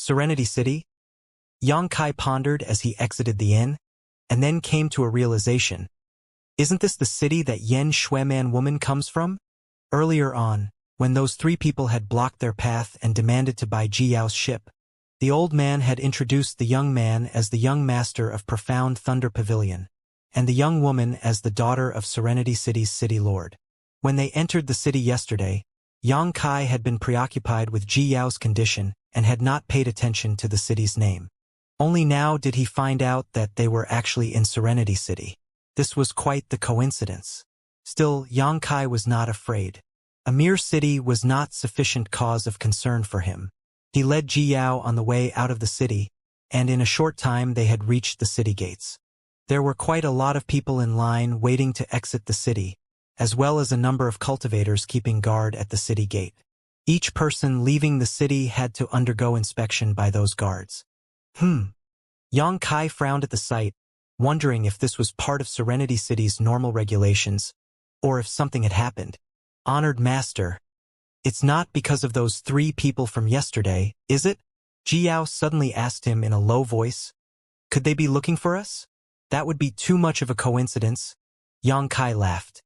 Serenity City? Xianxia pondered as he exited the inn, and then came to a realization. Isn't this the city that Yen Shueman woman comes from? Earlier on, when those three people had blocked their path and demanded to buy Ji Yao's ship, the old man had introduced the young man as the young master of Profound Thunder Pavilion, and the young woman as the daughter of Serenity City's city lord. When they entered the city yesterday, Xianxia had been preoccupied with Ji Yao's condition and had not paid attention to the city's name. Only now did he find out that they were actually in Serenity City. This was quite the coincidence. Still, Xianxia was not afraid. A mere city was not sufficient cause of concern for him. He led Ji Yao on the way out of the city, and in a short time they had reached the city gates. There were quite a lot of people in line waiting to exit the city, as well as a number of cultivators keeping guard at the city gate. Each person leaving the city had to undergo inspection by those guards. Xianxia frowned at the sight, wondering if this was part of Serenity City's normal regulations, or if something had happened. Honored Master, it's not because of those three people from yesterday, is it? Ji Yao suddenly asked him in a low voice. Could they be looking for us? That would be too much of a coincidence. Xianxia laughed.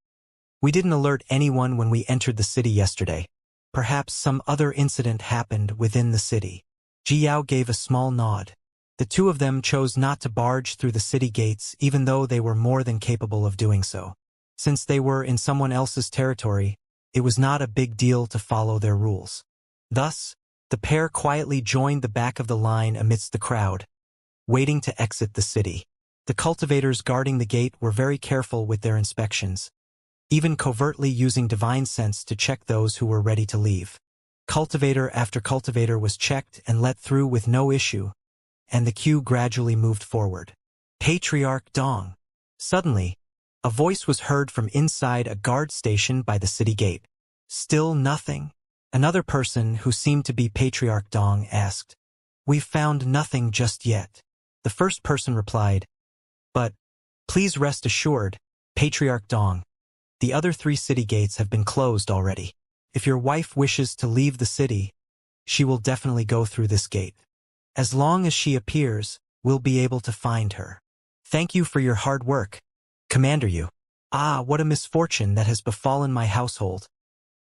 We didn't alert anyone when we entered the city yesterday. Perhaps some other incident happened within the city. Ji Yao gave a small nod. The two of them chose not to barge through the city gates even though they were more than capable of doing so. Since they were in someone else's territory, it was not a big deal to follow their rules. Thus, the pair quietly joined the back of the line amidst the crowd, waiting to exit the city. The cultivators guarding the gate were very careful with their inspections, even covertly using divine sense to check those who were ready to leave. Cultivator after cultivator was checked and let through with no issue, and the queue gradually moved forward. Patriarch Dong. Suddenly, a voice was heard from inside a guard station by the city gate. Still nothing? Another person who seemed to be Patriarch Dong asked. We've found nothing just yet. The first person replied. But, please rest assured, Patriarch Dong, the other three city gates have been closed already. If your wife wishes to leave the city, she will definitely go through this gate. As long as she appears, we'll be able to find her. Thank you for your hard work, Commander Yu. Ah, what a misfortune that has befallen my household.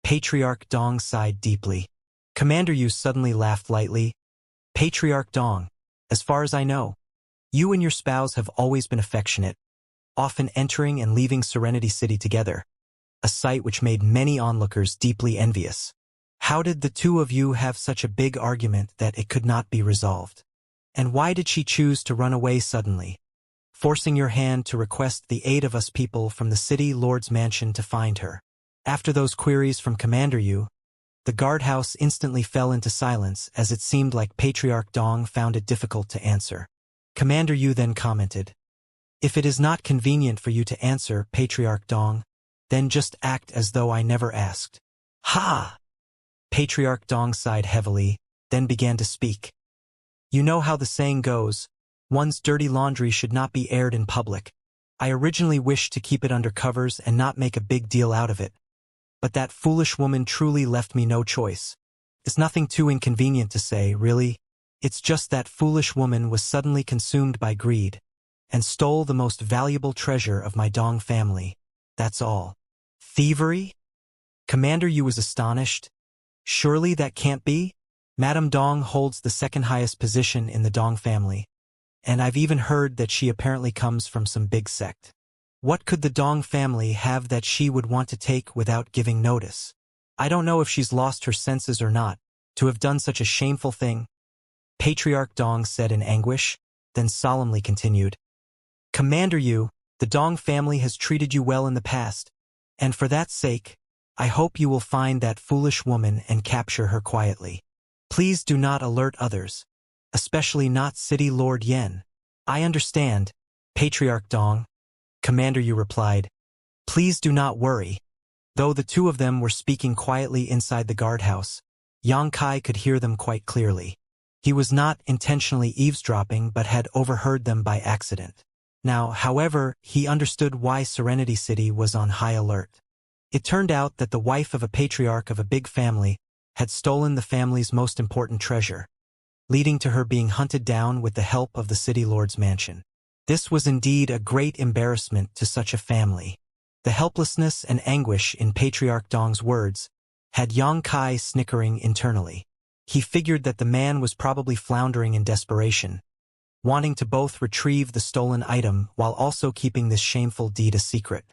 Patriarch Dong sighed deeply. Commander Yu suddenly laughed lightly. Patriarch Dong, as far as I know, you and your spouse have always been affectionate, often entering and leaving Serenity City together, a sight which made many onlookers deeply envious. How did the two of you have such a big argument that it could not be resolved? And why did she choose to run away suddenly, forcing your hand to request the aid of us people from the city lord's mansion to find her? After those queries from Commander Yu, the guardhouse instantly fell into silence as it seemed like Patriarch Dong found it difficult to answer. Commander Yu then commented, If it is not convenient for you to answer, Patriarch Dong, then just act as though I never asked. Ha! Patriarch Dong sighed heavily, then began to speak. You know how the saying goes, one's dirty laundry should not be aired in public. I originally wished to keep it under covers and not make a big deal out of it. But that foolish woman truly left me no choice. It's nothing too inconvenient to say, really. It's just that foolish woman was suddenly consumed by greed and stole the most valuable treasure of my Dong family. That's all. Thievery? Commander Yu was astonished. Surely that can't be? Madame Dong holds the second highest position in the Dong family, and I've even heard that she apparently comes from some big sect. What could the Dong family have that she would want to take without giving notice? I don't know if she's lost her senses or not, to have done such a shameful thing. Patriarch Dong said in anguish, then solemnly continued. Commander Yu, the Dong family has treated you well in the past, and for that sake, I hope you will find that foolish woman and capture her quietly. Please do not alert others, especially not City Lord Yen. I understand, Patriarch Dong. Commander Yu replied. Please do not worry. Though the two of them were speaking quietly inside the guardhouse, Xianxia could hear them quite clearly. He was not intentionally eavesdropping but had overheard them by accident. Now, however, he understood why Serenity City was on high alert. It turned out that the wife of a patriarch of a big family had stolen the family's most important treasure, leading to her being hunted down with the help of the city lord's mansion. This was indeed a great embarrassment to such a family. The helplessness and anguish in Patriarch Dong's words had Yang Kai snickering internally. He figured that the man was probably floundering in desperation, wanting to both retrieve the stolen item while also keeping this shameful deed a secret.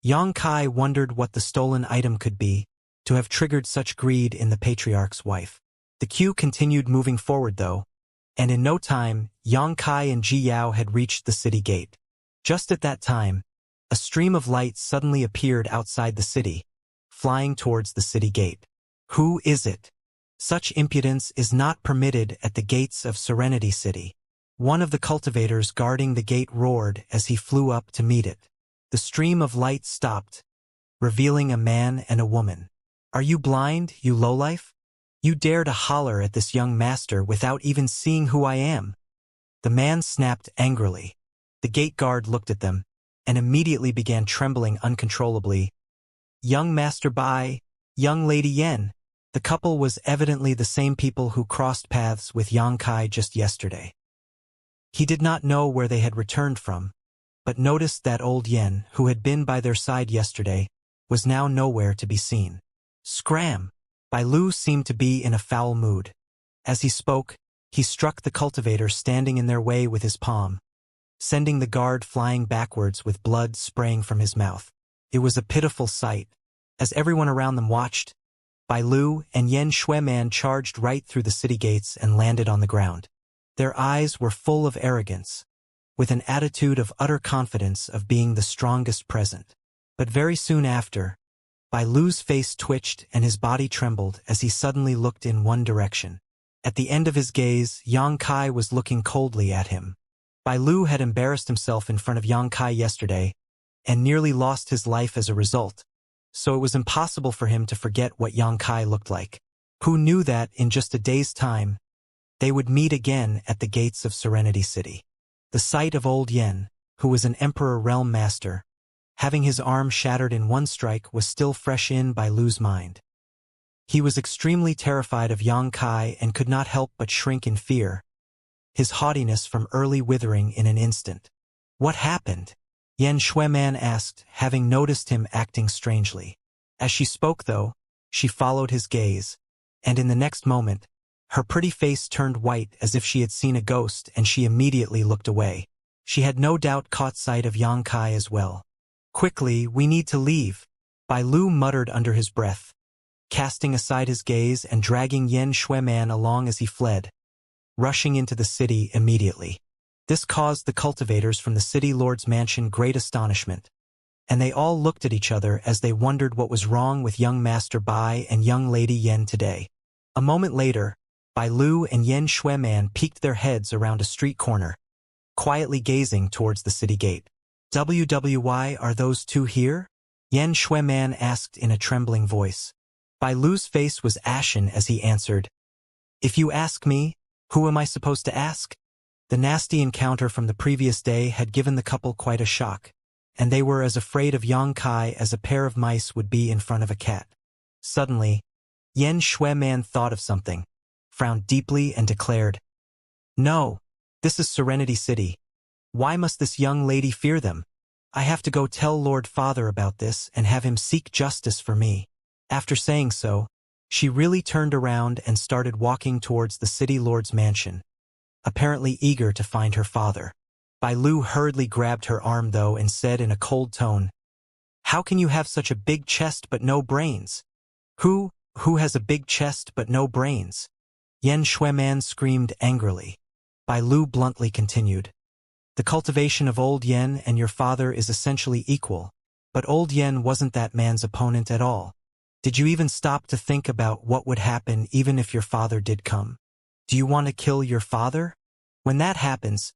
Yang Kai wondered what the stolen item could be to have triggered such greed in the Patriarch's wife. The queue continued moving forward though, and in no time, Yang Kai and Ji Yao had reached the city gate. Just at that time, a stream of light suddenly appeared outside the city, flying towards the city gate. Who is it? Such impudence is not permitted at the gates of Serenity City. One of the cultivators guarding the gate roared as he flew up to meet it. The stream of light stopped, revealing a man and a woman. Are you blind, you lowlife? You dare to holler at this young master without even seeing who I am? The man snapped angrily. The gate guard looked at them, and immediately began trembling uncontrollably. Young Master Bai, young Lady Yen. The couple was evidently the same people who crossed paths with Yang Kai just yesterday. He did not know where they had returned from, but noticed that old Yen, who had been by their side yesterday, was now nowhere to be seen. Scram! Bai Lu seemed to be in a foul mood. As he spoke, he struck the cultivator standing in their way with his palm, sending the guard flying backwards with blood spraying from his mouth. It was a pitiful sight. As everyone around them watched, Bai Lu and Yen Xueman charged right through the city gates and landed on the ground. Their eyes were full of arrogance, with an attitude of utter confidence of being the strongest present. But very soon after, Bai Lu's face twitched and his body trembled as he suddenly looked in one direction. At the end of his gaze, Yang Kai was looking coldly at him. Bai Lu had embarrassed himself in front of Yang Kai yesterday and nearly lost his life as a result, so it was impossible for him to forget what Yang Kai looked like. Who knew that in just a day's time, they would meet again at the gates of Serenity City. The sight of old Yen, who was an Emperor Realm Master, having his arm shattered in one strike, was still fresh in Bai Lu's mind. He was extremely terrified of Yang Kai and could not help but shrink in fear, his haughtiness from early withering in an instant. What happened? Yen Xueman asked, having noticed him acting strangely. As she spoke though, she followed his gaze, and in the next moment, her pretty face turned white as if she had seen a ghost, and she immediately looked away. She had no doubt caught sight of Yang Kai as well. Quickly, we need to leave, Bai Lu muttered under his breath, casting aside his gaze and dragging Yen Xueman along as he fled, rushing into the city immediately. This caused the cultivators from the city lord's mansion great astonishment, and they all looked at each other as they wondered what was wrong with young Master Bai and young Lady Yen today. A moment later, Bai Lu and Yen Xueman peeked their heads around a street corner, quietly gazing towards the city gate. "Why are those two here?" Yen Xueman asked in a trembling voice. Bai Lu's face was ashen as he answered, "If you ask me, who am I supposed to ask?" The nasty encounter from the previous day had given the couple quite a shock, and they were as afraid of Yang Kai as a pair of mice would be in front of a cat. Suddenly, Yen Xueman thought of something, frowned deeply and declared, "No, this is Serenity City. Why must this young lady fear them? I have to go tell Lord Father about this and have him seek justice for me." After saying so, she really turned around and started walking towards the city lord's mansion, apparently eager to find her father. Bai Lu hurriedly grabbed her arm though and said in a cold tone, "How can you have such a big chest but no brains?" Who has a big chest but no brains?" Yen Xueman screamed angrily. Bai Lu bluntly continued, "The cultivation of old Yen and your father is essentially equal, but old Yen wasn't that man's opponent at all. Did you even stop to think about what would happen even if your father did come? Do you want to kill your father? When that happens,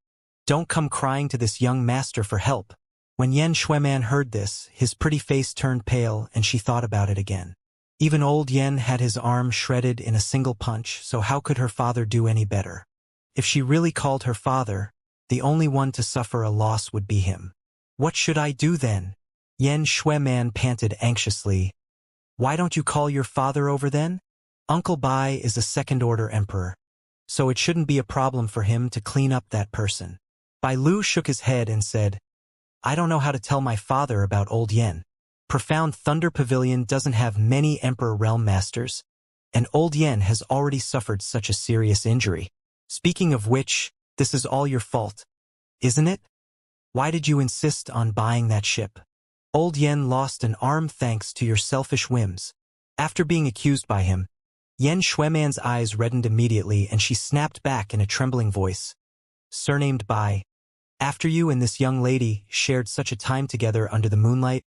don't come crying to this young master for help." When Yen Xueman heard this, his pretty face turned pale and she thought about it again. Even old Yen had his arm shredded in a single punch, so how could her father do any better? If she really called her father, the only one to suffer a loss would be him. "What should I do then?" Yen Xueman panted anxiously. "Why don't you call your father over then? Uncle Bai is a second-order emperor. so it shouldn't be a problem for him to clean up that person. Bai Lu shook his head and said, I don't know how to tell my father about old Yen. Profound Thunder Pavilion doesn't have many Emperor Realm Masters, and old Yen has already suffered such a serious injury. Speaking of which, this is all your fault, isn't it? Why did you insist on buying that ship? Old Yen lost an arm thanks to your selfish whims. After being accused by him, Yen Shueman's eyes reddened immediately and she snapped back in a trembling voice. Surnamed Bai, after you and this young lady shared such a time together under the moonlight,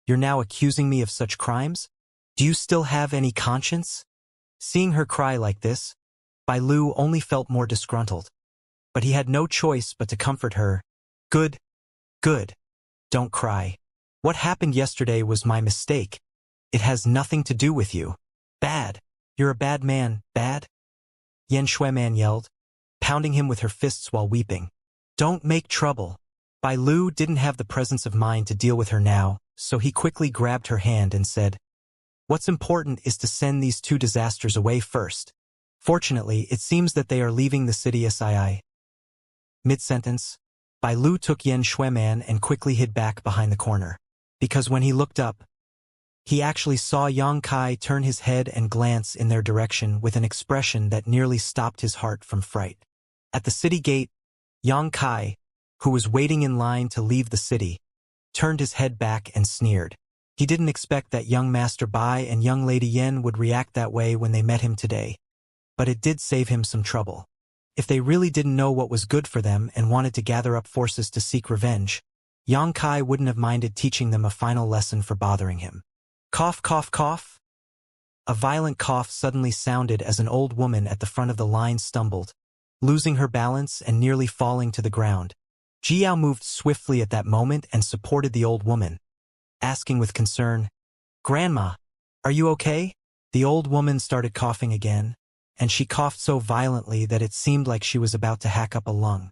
you're now accusing me of such crimes? Do you still have any conscience? Seeing her cry like this, Bai Lu only felt more disgruntled. But he had no choice but to comfort her. Good. Don't cry. What happened yesterday was my mistake. It has nothing to do with you. Bad. You're a bad man, bad? Yen Shueman yelled, pounding him with her fists while weeping. Don't make trouble. Bai Lu didn't have the presence of mind to deal with her now, so he quickly grabbed her hand and said, What's important is to send these two disasters away first. Fortunately, it seems that they are leaving the city Sii. Mid-sentence, Bai Lu took Yen Shueman and quickly hid back behind the corner. Because when he looked up, he actually saw Yang Kai turn his head and glance in their direction with an expression that nearly stopped his heart from fright. At the city gate, Yang Kai, who was waiting in line to leave the city, turned his head back and sneered. He didn't expect that young Master Bai and young Lady Yen would react that way when they met him today. But it did save him some trouble. If they really didn't know what was good for them and wanted to gather up forces to seek revenge, Yang Kai wouldn't have minded teaching them a final lesson for bothering him. Cough, cough, cough. A violent cough suddenly sounded as an old woman at the front of the line stumbled, losing her balance and nearly falling to the ground. Jiao moved swiftly at that moment and supported the old woman, asking with concern, Grandma, are you okay? The old woman started coughing again, and she coughed so violently that it seemed like she was about to hack up a lung.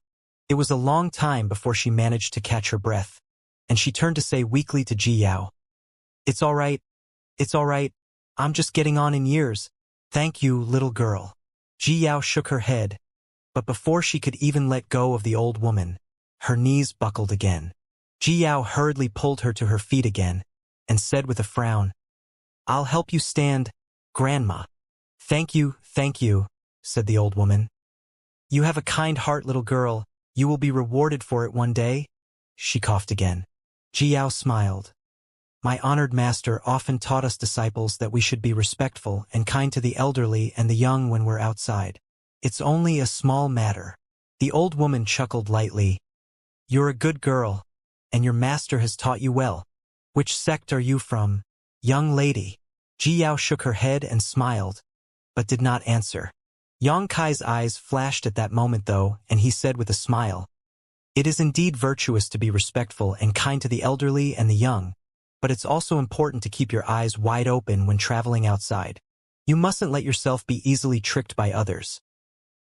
It was a long time before she managed to catch her breath, and she turned to say weakly to Jiao, It's all right. I'm just getting on in years. Thank you, little girl. Jiao shook her head, but before she could even let go of the old woman, her knees buckled again. Jiao hurriedly pulled her to her feet again, and said with a frown, I'll help you stand, Grandma. Thank you, said the old woman. You have a kind heart, little girl. You will be rewarded for it one day. She coughed again. Jiao smiled. My honored master often taught us disciples that we should be respectful and kind to the elderly and the young when we're outside. It's only a small matter. The old woman chuckled lightly. You're a good girl, and your master has taught you well. Which sect are you from, young lady? Jiao shook her head and smiled, but did not answer. Yang Kai's eyes flashed at that moment though, and he said with a smile, It is indeed virtuous to be respectful and kind to the elderly and the young, but it's also important to keep your eyes wide open when traveling outside. You mustn't let yourself be easily tricked by others.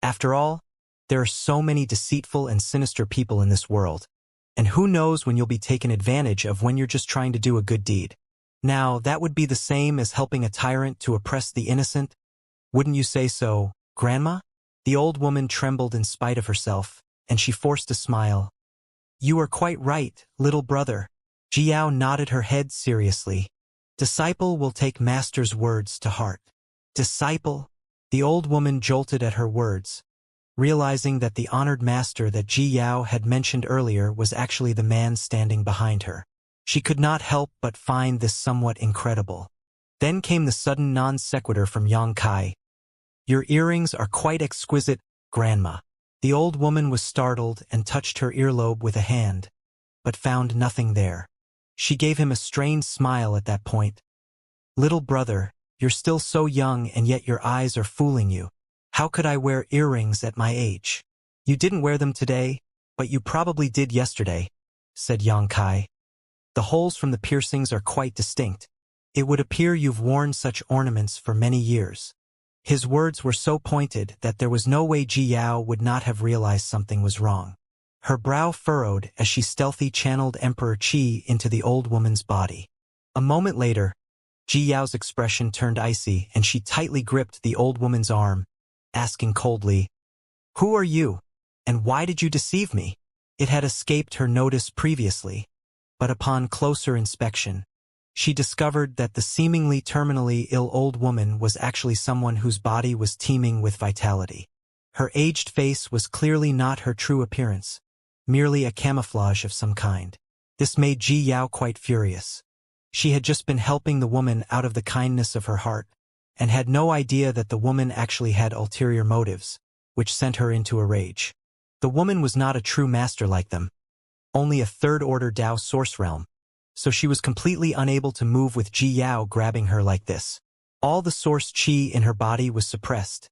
After all, there are so many deceitful and sinister people in this world, and who knows when you'll be taken advantage of when you're just trying to do a good deed. Now, that would be the same as helping a tyrant to oppress the innocent. Wouldn't you say so, Grandma? The old woman trembled in spite of herself, and she forced a smile. You are quite right, little brother. Jiao nodded her head seriously. Disciple will take master's words to heart. Disciple? The old woman jolted at her words, realizing that the honored master that Jiao had mentioned earlier was actually the man standing behind her. She could not help but find this somewhat incredible. Then came the sudden non sequitur from Yang Kai. Your earrings are quite exquisite, Grandma. The old woman was startled and touched her earlobe with a hand, but found nothing there. She gave him a strained smile at that point. Little brother, you're still so young and yet your eyes are fooling you. How could I wear earrings at my age? You didn't wear them today, but you probably did yesterday, said Yang Kai. The holes from the piercings are quite distinct. It would appear you've worn such ornaments for many years. His words were so pointed that there was no way Jiao would not have realized something was wrong. Her brow furrowed as she stealthily channeled Emperor Qi into the old woman's body. A moment later, Jiao's expression turned icy and she tightly gripped the old woman's arm, asking coldly, Who are you? And why did you deceive me? It had escaped her notice previously, but upon closer inspection, she discovered that the seemingly terminally ill old woman was actually someone whose body was teeming with vitality. Her aged face was clearly not her true appearance, merely a camouflage of some kind. This made Ji Yao quite furious. She had just been helping the woman out of the kindness of her heart, and had no idea that the woman actually had ulterior motives, which sent her into a rage. The woman was not a true master like them, only a third-order Dao source realm, so she was completely unable to move with Ji Yao grabbing her like this. All the source chi in her body was suppressed,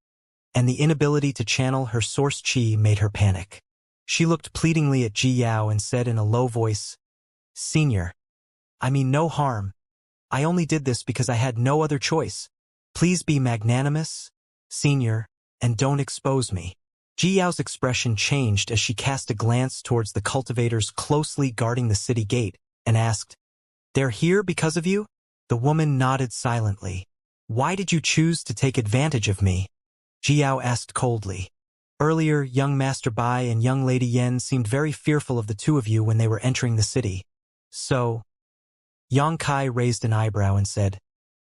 and the inability to channel her source chi made her panic. She looked pleadingly at Ji Yao and said in a low voice, "Senior, I mean no harm. I only did this because I had no other choice. Please be magnanimous, Senior, and don't expose me." Ji Yao's expression changed as she cast a glance towards the cultivators closely guarding the city gate and asked, "They're here because of you?" The woman nodded silently. "Why did you choose to take advantage of me?" Ji Yao asked coldly. "Earlier, young Master Bai and young Lady Yen seemed very fearful of the two of you when they were entering the city. So..." Yang Kai raised an eyebrow and said,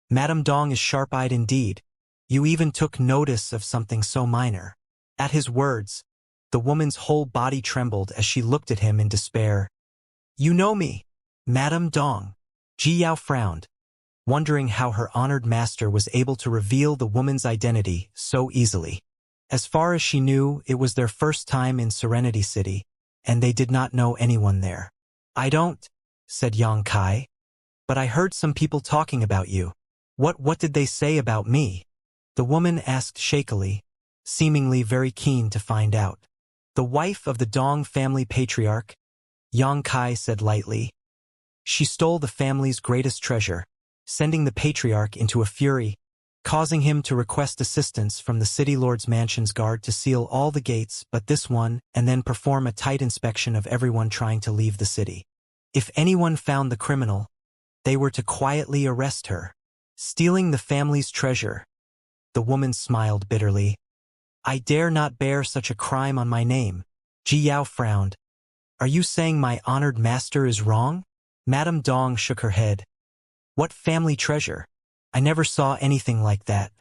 "Madame Dong is sharp-eyed indeed. You even took notice of something so minor." At his words, the woman's whole body trembled as she looked at him in despair. "You know me, Madame Dong." Ji Yao frowned, wondering how her honored master was able to reveal the woman's identity so easily. As far as she knew, it was their first time in Serenity City, and they did not know anyone there. "I don't," said Yang Kai, "but I heard some people talking about you." What did they say about me?" the woman asked shakily, seemingly very keen to find out. "The wife of the Dong family patriarch," Yang Kai said lightly. "She stole the family's greatest treasure, sending the patriarch into a fury, causing him to request assistance from the city lord's mansion's guard to seal all the gates but this one and then perform a tight inspection of everyone trying to leave the city. If anyone found the criminal, they were to quietly arrest her. Stealing the family's treasure." The woman smiled bitterly. "I dare not bear such a crime on my name." Ji Yao frowned. "Are you saying my honored master is wrong?" Madame Dong shook her head. "What family treasure? I never saw anything like that.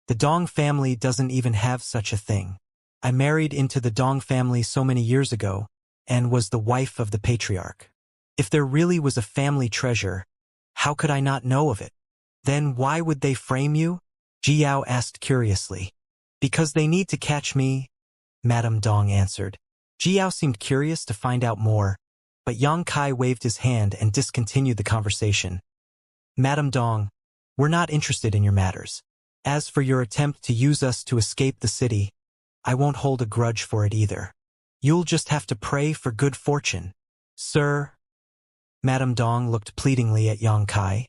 The Dong family doesn't even have such a thing. I married into the Dong family so many years ago, and was the wife of the patriarch. If there really was a family treasure, how could I not know of it? Then why would they frame you?" Ji Yao asked curiously. "Because they need to catch me," Madame Dong answered. Ji Yao seemed curious to find out more, but Yang Kai waved his hand and discontinued the conversation. "Madame Dong, we're not interested in your matters. As for your attempt to use us to escape the city, I won't hold a grudge for it either. You'll just have to pray for good fortune." "Sir," Madame Dong looked pleadingly at Yang Kai.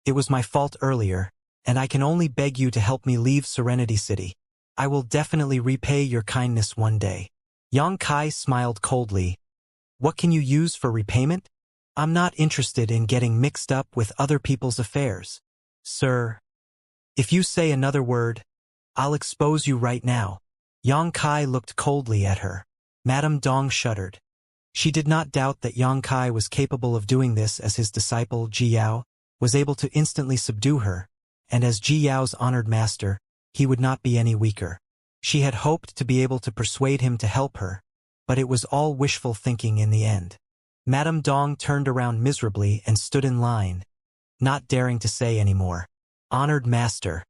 "It was my fault earlier, and I can only beg you to help me leave Serenity City. I will definitely repay your kindness one day." Yang Kai smiled coldly. "What can you use for repayment? I'm not interested in getting mixed up with other people's affairs. Sir, if you say another word, I'll expose you right now." Yang Kai looked coldly at her. Madame Dong shuddered. She did not doubt that Yang Kai was capable of doing this, as his disciple, Ji Yao, was able to instantly subdue her, and as Ji Yao's honored master, he would not be any weaker. She had hoped to be able to persuade him to help her, but it was all wishful thinking in the end. Madame Dong turned around miserably and stood in line, not daring to say any more. "Honored master,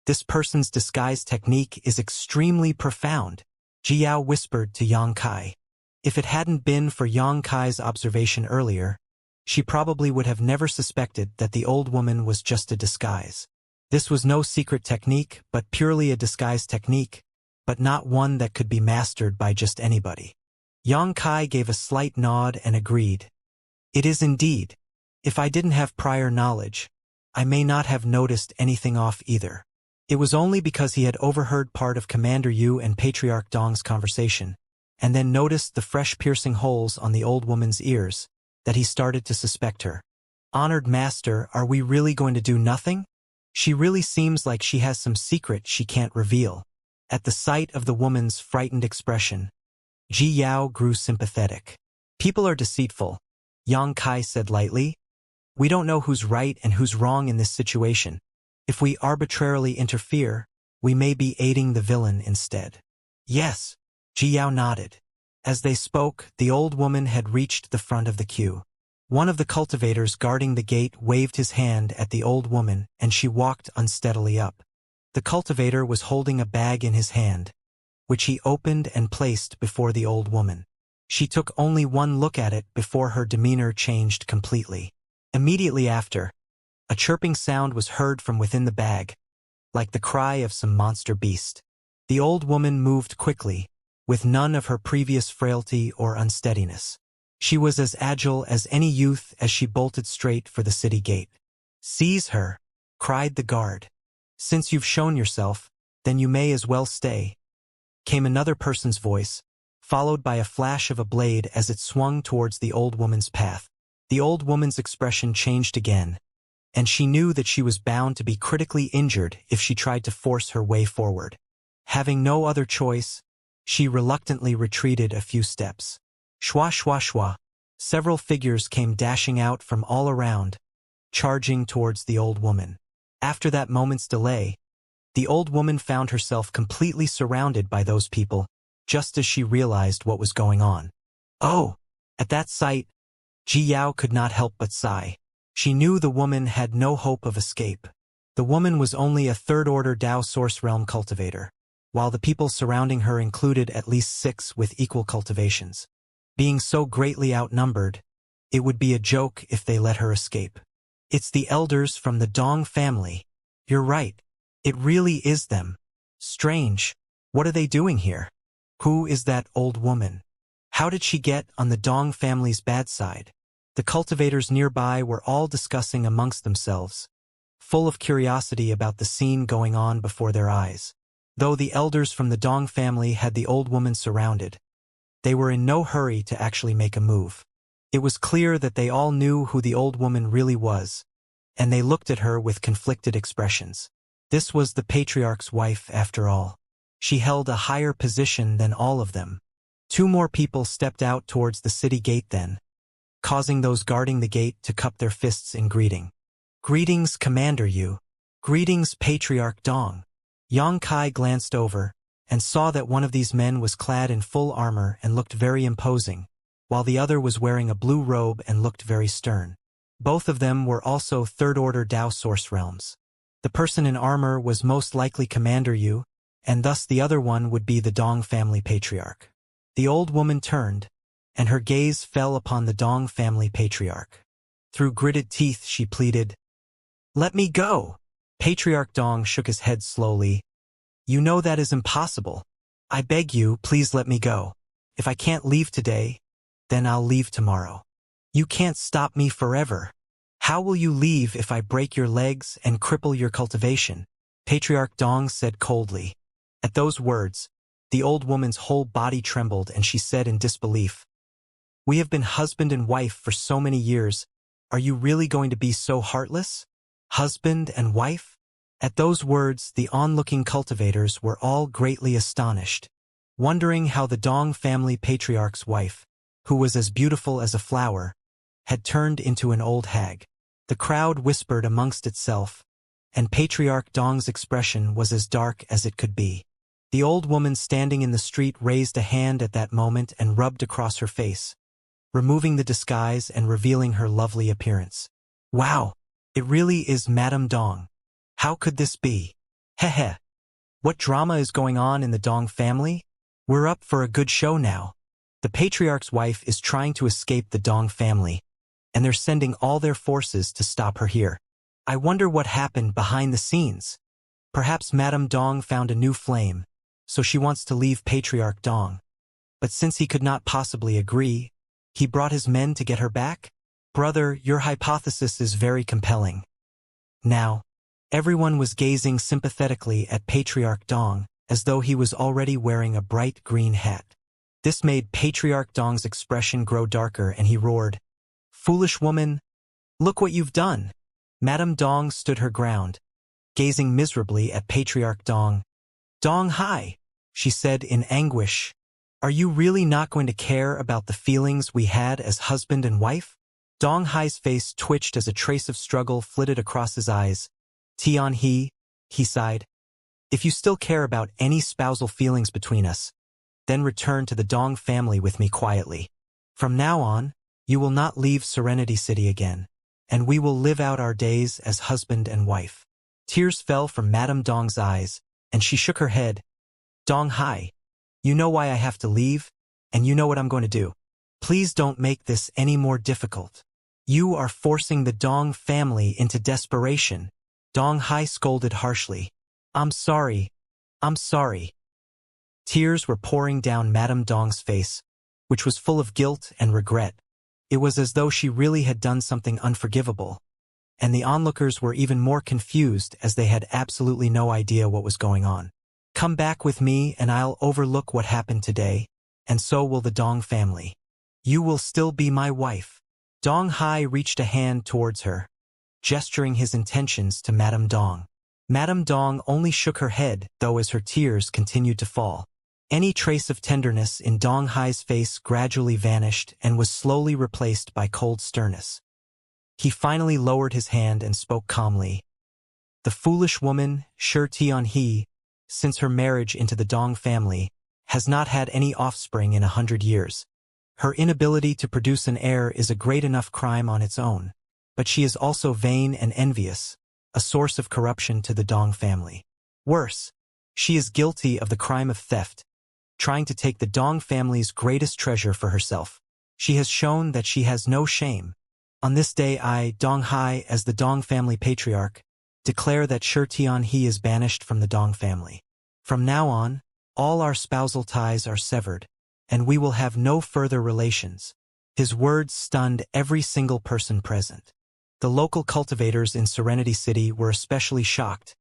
this person's disguise technique is extremely profound," Ji Yao whispered to Yang Kai. If it hadn't been for Yang Kai's observation earlier, she probably would have never suspected that the old woman was just a disguise. This was no secret technique, but purely a disguise technique, but not one that could be mastered by just anybody. Yang Kai gave a slight nod and agreed. "It is indeed. If I didn't have prior knowledge, I may not have noticed anything off either." It was only because he had overheard part of Commander Yu and Patriarch Dong's conversation, and then noticed the fresh piercing holes on the old woman's ears, that he started to suspect her. "Honored master, are we really going to do nothing? She really seems like she has some secret she can't reveal." At the sight of the woman's frightened expression, Ji Yao grew sympathetic. People are deceitful, Yang Kai said lightly. We don't know who's right and who's wrong in this situation. If we arbitrarily interfere, we may be aiding the villain instead. Yes, Ji Yao nodded. As they spoke, the old woman had reached the front of the queue. One of the cultivators guarding the gate waved his hand at the old woman, and she walked unsteadily up. The cultivator was holding a bag in his hand, which he opened and placed before the old woman. She took only one look at it before her demeanor changed completely. Immediately after, a chirping sound was heard from within the bag, like the cry of some monster beast. The old woman moved quickly, with none of her previous frailty or unsteadiness. She was as agile as any youth as she bolted straight for the city gate. Seize her, cried the guard. Since you've shown yourself, then you may as well stay, came another person's voice, followed by a flash of a blade as it swung towards the old woman's path. The old woman's expression changed again, and she knew that she was bound to be critically injured if she tried to force her way forward. Having no other choice, she reluctantly retreated a few steps. Shwa shwa shwa. Several figures came dashing out from all around, charging towards the old woman. After that moment's delay, the old woman found herself completely surrounded by those people, just as she realized what was going on. Oh! At that sight, Ji Yao could not help but sigh. She knew the woman had no hope of escape. The woman was only a third-order Dao Source Realm cultivator, while the people surrounding her included at least 6 with equal cultivations. Being so greatly outnumbered, it would be a joke if they let her escape. It's the elders from the Dong family. You're right. It really is them. Strange. What are they doing here? Who is that old woman? How did she get on the Dong family's bad side? The cultivators nearby were all discussing amongst themselves, full of curiosity about the scene going on before their eyes. Though the elders from the Dong family had the old woman surrounded, they were in no hurry to actually make a move. It was clear that they all knew who the old woman really was, and they looked at her with conflicted expressions. This was the patriarch's wife, after all. She held a higher position than all of them. 2 more people stepped out towards the city gate then, causing those guarding the gate to cup their fists in greeting. Greetings, Commander Yu. Greetings, Patriarch Dong. Yang Kai glanced over and saw that one of these men was clad in full armor and looked very imposing, while the other was wearing a blue robe and looked very stern. Both of them were also third-order Dao Source Realms. The person in armor was most likely Commander Yu, and thus the other one would be the Dong family patriarch. The old woman turned, and her gaze fell upon the Dong family patriarch. Through gritted teeth she pleaded, "Let me go!" Patriarch Dong shook his head slowly. "You know that is impossible. I beg you, please let me go. If I can't leave today, then I'll leave tomorrow. You can't stop me forever. How will you leave if I break your legs and cripple your cultivation?" Patriarch Dong said coldly. At those words, the old woman's whole body trembled and she said in disbelief, "We have been husband and wife for so many years. Are you really going to be so heartless? Husband and wife?" At those words, the onlooking cultivators were all greatly astonished, wondering how the Dong family patriarch's wife, who was as beautiful as a flower, had turned into an old hag. The crowd whispered amongst itself, and Patriarch Dong's expression was as dark as it could be. The old woman standing in the street raised a hand at that moment and rubbed across her face, removing the disguise and revealing her lovely appearance. "Wow! It really is Madame Dong. How could this be? Heh. What drama is going on in the Dong family? We're up for a good show now. The patriarch's wife is trying to escape the Dong family, and they're sending all their forces to stop her here. I wonder what happened behind the scenes. Perhaps Madame Dong found a new flame, so she wants to leave Patriarch Dong. But since he could not possibly agree, he brought his men to get her back? Brother, your hypothesis is very compelling." Now, everyone was gazing sympathetically at Patriarch Dong, as though he was already wearing a bright green hat. This made Patriarch Dong's expression grow darker and he roared, "Foolish woman, look what you've done." Madame Dong stood her ground, gazing miserably at Patriarch Dong. "Dong Hai, she said in anguish. Are you really not going to care about the feelings we had as husband and wife? Dong Hai's face twitched as a trace of struggle flitted across his eyes. Tian-he sighed. If you still care about any spousal feelings between us, then return to the Dong family with me quietly. From now on, you will not leave Serenity City again, and we will live out our days as husband and wife. Tears fell from Madame Dong's eyes, and she shook her head. Dong Hai, you know why I have to leave, and you know what I'm going to do. Please don't make this any more difficult. You are forcing the Dong family into desperation. Dong Hai scolded harshly. I'm sorry. Tears were pouring down Madame Dong's face, which was full of guilt and regret. It was as though she really had done something unforgivable, and the onlookers were even more confused as they had absolutely no idea what was going on. Come back with me and I'll overlook what happened today, and so will the Dong family. You will still be my wife. Dong Hai reached a hand towards her, gesturing his intentions to Madame Dong. Madame Dong only shook her head, though, as her tears continued to fall. Any trace of tenderness in Dong Hai's face gradually vanished and was slowly replaced by cold sternness. He finally lowered his hand and spoke calmly. The foolish woman, Shi Tian-he, since her marriage into the Dong family, has not had any offspring in 100 years. Her inability to produce an heir is a great enough crime on its own, but she is also vain and envious, a source of corruption to the Dong family. Worse, she is guilty of the crime of theft, trying to take the Dong family's greatest treasure for herself. She has shown that she has no shame. On this day I, Dong Hai, as the Dong family patriarch, declare that Shi Tian-he is banished from the Dong family. From now on, all our spousal ties are severed, and we will have no further relations. His words stunned every single person present. The local cultivators in Serenity City were especially shocked,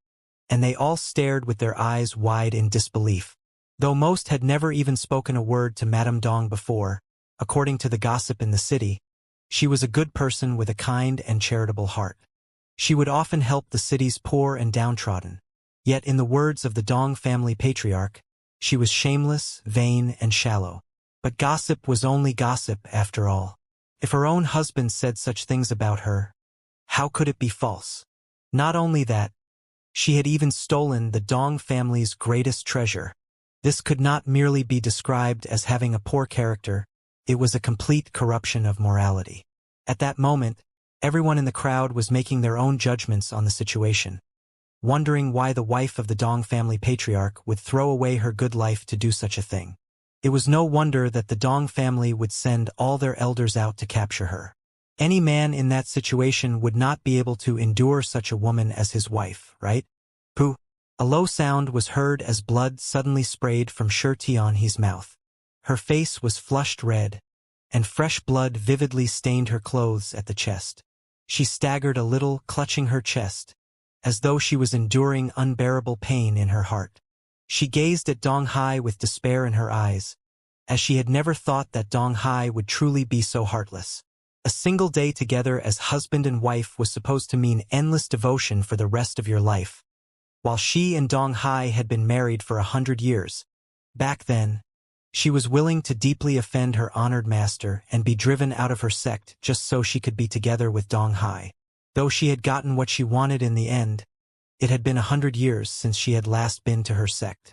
and they all stared with their eyes wide in disbelief. Though most had never even spoken a word to Madame Dong before, according to the gossip in the city, she was a good person with a kind and charitable heart. She would often help the city's poor and downtrodden. Yet in the words of the Dong family patriarch, she was shameless, vain, and shallow. But gossip was only gossip after all. If her own husband said such things about her, how could it be false? Not only that, she had even stolen the Dong family's greatest treasure. This could not merely be described as having a poor character, it was a complete corruption of morality. At that moment, everyone in the crowd was making their own judgments on the situation, wondering why the wife of the Dong family patriarch would throw away her good life to do such a thing. It was no wonder that the Dong family would send all their elders out to capture her. Any man in that situation would not be able to endure such a woman as his wife, right? Pooh! A low sound was heard as blood suddenly sprayed from Shi Tian-he's mouth. Her face was flushed red, and fresh blood vividly stained her clothes at the chest. She staggered a little, clutching her chest, as though she was enduring unbearable pain in her heart. She gazed at Dong Hai with despair in her eyes, as she had never thought that Dong Hai would truly be so heartless. A single day together as husband and wife was supposed to mean endless devotion for the rest of your life, while she and Dong Hai had been married for 100 years. Back then, she was willing to deeply offend her honored master and be driven out of her sect just so she could be together with Dong Hai. Though she had gotten what she wanted in the end, it had been 100 years since she had last been to her sect.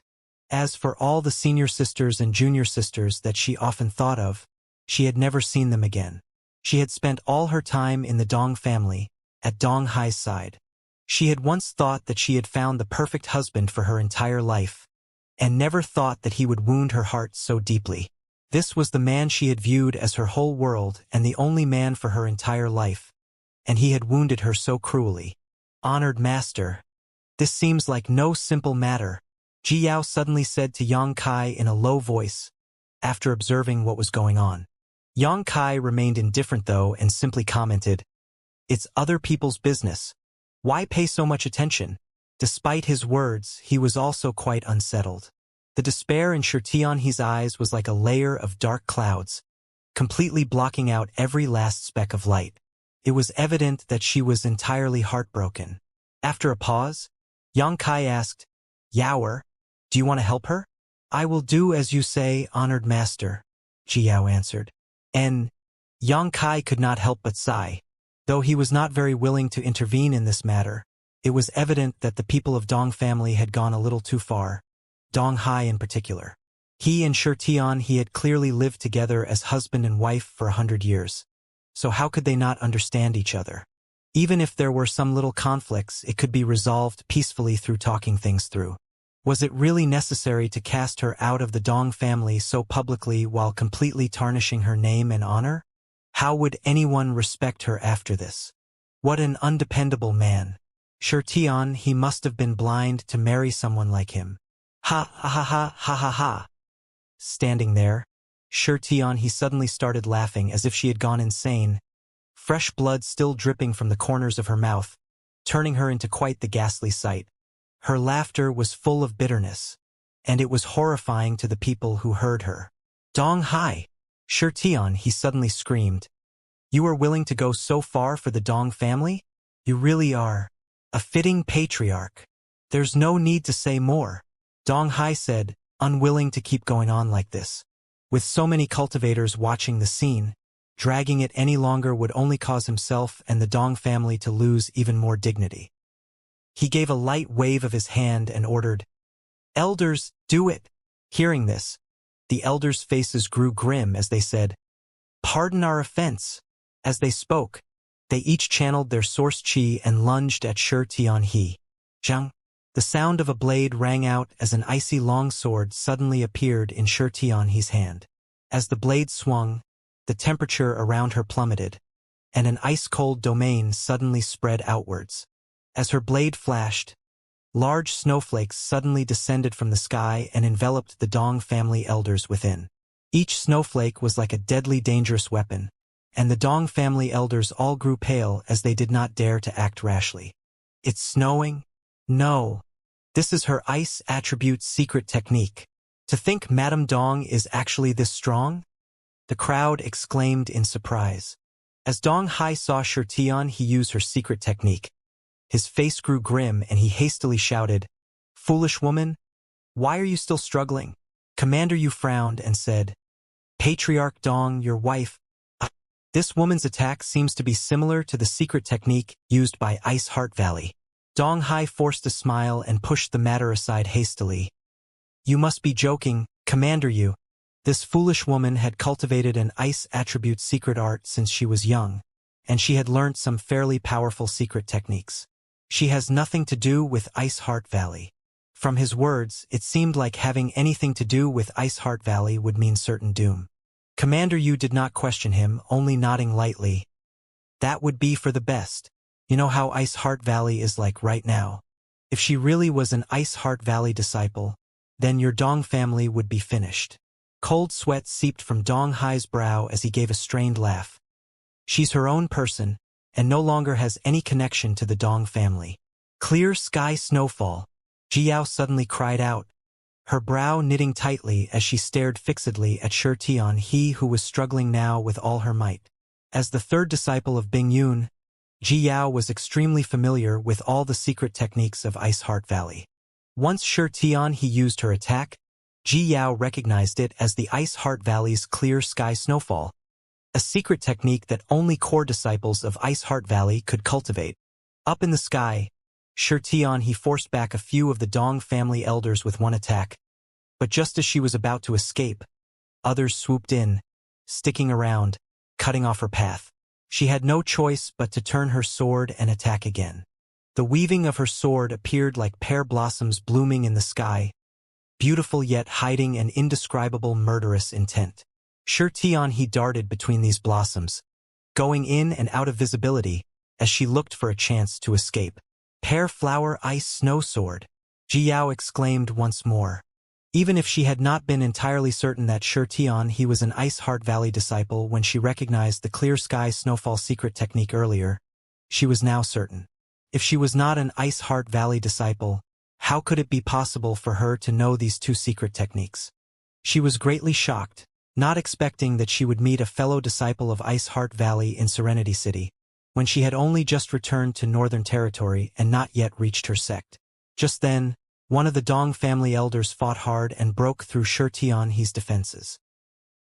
As for all the senior sisters and junior sisters that she often thought of, she had never seen them again. She had spent all her time in the Dong family, at Dong Hai's side. She had once thought that she had found the perfect husband for her entire life, and never thought that he would wound her heart so deeply. This was the man she had viewed as her whole world and the only man for her entire life, and he had wounded her so cruelly. Honored master, this seems like no simple matter, Ji Yao suddenly said to Yang Kai in a low voice, after observing what was going on. Yang Kai remained indifferent though and simply commented, "It's other people's business. Why pay so much attention?" Despite his words, he was also quite unsettled. The despair in Shi Tian-he's eyes was like a layer of dark clouds, completely blocking out every last speck of light. It was evident that she was entirely heartbroken. After a pause, Yang Kai asked, "Yaoer, do you want to help her?" I will do as you say, honored master, Jiao answered. And Yang Kai could not help but sigh. Though he was not very willing to intervene in this matter, it was evident that the people of Dong family had gone a little too far, Dong Hai in particular. He and Shirtian he had clearly lived together as husband and wife for 100 years. So how could they not understand each other? Even if there were some little conflicts, it could be resolved peacefully through talking things through. Was it really necessary to cast her out of the Dong family so publicly while completely tarnishing her name and honor? How would anyone respect her after this? What an undependable man. Shirtian he must have been blind to marry someone like him. Ha ha ha ha ha ha ha. Standing there, Shirtian he suddenly started laughing as if she had gone insane, fresh blood still dripping from the corners of her mouth, turning her into quite the ghastly sight. Her laughter was full of bitterness, and it was horrifying to the people who heard her. Dong Hai! Shirtian he suddenly screamed. You are willing to go so far for the Dong family? You really are a fitting patriarch. There's no need to say more, Dong Hai said, unwilling to keep going on like this. With so many cultivators watching the scene, dragging it any longer would only cause himself and the Dong family to lose even more dignity. He gave a light wave of his hand and ordered, Elders, do it! Hearing this, the elders' faces grew grim as they said, Pardon our offense. As they spoke, they each channeled their source chi and lunged at Shirtian he. Zhang! The sound of a blade rang out as an icy longsword suddenly appeared in Shirtian he's hand. As the blade swung, the temperature around her plummeted, and an ice-cold domain suddenly spread outwards. As her blade flashed, large snowflakes suddenly descended from the sky and enveloped the Dong family elders within. Each snowflake was like a deadly dangerous weapon, and the Dong family elders all grew pale as they did not dare to act rashly. It's snowing? No. This is her ice attribute's secret technique. To think Madame Dong is actually this strong? The crowd exclaimed in surprise. As Dong Hai saw Shirtian he use her secret technique, his face grew grim and he hastily shouted, Foolish woman, why are you still struggling? Commander Yu frowned and said, Patriarch Dong, your wife. This woman's attack seems to be similar to the secret technique used by Ice Heart Valley. Dong Hai forced a smile and pushed the matter aside hastily. You must be joking, Commander Yu. This foolish woman had cultivated an ice attribute secret art since she was young, and she had learnt some fairly powerful secret techniques. She has nothing to do with Ice Heart Valley. From his words, it seemed like having anything to do with Ice Heart Valley would mean certain doom. Commander Yu did not question him, only nodding lightly. That would be for the best. You know how Ice Heart Valley is like right now. If she really was an Ice Heart Valley disciple, then your Dong family would be finished. Cold sweat seeped from Dong Hai's brow as he gave a strained laugh. She's her own person, and no longer has any connection to the Dong family. Clear sky snowfall, Jiao suddenly cried out, her brow knitting tightly as she stared fixedly at Shirtian he who was struggling now with all her might. As the third disciple of Bing Yun, Jiao was extremely familiar with all the secret techniques of Ice Heart Valley. Once Shirtian he used her attack, Jiao recognized it as the Ice Heart Valley's clear sky snowfall, a secret technique that only core disciples of Ice Heart Valley could cultivate. Up in the sky, Shirtian he forced back a few of the Dong family elders with one attack, but just as she was about to escape, others swooped in, sticking around, cutting off her path. She had no choice but to turn her sword and attack again. The weaving of her sword appeared like pear blossoms blooming in the sky, beautiful yet hiding an indescribable murderous intent. Shirtian he darted between these blossoms, going in and out of visibility as she looked for a chance to escape. Pear flower ice snow sword, Jiao exclaimed once more. Even if she had not been entirely certain that Shirtian he was an Ice Heart Valley disciple when she recognized the clear sky snowfall secret technique earlier, she was now certain. If she was not an Ice Heart Valley disciple, how could it be possible for her to know these two secret techniques? She was greatly shocked, not expecting that she would meet a fellow disciple of Ice Heart Valley in Serenity City, when she had only just returned to Northern Territory and not yet reached her sect. Just then, One of the Dong family elders fought hard and broke through Shi Tianhe's defenses.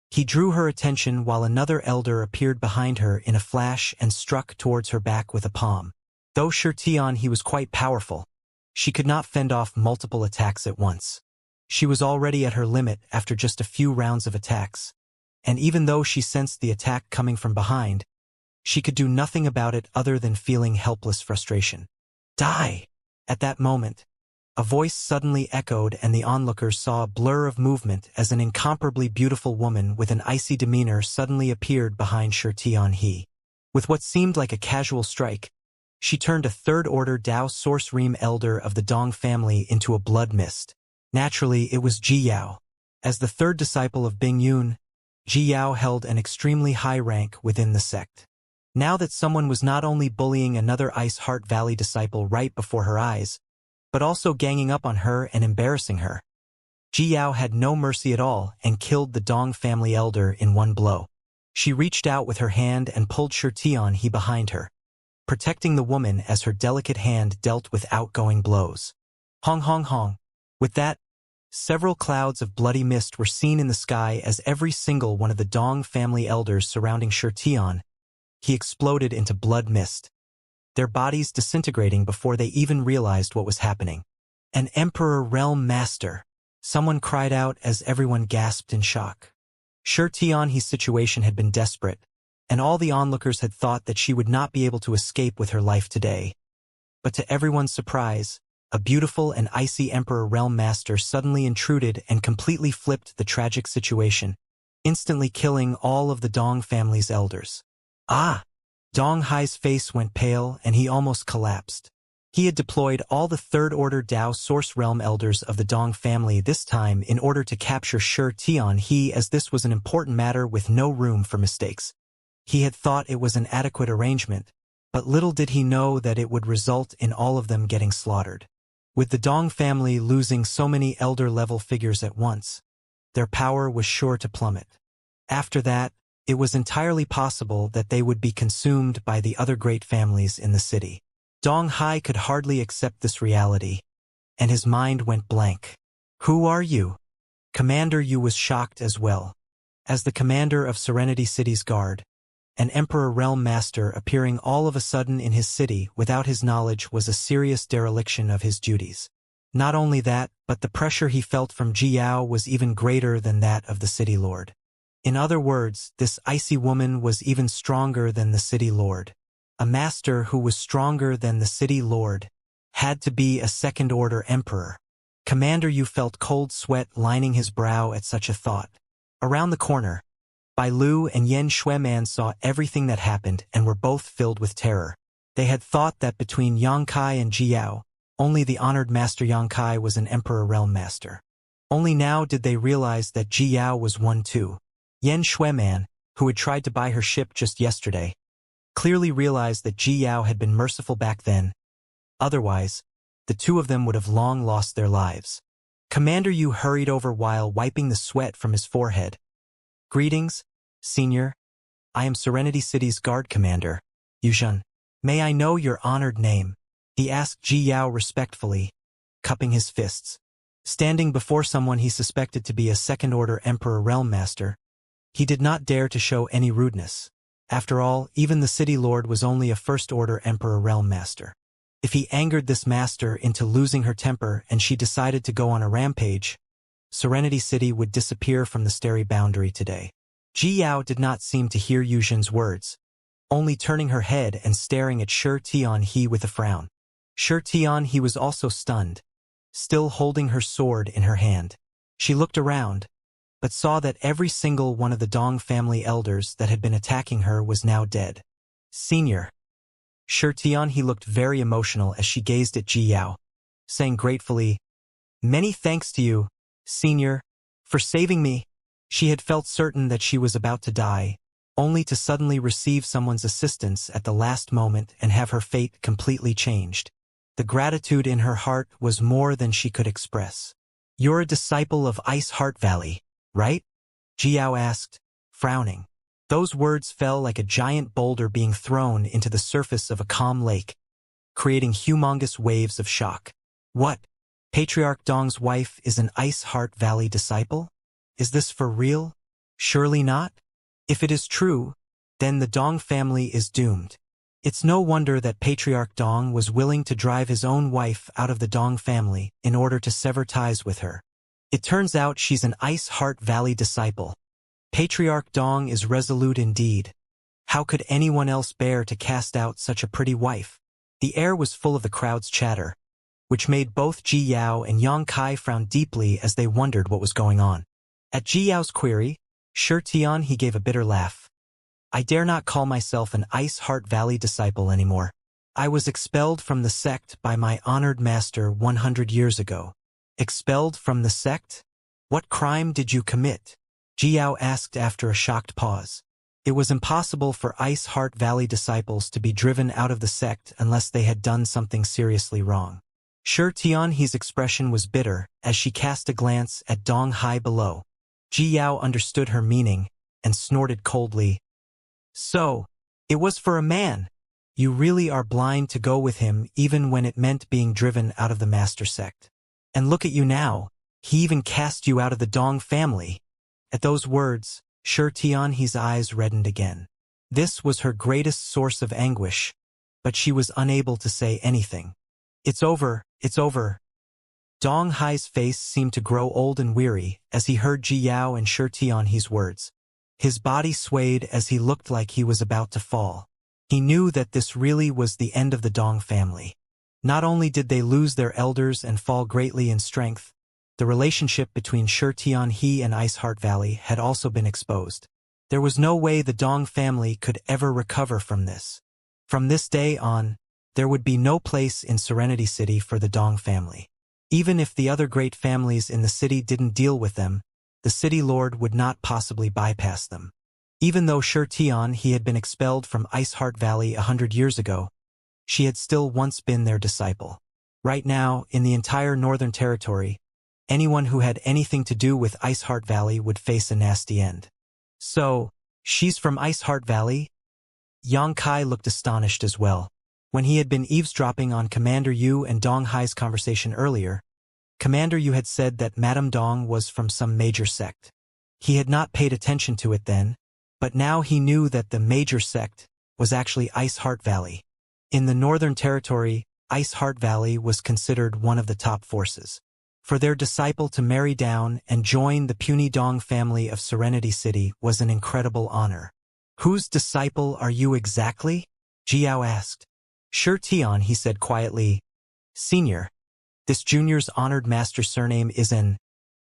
He drew her attention while another elder appeared behind her in a flash and struck towards her back with a palm. Though Shi Tianhe was quite powerful, she could not fend off multiple attacks at once. She was already at her limit after just a few rounds of attacks, and even though she sensed the attack coming from behind, she could do nothing about it other than feeling helpless frustration. Die! At that moment, a voice suddenly echoed and the onlookers saw a blur of movement as an incomparably beautiful woman with an icy demeanor suddenly appeared behind Shi Tianhe. With what seemed like a casual strike, she turned a third-order Dao Source Ream elder of the Dong family into a blood mist. Naturally, it was Ji Yao. As the third disciple of Bing Yun, Ji Yao held an extremely high rank within the sect. Now that someone was not only bullying another Ice Heart Valley disciple right before her eyes, but also ganging up on her and embarrassing her, Ji Yao had no mercy at all and killed the Dong family elder in one blow. She reached out with her hand and pulled Shi Tianhe behind her, protecting the woman as her delicate hand dealt with outgoing blows. Hong hong hong. With that, several clouds of bloody mist were seen in the sky as every single one of the Dong family elders surrounding Shi Tianhe exploded into blood mist, their bodies disintegrating before they even realized what was happening. An Emperor Realm Master, someone cried out as everyone gasped in shock. Shi Tianhe's situation had been desperate, and all the onlookers had thought that she would not be able to escape with her life today. But to everyone's surprise, a beautiful and icy Emperor Realm Master suddenly intruded and completely flipped the tragic situation, instantly killing all of the Dong family's elders. Ah! Dong Hai's face went pale and he almost collapsed. He had deployed all the third-order Dao Source Realm elders of the Dong family this time in order to capture Shi Tianhe, as this was an important matter with no room for mistakes. He had thought it was an adequate arrangement, but little did he know that it would result in all of them getting slaughtered. With the Dong family losing so many elder-level figures at once, their power was sure to plummet. After that, it was entirely possible that they would be consumed by the other great families in the city. Dong Hai could hardly accept this reality, and his mind went blank. Who are you? Commander Yu was shocked as well. As the commander of Serenity City's guard, an Emperor Realm Master appearing all of a sudden in his city without his knowledge was a serious dereliction of his duties. Not only that, but the pressure he felt from Ji Yao was even greater than that of the city lord. In other words, this icy woman was even stronger than the city lord. A master who was stronger than the city lord had to be a second-order emperor. Commander Yu felt cold sweat lining his brow at such a thought. Around the corner, Bai Lu and Yan Xueman saw everything that happened and were both filled with terror. They had thought that between Yang Kai and Ji Yao, only the honored Master Yang Kai was an Emperor Realm Master. Only now did they realize that Ji Yao was one too. Yan Xueman, who had tried to buy her ship just yesterday, clearly realized that Ji Yao had been merciful back then. Otherwise, the two of them would have long lost their lives. Commander Yu hurried over while wiping the sweat from his forehead. Greetings, Senior. I am Serenity City's guard commander, Yuzhen. May I know your honored name? He asked Ji Yao respectfully, cupping his fists. Standing before someone he suspected to be a second-order Emperor Realm Master, he did not dare to show any rudeness. After all, even the city lord was only a first-order Emperor Realm Master. If he angered this master into losing her temper and she decided to go on a rampage, Serenity City would disappear from the starry boundary today. Ji Yao did not seem to hear Yuzhen's words, only turning her head and staring at Shi Tianhe with a frown. Shi Tianhe was also stunned, still holding her sword in her hand. She looked around, but saw that every single one of the Dong family elders that had been attacking her was now dead. Senior. Shi Tianhe looked very emotional as she gazed at Ji Yao, saying gratefully, "Many thanks to you, Senior, for saving me." She had felt certain that she was about to die, only to suddenly receive someone's assistance at the last moment and have her fate completely changed. The gratitude in her heart was more than she could express. "You're a disciple of Ice Heart Valley, right?" Ji Yao asked, frowning. Those words fell like a giant boulder being thrown into the surface of a calm lake, creating humongous waves of shock. "What? Patriarch Dong's wife is an Ice Heart Valley disciple? Is this for real? Surely not? If it is true, then the Dong family is doomed. It's no wonder that Patriarch Dong was willing to drive his own wife out of the Dong family in order to sever ties with her. It turns out she's an Ice Heart Valley disciple. Patriarch Dong is resolute indeed. How could anyone else bear to cast out such a pretty wife? The air was full of the crowd's chatter, which made both Ji Yao and Yang Kai frown deeply as they wondered what was going on. At Ji Yao's query, Shi Tian he gave a bitter laugh. I dare not call myself an Ice Heart Valley disciple anymore. I was expelled from the sect by my honored master 100 years ago. Expelled from the sect? What crime did you commit? Ji Yao asked after a shocked pause. It was impossible for Ice Heart Valley disciples to be driven out of the sect unless they had done something seriously wrong. Shi Tianhe's expression was bitter as she cast a glance at Dong Hai below. Ji Yao understood her meaning and snorted coldly. So, it was for a man. You really are blind to go with him even when it meant being driven out of the master sect. And look at you now, he even cast you out of the Dong family. At those words, Shi Tianhe's eyes reddened again. This was her greatest source of anguish, but she was unable to say anything. It's over, it's over. Dong Hai's face seemed to grow old and weary as he heard Ji Yao and Shi Tianhe's words. His body swayed as he looked like he was about to fall. He knew that this really was the end of the Dong family. Not only did they lose their elders and fall greatly in strength, the relationship between Shi Tianhe and Ice Heart Valley had also been exposed. There was no way the Dong family could ever recover from this. From this day on, there would be no place in Serenity City for the Dong family. Even if the other great families in the city didn't deal with them, the city lord would not possibly bypass them. Even though Shi Tianhe had been expelled from Ice Heart Valley 100 years ago, she had still once been their disciple. Right now, in the entire Northern Territory, anyone who had anything to do with Ice Heart Valley would face a nasty end. So, she's from Ice Heart Valley? Yang Kai looked astonished as well. When he had been eavesdropping on Commander Yu and Dong Hai's conversation earlier, Commander Yu had said that Madame Dong was from some major sect. He had not paid attention to it then, but now he knew that the major sect was actually Ice Heart Valley. In the Northern Territory, Ice Heart Valley was considered one of the top forces. For their disciple to marry down and join the puny Dong family of Serenity City was an incredible honor. Whose disciple are you exactly? Ji Yao asked. Shi Tian, he said quietly. Senior. This junior's honored master surname is and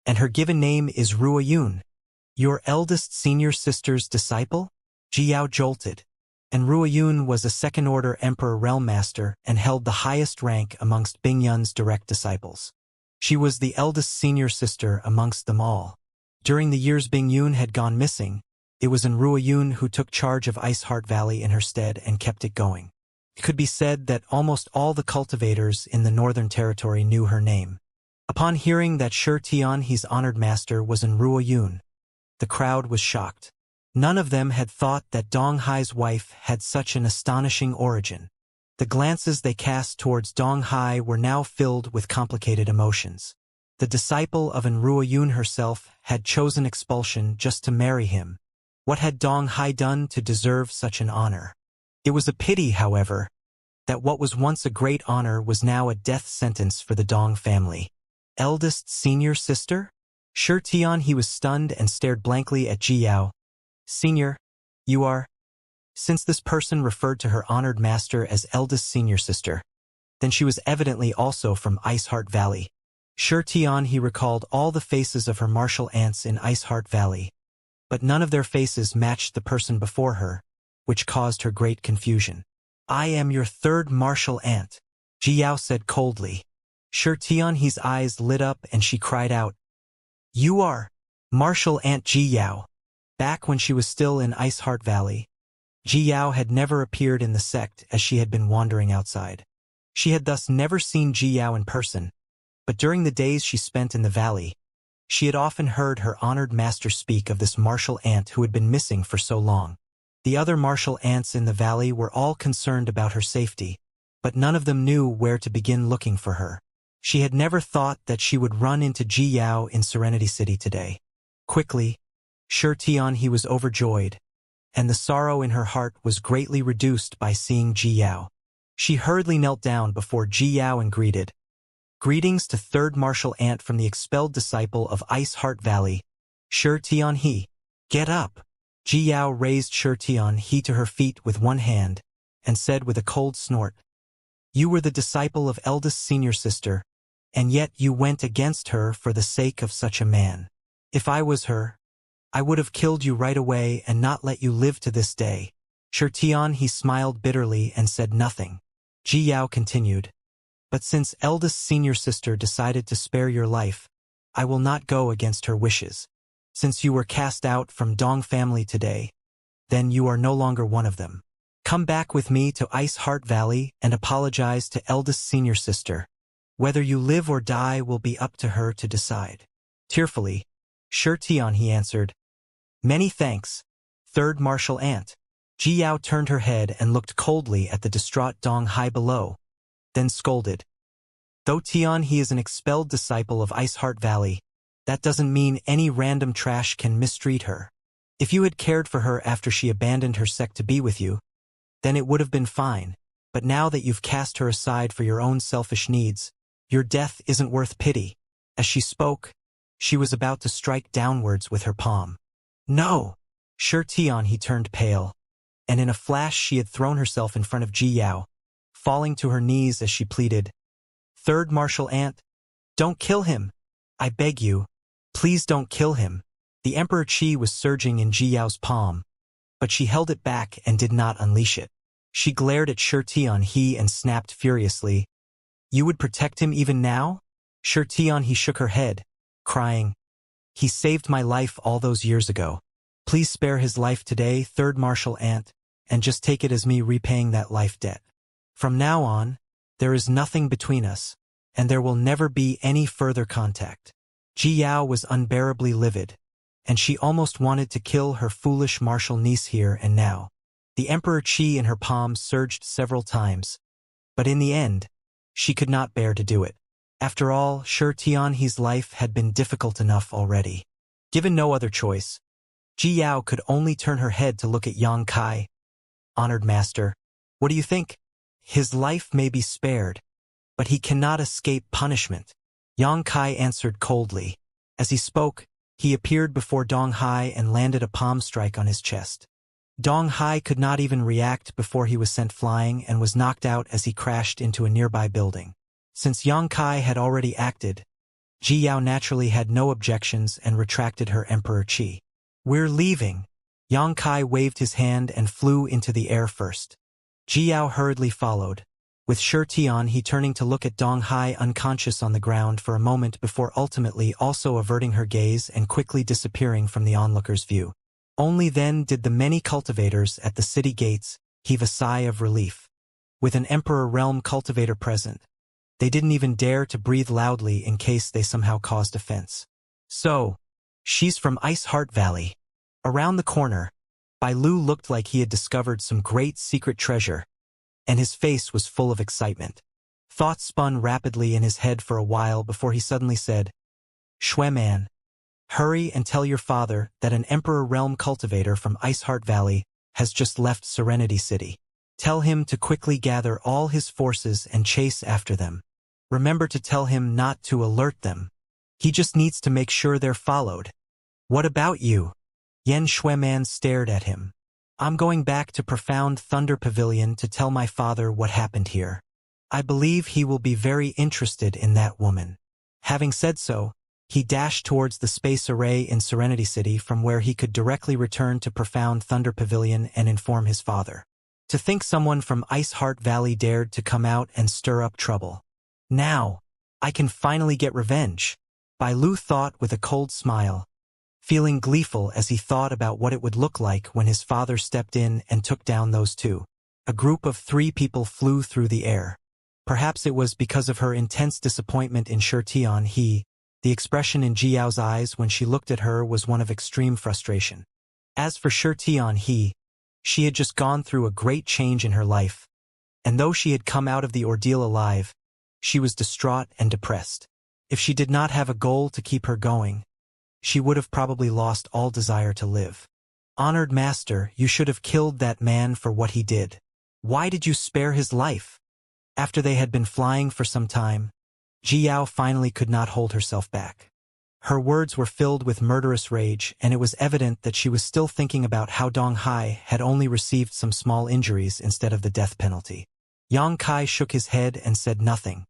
her given name is Ruo Yun. Your eldest senior sister's disciple? Ji Yao jolted. And Ruo Yun was a second-order Emperor Realm Master and held the highest rank amongst Bing Yun's direct disciples. She was the eldest senior sister amongst them all. During the years Bing Yun had gone missing, it was Ruo Yun who took charge of Ice Heart Valley in her stead and kept it going. It could be said that almost all the cultivators in the Northern Territory knew her name. Upon hearing that Shi Tianhe's honored master was Ruo Yun, the crowd was shocked. None of them had thought that Dong Hai's wife had such an astonishing origin. The glances they cast towards Dong Hai were now filled with complicated emotions. The disciple of Ruo Yun herself had chosen expulsion just to marry him. What had Dong Hai done to deserve such an honor? It was a pity, however, that what was once a great honor was now a death sentence for the Dong family. Eldest senior sister? Shi Tianhe was stunned and stared blankly at Ji Yao. Senior, you are? Since this person referred to her honored master as eldest senior sister, then she was evidently also from Ice Heart Valley. Shi Tianhe recalled all the faces of her martial aunts in Ice Heart Valley, but none of their faces matched the person before her, which caused her great confusion. I am your third martial aunt, Ji Yao said coldly. Shi Tianhe's eyes lit up and she cried out, You are Martial Aunt Ji Yao. Back when she was still in Ice Heart Valley, Ji Yao had never appeared in the sect as she had been wandering outside. She had thus never seen Ji Yao in person, but during the days she spent in the valley, she had often heard her honored master speak of this martial aunt who had been missing for so long. The other martial aunts in the valley were all concerned about her safety, but none of them knew where to begin looking for her. She had never thought that she would run into Ji Yao in Serenity City today. Quickly, he was overjoyed, and the sorrow in her heart was greatly reduced by seeing Ji Yao. She hurriedly knelt down before Ji Yao and greeted, "Greetings to third martial ant from the expelled disciple of Ice Heart Valley, He. Get up." Ji Yao raised He to her feet with one hand, and said with a cold snort, "You were the disciple of eldest senior sister, and yet you went against her for the sake of such a man. If I was her, I would have killed you right away and not let you live to this day." He smiled bitterly and said nothing. Ji Yao continued, "But since eldest senior sister decided to spare your life, I will not go against her wishes. Since you were cast out from Dong family today, then you are no longer one of them. Come back with me to Ice Heart Valley and apologize to eldest senior sister. Whether you live or die will be up to her to decide." Tearfully, he answered, "Many thanks, third martial ant." Ji Yao turned her head and looked coldly at the distraught Dong Hai below, then scolded, "Though he is an expelled disciple of Ice Heart Valley, that doesn't mean any random trash can mistreat her. If you had cared for her after she abandoned her sect to be with you, then it would have been fine, but now that you've cast her aside for your own selfish needs, your death isn't worth pity." As she spoke, she was about to strike downwards with her palm. "No!" He turned pale, and in a flash she had thrown herself in front of Ji Yao, falling to her knees as she pleaded, "Third martial ant, don't kill him! I beg you, please don't kill him." The Emperor Qi was surging in Ji Yao's palm, but she held it back and did not unleash it. She glared at He and snapped furiously, "You would protect him even now?" He shook her head, crying, "He saved my life all those years ago. Please spare his life today, third martial ant, and just take it as me repaying that life debt. From now on, there is nothing between us, and there will never be any further contact." Ji Yao was unbearably livid, and she almost wanted to kill her foolish martial niece here and now. The Emperor Qi in her palm surged several times, but in the end, she could not bear to do it. After all, He's life had been difficult enough already. Given no other choice, Ji Yao could only turn her head to look at Yang Kai. "Honored master, what do you think? His life may be spared, but he cannot escape punishment." Yang Kai answered coldly. As he spoke, he appeared before Dong Hai and landed a palm strike on his chest. Dong Hai could not even react before he was sent flying and was knocked out as he crashed into a nearby building. Since Yang Kai had already acted, Ji Yao naturally had no objections and retracted her Emperor Qi. "We're leaving." Yang Kai waved his hand and flew into the air first. Ji Yao hurriedly followed, with he turning to look at Dong Hai unconscious on the ground for a moment before ultimately also averting her gaze and quickly disappearing from the onlooker's view. Only then did the many cultivators at the city gates heave a sigh of relief. With an Emperor Realm cultivator present, they didn't even dare to breathe loudly in case they somehow caused offense. "So, she's from Ice Heart Valley." Around the corner, Bai Lu looked like he had discovered some great secret treasure, and his face was full of excitement. Thoughts spun rapidly in his head for a while before he suddenly said, "Shui man, hurry and tell your father that an Emperor Realm cultivator from Ice Heart Valley has just left Serenity City. Tell him to quickly gather all his forces and chase after them. Remember to tell him not to alert them. He just needs to make sure they're followed." "What about you?" Yen Shuiman stared at him. "I'm going back to Profound Thunder Pavilion to tell my father what happened here. I believe he will be very interested in that woman." Having said so, he dashed towards the space array in Serenity City from where he could directly return to Profound Thunder Pavilion and inform his father. To think someone from Ice Heart Valley dared to come out and stir up trouble. "Now, I can finally get revenge," Bai Lu thought with a cold smile, feeling gleeful as he thought about what it would look like when his father stepped in and took down those two. A group of 3 people flew through the air. Perhaps it was because of her intense disappointment in He. The expression in Ji Yao's eyes when she looked at her was one of extreme frustration. As for He, she had just gone through a great change in her life, and though she had come out of the ordeal alive, She was distraught and depressed. If she did not have a goal to keep her going, she would have probably lost all desire to live. Honored Master, you should have killed that man for what he did. Why did you spare his life? After they had been flying for some time, Jiao finally could not hold herself back. Her words were filled with murderous rage, and it was evident that she was still thinking about how Dong Hai had only received some small injuries instead of the death penalty. Yang Kai shook his head and said nothing.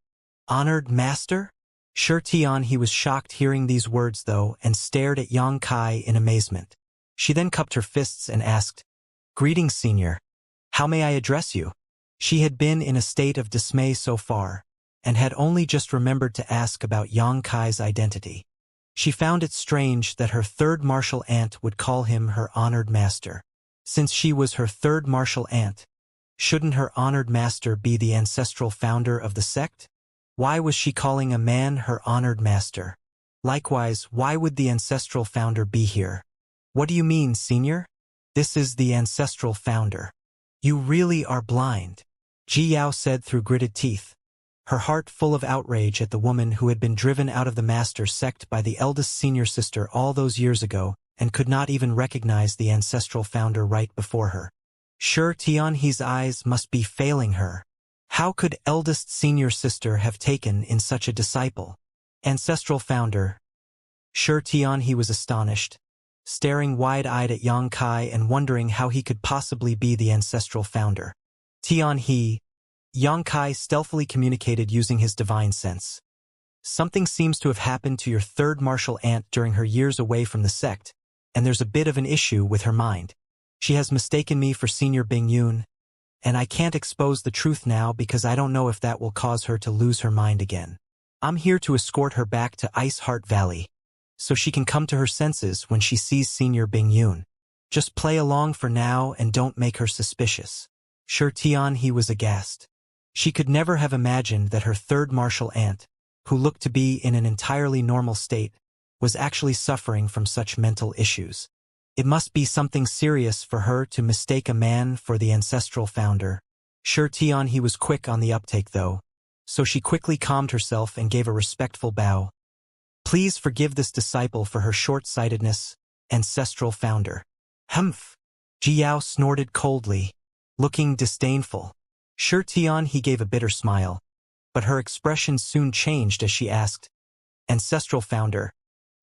Honored Master? Sure Tian, he was shocked hearing these words though, and stared at Yang Kai in amazement. She then cupped her fists and asked, Greetings, Senior. How may I address you? She had been in a state of dismay so far, and had only just remembered to ask about Yang Kai's identity. She found it strange that her third martial aunt would call him her honored master. Since she was her third martial aunt, shouldn't her honored master be the ancestral founder of the sect? Why was she calling a man her honored master? Likewise, why would the ancestral founder be here? What do you mean, Senior? This is the ancestral founder. You really are blind, Ji Yao said through gritted teeth, her heart full of outrage at the woman who had been driven out of the master sect by the eldest senior sister all those years ago and could not even recognize the ancestral founder right before her. Sure Tianhe's eyes must be failing her. How could eldest senior sister have taken in such a disciple? Ancestral founder. Sure Tianhe was astonished, staring wide-eyed at Yang Kai and wondering how he could possibly be the ancestral founder. Tianhe, Yang Kai stealthily communicated using his divine sense. Something seems to have happened to your third martial aunt during her years away from the sect, and there's a bit of an issue with her mind. She has mistaken me for Senior Bing Yun, and I can't expose the truth now because I don't know if that will cause her to lose her mind again. I'm here to escort her back to Ice Heart Valley, so she can come to her senses when she sees Senior Bing Yun. Just play along for now and don't make her suspicious. Sure Tianhe was aghast. She could never have imagined that her third martial aunt, who looked to be in an entirely normal state, was actually suffering from such mental issues. It must be something serious for her to mistake a man for the ancestral founder. Sure Tianhe was quick on the uptake though, so she quickly calmed herself and gave a respectful bow. Please forgive this disciple for her short-sightedness, ancestral founder. Humph! Ji Yao snorted coldly, looking disdainful. Sure Tianhe gave a bitter smile, but her expression soon changed as she asked, Ancestral founder,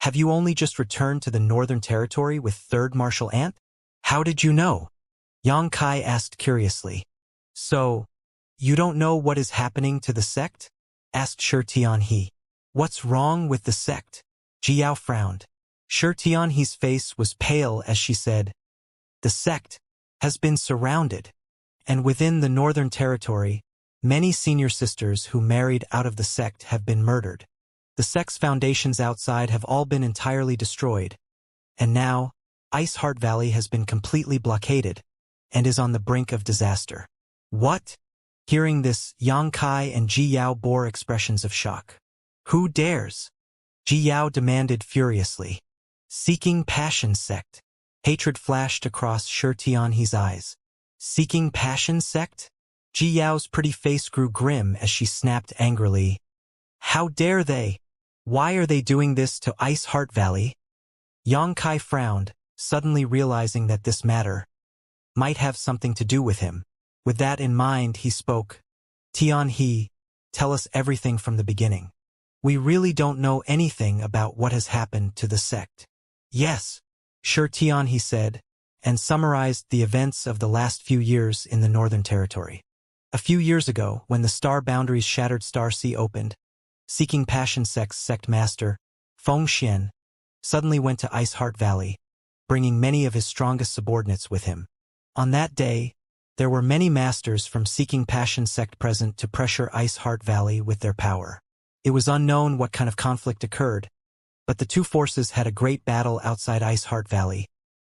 have you only just returned to the Northern Territory with third martial aunt? How did you know? Yang Kai asked curiously. So, you don't know what is happening to the sect? Asked Sure Tianhe. What's wrong with the sect? Ji Yao frowned. Sure Tianhe's face was pale as she said, The sect has been surrounded. And within the Northern Territory, many senior sisters who married out of the sect have been murdered. The sect's foundations outside have all been entirely destroyed. And now, Ice Heart Valley has been completely blockaded and is on the brink of disaster. What? Hearing this, Yang Kai and Ji Yao bore expressions of shock. Who dares? Ji Yao demanded furiously. Seeking Passion sect. Hatred flashed across Sure Tianhe's eyes. Seeking Passion sect? Ji Yao's pretty face grew grim as she snapped angrily. How dare they? Why are they doing this to Ice Heart Valley? Yang Kai frowned, suddenly realizing that this matter might have something to do with him. With that in mind, he spoke. Tianhe, tell us everything from the beginning. We really don't know anything about what has happened to the sect. Yes, Sure Tianhe said, and summarized the events of the last few years in the Northern Territory. A few years ago, when the Star Boundaries Shattered Star Sea opened, Seeking Passion sect's sect master, Feng Xian, suddenly went to Ice Heart Valley, bringing many of his strongest subordinates with him. On that day, there were many masters from Seeking Passion sect present to pressure Ice Heart Valley with their power. It was unknown what kind of conflict occurred, but the two forces had a great battle outside Ice Heart Valley,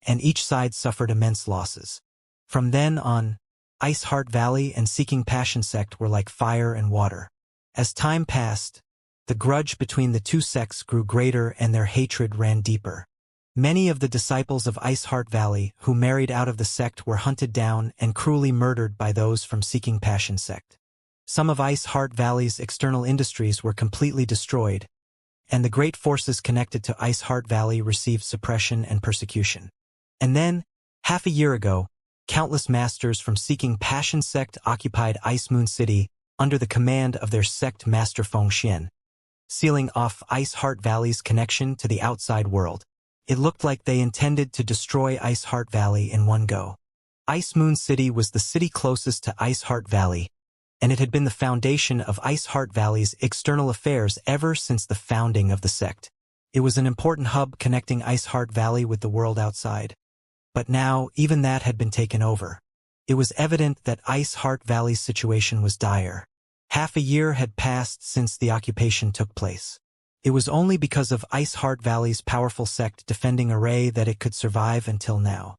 and each side suffered immense losses. From then on, Ice Heart Valley and Seeking Passion sect were like fire and water. As time passed, the grudge between the two sects grew greater and their hatred ran deeper. Many of the disciples of Ice Heart Valley who married out of the sect were hunted down and cruelly murdered by those from Seeking Passion sect. Some of Ice Heart Valley's external industries were completely destroyed, and the great forces connected to Ice Heart Valley received suppression and persecution. And then, half a year ago, countless masters from Seeking Passion sect occupied Ice Moon City under the command of their sect master Fengxian, sealing off Ice Heart Valley's connection to the outside world. It looked like they intended to destroy Ice Heart Valley in one go. Ice Moon City was the city closest to Ice Heart Valley, and it had been the foundation of Ice Heart Valley's external affairs ever since the founding of the sect. It was an important hub connecting Ice Heart Valley with the world outside. But now, even that had been taken over. It was evident that Ice Heart Valley's situation was dire. Half a year had passed since the occupation took place. It was only because of Ice Heart Valley's powerful sect defending Array that it could survive until now.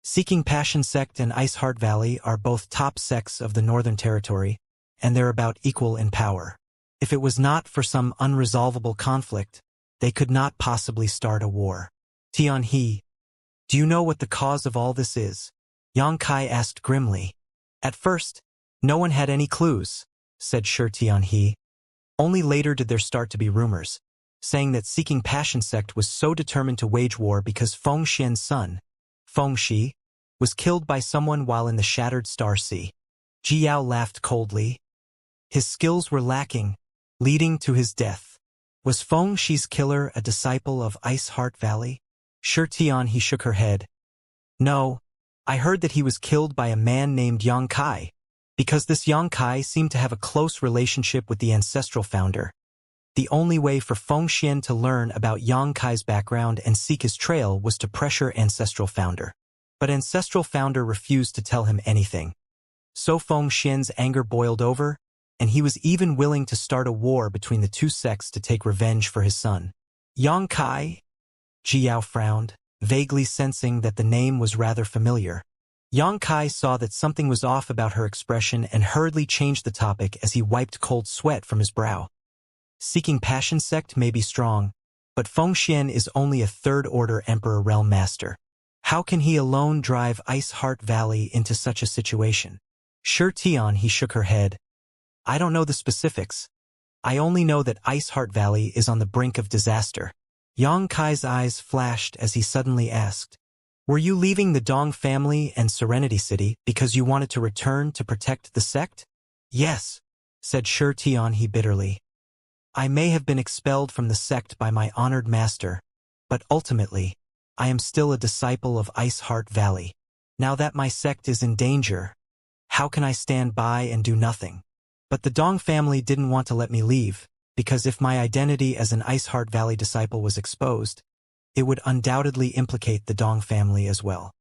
Seeking Passion sect and Ice Heart Valley are both top sects of the Northern Territory, and they're about equal in power. If it was not for some unresolvable conflict, they could not possibly start a war. Tianhe, do you know what the cause of all this is? Xianxia asked grimly. At first, no one had any clues, said Tianhe. Only later did there start to be rumors, saying that Seeking Passion sect was so determined to wage war because Fengxian's son, Fengxi, was killed by someone while in the Shattered Star Sea. Jiao laughed coldly. His skills were lacking, leading to his death. Was Fengxi's killer a disciple of Ice Heart Valley? Tianhe shook her head. No, I heard that he was killed by a man named Xianxia, because this Xianxia seemed to have a close relationship with the ancestral founder. The only way for Fengxian to learn about Xianxia's background and seek his trail was to pressure ancestral founder. But ancestral founder refused to tell him anything. So Fengxian's anger boiled over, and he was even willing to start a war between the two sects to take revenge for his son. Xianxia? Jiao frowned, vaguely sensing that the name was rather familiar. Xianxia saw that something was off about her expression and hurriedly changed the topic as he wiped cold sweat from his brow. Seeking Passion sect may be strong, but Fengxian is only a third-order Emperor Realm Master. How can he alone drive Ice Heart Valley into such a situation? Tianhe shook her head. I don't know the specifics. I only know that Ice Heart Valley is on the brink of disaster. Xianxia's eyes flashed as he suddenly asked, were you leaving the Dong family and Serenity City because you wanted to return to protect the sect? Yes, said Tianhe bitterly. I may have been expelled from the sect by my honored master, but ultimately, I am still a disciple of Ice Heart Valley. Now that my sect is in danger, how can I stand by and do nothing? But the Dong family didn't want to let me leave, because if my identity as an Ice Heart Valley disciple was exposed, it would undoubtedly implicate the Dong family as well.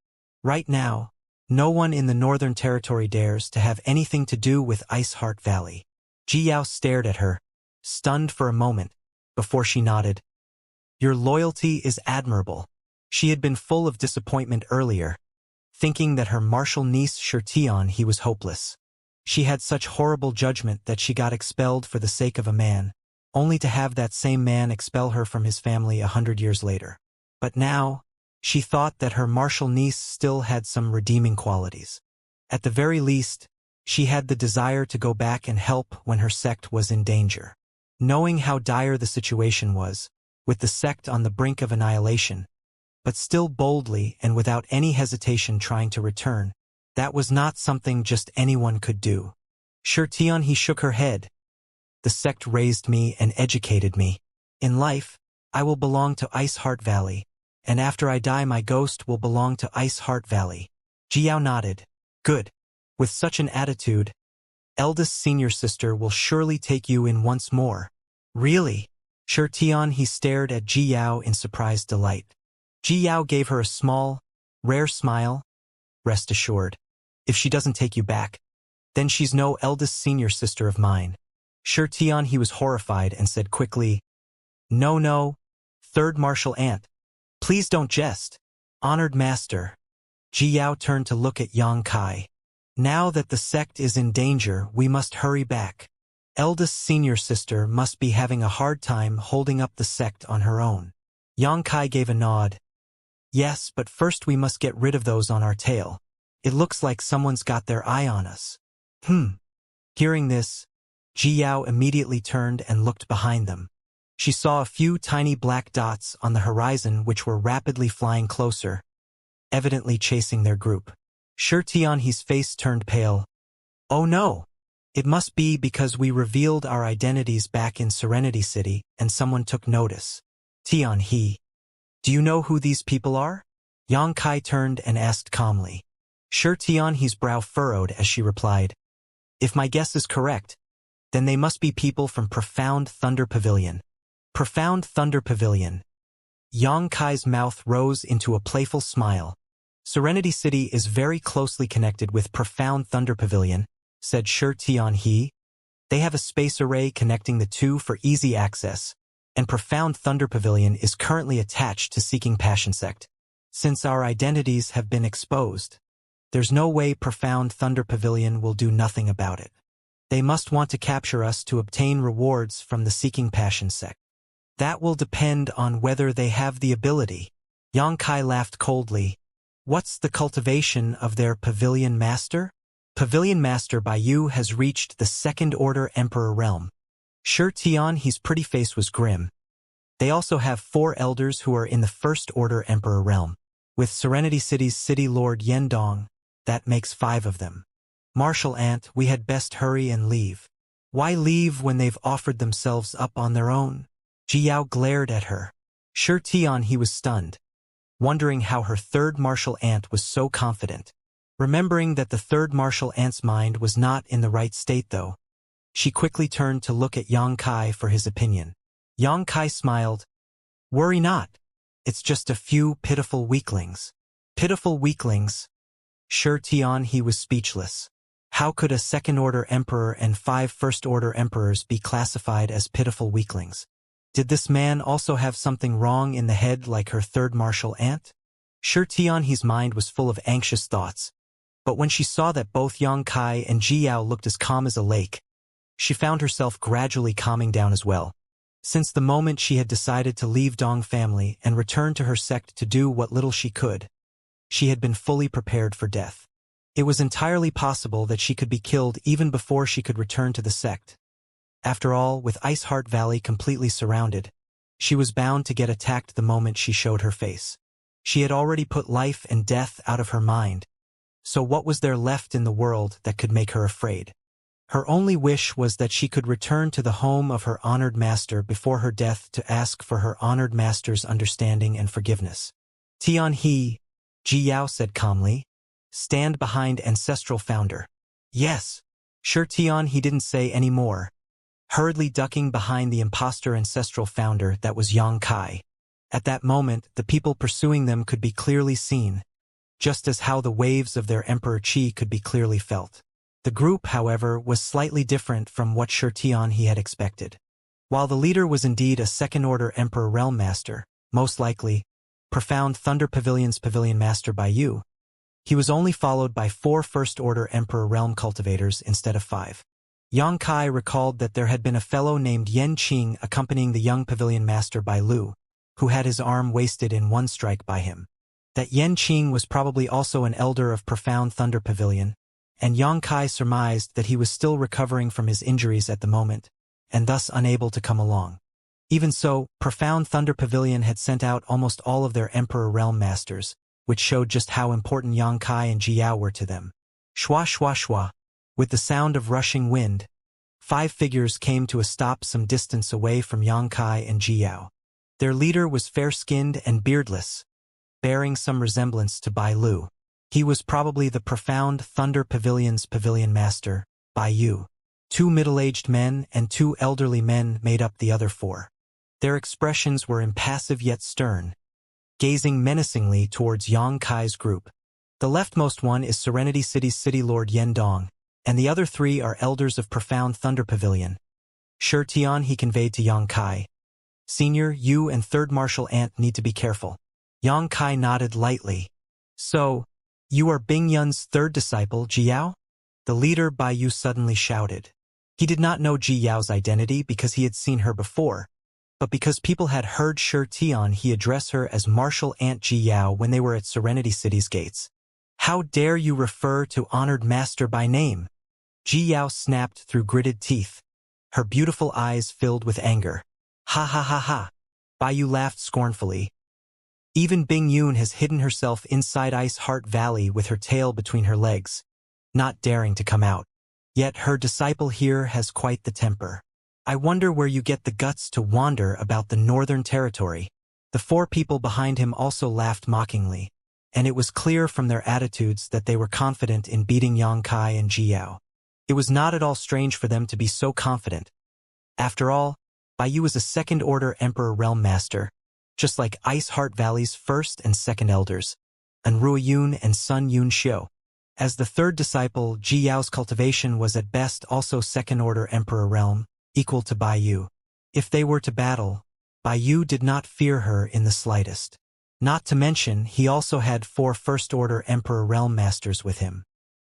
Right now, no one in the Northern Territory dares to have anything to do with Ice Heart Valley. Jiao stared at her, stunned for a moment, before she nodded. Your loyalty is admirable. She had been full of disappointment earlier, thinking that her martial niece Tianhe was hopeless. She had such horrible judgment that she got expelled for the sake of a man, only to have that same man expel her from his family 100 years later. But now, she thought that her martial niece still had some redeeming qualities. At the very least, she had the desire to go back and help when her sect was in danger. Knowing how dire the situation was, with the sect on the brink of annihilation, but still boldly and without any hesitation trying to return, that was not something just anyone could do. Tianhe shook her head. The sect raised me and educated me. In life, I will belong to Ice Heart Valley, and after I die my ghost will belong to Ice Heart Valley. Jiao nodded. Good. With such an attitude, eldest senior sister will surely take you in once more. Really? Tianhe stared at Jiao in surprised delight. Jiao gave her a small, rare smile. Rest assured, if she doesn't take you back, then she's no eldest senior sister of mine. Tianhe was horrified and said quickly, No, third martial aunt. Please don't jest. Honored master. Jiao turned to look at Xianxia. Now that the sect is in danger, we must hurry back. Eldest senior sister must be having a hard time holding up the sect on her own. Xianxia gave a nod. Yes, but first we must get rid of those on our tail. It looks like someone's got their eye on us. Hearing this, Ji Yao immediately turned and looked behind them. She saw a few tiny black dots on the horizon which were rapidly flying closer, evidently chasing their group. Shi Tianhe's face turned pale. Oh no! It must be because we revealed our identities back in Serenity City and someone took notice. Tianhe, do you know who these people are? Yang Kai turned and asked calmly. Shi Tianhe's brow furrowed as she replied. If my guess is correct, then they must be people from Profound Thunder Pavilion. Profound Thunder Pavilion. Yang Kai's mouth rose into a playful smile. Serenity City is very closely connected with Profound Thunder Pavilion, said Shi Tianhe. They have a space array connecting the two for easy access, and Profound Thunder Pavilion is currently attached to Seeking Passion Sect. Since our identities have been exposed, there's no way Profound Thunder Pavilion will do nothing about it. They must want to capture us to obtain rewards from the Seeking Passion Sect. That will depend on whether they have the ability. Yang Kai laughed coldly. What's the cultivation of their Pavilion Master? Pavilion Master Baiyu has reached the Second Order Emperor realm. Shi Tianhe's pretty face was grim. They also have 4 elders who are in the First Order Emperor realm. With Serenity City's City Lord Yendong, that makes 5 of them. Martial Ant, we had best hurry and leave. Why leave when they've offered themselves up on their own? Ji Yao glared at her. Shi Tianhe was stunned, wondering how her third martial ant was so confident. Remembering that the third martial ant's mind was not in the right state though, she quickly turned to look at Yang Kai for his opinion. Yang Kai smiled. Worry not. It's just a few pitiful weaklings. Pitiful weaklings. Shi Tianhe was speechless. How could a second-order emperor and 5 first-order emperors be classified as pitiful weaklings? Did this man also have something wrong in the head like her third martial ant? Shi Tianhe's mind was full of anxious thoughts, but when she saw that both Yang Kai and Ji Yao looked as calm as a lake, she found herself gradually calming down as well. Since the moment she had decided to leave Dong family and return to her sect to do what little she could, she had been fully prepared for death. It was entirely possible that she could be killed even before she could return to the sect. After all, with Iceheart Valley completely surrounded, she was bound to get attacked the moment she showed her face. She had already put life and death out of her mind, so what was there left in the world that could make her afraid? Her only wish was that she could return to the home of her honored master before her death to ask for her honored master's understanding and forgiveness. Tianhe, Ji Yao said calmly, stand behind ancestral founder. Yes. Shi Tianhe didn't say any more, hurriedly ducking behind the imposter ancestral founder that was Yang Kai. At that moment, the people pursuing them could be clearly seen, just as how the waves of their Emperor Qi could be clearly felt. The group, however, was slightly different from what Shi Tianhe had expected. While the leader was indeed a second-order Emperor Realm Master, most likely, Profound Thunder Pavilion's Pavilion Master Baiyu, he was only followed by 4 First-Order Emperor Realm Cultivators instead of 5. Yang Kai recalled that there had been a fellow named Yen Qing accompanying the young Pavilion Master Bailu, who had his arm wasted in one strike by him. That Yen Qing was probably also an elder of Profound Thunder Pavilion, and Yang Kai surmised that he was still recovering from his injuries at the moment, and thus unable to come along. Even so, Profound Thunder Pavilion had sent out almost all of their Emperor Realm Masters, which showed just how important Yang Kai and Ji Yao were to them. Shwa shwa shwa. With the sound of rushing wind, 5 figures came to a stop some distance away from Yang Kai and Ji Yao. Their leader was fair-skinned and beardless, bearing some resemblance to Bailu. He was probably the Profound Thunder Pavilion's Pavilion Master, Baiyu. 2 middle-aged men and 2 elderly men made up the other 4. Their expressions were impassive yet stern, gazing menacingly towards Yang Kai's group. The leftmost one is Serenity City's City Lord Yendong, and the other 3 are elders of Profound Thunder Pavilion. Shi Tianhe conveyed to Yang Kai. Senior, you and third martial ant need to be careful. Yang Kai nodded lightly. So, you are Bing Yun's third disciple, Ji Yao? The leader Baiyu suddenly shouted. He did not know Ji Yao's identity because he had seen her before, but because people had heard Shi Tianhe address her as Martial Ant Ji Yao when they were at Serenity City's gates. How dare you refer to honored master by name? Ji Yao snapped through gritted teeth. Her beautiful eyes filled with anger. Ha ha ha ha. Baiyu laughed scornfully. Even Bing Yun has hidden herself inside Ice Heart Valley with her tail between her legs, not daring to come out. Yet her disciple here has quite the temper. I wonder where you get the guts to wander about the Northern Territory. The four people behind him also laughed mockingly, and it was clear from their attitudes that they were confident in beating Yang Kai and Ji Yao. It was not at all strange for them to be so confident. After all, Baiyu is a second-order Emperor Realm Master, just like Ice Heart Valley's first and second elders, Anrua Yun and Sun Yun Xiu. As the third disciple, Ji Yao's cultivation was at best also second-order Emperor Realm, equal to Baiyu. If they were to battle, Baiyu did not fear her in the slightest. Not to mention, he also had 4 first-order Emperor Realm Masters with him.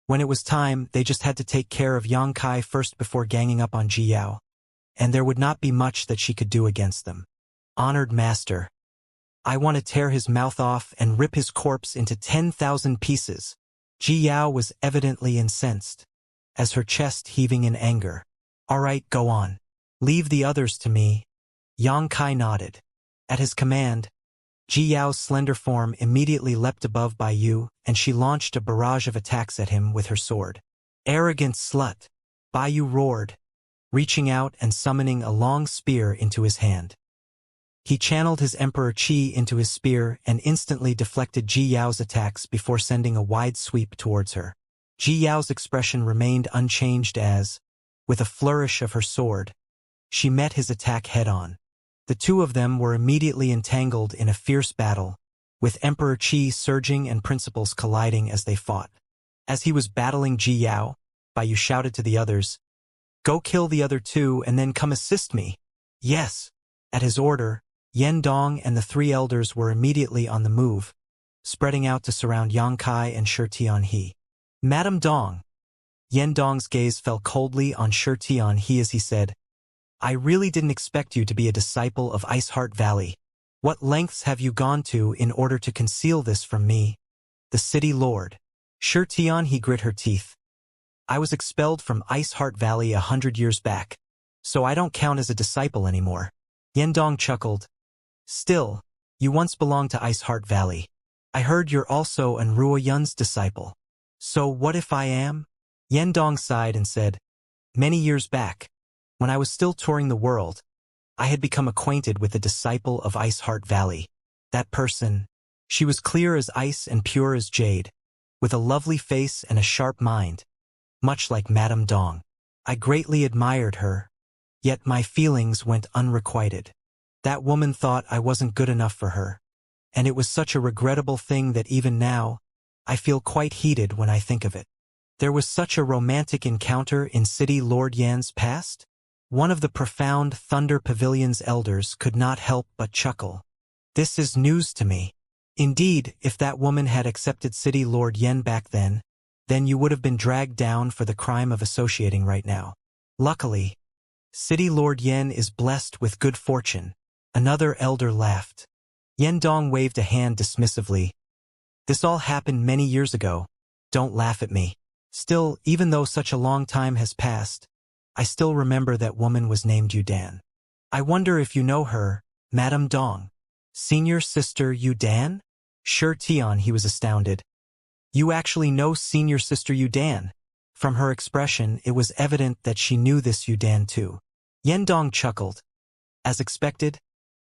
When it was time, they just had to take care of Yang Kai first before ganging up on Ji Yao, and there would not be much that she could do against them. Honored Master, I want to tear his mouth off and rip his corpse into 10,000 pieces. Ji Yao was evidently incensed, as her chest heaving in anger. All right, go on. Leave the others to me. Yang Kai nodded. At his command, Ji Yao's slender form immediately leapt above Baiyu, and she launched a barrage of attacks at him with her sword. Arrogant slut! Baiyu roared, reaching out and summoning a long spear into his hand. He channeled his Emperor Qi into his spear and instantly deflected Ji Yao's attacks before sending a wide sweep towards her. Ji Yao's expression remained unchanged as, with a flourish of her sword, she met his attack head-on. The two of them were immediately entangled in a fierce battle, with Emperor Qi surging and principles colliding as they fought. As he was battling Ji Yao, Baiyu shouted to the others, "Go kill the other two and then come assist me." Yes. At his order, Yan Dong and the 3 elders were immediately on the move, spreading out to surround Yang Kai and Shi Tianhe. Madame Dong. Yan Dong's gaze fell coldly on Shi Tianhe as he said, I really didn't expect you to be a disciple of Ice Heart Valley. What lengths have you gone to in order to conceal this from me? The city lord. Shi Tianhe grit her teeth. I was expelled from Ice Heart Valley 100 years back, so I don't count as a disciple anymore. Yan Dong chuckled. Still, you once belonged to Ice Heart Valley. I heard you're also Anrua Yun's disciple. So what if I am? Yan Dong sighed and said, Many years back, when I was still touring the world, I had become acquainted with a disciple of Ice Heart Valley. That person, she was clear as ice and pure as jade, with a lovely face and a sharp mind, much like Madame Dong. I greatly admired her, yet my feelings went unrequited. That woman thought I wasn't good enough for her, and it was such a regrettable thing that even now, I feel quite heated when I think of it. There was such a romantic encounter in City Lord Yan's past? One of the profound Thunder Pavilion's elders could not help but chuckle. This is news to me. Indeed, if that woman had accepted City Lord Yan back then you would have been dragged down for the crime of associating right now. Luckily, City Lord Yan is blessed with good fortune. Another elder laughed. Yan Dong waved a hand dismissively. This all happened many years ago. Don't laugh at me. Still, even though such a long time has passed, I still remember that woman was named Yudan. I wonder if you know her, Madame Dong. Senior Sister Yudan? Shi Tianhe was astounded. You actually know Senior Sister Yudan? From her expression, it was evident that she knew this Yudan too. Yan Dong chuckled. As expected,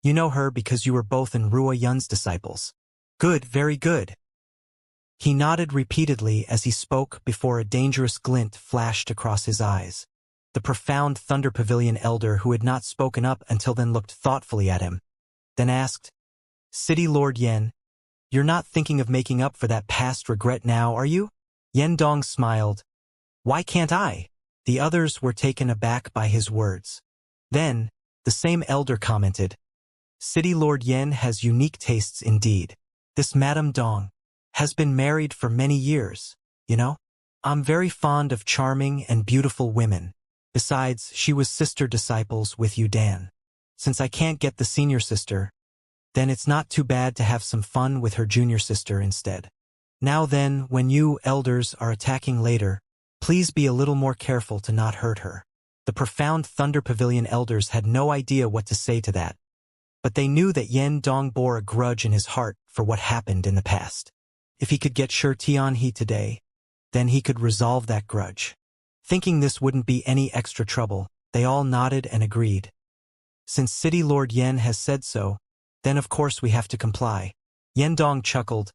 you know her because you were both Anrua Yun's disciples. Good, very good. He nodded repeatedly as he spoke before a dangerous glint flashed across his eyes. The profound Thunder Pavilion elder who had not spoken up until then looked thoughtfully at him, then asked, City Lord Yan, you're not thinking of making up for that past regret now, are you? Yan Dong smiled. Why can't I? The others were taken aback by his words. Then, the same elder commented, City Lord Yan has unique tastes indeed. This Madame Dong has been married for many years, you know? I'm very fond of charming and beautiful women. Besides, she was sister disciples with Yudan. Since I can't get the senior sister, then it's not too bad to have some fun with her junior sister instead. Now then, when you elders are attacking later, please be a little more careful to not hurt her. The profound Thunder Pavilion elders had no idea what to say to that, but they knew that Yen Dong bore a grudge in his heart for what happened in the past. If he could get Shi Tianhe today, then he could resolve that grudge. Thinking this wouldn't be any extra trouble, they all nodded and agreed. Since City Lord Yen has said so, then of course we have to comply. Yen Dong chuckled.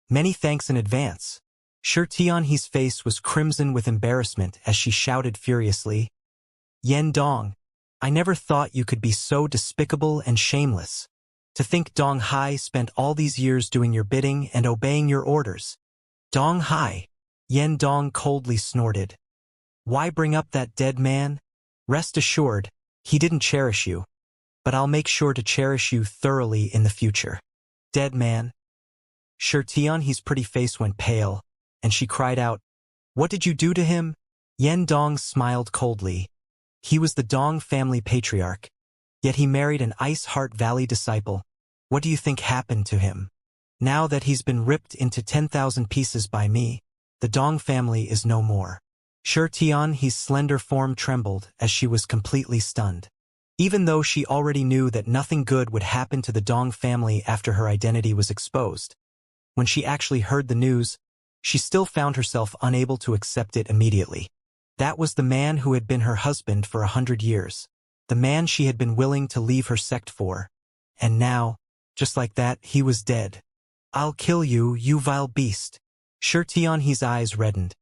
Many thanks in advance. Shi Tianhe's face was crimson with embarrassment as she shouted furiously, Yen Dong, I never thought you could be so despicable and shameless. To think Dong Hai spent all these years doing your bidding and obeying your orders. Dong Hai, Yen Dong coldly snorted. Why bring up that dead man? Rest assured, he didn't cherish you. But I'll make sure to cherish you thoroughly in the future. Dead man. Shi Tianhe's pretty face went pale, and she cried out, What did you do to him? Yen Dong smiled coldly. He was the Dong family patriarch, yet he married an Ice Heart Valley disciple. What do you think happened to him? Now that he's been ripped into 10,000 pieces by me, the Dong family is no more. Shi Tianhe's slender form trembled as she was completely stunned. Even though she already knew that nothing good would happen to the Dong family after her identity was exposed, when she actually heard the news, she still found herself unable to accept it immediately. That was the man who had been her husband for 100 years, the man she had been willing to leave her sect for, and now, just like that, he was dead. I'll kill you, you vile beast. Shi Tianhe's eyes reddened,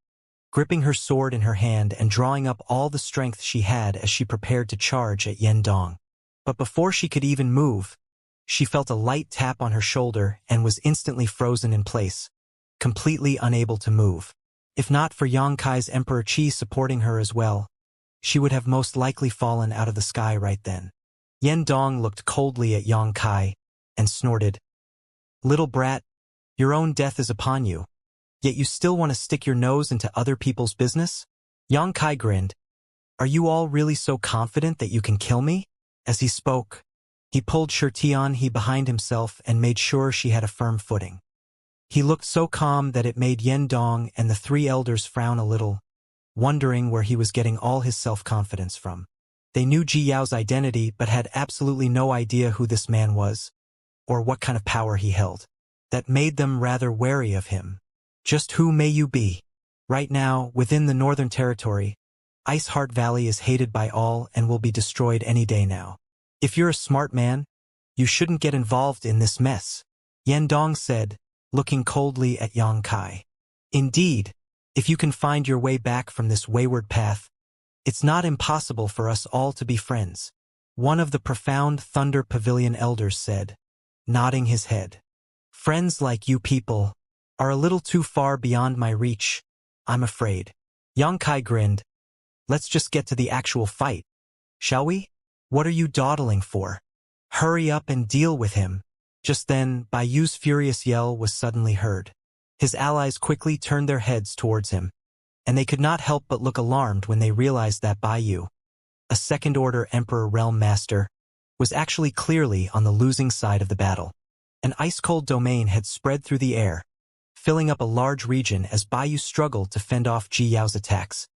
gripping her sword in her hand and drawing up all the strength she had as she prepared to charge at Yen Dong. But before she could even move, she felt a light tap on her shoulder and was instantly frozen in place, completely unable to move. If not for Yang Kai's Emperor Qi supporting her as well, she would have most likely fallen out of the sky right then. Yen Dong looked coldly at Yang Kai and snorted, Little brat, your own death is upon you, yet you still want to stick your nose into other people's business? Yang Kai grinned. Are you all really so confident that you can kill me? As he spoke, he pulled Shi Tianhe behind himself and made sure she had a firm footing. He looked so calm that it made Yen Dong and the three elders frown a little, wondering where he was getting all his self-confidence from. They knew Ji Yao's identity but had absolutely no idea who this man was, or what kind of power he held. That made them rather wary of him. Just who may you be? Right now, within the Northern Territory, Ice Heart Valley is hated by all and will be destroyed any day now. If you're a smart man, you shouldn't get involved in this mess, Yen Dong said, looking coldly at Yang Kai. Indeed, if you can find your way back from this wayward path, it's not impossible for us all to be friends, one of the profound Thunder Pavilion elders said, nodding his head. Friends like you people are a little too far beyond my reach, I'm afraid. Yang Kai grinned. Let's just get to the actual fight, shall we? What are you dawdling for? Hurry up and deal with him. Just then, Bai Yu's furious yell was suddenly heard. His allies quickly turned their heads towards him, and they could not help but look alarmed when they realized that Bai Yu, a second-order Emperor Realm Master, was actually clearly on the losing side of the battle. An ice-cold domain had spread through the air, filling up a large region as Bai Yu struggled to fend off Ji Yao's attacks,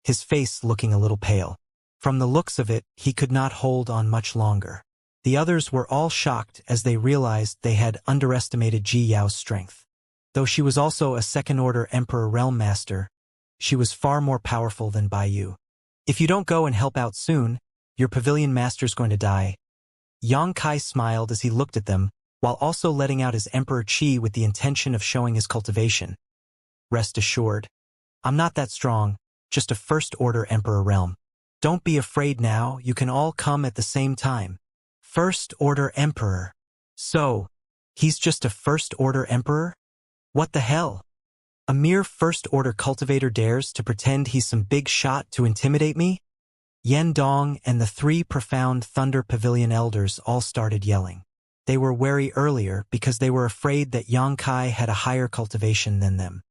his face looking a little pale. From the looks of it, he could not hold on much longer. The others were all shocked as they realized they had underestimated Ji Yao's strength. Though she was also a second-order Emperor Realm Master, she was far more powerful than Bai Yu. If you don't go and help out soon, your Pavilion Master's going to die. Yang Kai smiled as he looked at them, while also letting out his Emperor Qi with the intention of showing his cultivation. Rest assured, I'm not that strong, just a first-order Emperor Realm. Don't be afraid now, you can all come at the same time. First-order Emperor. So, he's just a first-order Emperor? What the hell? A mere first-order cultivator dares to pretend he's some big shot to intimidate me? Yen Dong and the three profound Thunder Pavilion elders all started yelling. They were wary earlier because they were afraid that Yang Kai had a higher cultivation than them.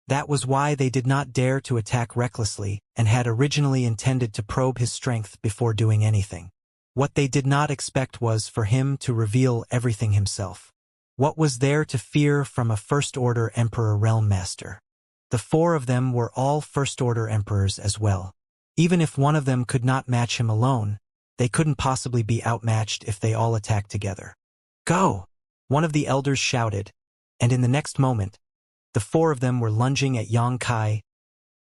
That was why they did not dare to attack recklessly and had originally intended to probe his strength before doing anything. What they did not expect was for him to reveal everything himself. What was there to fear from a first-order Emperor Realm Master? The four of them were all first-order emperors as well. Even if one of them could not match him alone, they couldn't possibly be outmatched if they all attacked together. Go! One of the elders shouted, and in the next moment, the four of them were lunging at Yang Kai,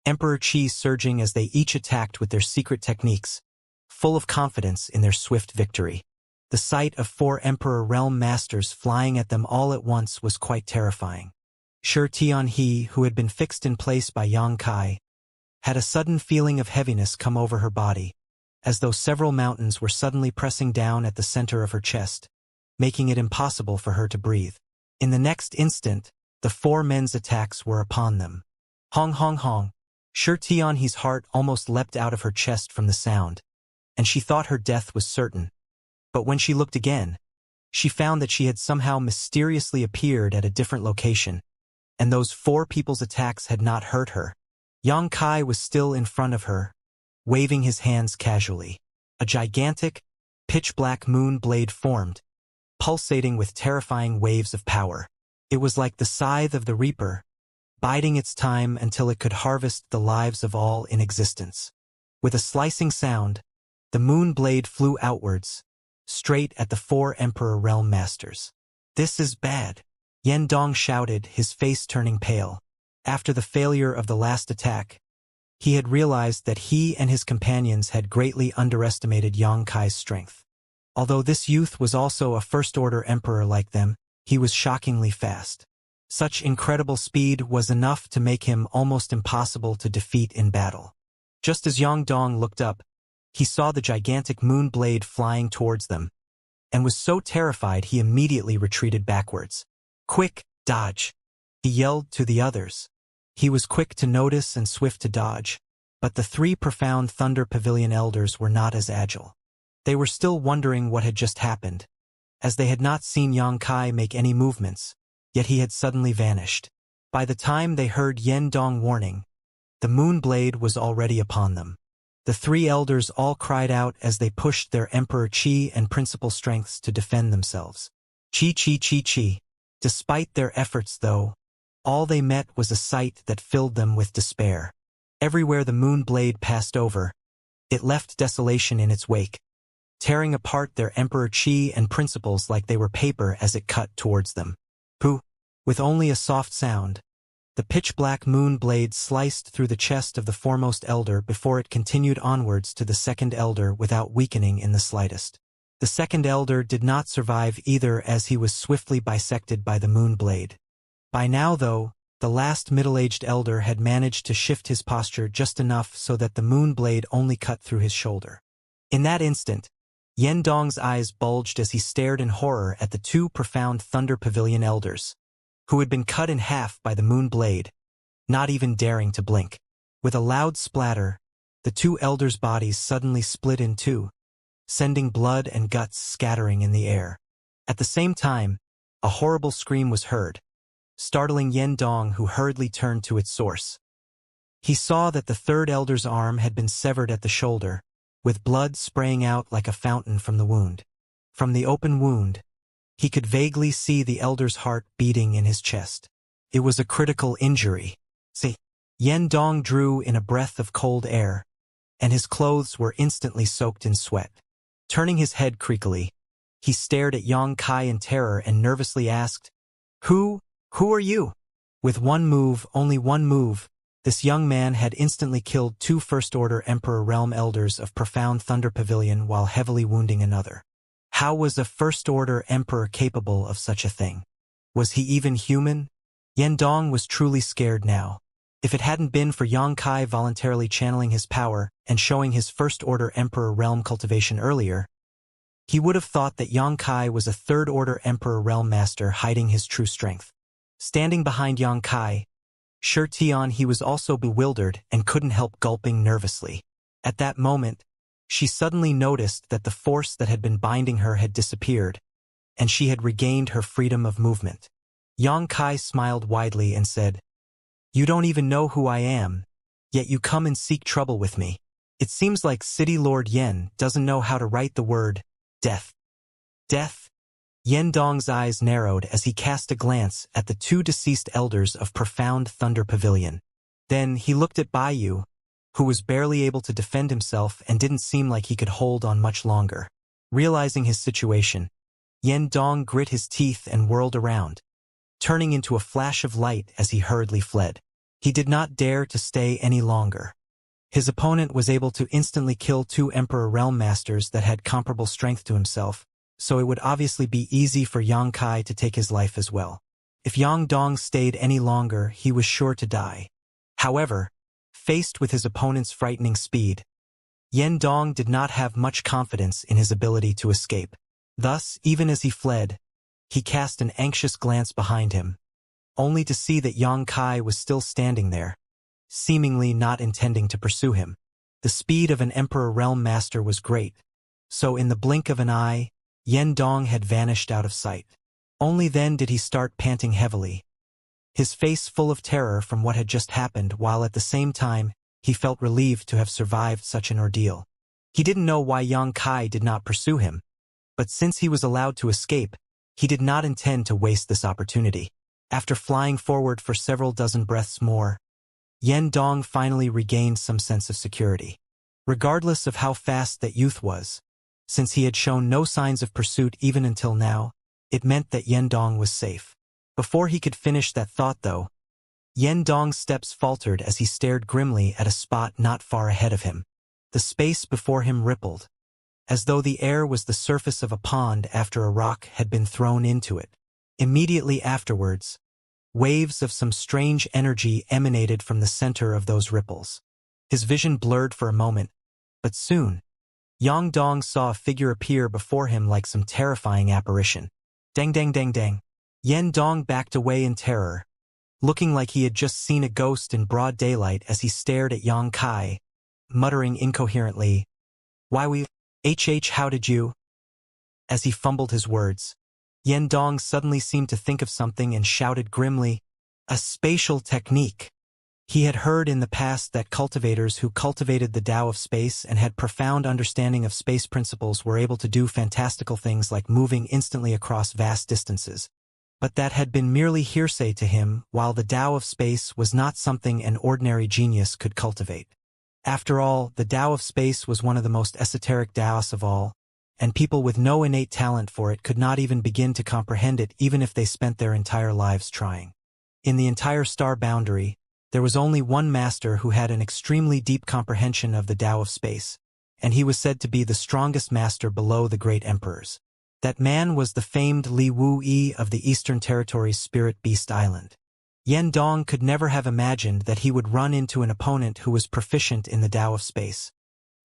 Emperor Qi surging as they each attacked with their secret techniques, full of confidence in their swift victory. The sight of four Emperor Realm Masters flying at them all at once was quite terrifying. Shi Tianhe, who had been fixed in place by Yang Kai, had a sudden feeling of heaviness come over her body, as though several mountains were suddenly pressing down at the center of her chest, making it impossible for her to breathe. In the next instant, the four men's attacks were upon them. Hong hong hong. Shi Tianhe's heart almost leapt out of her chest from the sound, and she thought her death was certain. But when she looked again, she found that she had somehow mysteriously appeared at a different location, and those four people's attacks had not hurt her. Yang Kai was still in front of her, waving his hands casually. A gigantic, pitch-black moon blade formed, pulsating with terrifying waves of power. It was like the scythe of the reaper, biding its time until it could harvest the lives of all in existence. With a slicing sound, the moon blade flew outwards, straight at the four Emperor Realm Masters. This is bad, Yen Dong shouted, his face turning pale. After the failure of the last attack, he had realized that he and his companions had greatly underestimated Yang Kai's strength. Although this youth was also a first-order emperor like them, he was shockingly fast. Such incredible speed was enough to make him almost impossible to defeat in battle. Just as Yang Dong looked up, he saw the gigantic moon blade flying towards them, and was so terrified he immediately retreated backwards. Quick, dodge! He yelled to the others. He was quick to notice and swift to dodge, but the three profound Thunder Pavilion elders were not as agile. They were still wondering what had just happened, as they had not seen Yang Kai make any movements, yet he had suddenly vanished. By the time they heard Yen Dong warning, the moon blade was already upon them. The three elders all cried out as they pushed their Emperor Qi and principal strengths to defend themselves. Qi Qi Qi Qi. Despite their efforts, though, all they met was a sight that filled them with despair. Everywhere the moon blade passed over, it left desolation in its wake, tearing apart their Emperor Qi and principles like they were paper as it cut towards them. Pooh! With only a soft sound, the pitch-black moon blade sliced through the chest of the foremost elder before it continued onwards to the second elder without weakening in the slightest. The second elder did not survive either, as he was swiftly bisected by the moon blade. By now, though, the last middle-aged elder had managed to shift his posture just enough so that the moon blade only cut through his shoulder. In that instant, Yen Dong's eyes bulged as he stared in horror at the two profound Thunder Pavilion elders, who had been cut in half by the moon blade, not even daring to blink. With a loud splatter, the two elders' bodies suddenly split in two, sending blood and guts scattering in the air. At the same time, a horrible scream was heard, startling Yen Dong, who hurriedly turned to its source. He saw that the third elder's arm had been severed at the shoulder, with blood spraying out like a fountain from the wound. From the open wound, he could vaguely see the elder's heart beating in his chest. It was a critical injury. See, Yen Dong drew in a breath of cold air, and his clothes were instantly soaked in sweat. Turning his head creakily, he stared at Yang Kai in terror and nervously asked, Who are you? With one move, only one move, this young man had instantly killed two First-Order Emperor Realm Elders of profound Thunder Pavilion while heavily wounding another. How was a First-Order Emperor capable of such a thing? Was he even human? Yen Dong was truly scared now. If it hadn't been for Yang Kai voluntarily channeling his power and showing his First-Order Emperor Realm cultivation earlier, he would have thought that Yang Kai was a Third-Order Emperor Realm Master hiding his true strength. Standing behind Yang Kai, Shi Tianhe was also bewildered and couldn't help gulping nervously. At that moment, she suddenly noticed that the force that had been binding her had disappeared, and she had regained her freedom of movement. Yang Kai smiled widely and said, You don't even know who I am, yet you come and seek trouble with me. It seems like City Lord Yen doesn't know how to write the word death. Death? Yen Dong's eyes narrowed as he cast a glance at the two deceased elders of profound Thunder Pavilion. Then he looked at Baiyu, who was barely able to defend himself and didn't seem like he could hold on much longer. Realizing his situation, Yen Dong grit his teeth and whirled around, turning into a flash of light as he hurriedly fled. He did not dare to stay any longer. His opponent was able to instantly kill 2 Emperor Realm Masters that had comparable strength to himself, so it would obviously be easy for Yang Kai to take his life as well. If Yang Dong stayed any longer, he was sure to die. However, faced with his opponent's frightening speed, Yen Dong did not have much confidence in his ability to escape. Thus, even as he fled, he cast an anxious glance behind him, only to see that Yang Kai was still standing there, seemingly not intending to pursue him. The speed of an Emperor Realm Master was great, so in the blink of an eye, Yen Dong had vanished out of sight. Only then did he start panting heavily, his face full of terror from what had just happened, while at the same time, he felt relieved to have survived such an ordeal. He didn't know why Yang Kai did not pursue him, but since he was allowed to escape, he did not intend to waste this opportunity. After flying forward for several dozen breaths more, Yen Dong finally regained some sense of security. Regardless of how fast that youth was, since he had shown no signs of pursuit even until now, it meant that Yen Dong was safe. Before he could finish that thought though, Yen Dong's steps faltered as he stared grimly at a spot not far ahead of him. The space before him rippled, as though the air was the surface of a pond after a rock had been thrown into it. Immediately afterwards, waves of some strange energy emanated from the center of those ripples. His vision blurred for a moment, but soon, Yang Dong saw a figure appear before him like some terrifying apparition. Dang dang dang dang. Yen Dong backed away in terror, looking like he had just seen a ghost in broad daylight as he stared at Yang Kai, muttering incoherently, "Why how did you?" As he fumbled his words, Yen Dong suddenly seemed to think of something and shouted grimly, "A spatial technique." He had heard in the past that cultivators who cultivated the Tao of space and had profound understanding of space principles were able to do fantastical things like moving instantly across vast distances. But that had been merely hearsay to him, while the Tao of space was not something an ordinary genius could cultivate. After all, the Tao of space was one of the most esoteric Taos of all, and people with no innate talent for it could not even begin to comprehend it even if they spent their entire lives trying. In the entire star boundary, there was only one master who had an extremely deep comprehension of the Tao of space, and he was said to be the strongest master below the great emperors. That man was the famed Li Wu-yi of the Eastern Territory's Spirit Beast Island. Yen Dong could never have imagined that he would run into an opponent who was proficient in the Tao of space,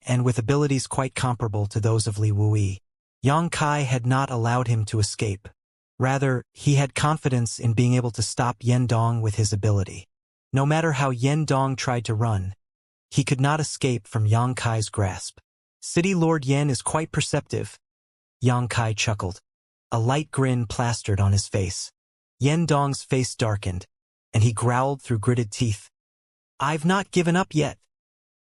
and with abilities quite comparable to those of Li Wu-yi. Yang Kai had not allowed him to escape. Rather, he had confidence in being able to stop Yen Dong with his ability. No matter how Yen Dong tried to run, he could not escape from Yang Kai's grasp. City Lord Yen is quite perceptive, Yang Kai chuckled. A light grin plastered on his face. Yen Dong's face darkened, and he growled through gritted teeth, "I've not given up yet."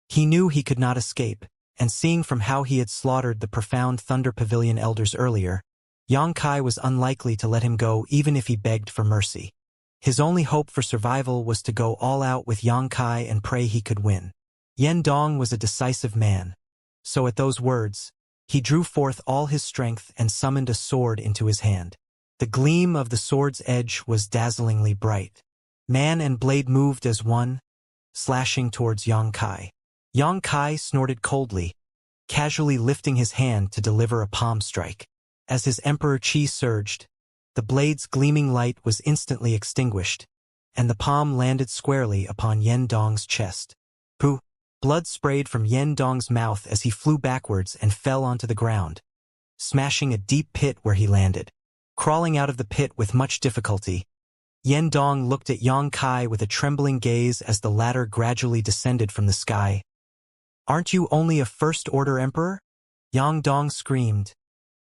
He knew he could not escape, and seeing from how he had slaughtered the profound Thunder Pavilion elders earlier, Yang Kai was unlikely to let him go even if he begged for mercy. His only hope for survival was to go all out with Yang Kai and pray he could win. Yen Dong was a decisive man, so at those words, he drew forth all his strength and summoned a sword into his hand. The gleam of the sword's edge was dazzlingly bright. Man and blade moved as one, slashing towards Yang Kai. Yang Kai snorted coldly, casually lifting his hand to deliver a palm strike. As his Emperor Qi surged, the blade's gleaming light was instantly extinguished, and the palm landed squarely upon Yen Dong's chest. Pooh! Blood sprayed from Yen Dong's mouth as he flew backwards and fell onto the ground, smashing a deep pit where he landed. Crawling out of the pit with much difficulty, Yen Dong looked at Yang Kai with a trembling gaze as the latter gradually descended from the sky. "Aren't you only a first-order emperor?" Yang Dong screamed.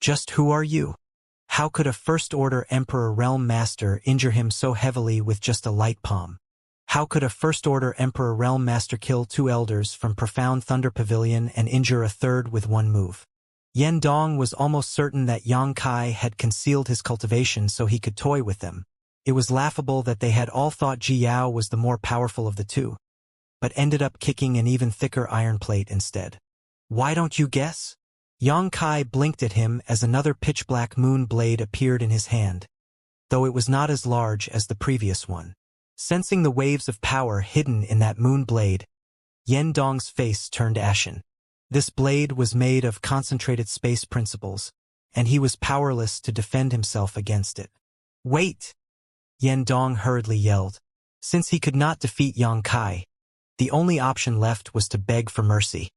"Just who are you? How could a first-order emperor realm master injure him so heavily with just a light palm? How could a first-order emperor realm master kill 2 elders from profound Thunder Pavilion and injure a third with one move?" Yen Dong was almost certain that Yang Kai had concealed his cultivation so he could toy with them. It was laughable that they had all thought Ji Yao was the more powerful of the two. but ended up kicking an even thicker iron plate instead. Why don't you guess? Xianxia blinked at him as another pitch-black moon blade appeared in his hand, though it was not as large as the previous one. Sensing the waves of power hidden in that moon blade, Yendong's face turned ashen. This blade was made of concentrated space principles, and he was powerless to defend himself against it. Wait! Yendong hurriedly yelled. Since he could not defeat Xianxia, the only option left was to beg for mercy.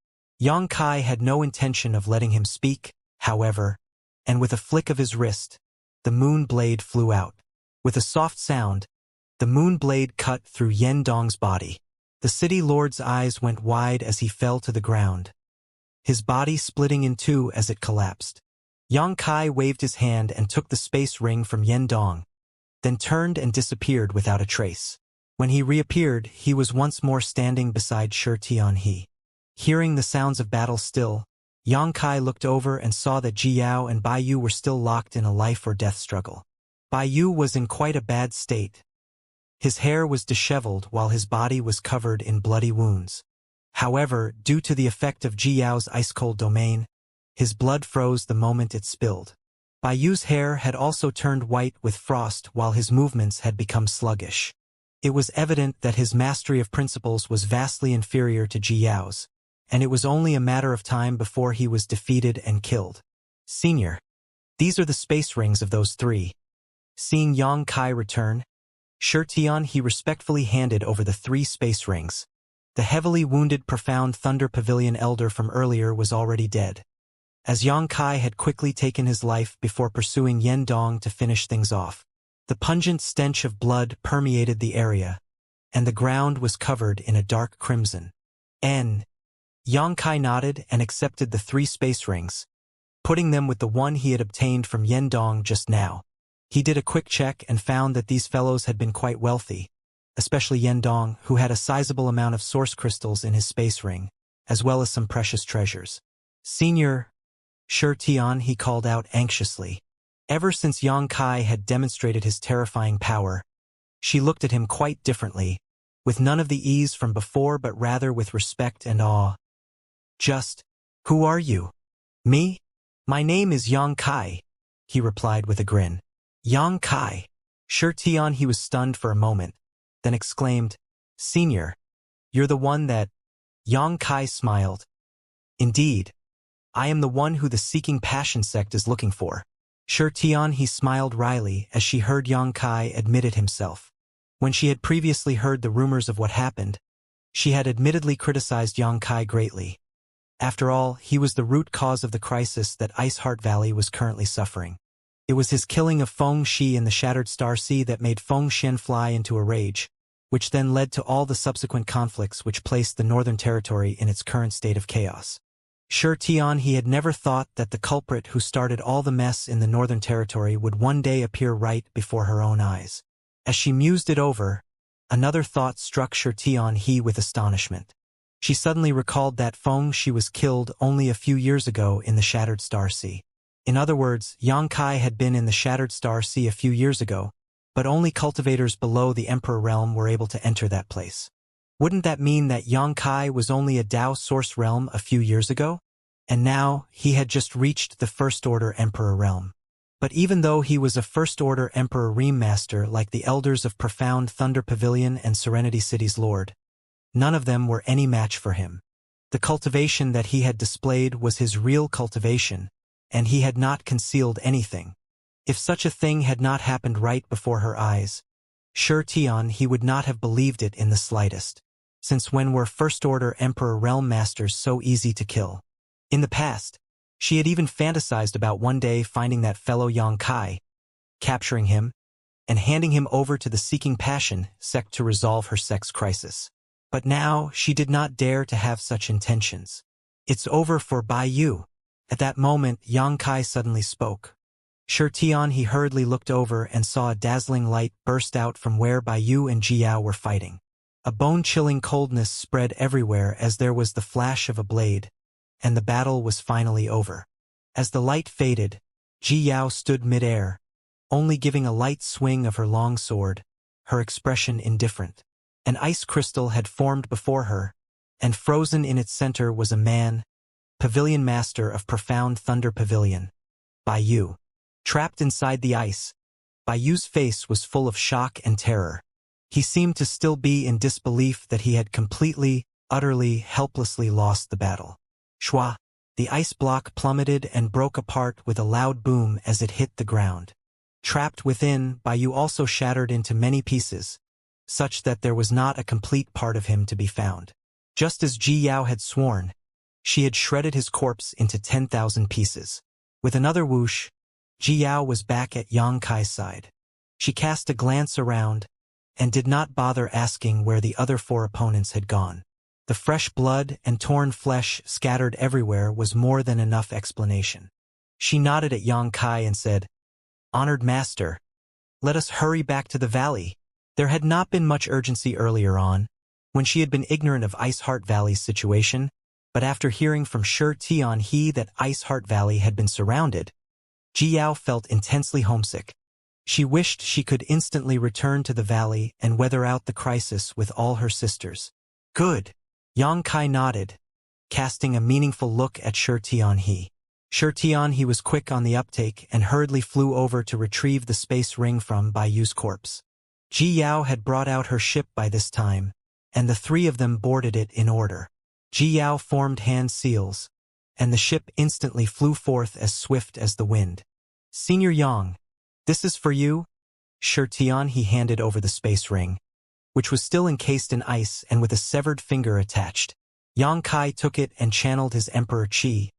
Xianxia had no intention of letting him speak, however, and with a flick of his wrist, the moon blade flew out. With a soft sound, the moon blade cut through Yendong's body. The city lord's eyes went wide as he fell to the ground, his body splitting in two as it collapsed. Xianxia waved his hand and took the space ring from Yendong, then turned and disappeared without a trace. When he reappeared, he was once more standing beside Shi. Hearing the sounds of battle still, Xianxia looked over and saw that Jiao and Bai Yu were still locked in a life-or-death struggle. Bai Yu was in quite a bad state. His hair was disheveled while his body was covered in bloody wounds. However, due to the effect of Jiao's ice-cold domain, his blood froze the moment it spilled. Bai Yu's hair had also turned white with frost while his movements had become sluggish. It was evident that his mastery of principles was vastly inferior to Jiao's, and it was only a matter of time before he was defeated and killed. Senior, these are the space rings of those three. Seeing Xianxia return, he respectfully handed over the 3 space rings. The heavily wounded Profound Thunder Pavilion elder from earlier was already dead, as Xianxia had quickly taken his life before pursuing Yendong to finish things off. The pungent stench of blood permeated the area, and the ground was covered in a dark crimson. Xianxia nodded and accepted the 3 space rings, putting them with the one he had obtained from Yendong just now. He did a quick check and found that these fellows had been quite wealthy, especially Yendong, who had a sizable amount of source crystals in his space ring, as well as some precious treasures. Senior, he called out anxiously. Ever since Xianxia had demonstrated his terrifying power, she looked at him quite differently, with none of the ease from before but rather with respect and awe. Just, who are you? Me? My name is Xianxia, he replied with a grin. Xianxia. He was stunned for a moment, then exclaimed, Senior, you're the one that… Xianxia smiled. Indeed, I am the one who the Seeking Passion sect is looking for. He smiled wryly as she heard Xianxia admit it himself. When she had previously heard the rumors of what happened, she had admittedly criticized Xianxia greatly. After all, he was the root cause of the crisis that Ice Heart Valley was currently suffering. It was his killing of Feng Shi in the Shattered Star Sea that made Feng Xian fly into a rage, which then led to all the subsequent conflicts which placed the Northern Territory in its current state of chaos. He had never thought that the culprit who started all the mess in the Northern Territory would one day appear right before her own eyes. As she mused it over, another thought struck He with astonishment. She suddenly recalled that Feng Shi was killed only a few years ago in the Shattered Star Sea. In other words, Xianxia had been in the Shattered Star Sea a few years ago, but only cultivators below the Emperor Realm were able to enter that place. Wouldn't that mean that Xianxia was only a Dao Source Realm a few years ago? And now, he had just reached the First Order Emperor Realm. But even though he was a First Order Emperor Realm Master like the Elders of Profound Thunder Pavilion and Serenity City's Lord, none of them were any match for him. The cultivation that he had displayed was his real cultivation, and he had not concealed anything. If such a thing had not happened right before her eyes, he would not have believed it in the slightest. Since when were First Order Emperor Realm Masters so easy to kill? In the past, she had even fantasized about one day finding that fellow Xianxia, capturing him, and handing him over to the Seeking Passion sect to resolve her sex crisis. But now, she did not dare to have such intentions. It's over for Bai Yu. At that moment, Xianxia suddenly spoke. He hurriedly looked over and saw a dazzling light burst out from where Bai Yu and Jiao were fighting. A bone-chilling coldness spread everywhere as there was the flash of a blade, and the battle was finally over. As the light faded, Jiao stood mid-air, only giving a light swing of her long sword, her expression indifferent. An ice crystal had formed before her, and frozen in its center was a man, Pavilion Master of Profound Thunder Pavilion, Baiyu. Trapped inside the ice, Baiyu's face was full of shock and terror. He seemed to still be in disbelief that he had completely, utterly, helplessly lost the battle. Shwa! The ice block plummeted and broke apart with a loud boom as it hit the ground. Trapped within, Baiyu also shattered into many pieces, such that there was not a complete part of him to be found. Just as Ji Yao had sworn, she had shredded his corpse into 10,000 pieces. With another whoosh, Ji Yao was back at Yang Kai's side. She cast a glance around, and did not bother asking where the other 4 opponents had gone. The fresh blood and torn flesh scattered everywhere was more than enough explanation. She nodded at Yang Kai and said, "Honored Master, let us hurry back to the valley." There had not been much urgency earlier on, when she had been ignorant of Ice Heart Valley's situation, but after hearing from Shi Tianhe that Ice Heart Valley had been surrounded, Ji Yao felt intensely homesick. She wished she could instantly return to the valley and weather out the crisis with all her sisters. Good. Yang Kai nodded, casting a meaningful look at Shi Tianhe. Shi Tianhe was quick on the uptake and hurriedly flew over to retrieve the space ring from Baiyu's corpse. Ji Yao had brought out her ship by this time, and the 3 of them boarded it in order. Ji Yao formed hand seals, and the ship instantly flew forth as swift as the wind. "Senior Yang, this is for you." Shi Tianhe handed over the space ring, which was still encased in ice and with a severed finger attached. Yang Kai took it and channeled his Emperor Qi,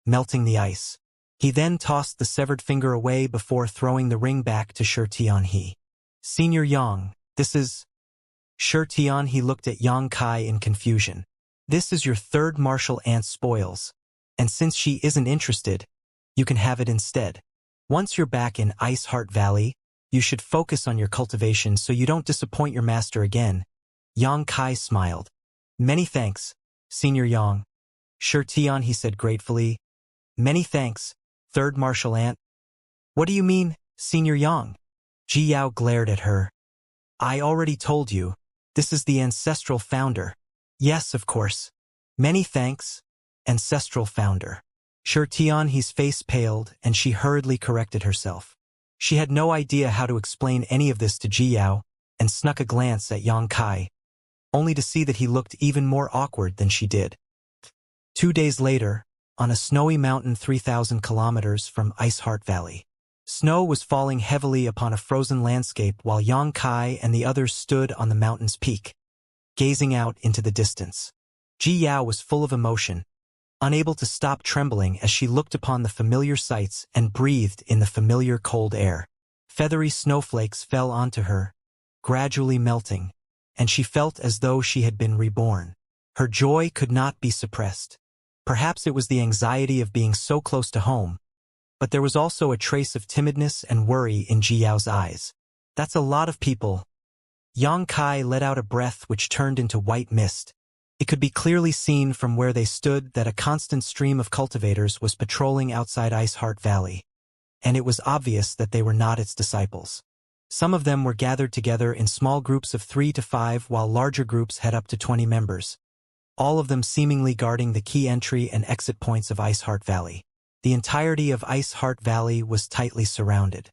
melting the ice. He then tossed the severed finger away before throwing the ring back to Shi Tianhe. "Senior Yang, this is..." Shi Tianhe looked at Yang Kai in confusion. "This is your 3rd martial aunt's spoils, and since she isn't interested, you can have it instead. Once you're back in Ice Heart Valley, you should focus on your cultivation so you don't disappoint your master again." Yang Kai smiled. "Many thanks, Senior Yang." Shi Tianhe said gratefully. "Many thanks, 3rd martial aunt." "What do you mean, Senior Yang?" Ji Yao glared at her. "I already told you, this is the ancestral founder." "Yes, of course. Many thanks, ancestral founder." Shi Tianhe's face paled and she hurriedly corrected herself. She had no idea how to explain any of this to Ji Yao, and snuck a glance at Yang Kai, only to see that he looked even more awkward than she did. 2 days later, on a snowy mountain 3,000 kilometers from Ice Heart Valley, snow was falling heavily upon a frozen landscape while Yang Kai and the others stood on the mountain's peak, gazing out into the distance. Ji Yao was full of emotion, unable to stop trembling as she looked upon the familiar sights and breathed in the familiar cold air. Feathery snowflakes fell onto her, gradually melting, and she felt as though she had been reborn. Her joy could not be suppressed. Perhaps it was the anxiety of being so close to home, but there was also a trace of timidness and worry in Ji Yao's eyes. "That's a lot of people." Yang Kai let out a breath which turned into white mist. It could be clearly seen from where they stood that a constant stream of cultivators was patrolling outside Ice Heart Valley, and it was obvious that they were not its disciples. Some of them were gathered together in small groups of 3 to 5 while larger groups had up to 20 members, all of them seemingly guarding the key entry and exit points of Ice Heart Valley. The entirety of Ice Heart Valley was tightly surrounded.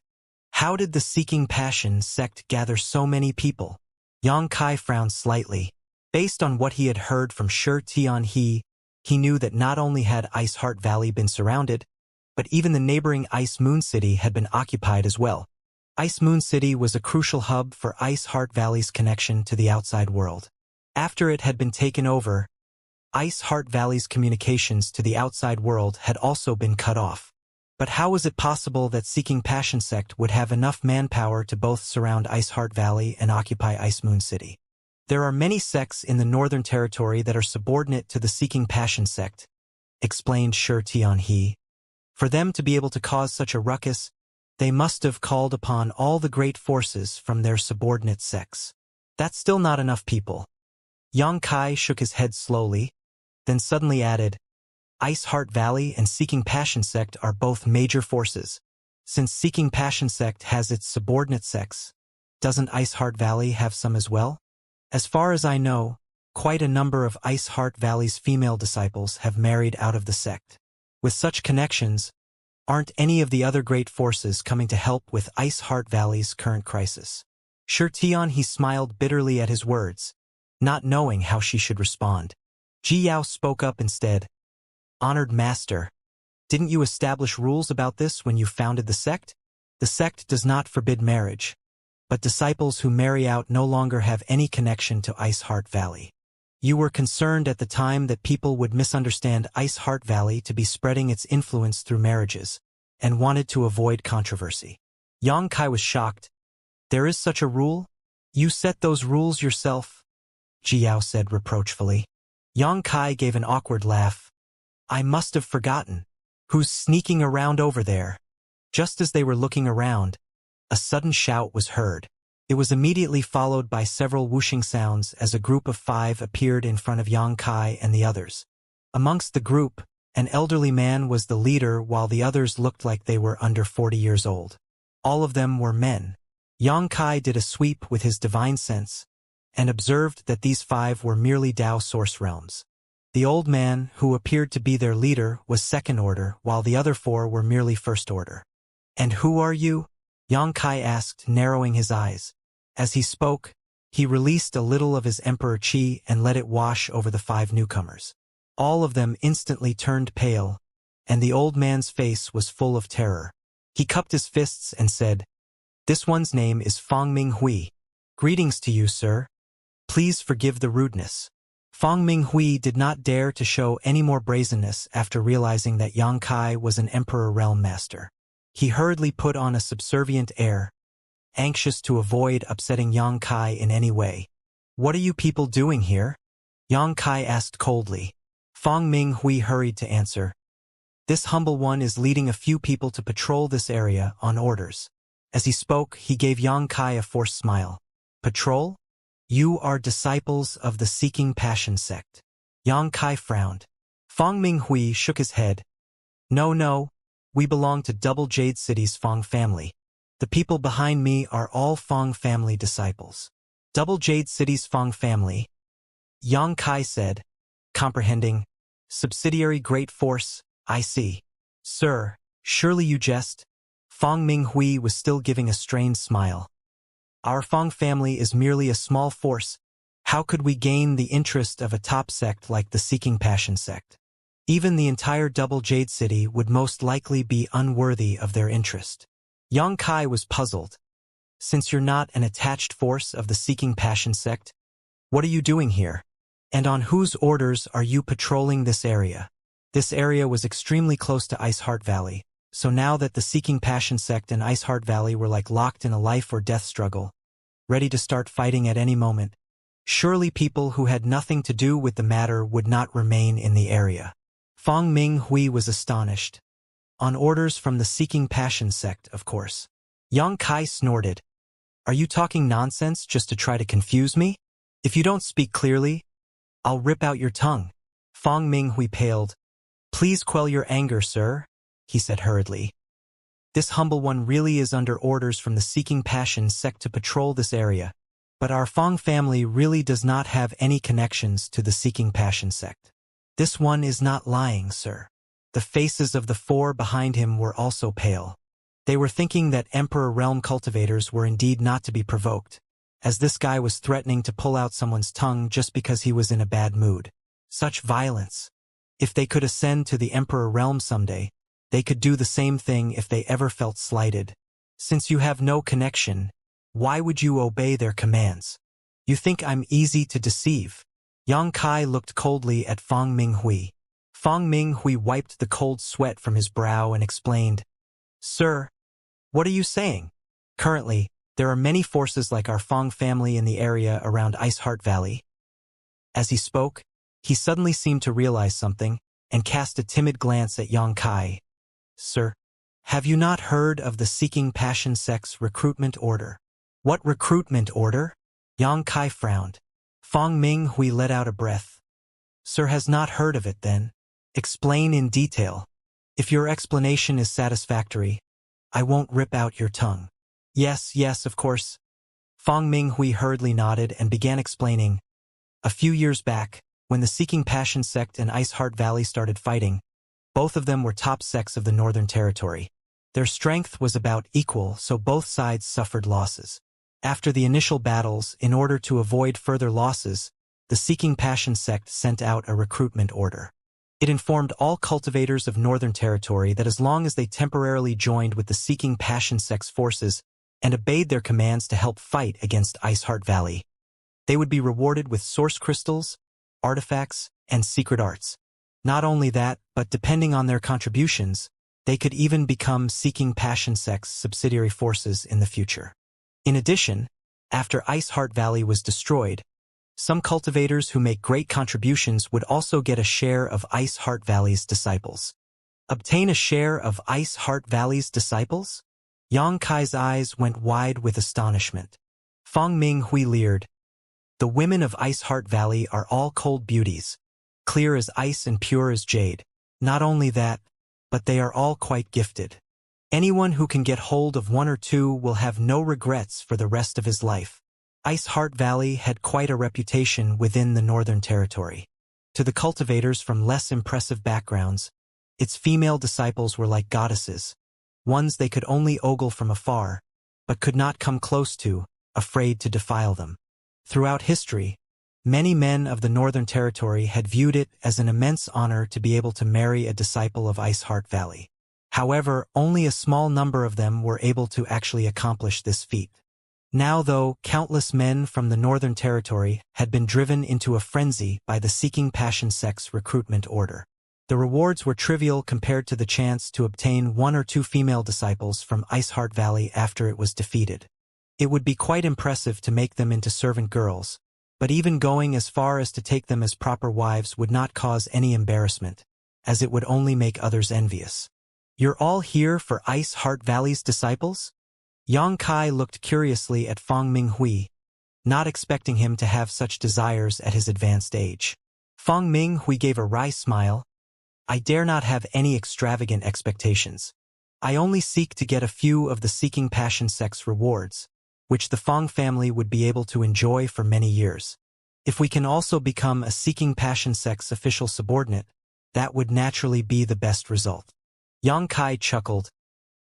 How did the Seeking Passion sect gather so many people? Yang Kai frowned slightly. Based on what he had heard from Shi Tianhe, he knew that not only had Ice Heart Valley been surrounded, but even the neighboring Ice Moon City had been occupied as well. Ice Moon City was a crucial hub for Ice Heart Valley's connection to the outside world. After it had been taken over, Ice Heart Valley's communications to the outside world had also been cut off. But how was it possible that Seeking Passion sect would have enough manpower to both surround Ice Heart Valley and occupy Ice Moon City? "There are many sects in the Northern Territory that are subordinate to the Seeking Passion sect," explained Shi Tianhe. "For them to be able to cause such a ruckus, they must have called upon all the great forces from their subordinate sects. That's still not enough people." Yang Kai shook his head slowly, then suddenly added, "Ice Heart Valley and Seeking Passion sect are both major forces. Since Seeking Passion sect has its subordinate sects, doesn't Ice Heart Valley have some as well?" As far as I know, quite a number of Ice Heart Valley's female disciples have married out of the sect. With such connections, aren't any of the other great forces coming to help with Ice Heart Valley's current crisis? Sure, Tion, he smiled bitterly at his words, not knowing how she should respond. Ji Yao spoke up instead. Honored Master, didn't you establish rules about this when you founded the sect? The sect does not forbid marriage, but disciples who marry out no longer have any connection to Ice Heart Valley. You were concerned at the time that people would misunderstand Ice Heart Valley to be spreading its influence through marriages, and wanted to avoid controversy. Yang Kai was shocked. There is such a rule? You set those rules yourself? Ji Yao said reproachfully. Yang Kai gave an awkward laugh. I must have forgotten. Who's sneaking around over there? Just as they were looking around, a sudden shout was heard. It was immediately followed by several whooshing sounds as a group of 5 appeared in front of Yang Kai and the others. Amongst the group, an elderly man was the leader while the others looked like they were under 40 years old. All of them were men. Yang Kai did a sweep with his divine sense and observed that these 5 were merely Tao source realms. The old man, who appeared to be their leader, was second order, while the other 4 were merely first order. And who are you? Yang Kai asked, narrowing his eyes. As he spoke, he released a little of his emperor chi and let it wash over the 5 newcomers. All of them instantly turned pale, and the old man's face was full of terror. He cupped his fists and said, This one's name is Fangming Hui. Greetings to you, sir. Please forgive the rudeness. Fangming Hui did not dare to show any more brazenness after realizing that Yang Kai was an Emperor Realm Master. He hurriedly put on a subservient air, anxious to avoid upsetting Yang Kai in any way. What are you people doing here? Yang Kai asked coldly. Fangming Hui hurried to answer. This humble one is leading a few people to patrol this area on orders. As he spoke, he gave Yang Kai a forced smile. Patrol? You are disciples of the Seeking Passion sect. Yang Kai frowned. Fangming Hui shook his head. No, we belong to Double Jade City's Fang family. The people behind me are all Fang family disciples. Double Jade City's Fang family, Yang Kai said, comprehending. Subsidiary Great Force, I see. Sir, surely you jest? Fangming Hui was still giving a strained smile. Our Fang family is merely a small force. How could we gain the interest of a top sect like the Seeking Passion sect? Even the entire Double Jade City would most likely be unworthy of their interest. Yang Kai was puzzled. Since you're not an attached force of the Seeking Passion sect, what are you doing here? And on whose orders are you patrolling this area? This area was extremely close to Ice Heart Valley, so now that the Seeking Passion sect and Ice Heart Valley were like locked in a life or death struggle, ready to start fighting at any moment, surely people who had nothing to do with the matter would not remain in the area. Fangming Hui was astonished. On orders from the Seeking Passion sect, of course. Yang Kai snorted. Are you talking nonsense just to try to confuse me? If you don't speak clearly, I'll rip out your tongue. Fangming Hui paled. Please quell your anger, sir, he said hurriedly. This humble one really is under orders from the Seeking Passion sect to patrol this area, but our Fang family really does not have any connections to the Seeking Passion sect. This one is not lying, sir. The faces of the 4 behind him were also pale. They were thinking that Emperor Realm cultivators were indeed not to be provoked, as this guy was threatening to pull out someone's tongue just because he was in a bad mood. Such violence. If they could ascend to the Emperor Realm someday, they could do the same thing if they ever felt slighted. Since you have no connection, why would you obey their commands? You think I'm easy to deceive? Yang Kai looked coldly at Fangming Hui. Fangming Hui wiped the cold sweat from his brow and explained, Sir, what are you saying? Currently, there are many forces like our Fang family in the area around Ice Heart Valley. As he spoke, he suddenly seemed to realize something and cast a timid glance at Yang Kai. Sir, have you not heard of the Seeking Passion sect's recruitment order? What recruitment order? Yang Kai frowned. Fangming Hui let out a breath. Sir has not heard of it then. Explain in detail. If your explanation is satisfactory, I won't rip out your tongue. Yes, of course. Fong Minghui hurriedly nodded and began explaining. A few years back, when the Seeking Passion sect and Ice Heart Valley started fighting, both of them were top sects of the Northern Territory. Their strength was about equal, so both sides suffered losses. After the initial battles, in order to avoid further losses, the Seeking Passion sect sent out a recruitment order. It informed all cultivators of Northern Territory that as long as they temporarily joined with the Seeking Passion sect's forces and obeyed their commands to help fight against Ice Heart Valley, they would be rewarded with source crystals, artifacts, and secret arts. Not only that, but depending on their contributions, they could even become Seeking Passion sect's subsidiary forces in the future. In addition, after Ice Heart Valley was destroyed, some cultivators who make great contributions would also get a share of Ice Heart Valley's disciples. Obtain a share of Ice Heart Valley's disciples? Yang Kai's eyes went wide with astonishment. Fong Minghui leered. The women of Ice Heart Valley are all cold beauties, clear as ice and pure as jade. Not only that, but they are all quite gifted. Anyone who can get hold of one or two will have no regrets for the rest of his life. Ice Heart Valley had quite a reputation within the Northern Territory. To the cultivators from less impressive backgrounds, its female disciples were like goddesses, ones they could only ogle from afar, but could not come close to, afraid to defile them. Throughout history, many men of the Northern Territory had viewed it as an immense honor to be able to marry a disciple of Ice Heart Valley. However, only a small number of them were able to actually accomplish this feat. Now, though, countless men from the Northern Territory had been driven into a frenzy by the Seeking Passion sect's recruitment order. The rewards were trivial compared to the chance to obtain one or two female disciples from Ice Heart Valley after it was defeated. It would be quite impressive to make them into servant girls, but even going as far as to take them as proper wives would not cause any embarrassment, as it would only make others envious. You're all here for Ice Heart Valley's disciples? Yang Kai looked curiously at Fong Minghui, not expecting him to have such desires at his advanced age. Fong Minghui gave a wry smile. I dare not have any extravagant expectations. I only seek to get a few of the Seeking Passion sect's rewards, which the Fong family would be able to enjoy for many years. If we can also become a Seeking Passion sect's official subordinate, that would naturally be the best result. Yang Kai chuckled.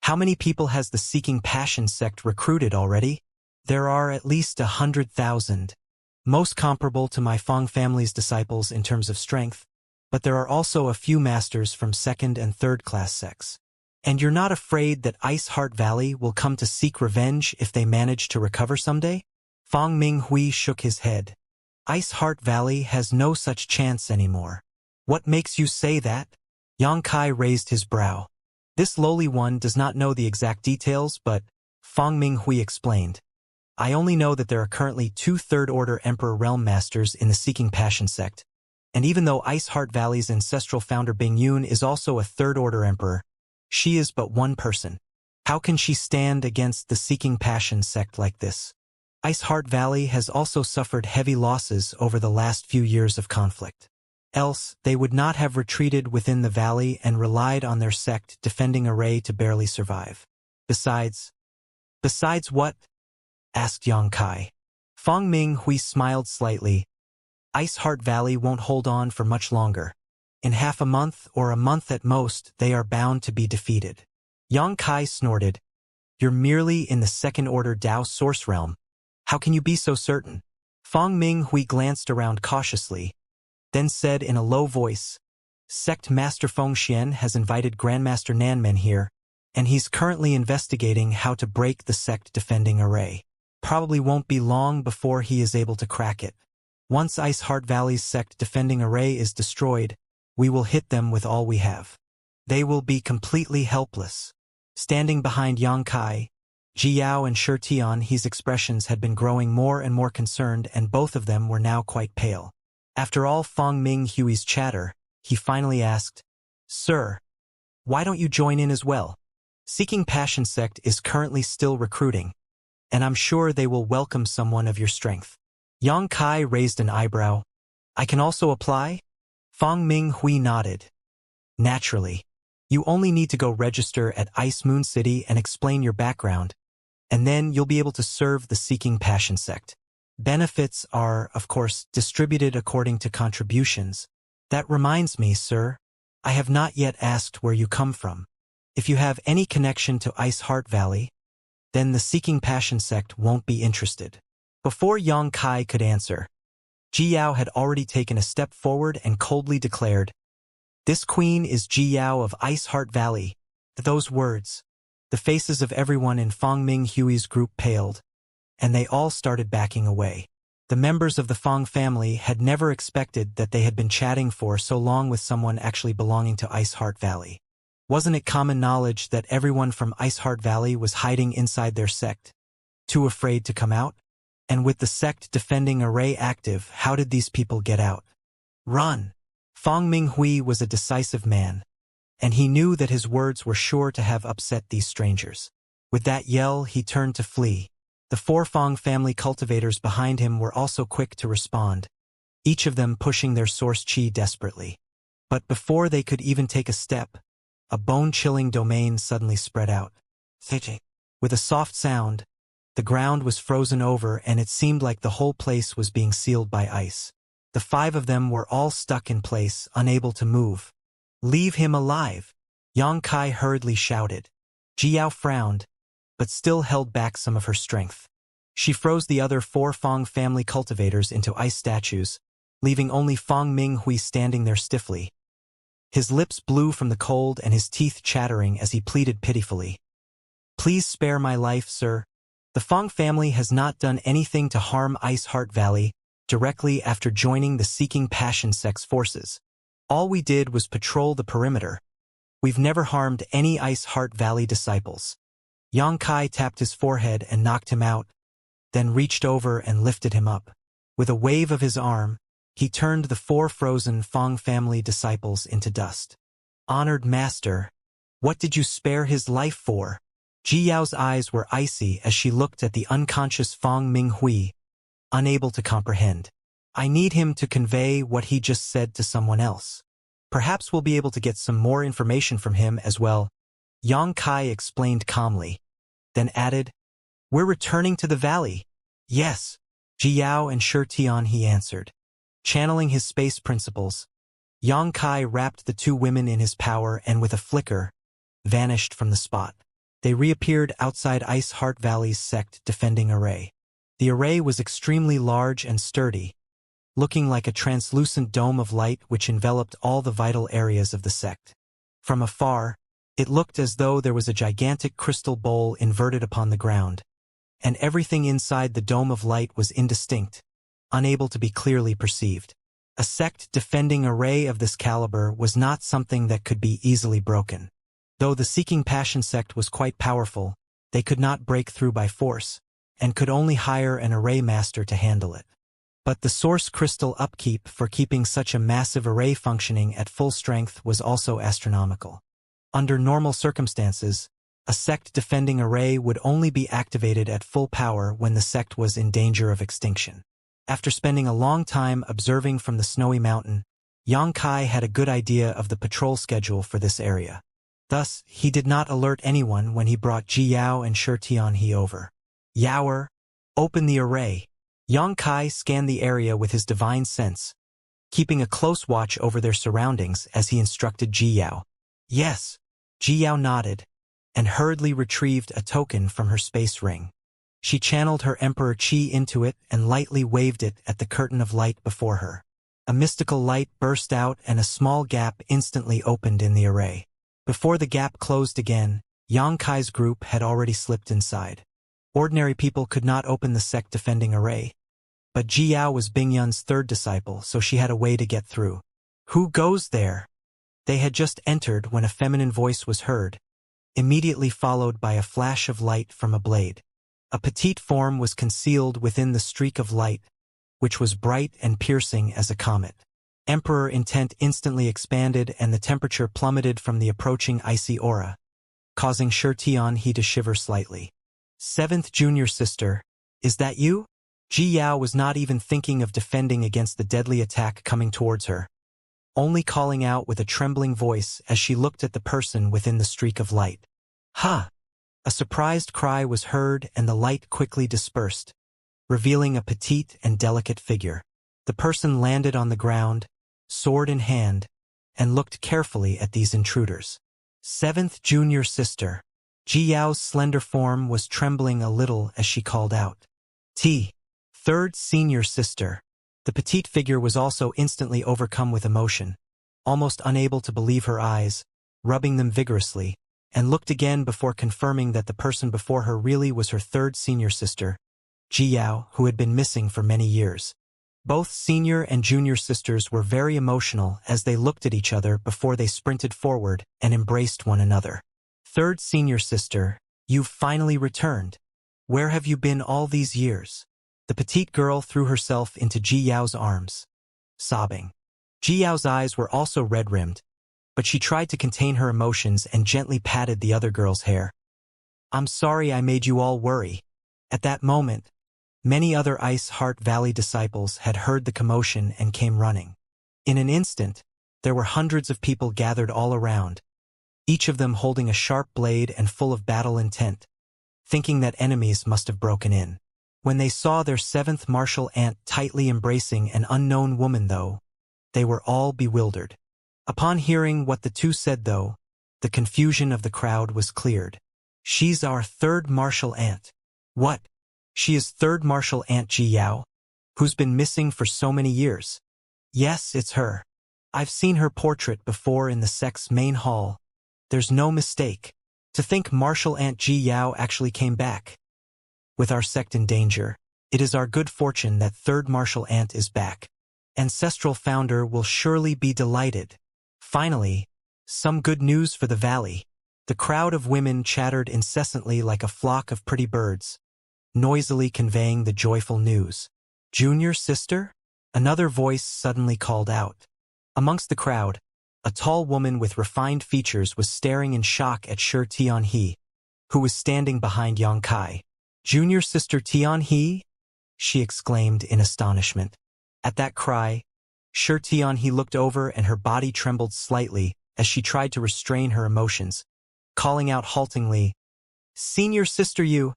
How many people has the Seeking Passion sect recruited already? There are at least 100,000. Most comparable to my Fong family's disciples in terms of strength, but there are also a few masters from second and third class sects. And you're not afraid that Ice Heart Valley will come to seek revenge if they manage to recover someday? Fong Minghui shook his head. Ice Heart Valley has no such chance anymore. What makes you say that? Yang Kai raised his brow. This lowly one does not know the exact details, but, Fong Minghui explained, I only know that there are currently 2 third-order Emperor Realm Masters in the Seeking Passion sect, and even though Ice Heart Valley's ancestral founder Bing Yun is also a third-order Emperor, she is but one person. How can she stand against the Seeking Passion sect like this? Ice Heart Valley has also suffered heavy losses over the last few years of conflict. Else, they would not have retreated within the valley and relied on their sect defending array to barely survive. Besides what? Asked Yang Kai. Fong Minghui smiled slightly. Ice Heart Valley won't hold on for much longer. In half a month or a month at most, they are bound to be defeated. Yang Kai snorted. You're merely in the second-order Dao source realm. How can you be so certain? Fong Minghui glanced around cautiously, then said in a low voice, Sect Master Feng Xian has invited Grandmaster Nanmen here, and he's currently investigating how to break the sect defending array. Probably won't be long before he is able to crack it. Once Ice Heart Valley's sect defending array is destroyed, we will hit them with all we have. They will be completely helpless. Standing behind Yang Kai, Jiao and Shi Tian, his expressions had been growing more and more concerned, and both of them were now quite pale. After all Fong Minghui's chatter, he finally asked, Sir, why don't you join in as well? Seeking Passion sect is currently still recruiting, and I'm sure they will welcome someone of your strength. Yang Kai raised an eyebrow. I can also apply? Fong Minghui nodded. Naturally. You only need to go register at Ice Moon City and explain your background. and then you'll be able to serve the Seeking Passion sect. Benefits are, of course, distributed according to contributions. That reminds me, sir, I have not yet asked where you come from. If you have any connection to Ice Heart Valley, then the Seeking Passion sect won't be interested. Before Yang Kai could answer, Ji Yao had already taken a step forward and coldly declared, "This queen is Ji Yao of Ice Heart Valley." At those words, the faces of everyone in Fong Ming Hui's group paled, and they all started backing away. The members of the Fong family had never expected that they had been chatting for so long with someone actually belonging to Ice Heart Valley. Wasn't it common knowledge that everyone from Ice Heart Valley was hiding inside their sect, too afraid to come out? And with the sect defending array active, how did these people get out? Run! Fong Ming Hui was a decisive man, and he knew that his words were sure to have upset these strangers. With that yell, he turned to flee. The 4 Fong family cultivators behind him were also quick to respond, each of them pushing their source chi desperately. But before they could even take a step, a bone-chilling domain suddenly spread out. With a soft sound, the ground was frozen over and it seemed like the whole place was being sealed by ice. The 5 of them were all stuck in place, unable to move. "Leave him alive!" Yang Kai hurriedly shouted. Ji Yao frowned, but still held back some of her strength. She froze the other 4 Fong family cultivators into ice statues, leaving only Fong Ming Hui standing there stiffly. His lips blue from the cold and his teeth chattering as he pleaded pitifully. "Please spare my life, sir. The Fong family has not done anything to harm Ice Heart Valley directly after joining the Seeking Passion sect's forces. All we did was patrol the perimeter. We've never harmed any Ice Heart Valley disciples." Yang Kai tapped his forehead and knocked him out, then reached over and lifted him up. With a wave of his arm, he turned the 4 frozen Fong family disciples into dust. "Honored master, what did you spare his life for?" Ji Yao's eyes were icy as she looked at the unconscious Fong Ming Hui, unable to comprehend. "I need him to convey what he just said to someone else. Perhaps we'll be able to get some more information from him as well," Yang Kai explained calmly, then added, "We're returning to the valley." "Yes," Ji Yao and Shi Tian he answered. Channeling his space principles, Yang Kai wrapped the 2 women in his power and with a flicker, vanished from the spot. They reappeared outside Ice Heart Valley's sect defending array. The array was extremely large and sturdy, looking like a translucent dome of light which enveloped all the vital areas of the sect. From afar, it looked as though there was a gigantic crystal bowl inverted upon the ground, and everything inside the dome of light was indistinct, unable to be clearly perceived. A sect defending array of this caliber was not something that could be easily broken. Though the Seeking Passion sect was quite powerful, they could not break through by force, and could only hire an array master to handle it. But the source crystal upkeep for keeping such a massive array functioning at full strength was also astronomical. Under normal circumstances, a sect defending array would only be activated at full power when the sect was in danger of extinction. After spending a long time observing from the snowy mountain, Yang Kai had a good idea of the patrol schedule for this area. Thus, he did not alert anyone when he brought Ji Yao and Shi Tian he over. "Yaoer, open the array." Yang Kai scanned the area with his divine sense, keeping a close watch over their surroundings as he instructed Ji Yao. "Yes." Ji Yao nodded, and hurriedly retrieved a token from her space ring. She channeled her Emperor Qi into it and lightly waved it at the curtain of light before her. A mystical light burst out and a small gap instantly opened in the array. Before the gap closed again, Yang Kai's group had already slipped inside. Ordinary people could not open the sect defending array, but Ji Yao was Bing Yun's 3rd disciple, so she had a way to get through. "Who goes there?" They had just entered when a feminine voice was heard, immediately followed by a flash of light from a blade. A petite form was concealed within the streak of light, which was bright and piercing as a comet. Emperor intent instantly expanded and the temperature plummeted from the approaching icy aura, causing Shi Tian he to shiver slightly. "7th junior sister, is that you?" Ji Yao was not even thinking of defending against the deadly attack coming towards her, only calling out with a trembling voice as she looked at the person within the streak of light. "Ha! A surprised cry was heard and the light quickly dispersed, revealing a petite and delicate figure. The person landed on the ground, sword in hand, and looked carefully at these intruders. Seventh junior sister. Ji Yao's slender form was trembling a little as she called out, "T." Third senior sister. The petite figure was also instantly overcome with emotion, almost unable to believe her eyes, rubbing them vigorously, and looked again before confirming that the person before her really was her third senior sister, Ji Yao, who had been missing for many years. Both senior and junior sisters were very emotional as they looked at each other before they sprinted forward and embraced one another. Third senior sister, you've finally returned. Where have you been all these years? The petite girl threw herself into Ji Yao's arms, sobbing. Ji Yao's eyes were also red-rimmed, but she tried to contain her emotions and gently patted the other girl's hair. I'm sorry I made you all worry. At that moment, many other Ice Heart Valley disciples had heard the commotion and came running. In an instant, there were hundreds of people gathered all around, each of them holding a sharp blade and full of battle intent, thinking that enemies must have broken in. When they saw their seventh martial aunt tightly embracing an unknown woman, though, they were all bewildered. Upon hearing what the two said, though, the confusion of the crowd was cleared. She's our third martial aunt. What? She is third martial aunt Ji Yao, who's been missing for so many years. Yes, it's her. I've seen her portrait before in the sect's main hall. There's no mistake. To think martial aunt Ji Yao actually came back. With our sect in danger, it is our good fortune that third martial aunt is back. Ancestral founder will surely be delighted. Finally, some good news for the valley. The crowd of women chattered incessantly like a flock of pretty birds, noisily conveying the joyful news. Junior sister? Another voice suddenly called out. Amongst the crowd, a tall woman with refined features was staring in shock at Shi Tianhe, who was standing behind Yang Kai. Junior sister Tianhe? She exclaimed in astonishment. At that cry, Shi Tianhe looked over and her body trembled slightly as she tried to restrain her emotions, calling out haltingly, "Senior sister you!"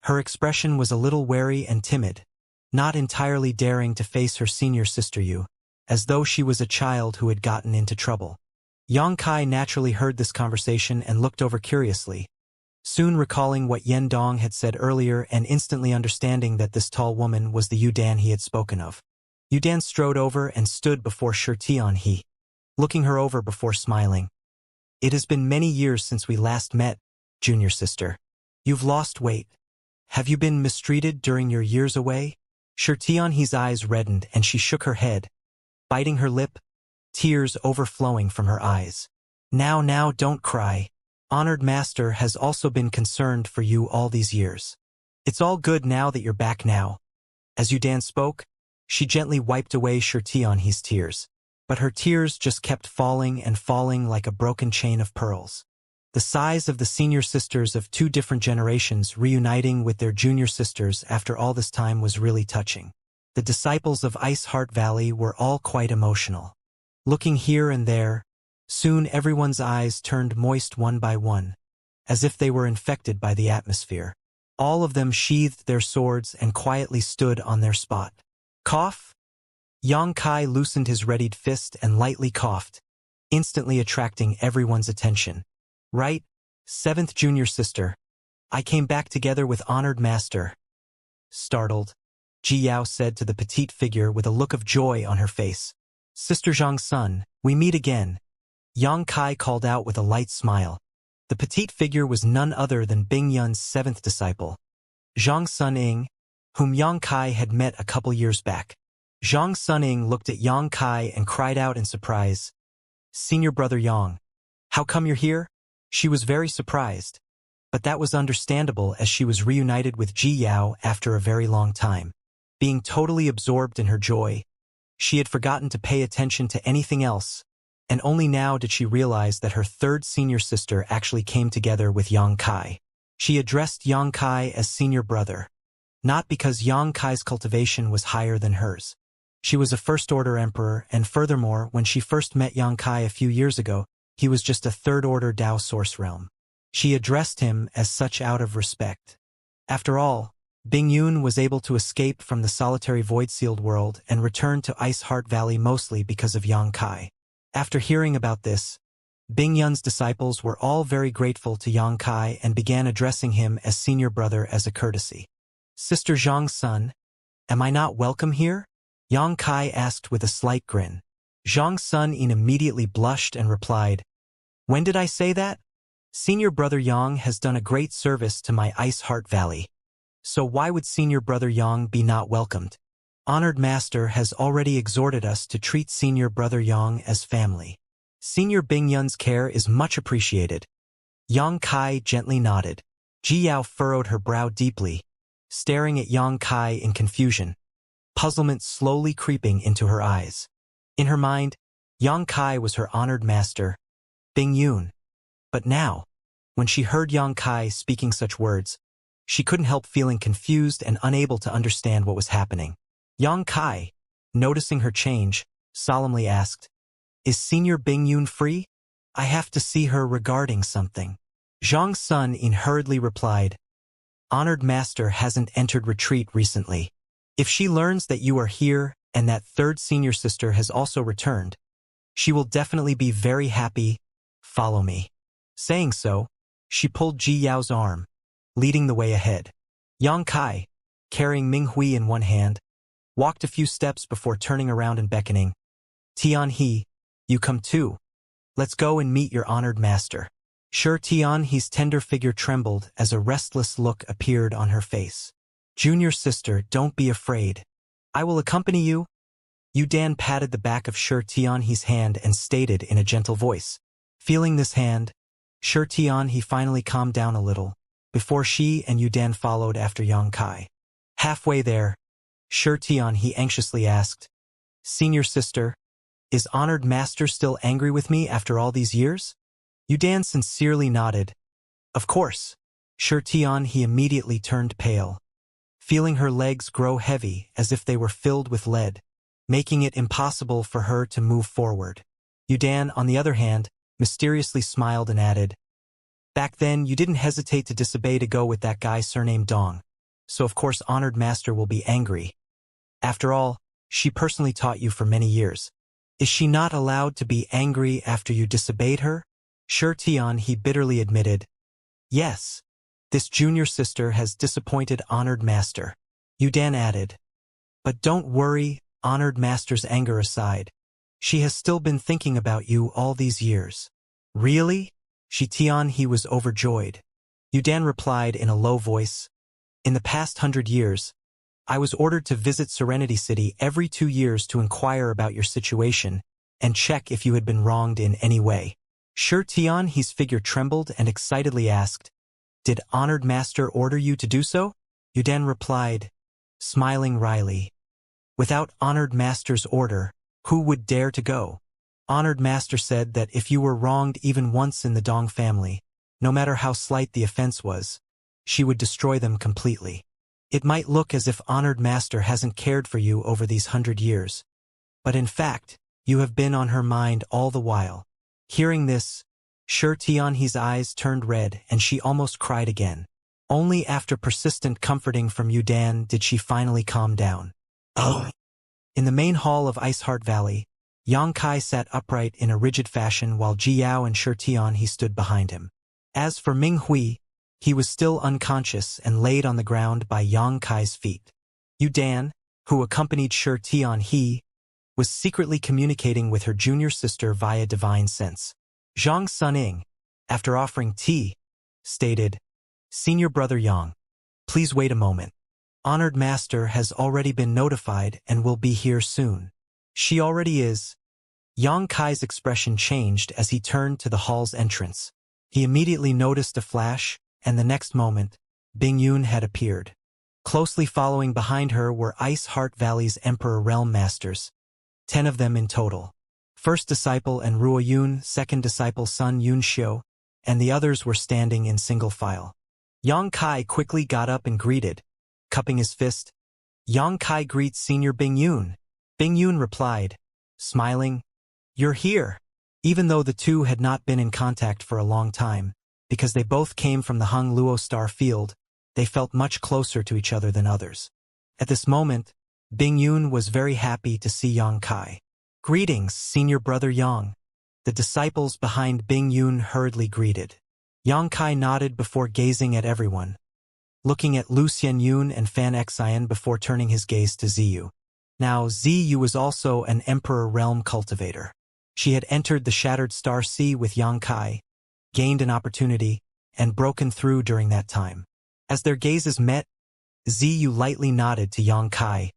Her expression was a little wary and timid, not entirely daring to face her senior sister you, as though she was a child who had gotten into trouble. Yang Kai naturally heard this conversation and looked over curiously, soon recalling what Yen Dong had said earlier and instantly understanding that this tall woman was the Yudan he had spoken of. Yudan strode over and stood before Shi Tianhe, looking her over before smiling. It has been many years since we last met, junior sister. You've lost weight. Have you been mistreated during your years away? Shi Tianhe's eyes reddened and she shook her head, biting her lip, tears overflowing from her eyes. Now, don't cry. Honored Master has also been concerned for you all these years. It's all good now that you're back now. As Yudan spoke, she gently wiped away Shi Tianhe's tears, but her tears just kept falling and falling like a broken chain of pearls. The size of the senior sisters of two different generations reuniting with their junior sisters after all this time was really touching. The disciples of Ice Heart Valley were all quite emotional. Looking here and there, soon everyone's eyes turned moist one by one, as if they were infected by the atmosphere. All of them sheathed their swords and quietly stood on their spot. Cough? Yang Kai loosened his readied fist and lightly coughed, instantly attracting everyone's attention. Right, seventh junior sister. I came back together with honored master. Startled, Ji Yao said to the petite figure with a look of joy on her face. Sister Zhang Sun, we meet again. Yang Kai called out with a light smile. The petite figure was none other than Bing Yun's seventh disciple, Zhang Suning, whom Yang Kai had met a couple years back. Zhang Suning looked at Yang Kai and cried out in surprise, Senior brother Yang, how come you're here? She was very surprised, but that was understandable as she was reunited with Ji Yao after a very long time. Being totally absorbed in her joy, she had forgotten to pay attention to anything else, and only now did she realize that her third senior sister actually came together with Yang Kai. She addressed Yang Kai as senior brother, not because Yang Kai's cultivation was higher than hers. She was a first-order emperor, and furthermore, when she first met Yang Kai a few years ago, he was just a third-order Dao source realm. She addressed him as such out of respect. After all, Bing Yun was able to escape from the solitary void-sealed world and return to Ice Heart Valley mostly because of Yang Kai. After hearing about this, Bing Yun's disciples were all very grateful to Yang Kai and began addressing him as senior brother as a courtesy. Sister Zhang's son, am I not welcome here? Yang Kai asked with a slight grin. Zhang's son immediately blushed and replied, when did I say that? Senior brother Yang has done a great service to my Ice Heart Valley. So why would senior brother Yang be not welcomed? Honored Master has already exhorted us to treat senior brother Yang as family. Senior Bing Yun's care is much appreciated. Yang Kai gently nodded. Ji Yao furrowed her brow deeply, staring at Yang Kai in confusion, puzzlement slowly creeping into her eyes. In her mind, Yang Kai was her honored master, Bing Yun. But now, when she heard Yang Kai speaking such words, she couldn't help feeling confused and unable to understand what was happening. Yang Kai, noticing her change, solemnly asked, is Senior Bing Yun free? I have to see her regarding something. Zhang's son hurriedly replied, honored master hasn't entered retreat recently. If she learns that you are here and that third senior sister has also returned, she will definitely be very happy. Follow me. Saying so, she pulled Ji Yao's arm, leading the way ahead. Yang Kai, carrying Ming Hui in one hand, walked a few steps before turning around and beckoning. Tian He, you come too. Let's go and meet your honored master. Sure, Tian He's tender figure trembled as a restless look appeared on her face. Junior sister, don't be afraid. I will accompany you. Yu Dan patted the back of Sure Tian He's hand and stated in a gentle voice. Feeling this hand, Sure Tian He finally calmed down a little, before she and Yu Dan followed after Yang Kai. Halfway there, Sure Tian He anxiously asked, senior sister, is honored master still angry with me after all these years? Yu Dan sincerely nodded. Of course. Sure Tian He immediately turned pale, feeling her legs grow heavy as if they were filled with lead, making it impossible for her to move forward. Yu Dan, on the other hand, mysteriously smiled and added, back then you didn't hesitate to disobey to go with that guy surnamed Dong, so of course honored master will be angry. After all, she personally taught you for many years. Is she not allowed to be angry after you disobeyed her? Sure Tian He bitterly admitted, yes, this junior sister has disappointed honored master. Yu Dan added, but don't worry, honored master's anger aside, she has still been thinking about you all these years. Really? Shi Tian He was overjoyed. Yu Dan replied in a low voice, in the past 100 years, I was ordered to visit Serenity City every 2 years to inquire about your situation and check if you had been wronged in any way. Sure Tian He's figure trembled and excitedly asked, did honored master order you to do so? Yu Dan replied, smiling wryly, without honored master's order, who would dare to go? Honored master said that if you were wronged even once in the Dong family, no matter how slight the offense was, she would destroy them completely. It might look as if honored master hasn't cared for you over these 100 years, but in fact, you have been on her mind all the while. Hearing this, Sure Tian He's eyes turned red and she almost cried again. Only after persistent comforting from Yu Dan did she finally calm down. Oh. In the main hall of Ice Heart Valley, Yang Kai sat upright in a rigid fashion while Ji Yao and Sure Tian He stood behind him. As for Ming Hui, he was still unconscious and laid on the ground by Yang Kai's feet. Yu Dan, who accompanied Sure Tian He, was secretly communicating with her junior sister via divine sense. Zhang Suning, after offering tea, stated, senior brother Yang, please wait a moment. Honored master has already been notified and will be here soon. She already is. Yang Kai's expression changed as he turned to the hall's entrance. He immediately noticed a flash, and the next moment, Bing Yun had appeared. Closely following behind her were Ice Heart Valley's Emperor Realm Masters, 10 of them in total. First disciple and Ruo Yun, second disciple Sun Yun Xiu, and the others were standing in single file. Yang Kai quickly got up and greeted, cupping his fist. Yang Kai greets Senior Bing Yun. Bing Yun replied, smiling, you're here. Even though the two had not been in contact for a long time, because they both came from the Hung Luo star field, they felt much closer to each other than others. At this moment, Bing Yun was very happy to see Yang Kai. "Greetings, senior brother Yang." The disciples behind Bing Yun hurriedly greeted. Yang Kai nodded before gazing at everyone, looking at Lu Xianyun and Fan Xian before turning his gaze to Ziyu. Now, Ziyu was also an Emperor Realm cultivator. She had entered the Shattered Star Sea with Yang Kai, gained an opportunity, and broken through during that time. As their gazes met, Ziyu lightly nodded to Yang Kai,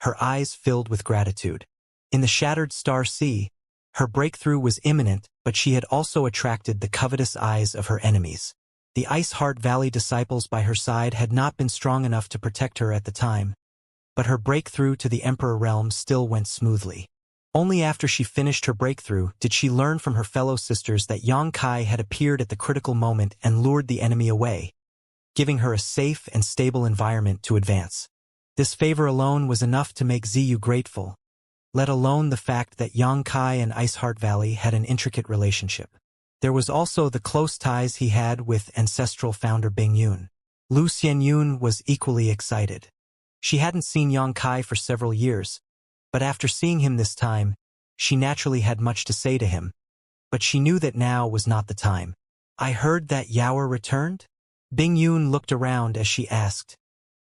her eyes filled with gratitude. In the Shattered Star Sea, her breakthrough was imminent, but she had also attracted the covetous eyes of her enemies. The Ice Heart Valley disciples by her side had not been strong enough to protect her at the time, but her breakthrough to the Emperor Realm still went smoothly. Only after she finished her breakthrough did she learn from her fellow sisters that Yang Kai had appeared at the critical moment and lured the enemy away, giving her a safe and stable environment to advance. This favor alone was enough to make Ziyu grateful, let alone the fact that Yang Kai and Iceheart Valley had an intricate relationship. There was also the close ties he had with ancestral founder Bing Yun. Lu Xianyun was equally excited. She hadn't seen Yang Kai for several years, but after seeing him this time, she naturally had much to say to him. But she knew that now was not the time. "I heard that Yaoer returned?" Bing Yun looked around as she asked,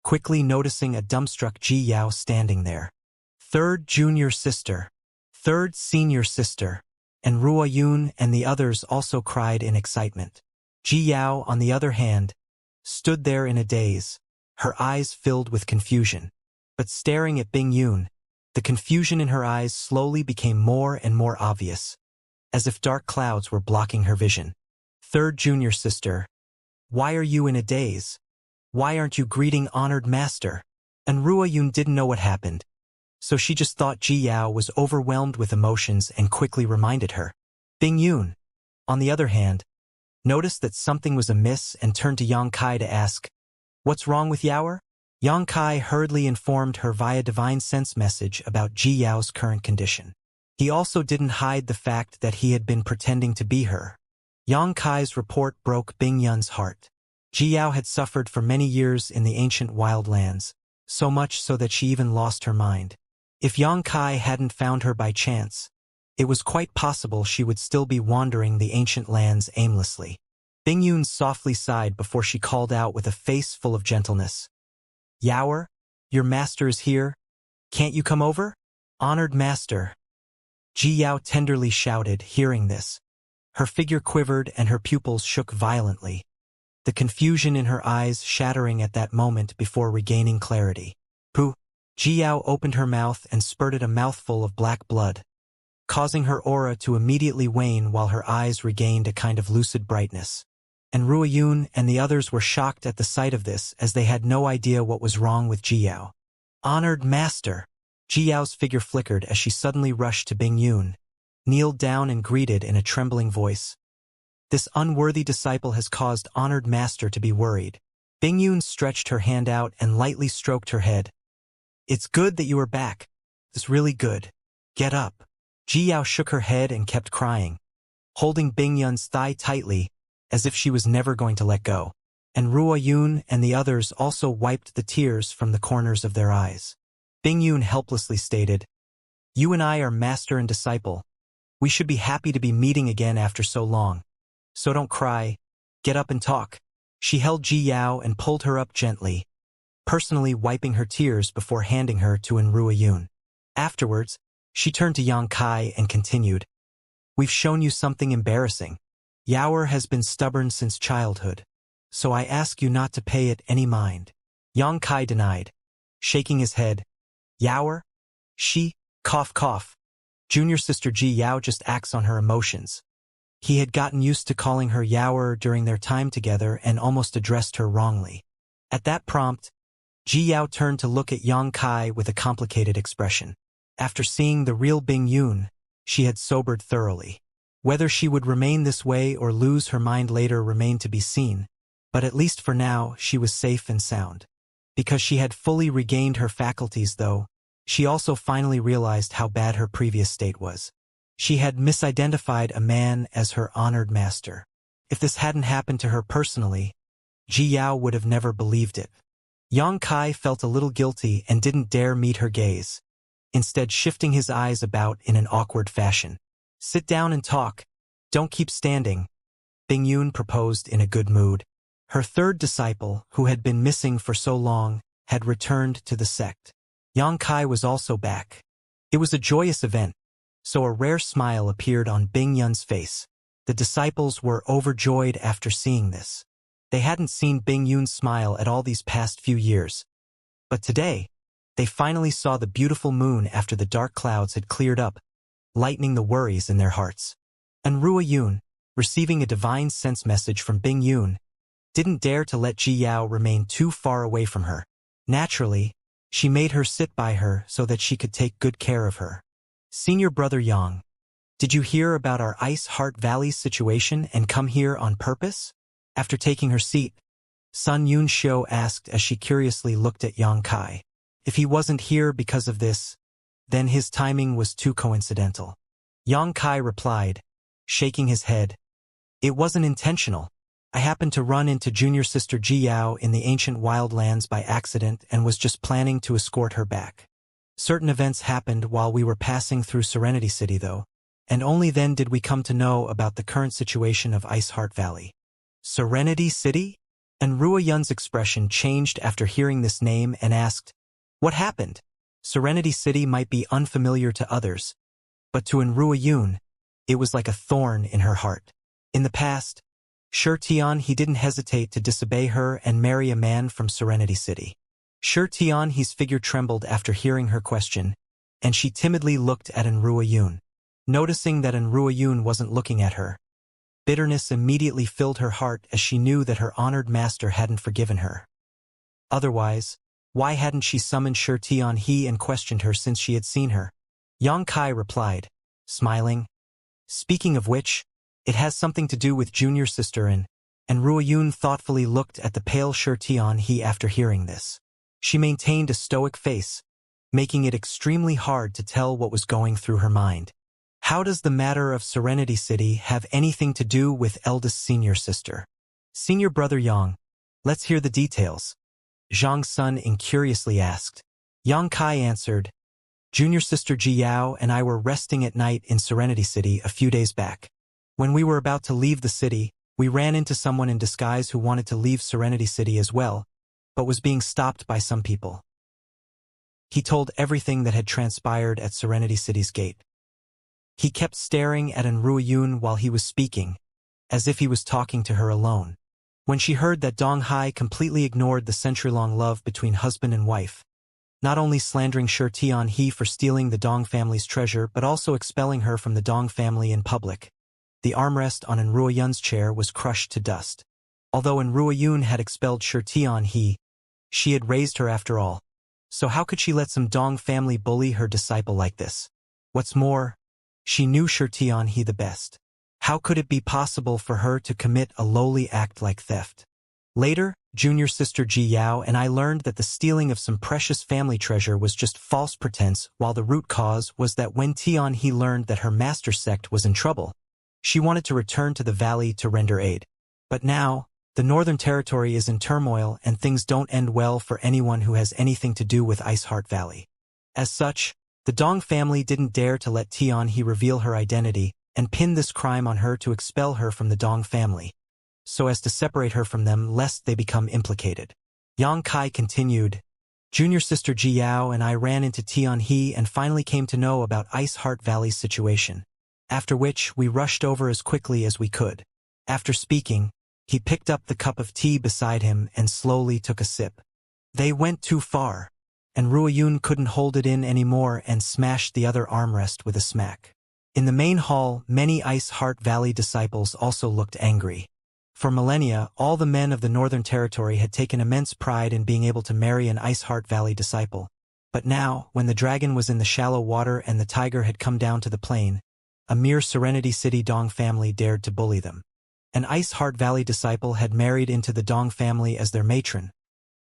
quickly noticing a dumbstruck Ji Yao standing there. Third junior sister, third senior sister, and Ruo Yun and the others also cried in excitement. Ji Yao, on the other hand, stood there in a daze, her eyes filled with confusion. But staring at Bing Yun, the confusion in her eyes slowly became more and more obvious, as if dark clouds were blocking her vision. "Third junior sister, why are you in a daze? Why aren't you greeting honored master?" And Ruo Yun didn't know what happened, so she just thought Ji Yao was overwhelmed with emotions and quickly reminded her. Bing Yun, on the other hand, noticed that something was amiss and turned to Yang Kai to ask, "What's wrong with Yaoer?" Yang Kai hurriedly informed her via divine sense message about Ji Yao's current condition. He also didn't hide the fact that he had been pretending to be her. Yang Kai's report broke Bing Yun's heart. Ji Yao had suffered for many years in the ancient wildlands, so much so that she even lost her mind. If Yang Kai hadn't found her by chance, it was quite possible she would still be wandering the ancient lands aimlessly. Bing Yun softly sighed before she called out with a face full of gentleness. "Yaoer, your master is here. Can't you come over?" "Honored master," Ji Yao tenderly shouted, hearing this. Her figure quivered and her pupils shook violently, the confusion in her eyes shattering at that moment before regaining clarity. "Pooh!" Ji Yao opened her mouth and spurted a mouthful of black blood, causing her aura to immediately wane while her eyes regained a kind of lucid brightness. And Ruo Yun and the others were shocked at the sight of this, as they had no idea what was wrong with Ji Yao. "Honored master!" Ji Yao's figure flickered as she suddenly rushed to Bing Yun, kneeled down and greeted in a trembling voice. "This unworthy disciple has caused honored master to be worried." Bing Yun stretched her hand out and lightly stroked her head. "It's good that you are back. It's really good. Get up." Ji Yao shook her head and kept crying, holding Bing Yun's thigh tightly, as if she was never going to let go. And Ruo Yun and the others also wiped the tears from the corners of their eyes. Bing Yun helplessly stated, "You and I are master and disciple. We should be happy to be meeting again after so long. So don't cry. Get up and talk." She held Ji Yao and pulled her up gently, personally wiping her tears before handing her to Ruo Yun. Afterwards, she turned to Yang Kai and continued, "We've shown you something embarrassing. Yaoer has been stubborn since childhood, so I ask you not to pay it any mind." Yang Kai denied, shaking his head. "Yaoer? She, cough cough. Junior sister Ji Yao just acts on her emotions." He had gotten used to calling her Yaoer during their time together and almost addressed her wrongly. At that prompt, Ji Yao turned to look at Yang Kai with a complicated expression. After seeing the real Bing Yun, she had sobered thoroughly. Whether she would remain this way or lose her mind later remained to be seen, but at least for now she was safe and sound. Because she had fully regained her faculties though, she also finally realized how bad her previous state was. She had misidentified a man as her honored master. If this hadn't happened to her personally, Ji Yao would have never believed it. Yang Kai felt a little guilty and didn't dare meet her gaze, instead shifting his eyes about in an awkward fashion. "Sit down and talk. Don't keep standing," Bing Yun proposed in a good mood. Her third disciple, who had been missing for so long, had returned to the sect. Yang Kai was also back. It was a joyous event, so a rare smile appeared on Bing Yun's face. The disciples were overjoyed after seeing this. They hadn't seen Bing Yun smile at all these past few years. But today, they finally saw the beautiful moon after the dark clouds had cleared up, lightening the worries in their hearts. And Ruo Yun, receiving a divine sense message from Bing Yun, didn't dare to let Ji Yao remain too far away from her. Naturally, she made her sit by her so that she could take good care of her. "Senior brother Yang, did you hear about our Ice Heart Valley situation and come here on purpose?" After taking her seat, Sun Yun Xiu asked as she curiously looked at Yang Kai. If he wasn't here because of this, then his timing was too coincidental. Yang Kai replied, shaking his head, "It wasn't intentional. I happened to run into junior sister Ji Yao in the ancient wildlands by accident and was just planning to escort her back. Certain events happened while we were passing through Serenity City though, and only then did we come to know about the current situation of Ice Heart Valley." "Serenity City?" And Ruo Yun's expression changed after hearing this name and asked, "What happened?" Serenity City might be unfamiliar to others, but to Ruo Yun, it was like a thorn in her heart. In the past, he didn't hesitate to disobey her and marry a man from Serenity City. He's figure trembled after hearing her question, and she timidly looked at Ruo Yun. Noticing that Ruo Yun wasn't looking at her, bitterness immediately filled her heart as she knew that her honored master hadn't forgiven her. Otherwise, why hadn't she summoned He and questioned her since she had seen her? Yang Kai replied, smiling, "Speaking of which, it has something to do with junior sister and Ruo Yun thoughtfully looked at the pale He after hearing this. She maintained a stoic face, making it extremely hard to tell what was going through her mind. How does the matter of Serenity City have anything to do with eldest senior sister? "Senior brother Yang, let's hear the details," Zhang Sun incuriously asked. Yang Kai answered, "Junior sister Ji Yao and I were resting at night in Serenity City a few days back. When we were about to leave the city, we ran into someone in disguise who wanted to leave Serenity City as well, but was being stopped by some people." He told everything that had transpired at Serenity City's gate. He kept staring at Ruo Yun while he was speaking, as if he was talking to her alone. When she heard that Dong Hai completely ignored the century-long love between husband and wife, not only slandering He for stealing the Dong family's treasure but also expelling her from the Dong family in public, the armrest on Ruo Yun's chair was crushed to dust. Although Ruo Yun had expelled He, she had raised her after all. So how could she let some Dong family bully her disciple like this? What's more, she knew He the best. How could it be possible for her to commit a lowly act like theft? Later, junior sister Ji Yao and I learned that the stealing of some precious family treasure was just false pretense, while the root cause was that when He learned that her master sect was in trouble, she wanted to return to the valley to render aid. But now, the Northern Territory is in turmoil and things don't end well for anyone who has anything to do with Ice Heart Valley. As such, the Dong family didn't dare to let He reveal her identity and pin this crime on her to expel her from the Dong family, so as to separate her from them lest they become implicated. Yang Kai continued, "Junior sister Ji Yao and I ran into He and finally came to know about Ice Heart Valley's situation, after which we rushed over as quickly as we could." After speaking, he picked up the cup of tea beside him and slowly took a sip. They went too far, and Ruo Yun couldn't hold it in anymore and smashed the other armrest with a smack. In the main hall, many Ice Heart Valley disciples also looked angry. For millennia, all the men of the Northern Territory had taken immense pride in being able to marry an Ice Heart Valley disciple. But now, when the dragon was in the shallow water and the tiger had come down to the plain, a mere Serenity City Dong family dared to bully them. An Ice Heart Valley disciple had married into the Dong family as their matron,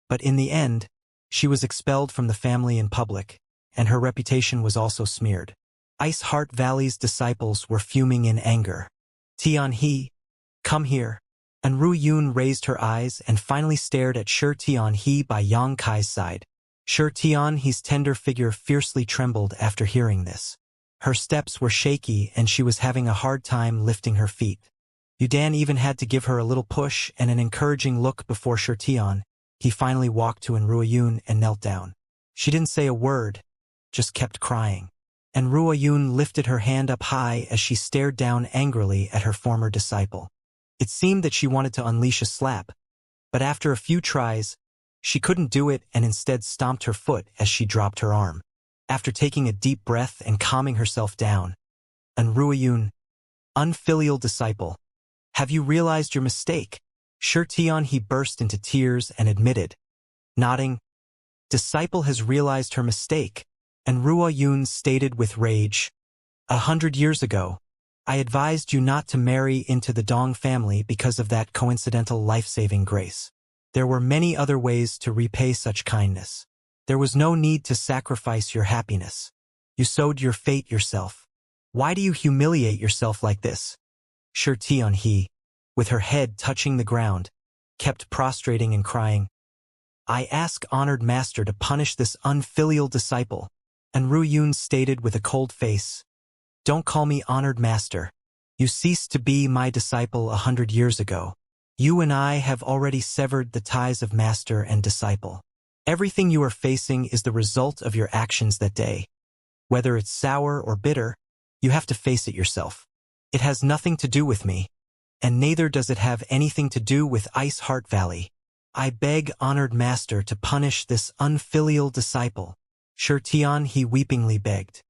but in the end, she was expelled from the family in public, and her reputation was also smeared. Ice Heart Valley's disciples were fuming in anger. He, Come here. And Ru Yun raised her eyes and finally stared at Shi Tianhe by Yang Kai's side. Shi Tianhe's tender figure fiercely trembled after hearing this. Her steps were shaky and she was having a hard time lifting her feet. Yudan even had to give her a little push and an encouraging look before Shi Tianhe finally walked to Ru Yun and knelt down. She didn't say a word, just kept crying. And Ru Yun lifted her hand up high as she stared down angrily at her former disciple. It seemed that she wanted to unleash a slap, but after a few tries, she couldn't do it and instead stomped her foot as she dropped her arm. After taking a deep breath and calming herself down, and Ru Yun, unfilial disciple, have you realized your mistake? Shi Tianhe burst into tears and admitted, nodding, disciple has realized her mistake, and Ru Yun stated with rage, 100 years ago, I advised you not to marry into the Dong family because of that coincidental life-saving grace. There were many other ways to repay such kindness. There was no need to sacrifice your happiness. You sowed your fate yourself. Why do you humiliate yourself like this? Shi Tianhe, with her head touching the ground, kept prostrating and crying, I ask honored master to punish this unfilial disciple. And Ru Yun stated with a cold face, don't call me honored master. You ceased to be my disciple 100 years ago. You and I have already severed the ties of master and disciple. Everything you are facing is the result of your actions that day. Whether it's sour or bitter, you have to face it yourself. It has nothing to do with me, and neither does it have anything to do with Ice Heart Valley. I beg honored master to punish this unfilial disciple. Shi Tianhe weepingly begged.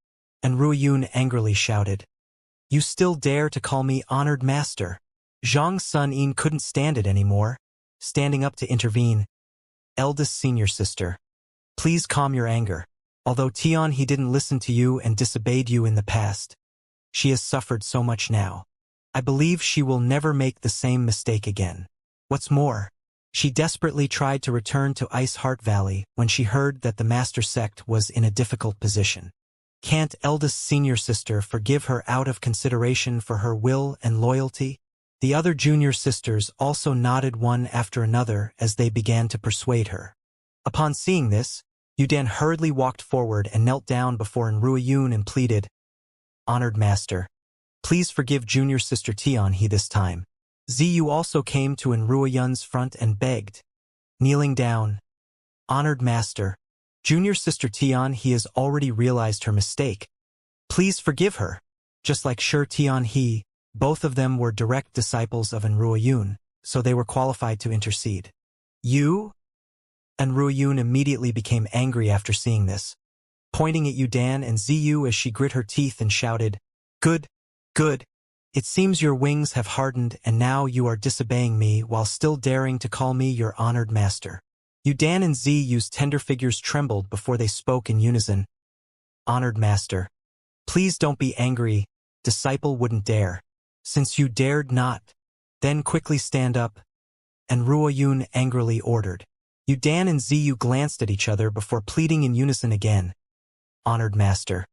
And Ru Yun angrily shouted, you still dare to call me honored master? Zhang Sun couldn't stand it anymore, standing up to intervene. Eldest senior sister, please calm your anger. Although Tianhe didn't listen to you and disobeyed you in the past, she has suffered so much now. I believe she will never make the same mistake again. What's more, she desperately tried to return to Ice Heart Valley when she heard that the master sect was in a difficult position. Can't eldest senior sister forgive her out of consideration for her will and loyalty? The other junior sisters also nodded one after another as they began to persuade her. Upon seeing this, Yudan hurriedly walked forward and knelt down before Ru Yun and pleaded, honored master, please forgive junior sister Tianhe this time. Ziyu also came to Ru Yun's front and begged, kneeling down, honored master, junior sister Tianhe has already realized her mistake. Please forgive her. Just like Shi Tianhe, both of them were direct disciples of Ru Yun, so they were qualified to intercede. You? And Ru Yun immediately became angry after seeing this, pointing at Yudan and Ziyu as she grit her teeth and shouted, good, good. It seems your wings have hardened and now you are disobeying me while still daring to call me your honored master. Yudan and Ziyu's tender figures trembled before they spoke in unison. Honored master, please don't be angry, disciple wouldn't dare. Since you dared not, then quickly stand up. And Ru Yun angrily ordered. Yudan and Ziyu glanced at each other before pleading in unison again. Honored master,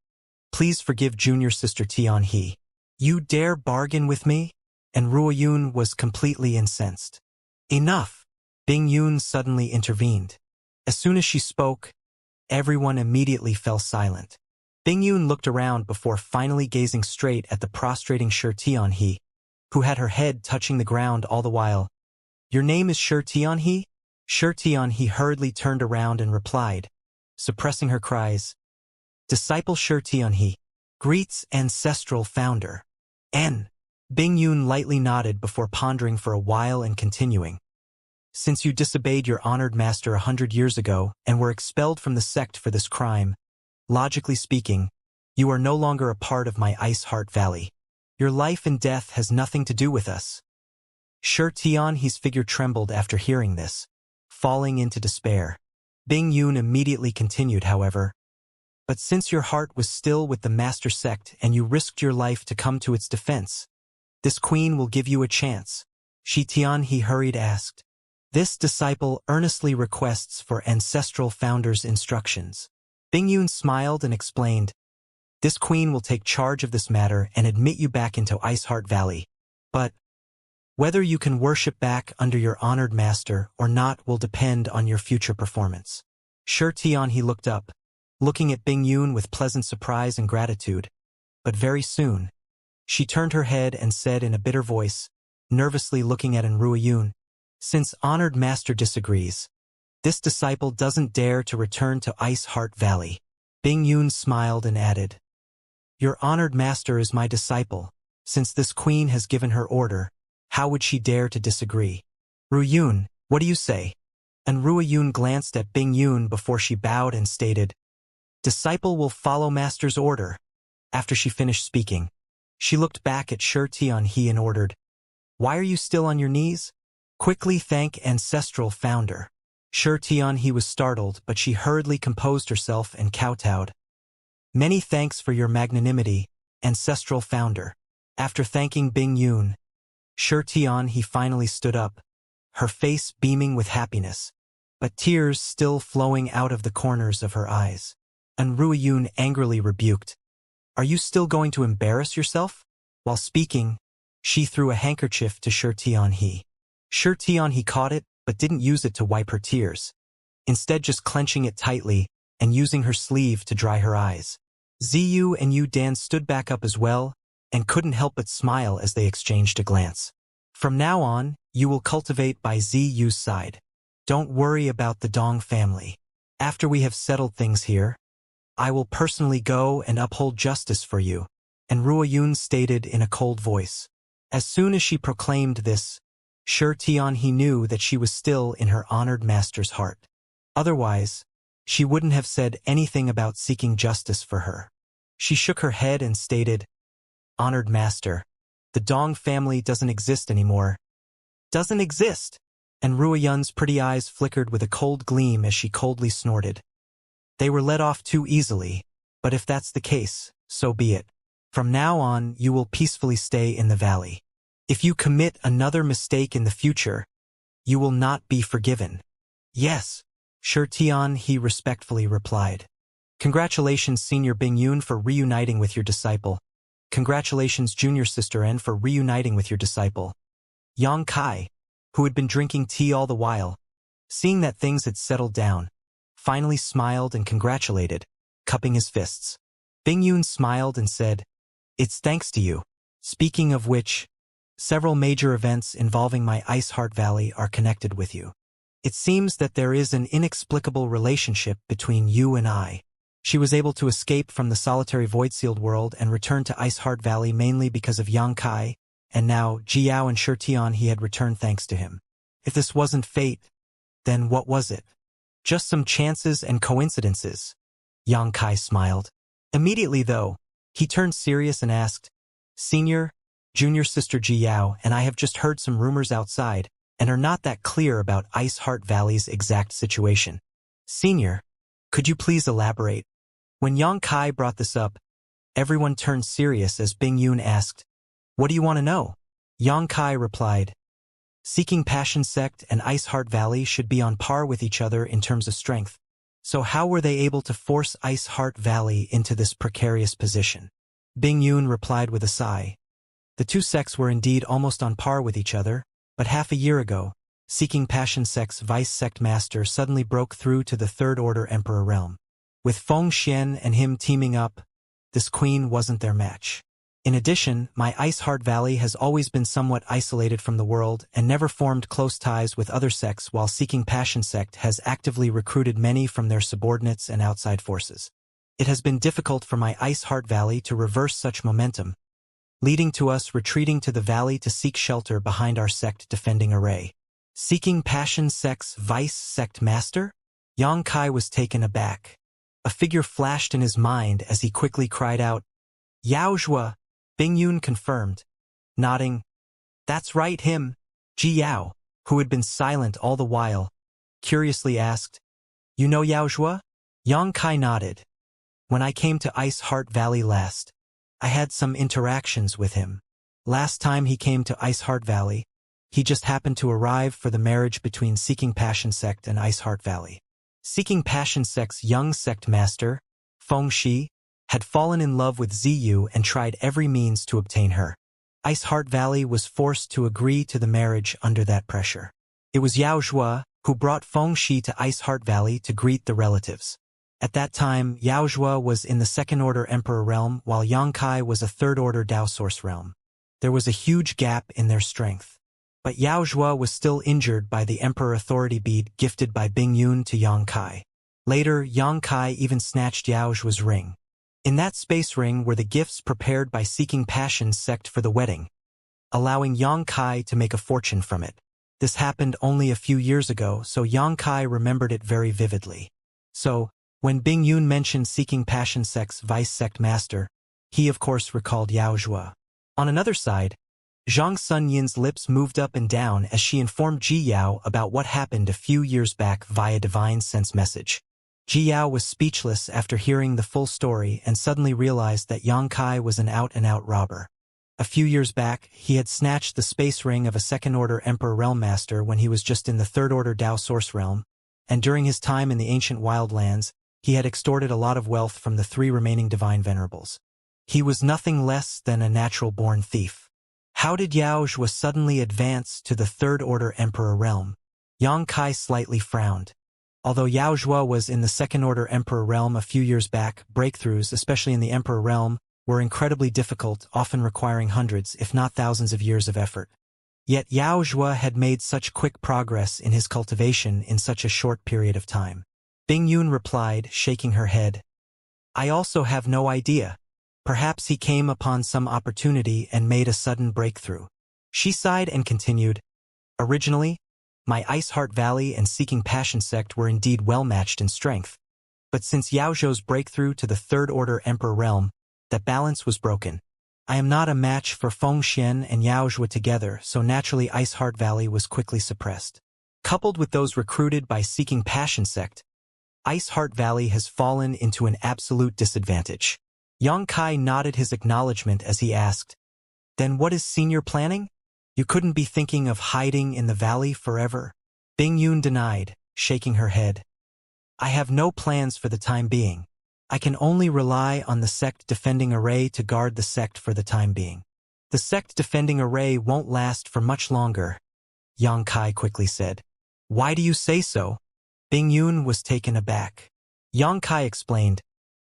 please forgive junior sister Tianhe. You dare bargain with me? And Ru Yun was completely incensed. Enough! Bing Yun suddenly intervened. As soon as she spoke, everyone immediately fell silent. Bing Yun looked around before finally gazing straight at the prostrating Shi Tianhe, who had her head touching the ground all the while. Your name is Shi Tianhe? Shi Tianhe hurriedly turned around and replied, suppressing her cries. Disciple Shi Tianhe, greets ancestral founder. N. Bing Yun lightly nodded before pondering for a while and continuing. Since you disobeyed your honored master 100 years ago and were expelled from the sect for this crime, logically speaking, you are no longer a part of my Ice Heart Valley. Your life and death has nothing to do with us. Shi Tianhe's figure trembled after hearing this, falling into despair. Bing Yun immediately continued, however. But since your heart was still with the master sect and you risked your life to come to its defense, this queen will give you a chance. Shi Tianhe hurried asked. This disciple earnestly requests for ancestral founder's instructions. Bing Yun smiled and explained, this queen will take charge of this matter and admit you back into Ice Heart Valley. But Whether you can worship back under your honored master or not will depend on your future performance. He looked up, looking at Bing Yun with pleasant surprise and gratitude. But very soon, she turned her head and said in a bitter voice, nervously looking at Enrua Yun, "Since honored master disagrees, this disciple doesn't dare to return to Ice Heart Valley." Bing Yun smiled and added, "Your honored master is my disciple. Since this queen has given her order, how would she dare to disagree?" "Ru Yun, what do you say?" And Rua Yun glanced at Bing Yun before she bowed and stated, "Disciple will follow master's order." After she finished speaking, she looked back at He and ordered, "Why are you still on your knees? Quickly thank ancestral founder." He was startled, but she hurriedly composed herself and kowtowed. "Many thanks for your magnanimity, ancestral founder." After thanking Bing Yun, He finally stood up, her face beaming with happiness, but tears still flowing out of the corners of her eyes. And Rua Yun angrily rebuked, "Are you still going to embarrass yourself?" While speaking, she threw a handkerchief to He. He caught it, but didn't use it to wipe her tears, instead just clenching it tightly and using her sleeve to dry her eyes. Ziyu and Yu Dan stood back up as well, and couldn't help but smile as they exchanged a glance. "From now on, you will cultivate by Ziyu's side. Don't worry about the Dong family. After we have settled things here, I will personally go and uphold justice for you," and Rua Yun stated in a cold voice. As soon as she proclaimed this, he knew that she was still in her honored master's heart. Otherwise, she wouldn't have said anything about seeking justice for her. She shook her head and stated, "Honored master, the Dong family doesn't exist anymore." "Doesn't exist?" And Rua Yun's pretty eyes flickered with a cold gleam as she coldly snorted. "They were let off too easily, but if that's the case, so be it. From now on, you will peacefully stay in the valley. If you commit another mistake in the future, you will not be forgiven." "Yes," he respectfully replied. "Congratulations, Senior Bing Yun, for reuniting with your disciple. Congratulations, Junior Sister N, for reuniting with your disciple." Yang Kai, who had been drinking tea all the while, seeing that things had settled down, finally smiled and congratulated, cupping his fists. Bing Yun smiled and said, "It's thanks to you. Speaking of which, several major events involving my Ice Heart Valley are connected with you. It seems that there is an inexplicable relationship between you and I." She was able to escape from the solitary void-sealed world and return to Ice Heart Valley mainly because of Yang Kai, and now Jiao and he had returned thanks to him. If this wasn't fate, then what was it? Just some chances and coincidences. Yang Kai smiled. Immediately, though, he turned serious and asked, "Senior, Junior Sister Jiao and I have just heard some rumors outside and are not that clear about Ice Heart Valley's exact situation. Senior, could you please elaborate?" When Yang Kai brought this up, everyone turned serious as Bing Yun asked, "What do you want to know?" Yang Kai replied, "Seeking Passion Sect and Ice Heart Valley should be on par with each other in terms of strength. So how were they able to force Ice Heart Valley into this precarious position?" Bing Yun replied with a sigh. The two sects were indeed almost on par with each other, but half a year ago, Seeking Passion Sect's vice sect master suddenly broke through to the Third Order Emperor realm. With Feng Xian and him teaming up, this queen wasn't their match. In addition, my Ice Heart Valley has always been somewhat isolated from the world and never formed close ties with other sects, while Seeking Passion Sect has actively recruited many from their subordinates and outside forces. It has been difficult for my Ice Heart Valley to reverse such momentum, leading to us retreating to the valley to seek shelter behind our sect defending array. Seeking Passion Sect's vice sect master? Yang Kai was taken aback. A figure flashed in his mind as he quickly cried out, "Yao Zhua!" Bing Yun confirmed, nodding, "That's right, him." Ji Yao, who had been silent all the while, curiously asked, "You know Yao Zhua?" Yang Kai nodded. "When I came to Ice Heart Valley last, I had some interactions with him. Last time he came to Ice Heart Valley, he just happened to arrive for the marriage between Seeking Passion Sect and Ice Heart Valley. Seeking Passion Sect's young sect master, Feng Shi, had fallen in love with Ziyu and tried every means to obtain her. Ice Heart Valley was forced to agree to the marriage under that pressure. It was Yao Zhua who brought Feng Shi to Ice Heart Valley to greet the relatives. At that time, Yao Zhua was in the Second-Order Emperor realm while Yang Kai was a Third-Order Dao Source realm. There was a huge gap in their strength. But Yao Zhua was still injured by the Emperor Authority bead gifted by Bing Yun to Yang Kai. Later, Yang Kai even snatched Yao Zhua's ring. In that space ring were the gifts prepared by Seeking Passion's sect for the wedding, allowing Yang Kai to make a fortune from it. This happened only a few years ago, so Yang Kai remembered it very vividly. So, when Bing Yun mentioned Seeking Passion sect's vice sect master, he of course recalled Yao Zhua. On another side, Zhang Sunyin's lips moved up and down as she informed Ji Yao about what happened a few years back via divine sense message. Ji Yao was speechless after hearing the full story and suddenly realized that Yang Kai was an out-and-out robber. A few years back, he had snatched the space ring of a Second-Order Emperor Realm Master when he was just in the Third-Order Dao Source Realm, and during his time in the ancient wildlands, he had extorted a lot of wealth from the 3 remaining divine venerables. He was nothing less than a natural-born thief. How did Yao Zhua suddenly advance to the Third-Order Emperor Realm? Yang Kai slightly frowned. Although Yao Zhua was in the Second-Order Emperor Realm a few years back, breakthroughs, especially in the Emperor Realm, were incredibly difficult, often requiring hundreds, if not thousands of years of effort. Yet Yao Zhua had made such quick progress in his cultivation in such a short period of time. Bing Yun replied, shaking her head. I also have no idea. Perhaps he came upon some opportunity and made a sudden breakthrough. She sighed and continued, originally, my Ice Heart Valley and Seeking Passion sect were indeed well matched in strength. But since Yao Zhou's breakthrough to the Third-Order Emperor Realm, that balance was broken. I am not a match for Feng Xian and Yao Zhua together, so naturally Ice Heart Valley was quickly suppressed. Coupled with those recruited by Seeking Passion sect, Ice Heart Valley has fallen into an absolute disadvantage. Yang Kai nodded his acknowledgement as he asked, then what is Senior planning? You couldn't be thinking of hiding in the valley forever? Bing Yun denied, shaking her head. I have no plans for the time being. I can only rely on the sect defending array to guard the sect for the time being. The sect defending array won't last for much longer, Yang Kai quickly said. Why do you say so? Bing Yun was taken aback. Yang Kai explained,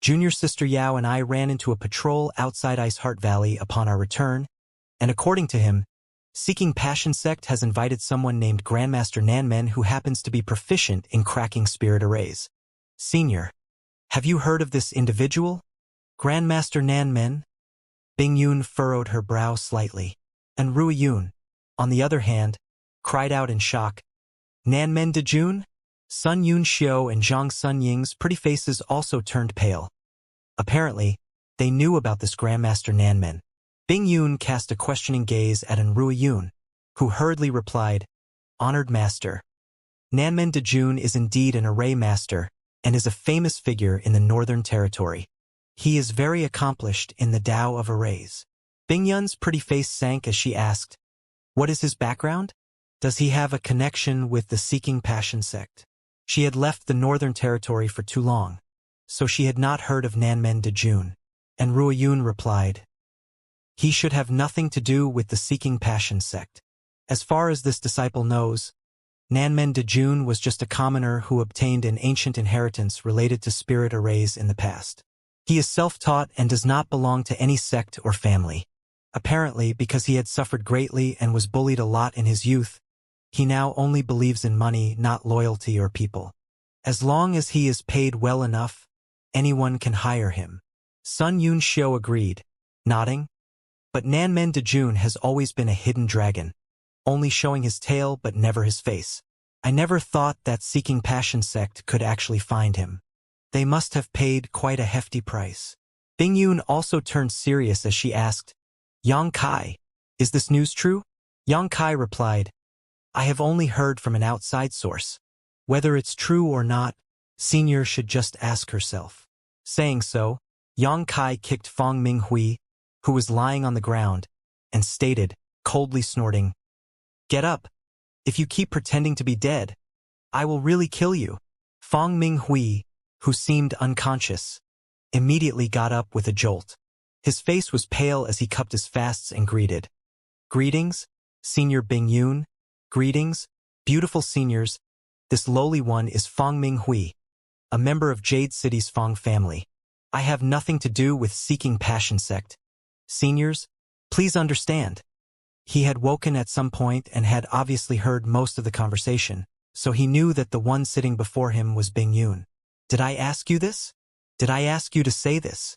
Junior Sister Yao and I ran into a patrol outside Ice Heart Valley upon our return, and according to him, Seeking Passion sect has invited someone named Grandmaster Nanmen who happens to be proficient in cracking spirit arrays. Senior, have you heard of this individual? Grandmaster Nanmen? Bing Yun furrowed her brow slightly, and Rui Yun, on the other hand, cried out in shock. Nanmen Dejun? Sun Yun Xiao and Zhang Sunying's pretty faces also turned pale. Apparently, they knew about this Grandmaster Nanmen. Bing Yun cast a questioning gaze at Rui Yun, who hurriedly replied, Honored Master. Nanmen Dejun is indeed an array master, and is a famous figure in the Northern Territory. He is very accomplished in the Tao of arrays. Bing Yun's pretty face sank as she asked, what is his background? Does he have a connection with the Seeking Passion sect? She had left the Northern Territory for too long, so she had not heard of Nanmen Dejun, and Rui Yun replied, he should have nothing to do with the Seeking Passion sect. As far as this disciple knows, Nanmen Dejun was just a commoner who obtained an ancient inheritance related to spirit arrays in the past. He is self-taught and does not belong to any sect or family. Apparently, because he had suffered greatly and was bullied a lot in his youth, he now only believes in money, not loyalty or people. As long as he is paid well enough, anyone can hire him. Sun Yun Xiao agreed, nodding. But Nanmen Dejun has always been a hidden dragon, only showing his tail but never his face. I never thought that Seeking Passion sect could actually find him. They must have paid quite a hefty price. Bing Yun also turned serious as she asked, Yang Kai, is this news true? Yang Kai replied, I have only heard from an outside source. Whether it's true or not, Senior should just ask herself. Saying so, Yang Kai kicked Fong Minghui, who was lying on the ground, and stated, coldly snorting, Get up. If you keep pretending to be dead, I will really kill you. Fong Minghui, who seemed unconscious, immediately got up with a jolt. His face was pale as he cupped his fists and greeted, Greetings, Senior Bing Yun. Greetings, beautiful seniors. This lowly one is Fong Ming Hui, a member of Jade City's Fong family. I have nothing to do with Seeking Passion sect. Seniors, please understand. He had woken at some point and had obviously heard most of the conversation, so he knew that the one sitting before him was Bing Yun. Did I ask you this? Did I ask you to say this?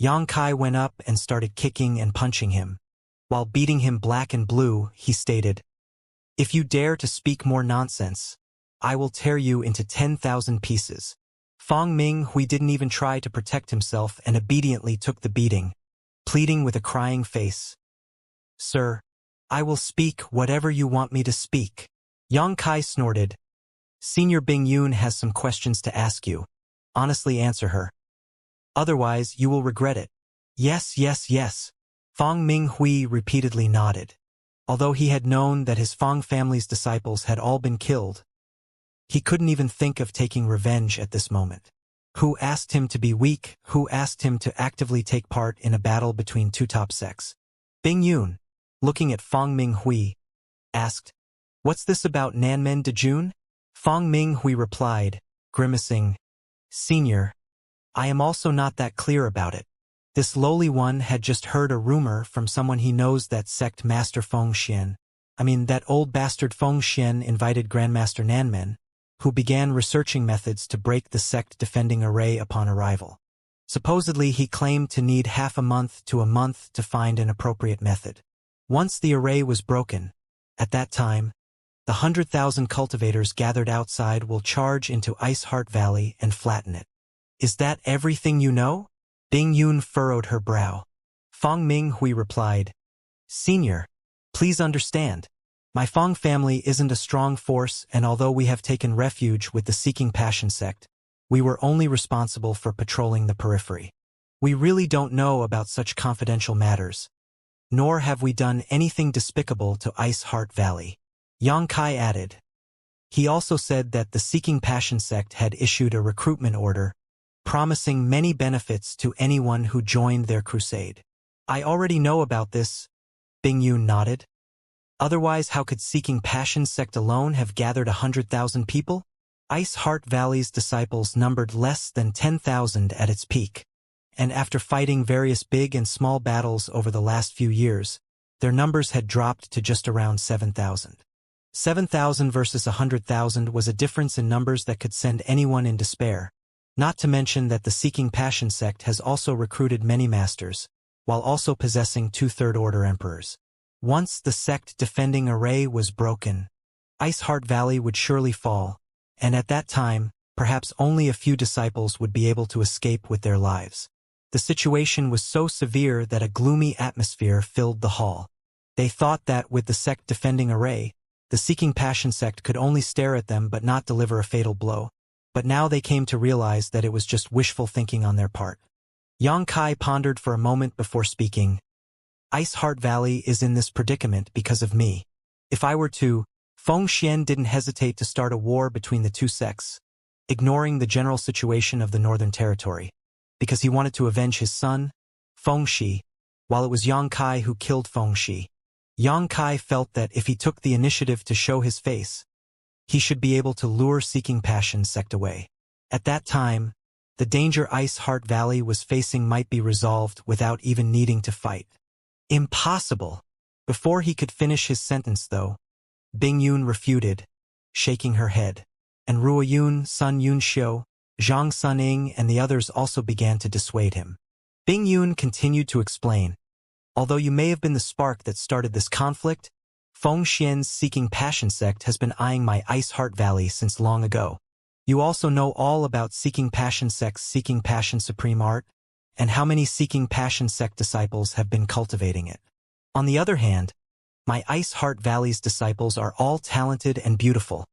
Yang Kai went up and started kicking and punching him. While beating him black and blue, he stated, "If you dare to speak more nonsense, I will tear you into 10,000 pieces." Fong Ming Hui didn't even try to protect himself and obediently took the beating, pleading with a crying face. "Sir, I will speak whatever you want me to speak." Yang Kai snorted. "Senior Bing Yun has some questions to ask you. Honestly answer her. Otherwise, you will regret it." "Yes, yes, yes." Fong Ming Hui repeatedly nodded. Although he had known that his Fong family's disciples had all been killed, he couldn't even think of taking revenge at this moment. Who asked him to be weak? Who asked him to actively take part in a battle between two top sects? Bing Yun, looking at Fong Ming Hui, asked, "What's this about Nanmen de Jun?" Fong Ming Hui replied, grimacing, "Senior, I am also not that clear about it. This lowly one had just heard a rumor from someone he knows that sect Master that old bastard Feng Xian invited Grandmaster Nanmen, who began researching methods to break the sect defending array upon arrival. Supposedly he claimed to need half a month to find an appropriate method. Once the array was broken, at that time, the 100,000 cultivators gathered outside will charge into Ice Heart Valley and flatten it. Is that everything you know? Bing Yun furrowed her brow. Fong Ming Hui replied, "Senior, please understand. My Fong family isn't a strong force, and although we have taken refuge with the Seeking Passion sect, we were only responsible for patrolling the periphery. We really don't know about such confidential matters. Nor have we done anything despicable to Ice Heart Valley." Yang Kai added. He also said that the Seeking Passion sect had issued a recruitment order, promising many benefits to anyone who joined their crusade. "I already know about this," Bing Yun nodded. "Otherwise, how could Seeking Passion sect alone have gathered 100,000 people? Ice Heart Valley's disciples numbered less than 10,000 at its peak, and after fighting various big and small battles over the last few years, their numbers had dropped to just around 7,000. 7,000 versus 100,000 was a difference in numbers that could send anyone in despair. Not to mention that the Seeking Passion sect has also recruited many masters, while also possessing 2 third-order emperors. Once the sect defending array was broken, Ice Heart Valley would surely fall, and at that time, perhaps only a few disciples would be able to escape with their lives. The situation was so severe that a gloomy atmosphere filled the hall. They thought that with the sect defending array, the Seeking Passion sect could only stare at them but not deliver a fatal blow. But now they came to realize that it was just wishful thinking on their part. Yang Kai pondered for a moment before speaking. "Ice Heart Valley is in this predicament because of me. If I were to..." Feng Xian didn't hesitate to start a war between the two sects, ignoring the general situation of the Northern Territory, because he wanted to avenge his son, Feng Shi, while it was Yang Kai who killed Feng Shi. Yang Kai felt that if he took the initiative to show his face, he should be able to lure Seeking Passion sect away. At that time, the danger Ice Heart Valley was facing might be resolved without even needing to fight. Impossible! Before he could finish his sentence, though, Bing Yun refuted, shaking her head, and Ruo Yun, Sun Yun Xiu, Zhang Suning, and the others also began to dissuade him. Bing Yun continued to explain, "Although you may have been the spark that started this conflict, Feng Xian's Seeking Passion sect has been eyeing my Ice Heart Valley since long ago. You also know all about Seeking Passion sect's Seeking Passion Supreme Art, and how many Seeking Passion sect disciples have been cultivating it. On the other hand, my Ice Heart Valley's disciples are all talented and beautiful,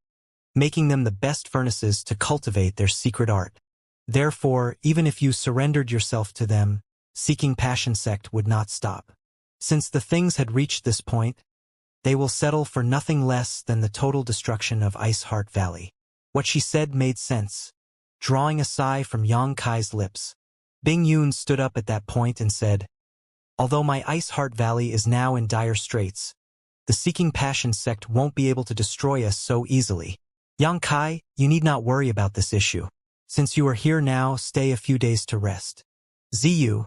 making them the best furnaces to cultivate their secret art. Therefore, even if you surrendered yourself to them, Seeking Passion sect would not stop. Since the things had reached this point, they will settle for nothing less than the total destruction of Ice Heart Valley." What she said made sense, drawing a sigh from Yang Kai's lips. Bing Yun stood up at that point and said, "Although my Ice Heart Valley is now in dire straits, The Seeking Passion sect won't be able to destroy us so easily. Yang Kai, you need not worry about this issue. Since you are here now, stay a few days to rest. Ziyu,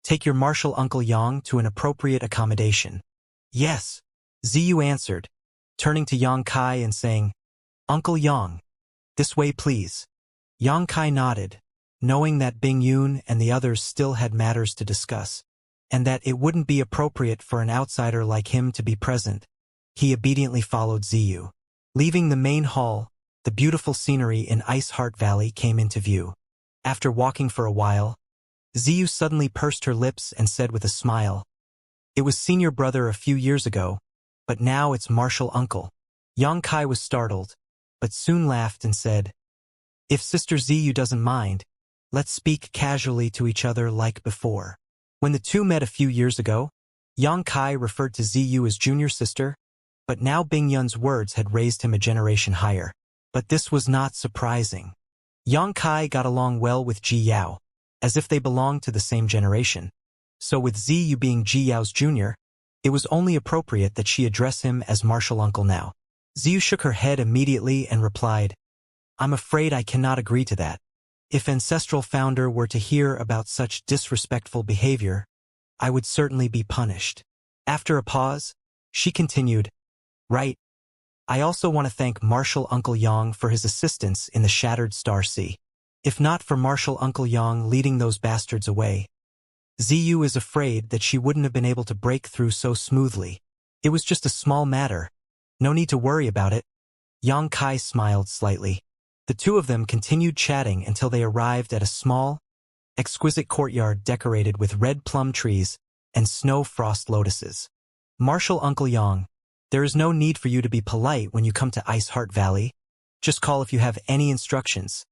take your martial Uncle Yang to an appropriate accommodation. Yes, Ziyu answered, turning to Yang Kai and saying, Uncle Yang, this way please. Yang Kai nodded, knowing that Bing Yun and the others still had matters to discuss, and that it wouldn't be appropriate for an outsider like him to be present. He obediently followed Ziyu. Leaving the main hall, the beautiful scenery in Ice Heart Valley came into view. After walking for a while, Ziyu suddenly pursed her lips and said with a smile, It was senior brother a few years ago, but now it's martial uncle. Yang Kai was startled, but soon laughed and said, If Sister Ziyu doesn't mind, let's speak casually to each other like before. When the two met a few years ago, Yang Kai referred to Ziyu as junior sister, but now Bing Yun's words had raised him a generation higher. But this was not surprising. Yang Kai got along well with Ji Yao, as if they belonged to the same generation. So with Ziyu being Ji Yao's junior, it was only appropriate that she address him as martial uncle now. Ziyu shook her head immediately and replied, I'm afraid I cannot agree to that. If Ancestral Founder were to hear about such disrespectful behavior, I would certainly be punished. After a pause, she continued, Right. I also want to thank Martial Uncle Yang for his assistance in the Shattered Star Sea. If not for Martial Uncle Yang leading those bastards away, Ziyu is afraid that she wouldn't have been able to break through so smoothly. It was just a small matter. No need to worry about it. Yang Kai smiled slightly. The two of them continued chatting until they arrived at a small, exquisite courtyard decorated with red plum trees and snow frost lotuses. Martial Uncle Yang, there is no need for you to be polite when you come to Ice Heart Valley. Just call if you have any instructions.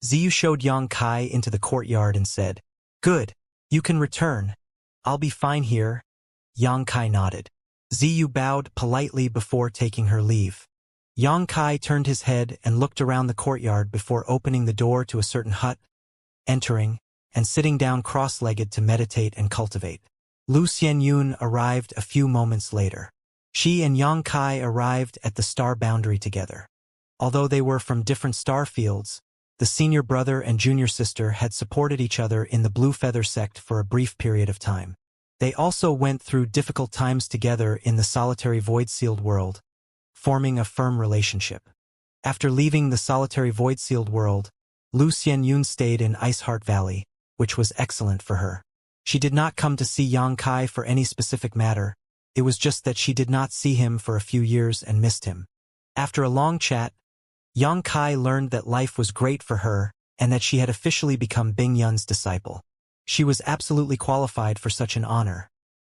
Ziyu showed Yang Kai into the courtyard and said, Good, you can return. I'll be fine here. Yang Kai nodded. Ziyu bowed politely before taking her leave. Yang Kai turned his head and looked around the courtyard before opening the door to a certain hut, entering, and sitting down cross-legged to meditate and cultivate. Lu Xianyun arrived a few moments later. She and Yang Kai arrived at the star boundary together. Although they were from different star fields, the senior brother and junior sister had supported each other in the Blue Feather sect for a brief period of time. They also went through difficult times together in the solitary void-sealed world, forming a firm relationship. After leaving the solitary void-sealed world, Lu Xianyun stayed in Ice Heart Valley, which was excellent for her. She did not come to see Yang Kai for any specific matter. It was just that she did not see him for a few years and missed him. After a long chat, Yang Kai learned that life was great for her and that she had officially become Bing Yun's disciple. She was absolutely qualified for such an honor.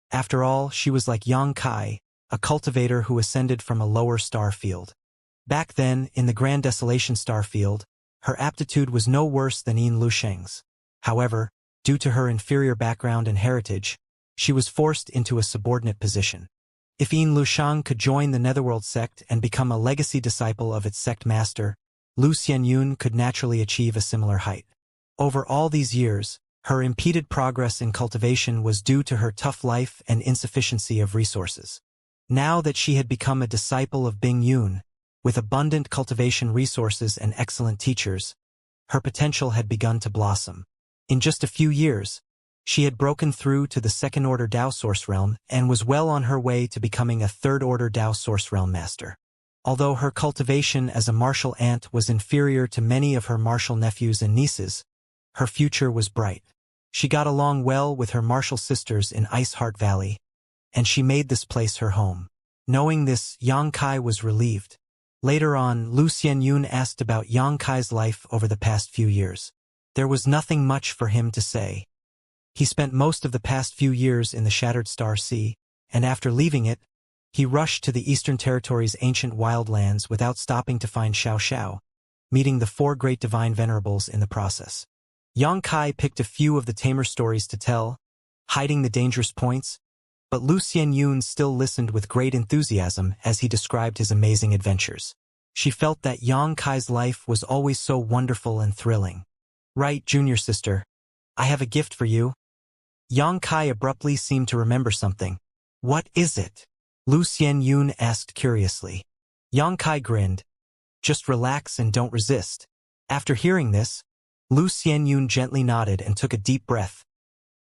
After all, she was like Yang Kai, a cultivator who ascended from a lower star field. Back then, in the Grand Desolation star field, her aptitude was no worse than Yin Lusheng's. However, due to her inferior background and heritage, she was forced into a subordinate position. If Yin Lusheng could join the Netherworld sect and become a legacy disciple of its sect master, Lu Xianyun could naturally achieve a similar height. Over all these years, her impeded progress in cultivation was due to her tough life and insufficiency of resources. Now that she had become a disciple of Bing Yun, with abundant cultivation resources and excellent teachers, her potential had begun to blossom. In just a few years, she had broken through to the second-order Dao Source Realm and was well on her way to becoming a third-order Dao Source Realm master. Although her cultivation as a martial aunt was inferior to many of her martial nephews and nieces, her future was bright. She got along well with her martial sisters in Ice Heart Valley, and she made this place her home. Knowing this, Yang Kai was relieved. Later on, Lu Xianyun asked about Yang Kai's life over the past few years. There was nothing much for him to say. He spent most of the past few years in the Shattered Star Sea, and after leaving it, he rushed to the Eastern Territory's ancient wildlands without stopping to find Xiao, meeting the 4 great divine venerables in the process. Yang Kai picked a few of the tamer stories to tell, hiding the dangerous points, but Lu Xianyun still listened with great enthusiasm as he described his amazing adventures. She felt that Yang Kai's life was always so wonderful and thrilling. Right, junior sister. I have a gift for you. Yang Kai abruptly seemed to remember something. What is it? Lu Xianyun asked curiously. Yang Kai grinned. Just relax and don't resist. After hearing this, Lu Xianyun gently nodded and took a deep breath,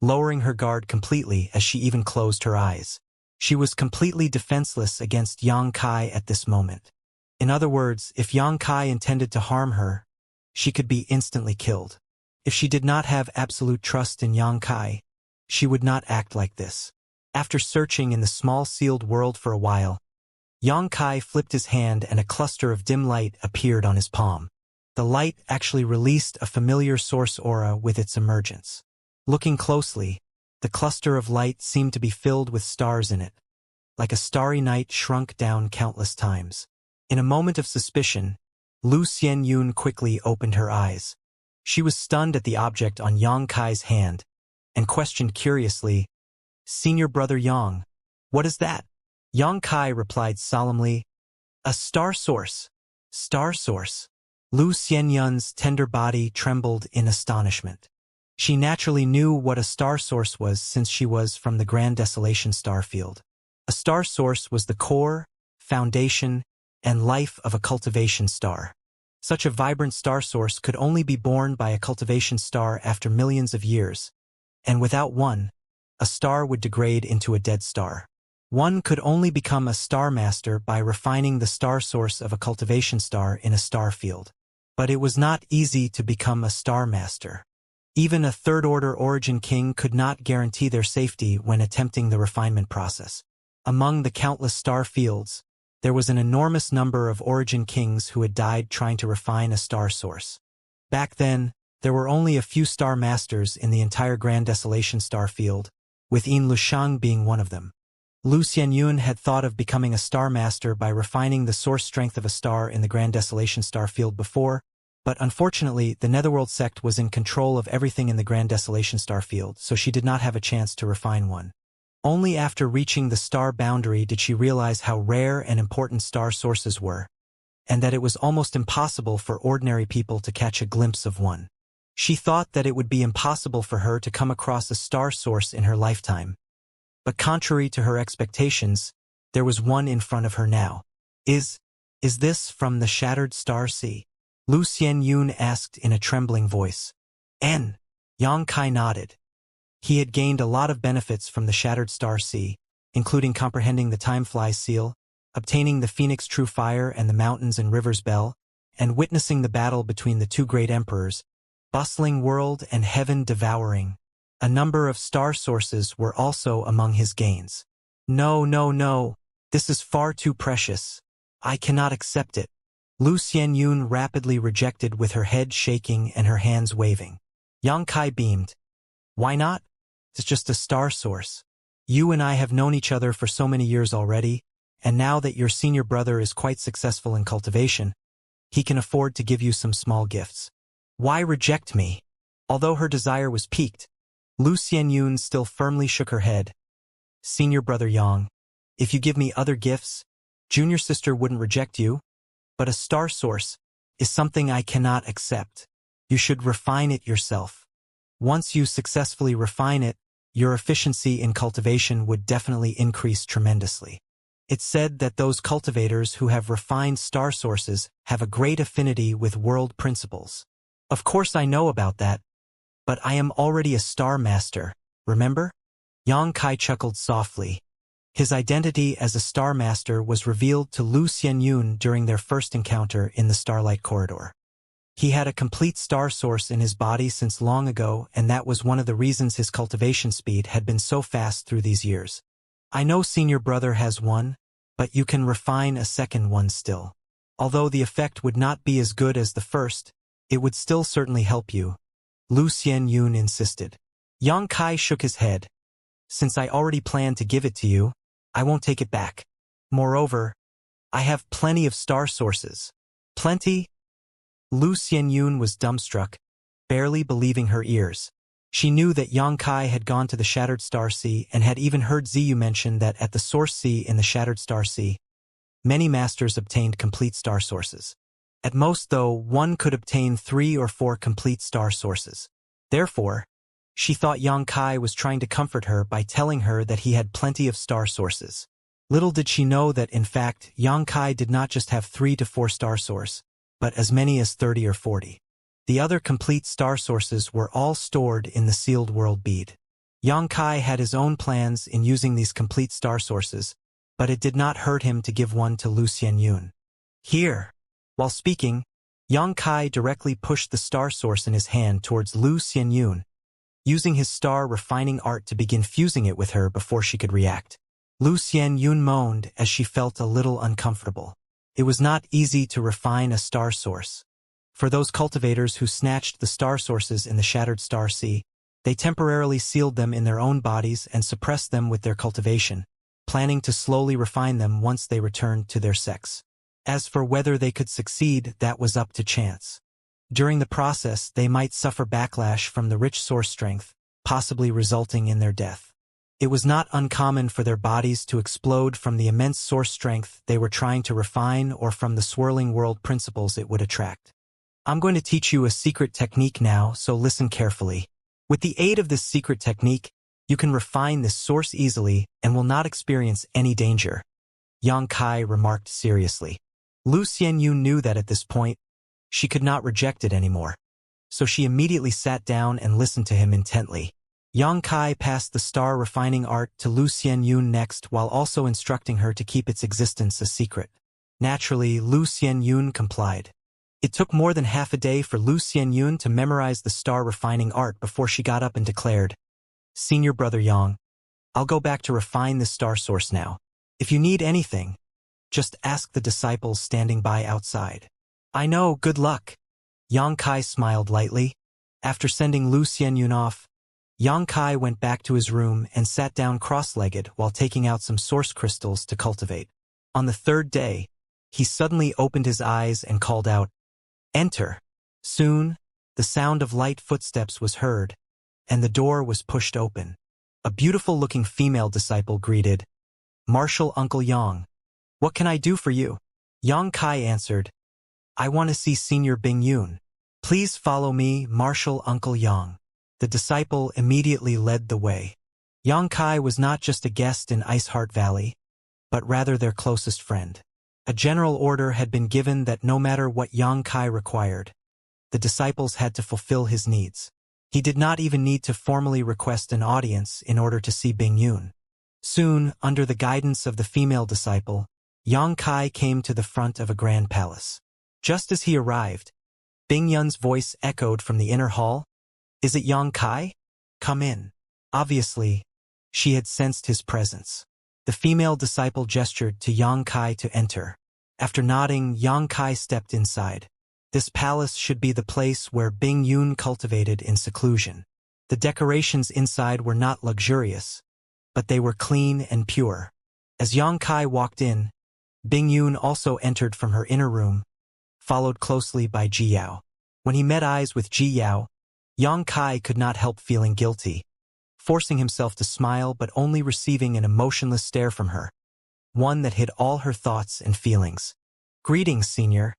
lowering her guard completely as she even closed her eyes. She was completely defenseless against Yang Kai at this moment. In other words, if Yang Kai intended to harm her, she could be instantly killed. If she did not have absolute trust in Yang Kai, she would not act like this. After searching in the small sealed world for a while, Yang Kai flipped his hand and a cluster of dim light appeared on his palm. The light actually released a familiar source aura with its emergence. Looking closely, the cluster of light seemed to be filled with stars in it, like a starry night shrunk down countless times. In a moment of suspicion, Lu Xianyun quickly opened her eyes. She was stunned at the object on Yang Kai's hand, and questioned curiously, "Senior brother Yang, what is that?" Yang Kai replied solemnly, "A star source." Star source. Lu Xianyun's tender body trembled in astonishment. She naturally knew what a star source was since she was from the Grand Desolation star field. A star source was the core, foundation, and life of a cultivation star. Such a vibrant star source could only be born by a cultivation star after millions of years, and without one, a star would degrade into a dead star. One could only become a star master by refining the star source of a cultivation star in a star field. But it was not easy to become a star master. Even a third-order origin king could not guarantee their safety when attempting the refinement process. Among the countless star fields, there was an enormous number of origin kings who had died trying to refine a star source. Back then, there were only a few star masters in the entire Grand Desolation star field, with Yin Lushang being one of them. Lu Xianyun had thought of becoming a star master by refining the source strength of a star in the Grand Desolation star field before, but unfortunately the Netherworld sect was in control of everything in the Grand Desolation star field, so she did not have a chance to refine one. Only after reaching the star boundary did she realize how rare and important star sources were, and that it was almost impossible for ordinary people to catch a glimpse of one. She thought that it would be impossible for her to come across a star source in her lifetime. But contrary to her expectations, there was one in front of her now. Is this from the Shattered Star Sea? Lu Xianyun asked in a trembling voice. Yang Kai nodded. He had gained a lot of benefits from the Shattered Star Sea, including comprehending the Timefly seal, obtaining the Phoenix True Fire and the Mountains and Rivers Bell, and witnessing the battle between the two great emperors, bustling world and heaven devouring. A number of star sources were also among his gains. No. This is far too precious. I cannot accept it. Lu Xianyun rapidly rejected with her head shaking and her hands waving. Yang Kai beamed. Why not? It's just a star source. You and I have known each other for so many years already, and now that your senior brother is quite successful in cultivation, he can afford to give you some small gifts. Why reject me? Although her desire was piqued, Lu Xianyun still firmly shook her head. Senior brother Yang, if you give me other gifts, junior sister wouldn't reject you, but a star source is something I cannot accept. You should refine it yourself. Once you successfully refine it, your efficiency in cultivation would definitely increase tremendously. It's said that those cultivators who have refined star sources have a great affinity with world principles. Of course I know about that, but I am already a star master, remember? Yang Kai chuckled softly. His identity as a star master was revealed to Lu Xianyun during their first encounter in the Starlight Corridor. He had a complete star source in his body since long ago, and that was one of the reasons his cultivation speed had been so fast through these years. I know senior brother has one, but you can refine a second one still. Although the effect would not be as good as the first, it would still certainly help you, Lu Xianyun insisted. Yang Kai shook his head. Since I already planned to give it to you, I won't take it back. Moreover, I have plenty of star sources. Plenty? Lu Xianyun was dumbstruck, barely believing her ears. She knew that Yang Kai had gone to the Shattered Star Sea and had even heard Ziyu mention that at the Source Sea in the Shattered Star Sea, many masters obtained complete star sources. At most, though, one could obtain 3 or 4 complete star sources. Therefore, she thought Yang Kai was trying to comfort her by telling her that he had plenty of star sources. Little did she know that, in fact, Xianxia did not just have 3 to 4 star sources, but as many as 30 or 40. The other complete star sources were all stored in the sealed world bead. Xianxia had his own plans in using these complete star sources, but it did not hurt him to give one to Lu Xianyun. Here. While speaking, Xianxia directly pushed the star source in his hand towards Lu Xianyun, using his star refining art to begin fusing it with her before she could react. Lu Xianyun moaned as she felt a little uncomfortable. It was not easy to refine a star source. For those cultivators who snatched the star sources in the Shattered Star Sea, they temporarily sealed them in their own bodies and suppressed them with their cultivation, planning to slowly refine them once they returned to their sex. As for whether they could succeed, that was up to chance. During the process, they might suffer backlash from the rich source strength, possibly resulting in their death. It was not uncommon for their bodies to explode from the immense source strength they were trying to refine or from the swirling world principles it would attract. I'm going to teach you a secret technique now, so listen carefully. With the aid of this secret technique, you can refine this source easily and will not experience any danger, Xianxia remarked seriously. Lu Xianyun knew that at this point, she could not reject it anymore. So she immediately sat down and listened to him intently. Xianxia passed the star refining art to Lu Xianyun next while also instructing her to keep its existence a secret. Naturally, Lu Xianyun complied. It took more than half a day for Lu Xianyun to memorize the star refining art before she got up and declared, "Senior brother Yang, I'll go back to refine this star source now. If you need anything, just ask the disciples standing by outside." "I know, good luck." Xianxia smiled lightly. After sending Lu Xianyun off, Xianxia went back to his room and sat down cross-legged while taking out some source crystals to cultivate. On the third day, he suddenly opened his eyes and called out, "Enter." Soon, the sound of light footsteps was heard, and the door was pushed open. A beautiful-looking female disciple greeted, "Martial Uncle Yang, what can I do for you?" Xianxia answered, "I want to see Senior Bingyun. Please follow me, Martial Uncle Yang." The disciple immediately led the way. Xianxia was not just a guest in Iceheart Valley, but rather their closest friend. A general order had been given that no matter what Xianxia required, the disciples had to fulfill his needs. He did not even need to formally request an audience in order to see Bingyun. Soon, under the guidance of the female disciple, Xianxia came to the front of a grand palace. Just as he arrived, Bingyun's voice echoed from the inner hall, "Is it Xianxia? Come in." Obviously, she had sensed his presence. The female disciple gestured to Xianxia to enter. After nodding, Xianxia stepped inside. This palace should be the place where Bingyun cultivated in seclusion. The decorations inside were not luxurious, but they were clean and pure. As Xianxia walked in, Bingyun also entered from her inner room, followed closely by Ji Yao. When he met eyes with Ji Yao, Xianxia could not help feeling guilty, forcing himself to smile but only receiving an emotionless stare from her, one that hid all her thoughts and feelings. "Greetings, Senior."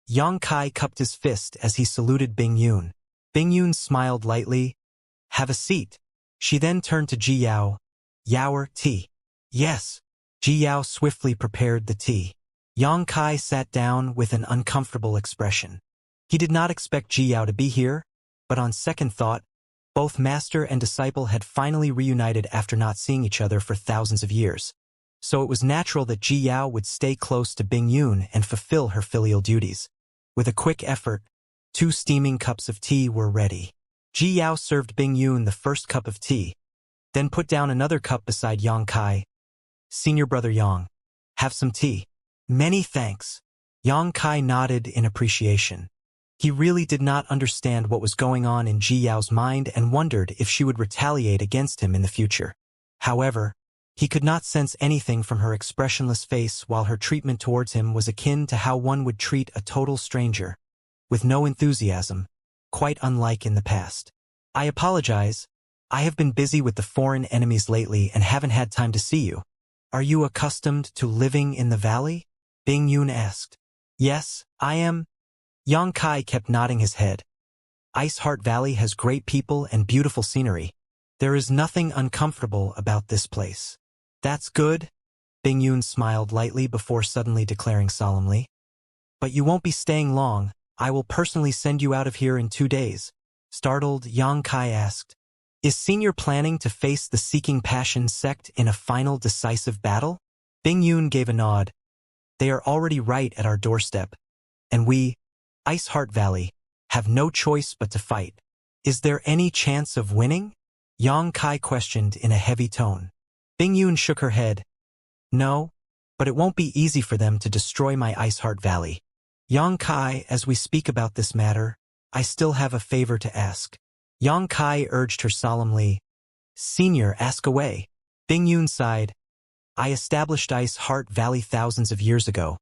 Xianxia cupped his fist as he saluted Bingyun. Bingyun smiled lightly. "Have a seat." She then turned to Ji Yao. "Yaoer, tea." "Yes." Ji Yao swiftly prepared the tea. Xianxia sat down with an uncomfortable expression. He did not expect Ji Yao to be here, but on second thought, both master and disciple had finally reunited after not seeing each other for thousands of years. So it was natural that Ji Yao would stay close to Bingyun and fulfill her filial duties. With a quick effort, 2 steaming cups of tea were ready. Ji Yao served Bingyun the first cup of tea, then put down another cup beside Xianxia. "Senior brother Yang, have some tea." "Many thanks." Xianxia nodded in appreciation. He really did not understand what was going on in Ji Yao's mind and wondered if she would retaliate against him in the future. However, he could not sense anything from her expressionless face while her treatment towards him was akin to how one would treat a total stranger, with no enthusiasm, quite unlike in the past. "I apologize. I have been busy with the foreign enemies lately and haven't had time to see you. Are you accustomed to living in the valley?" Bingyun asked. "Yes, I am." Xianxia kept nodding his head. "Iceheart Valley has great people and beautiful scenery. There is nothing uncomfortable about this place." "That's good." Bing Yun smiled lightly before suddenly declaring solemnly. But you won't be staying long. I will personally send you out of here in 2 days. Startled, Yang Kai asked, Is Senior planning to face the Seeking Passion sect in a final decisive battle? Bing Yun gave a nod. They are already right at our doorstep, and we, Ice Heart Valley, have no choice but to fight. Is there any chance of winning? Yang Kai questioned in a heavy tone. Bing Yun shook her head. No, but it won't be easy for them to destroy my Ice Heart Valley. Yang Kai, as we speak about this matter, I still have a favor to ask. Yang Kai urged her solemnly. Senior, ask away. Bing Yun sighed. I established Ice Heart Valley thousands of years ago,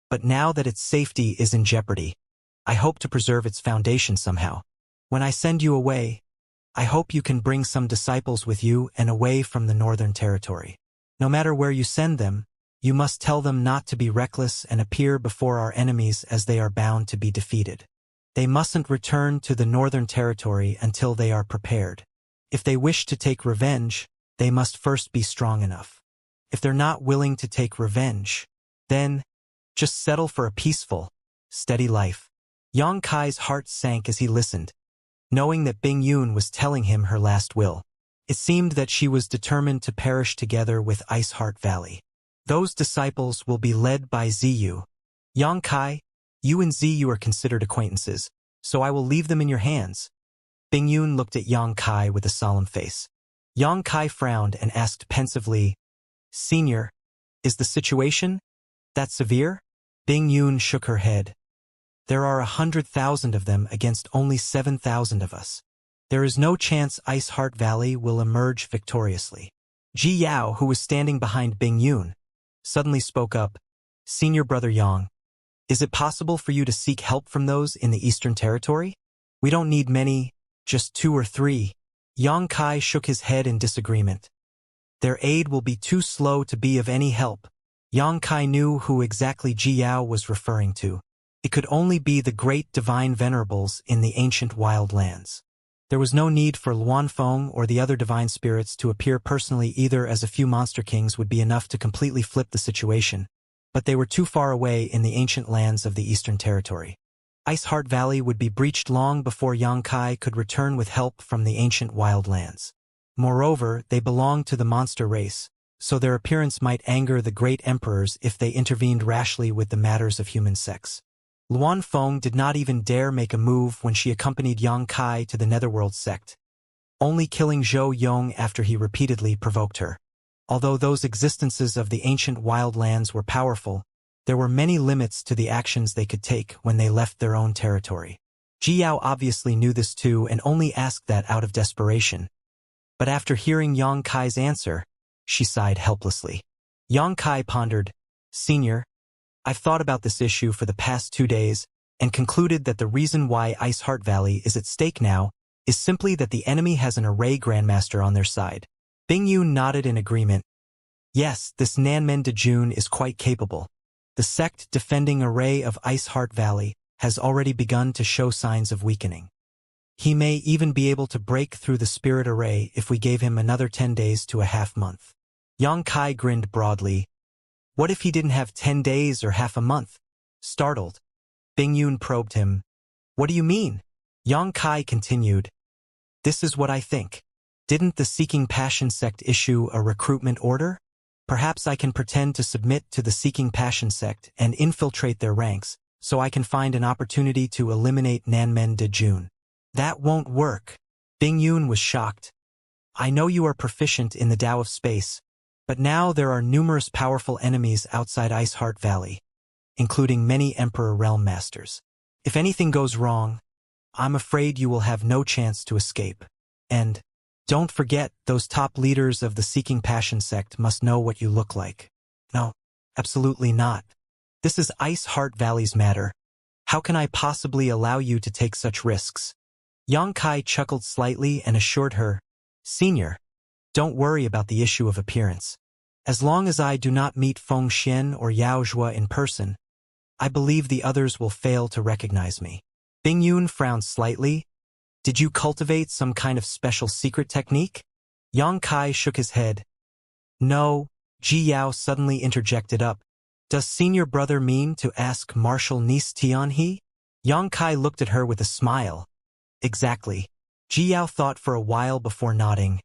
but now that its safety is in jeopardy, I hope to preserve its foundation somehow. When I send you away, I hope you can bring some disciples with you and away from the Northern Territory. No matter where you send them, you must tell them not to be reckless and appear before our enemies as they are bound to be defeated. They mustn't return to the Northern Territory until they are prepared. If they wish to take revenge, they must first be strong enough. If they're not willing to take revenge, then just settle for a peaceful, steady life. Yang Kai's heart sank as he listened, knowing that Bing Yun was telling him her last will. It seemed that she was determined to perish together with Ice Heart Valley. Those disciples will be led by Ziyu. Yang Kai, you and Ziyu are considered acquaintances, so I will leave them in your hands. Bing Yun looked at Yang Kai with a solemn face. Yang Kai frowned and asked pensively, Senior, is the situation that severe? Bing Yun shook her head. There are 100,000 of them against only 7,000 of us. There is no chance Ice Heart Valley will emerge victoriously. Ji Yao, who was standing behind Bing Yun, suddenly spoke up. Senior Brother Yang, is it possible for you to seek help from those in the Eastern Territory? We don't need many, just 2 or 3. Yang Kai shook his head in disagreement. Their aid will be too slow to be of any help. Yang Kai knew who exactly Ji Yao was referring to. It could only be the great divine venerables in the ancient wild lands. There was no need for Luanfeng or the other divine spirits to appear personally either, as a few monster kings would be enough to completely flip the situation, but they were too far away in the ancient lands of the Eastern Territory. Ice Heart Valley would be breached long before Yang Kai could return with help from the ancient wild lands. Moreover, they belonged to the monster race, so their appearance might anger the great emperors if they intervened rashly with the matters of human sex. Luanfeng did not even dare make a move when she accompanied Yang Kai to the Netherworld sect, only killing Zhou Yong after he repeatedly provoked her. Although those existences of the ancient wild lands were powerful, there were many limits to the actions they could take when they left their own territory. Ji Yao obviously knew this too and only asked that out of desperation. But after hearing Yang Kai's answer, she sighed helplessly. Yang Kai pondered, Senior, I've thought about this issue for the past 2 days and concluded that the reason why Ice Heart Valley is at stake now is simply that the enemy has an array grandmaster on their side. Bing Yun nodded in agreement. Yes, this Nanmen Dejun is quite capable. The sect defending array of Ice Heart Valley has already begun to show signs of weakening. He may even be able to break through the spirit array if we gave him another 10 days to a half-month. Yang Kai grinned broadly. What if he didn't have 10 days or half a month? Startled, Bing Yun probed him. What do you mean? Yang Kai continued. This is what I think. Didn't the Seeking Passion sect issue a recruitment order? Perhaps I can pretend to submit to the Seeking Passion sect and infiltrate their ranks, so I can find an opportunity to eliminate Nanmen Dejun. That won't work. Bing Yun was shocked. I know you are proficient in the Tao of space, but now there are numerous powerful enemies outside Ice Heart Valley, including many Emperor Realm Masters. If anything goes wrong, I'm afraid you will have no chance to escape. And don't forget, those top leaders of the Seeking Passion sect must know what you look like. No, absolutely not. This is Ice Heart Valley's matter. How can I possibly allow you to take such risks? Yang Kai chuckled slightly and assured her, Senior, don't worry about the issue of appearance. As long as I do not meet Feng Xian or Yao Zhua in person, I believe the others will fail to recognize me. Bing Yun frowned slightly. Did you cultivate some kind of special secret technique? Yang Kai shook his head. No, Ji Yao suddenly interjected up. Does senior brother mean to ask martial niece Tianhe? Yang Kai looked at her with a smile. Exactly. Ji Yao thought for a while before nodding.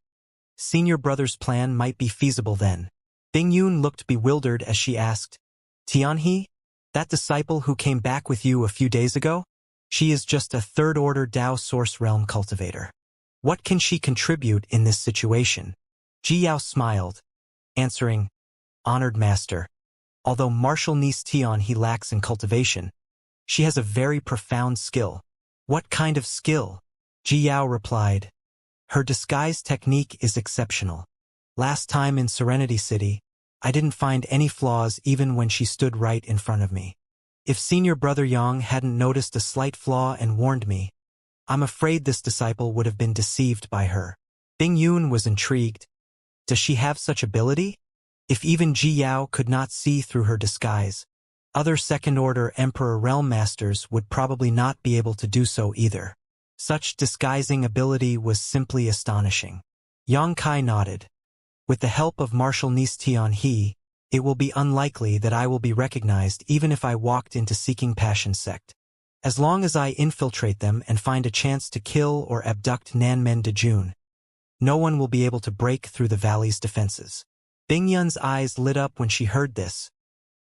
Senior brother's plan might be feasible then. Bing Yun looked bewildered as she asked, Tianhe? That disciple who came back with you a few days ago? She is just a third-order Dao Source Realm cultivator. What can she contribute in this situation? Ji Yao smiled, answering, Honored Master. Although martial niece Tianhe lacks in cultivation, she has a very profound skill. What kind of skill? Ji Yao replied, Her disguise technique is exceptional. Last time in Serenity City, I didn't find any flaws even when she stood right in front of me. If senior brother Yang hadn't noticed a slight flaw and warned me, I'm afraid this disciple would have been deceived by her. Bing Yun was intrigued. Does she have such ability? If even Ji Yao could not see through her disguise, other second-order Emperor Realm Masters would probably not be able to do so either. Such disguising ability was simply astonishing. Yang Kai nodded. With the help of martial niece Tianhe, it will be unlikely that I will be recognized even if I walked into Seeking Passion sect. As long as I infiltrate them and find a chance to kill or abduct Nanmen Dejun, no one will be able to break through the valley's defenses. Bing Yun's eyes lit up when she heard this,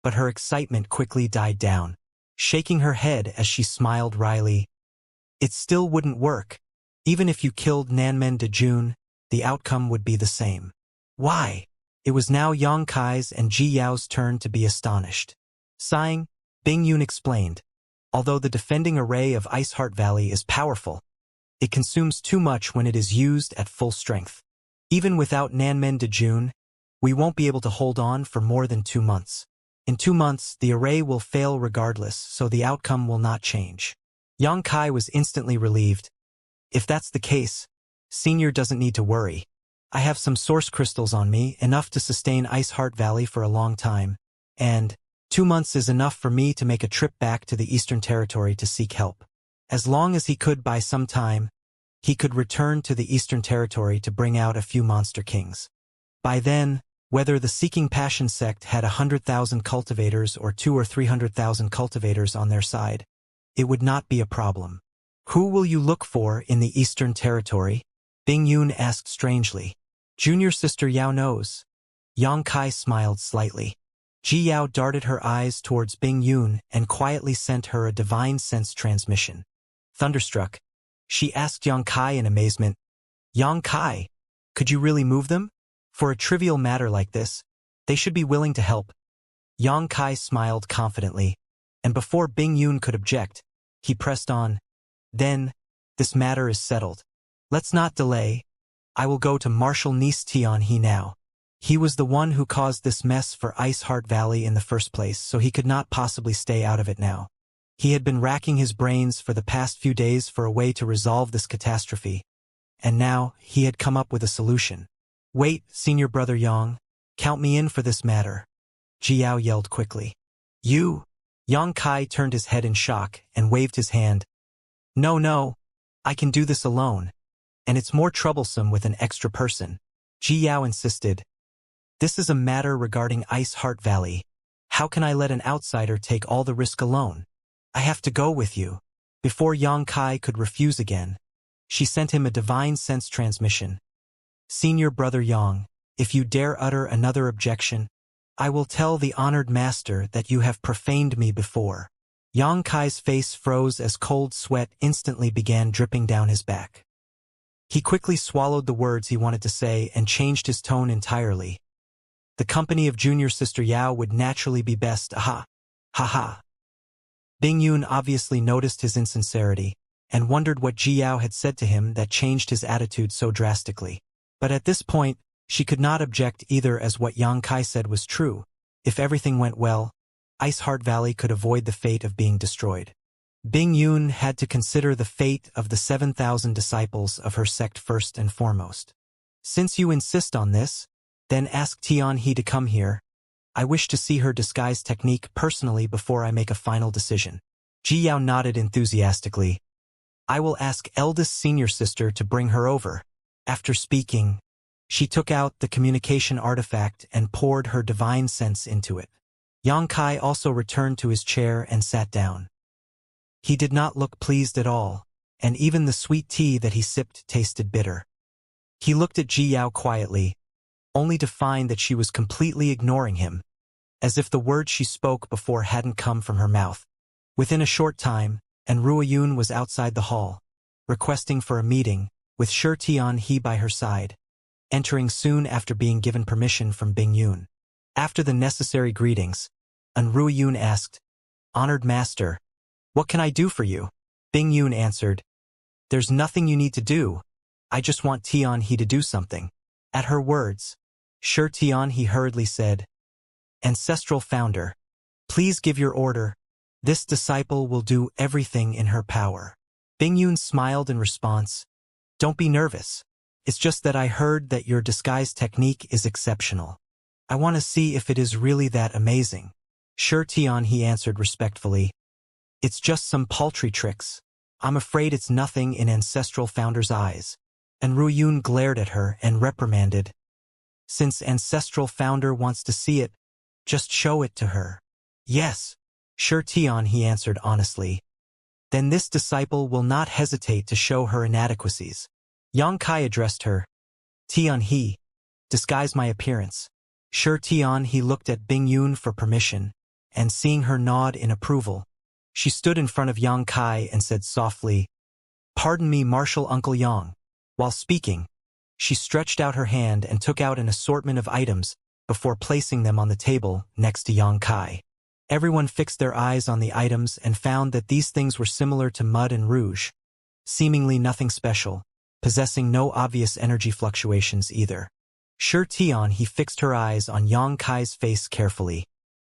but her excitement quickly died down, shaking her head as she smiled wryly. It still wouldn't work. Even if you killed Nanmen Dejun, the outcome would be the same. Why? It was now Yang Kai's and Ji Yao's turn to be astonished. Sighing, Bing Yun explained, although the defending array of Ice Heart Valley is powerful, it consumes too much when it is used at full strength. Even without Nanmen Dejun, we won't be able to hold on for more than 2 months. In 2 months, the array will fail regardless, so the outcome will not change. Yang Kai was instantly relieved. If that's the case, Senior doesn't need to worry. I have some source crystals on me, enough to sustain Ice Heart Valley for a long time, and 2 months is enough for me to make a trip back to the Eastern Territory to seek help. As long as he could buy some time, he could return to the Eastern Territory to bring out a few monster kings. By then, whether the Seeking Passion sect had 100,000 cultivators or 200,000 or 300,000 cultivators on their side, it would not be a problem. Who will you look for in the Eastern Territory? Bing Yun asked strangely. Junior sister Yao knows. Yang Kai smiled slightly. Ji Yao darted her eyes towards Bing Yun and quietly sent her a divine sense transmission. Thunderstruck, she asked Yang Kai in amazement, Yang Kai, could you really move them? For a trivial matter like this, they should be willing to help. Yang Kai smiled confidently, and before Bing Yun could object, he pressed on. Then, this matter is settled. Let's not delay. I will go to martial niece Tianhe now. He was the one who caused this mess for Ice Heart Valley in the first place, so he could not possibly stay out of it now. He had been racking his brains for the past few days for a way to resolve this catastrophe, and now he had come up with a solution. Wait, senior brother Yang, count me in for this matter. Ji Yao yelled quickly. You? Yang Kai turned his head in shock and waved his hand. No, I can do this alone, and it's more troublesome with an extra person. Ji Yao insisted. This is a matter regarding Ice Heart Valley. How can I let an outsider take all the risk alone? I have to go with you. Before Yang Kai could refuse again, she sent him a divine sense transmission. Senior brother Yang, if you dare utter another objection, I will tell the honored master that you have profaned me before. Yang Kai's face froze as cold sweat instantly began dripping down his back. He quickly swallowed the words he wanted to say and changed his tone entirely. The company of junior sister Yao would naturally be best, aha. Ha. Bing Yun obviously noticed his insincerity and wondered what Ji Yao had said to him that changed his attitude so drastically. But at this point, she could not object either, as what Yang Kai said was true. If everything went well, Ice Heart Valley could avoid the fate of being destroyed. Bing Yun had to consider the fate of the 7,000 disciples of her sect first and foremost. Since you insist on this, then ask Tianhe to come here. I wish to see her disguise technique personally before I make a final decision. Ji Yao nodded enthusiastically. I will ask eldest senior sister to bring her over. After speaking, She took out the communication artifact and poured her divine sense into it. Xianxia also returned to his chair and sat down. He did not look pleased at all, and even the sweet tea that he sipped tasted bitter. He looked at Ji Yao quietly, only to find that she was completely ignoring him, as if the words she spoke before hadn't come from her mouth. Within a short time, and Ruoyun was outside the hall, requesting for a meeting, with Shi Tianhe by her side, entering soon after being given permission from Bing Yun. After the necessary greetings, An Ruoyun asked, "Honored Master, what can I do for you?" Bing Yun answered, "There's nothing you need to do. I just want Tianhe to do something." At her words, Shi Tianhe hurriedly said, "Ancestral Founder, please give your order. This disciple will do everything in her power." Bing Yun smiled in response, "Don't be nervous. It's just that I heard that your disguise technique is exceptional. I want to see if it is really that amazing." Shi Tianhe answered respectfully, "It's just some paltry tricks. I'm afraid it's nothing in Ancestral Founder's eyes." And Ruoyun glared at her and reprimanded, "Since Ancestral Founder wants to see it, just show it to her." "Yes," Shi Tianhe answered honestly. "Then this disciple will not hesitate to show her inadequacies." Xianxia addressed her, "Tianhe, disguise my appearance." Shi Tianhe looked at Bing Yun for permission, and seeing her nod in approval, she stood in front of Xianxia and said softly, "Pardon me, Martial Uncle Yang." While speaking, she stretched out her hand and took out an assortment of items before placing them on the table next to Xianxia. Everyone fixed their eyes on the items and found that these things were similar to mud and rouge, seemingly nothing special, possessing no obvious energy fluctuations either. Shi Tianhe fixed her eyes on Xianxia's face carefully,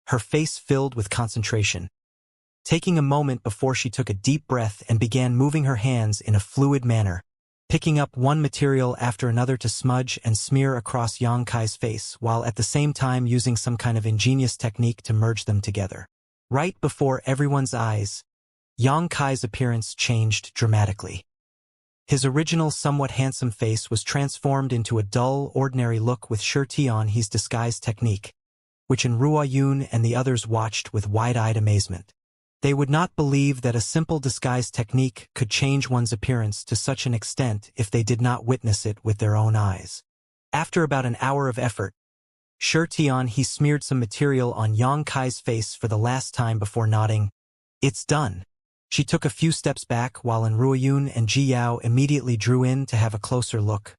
her face filled with concentration, taking a moment before she took a deep breath and began moving her hands in a fluid manner, picking up one material after another to smudge and smear across Xianxia's face while at the same time using some kind of ingenious technique to merge them together. Right before everyone's eyes, Xianxia's appearance changed dramatically. His original somewhat handsome face was transformed into a dull, ordinary look with Shi Tianhe's disguise technique, which Ruoyun and the others watched with wide-eyed amazement. They would not believe that a simple disguise technique could change one's appearance to such an extent if they did not witness it with their own eyes. After about an hour of effort, Shi Tianhe smeared some material on Xianxia's face for the last time before nodding, "It's done." She took a few steps back while Ruoyun and Ji Yao immediately drew in to have a closer look,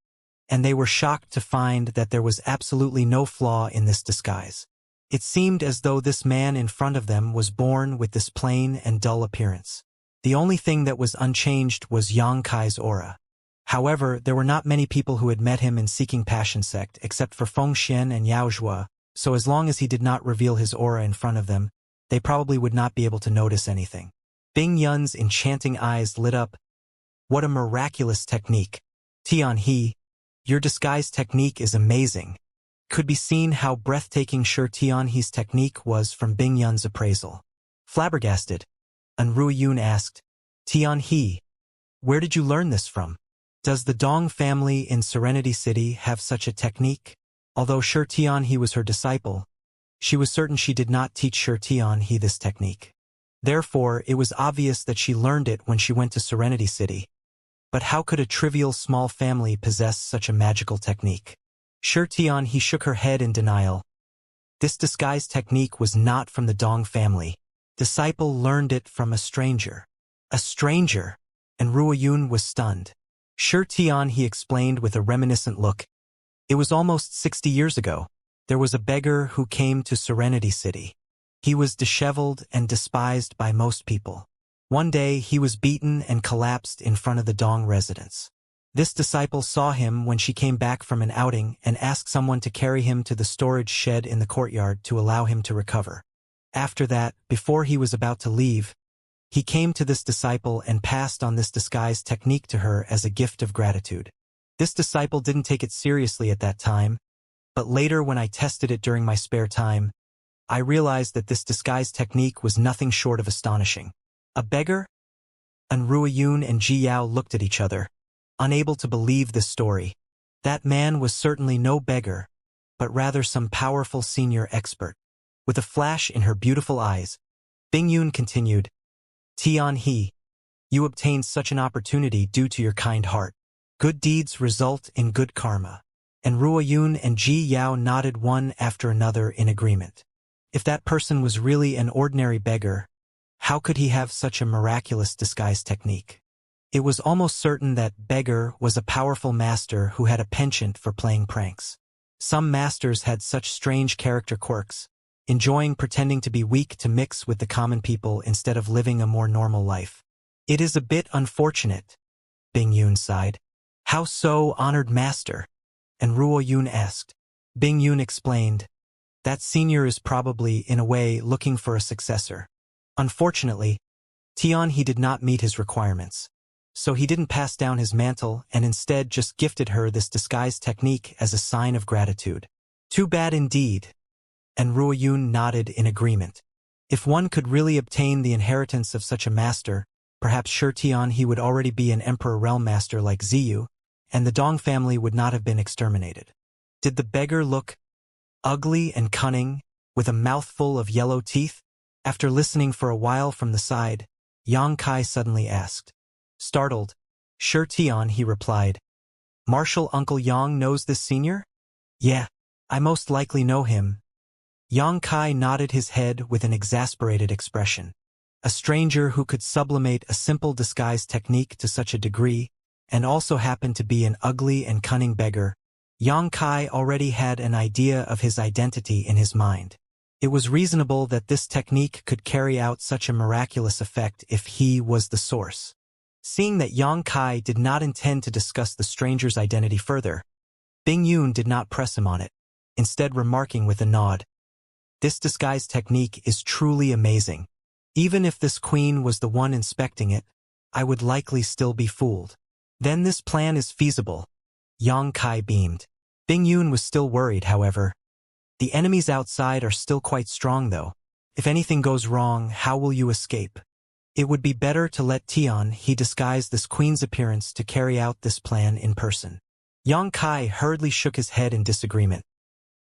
and they were shocked to find that there was absolutely no flaw in this disguise. It seemed as though this man in front of them was born with this plain and dull appearance. The only thing that was unchanged was Xianxia's aura. However, there were not many people who had met him in Seeking Passion Sect except for Fengxian and Yao Zhua, so as long as he did not reveal his aura in front of them, they probably would not be able to notice anything. Bing Yun's enchanting eyes lit up. "What a miraculous technique. Tianhe, your disguise technique is amazing." Could be seen how breathtaking Shi Tianhe's technique was from Bing Yun's appraisal. Flabbergasted, An Ruoyun asked, "Tianhe, where did you learn this from? Does the Dong family in Serenity City have such a technique?" Although Shi Tianhe was her disciple, she was certain she did not teach Shi Tianhe this technique. Therefore, it was obvious that she learned it when she went to Serenity City. But how could a trivial small family possess such a magical technique? Shi Tianhe shook her head in denial. This disguise technique was not from the Dong family. Disciple learned it from a stranger. A stranger? And Ruoyun was stunned. Shi Tianhe explained with a reminiscent look. It was almost 60 years ago. There was a beggar who came to Serenity City. He was disheveled and despised by most people. One day he was beaten and collapsed in front of the Dong residence. This disciple saw him when she came back from an outing and asked someone to carry him to the storage shed in the courtyard to allow him to recover. After that, before he was about to leave, he came to this disciple and passed on this disguise technique to her as a gift of gratitude. This disciple didn't take it seriously at that time, but later when I tested it during my spare time, I realized that this disguise technique was nothing short of astonishing. A beggar? An Ruoyun and Ji Yao looked at each other, unable to believe this story. That man was certainly no beggar, but rather some powerful senior expert. With a flash in her beautiful eyes, Bing Yun continued, Tian-he, you obtained such an opportunity due to your kind heart. Good deeds result in good karma. And Ruo Yun and Ji Yao nodded one after another in agreement. If that person was really an ordinary beggar, how could he have such a miraculous disguise technique? It was almost certain that beggar was a powerful master who had a penchant for playing pranks. Some masters had such strange character quirks, enjoying pretending to be weak to mix with the common people instead of living a more normal life. It is a bit unfortunate, Bing Yun sighed. How so, honored master? And Ruo Yun asked. Bing Yun explained, that senior is probably, in a way, looking for a successor. Unfortunately, Tian-he did not meet his requirements. So he didn't pass down his mantle and instead just gifted her this disguise technique as a sign of gratitude. Too bad indeed. And Ruo Yun nodded in agreement. If one could really obtain the inheritance of such a master, perhaps Shi Tian-he would already be an emperor realm master like Ziyu, and the Dong family would not have been exterminated. Did the beggar look ugly and cunning, with a mouthful of yellow teeth? After listening for a while from the side, Yang Kai suddenly asked. Startled, Shi Tian-he replied, Martial Uncle Yang knows this senior? Yeah, I most likely know him. Yang Kai nodded his head with an exasperated expression. A stranger who could sublimate a simple disguise technique to such a degree, and also happened to be an ugly and cunning beggar, Yang Kai already had an idea of his identity in his mind. It was reasonable that this technique could carry out such a miraculous effect if he was the source. Seeing that Yang Kai did not intend to discuss the stranger's identity further, Bing Yun did not press him on it, instead remarking with a nod, This disguise technique is truly amazing. Even if this queen was the one inspecting it, I would likely still be fooled. Then this plan is feasible. Yang Kai beamed. Bing Yun was still worried, however. The enemies outside are still quite strong though. If anything goes wrong, how will you escape? It would be better to let Tian-he disguise this queen's appearance to carry out this plan in person. Yang Kai hurriedly shook his head in disagreement.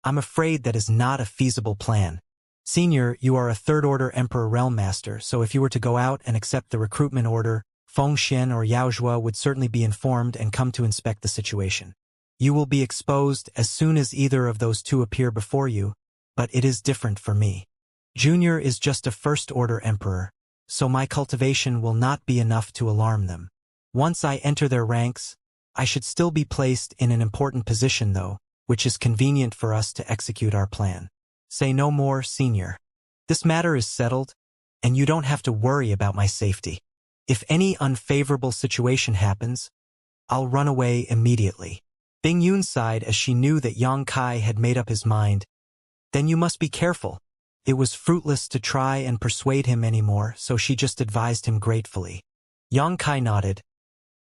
I'm afraid that is not a feasible plan. Senior, you are a third-order Emperor Realm Master, so if you were to go out and accept the recruitment order, Feng Xian or Yao Zhuo would certainly be informed and come to inspect the situation. You will be exposed as soon as either of those two appear before you, but it is different for me. Junior is just a first-order Emperor, so my cultivation will not be enough to alarm them. Once I enter their ranks, I should still be placed in an important position though, which is convenient for us to execute our plan. Say no more, Senior. This matter is settled, and you don't have to worry about my safety. If any unfavorable situation happens, I'll run away immediately. Bing Yun sighed as she knew that Yang Kai had made up his mind. Then you must be careful. It was fruitless to try and persuade him anymore, so she just advised him gratefully. Yang Kai nodded.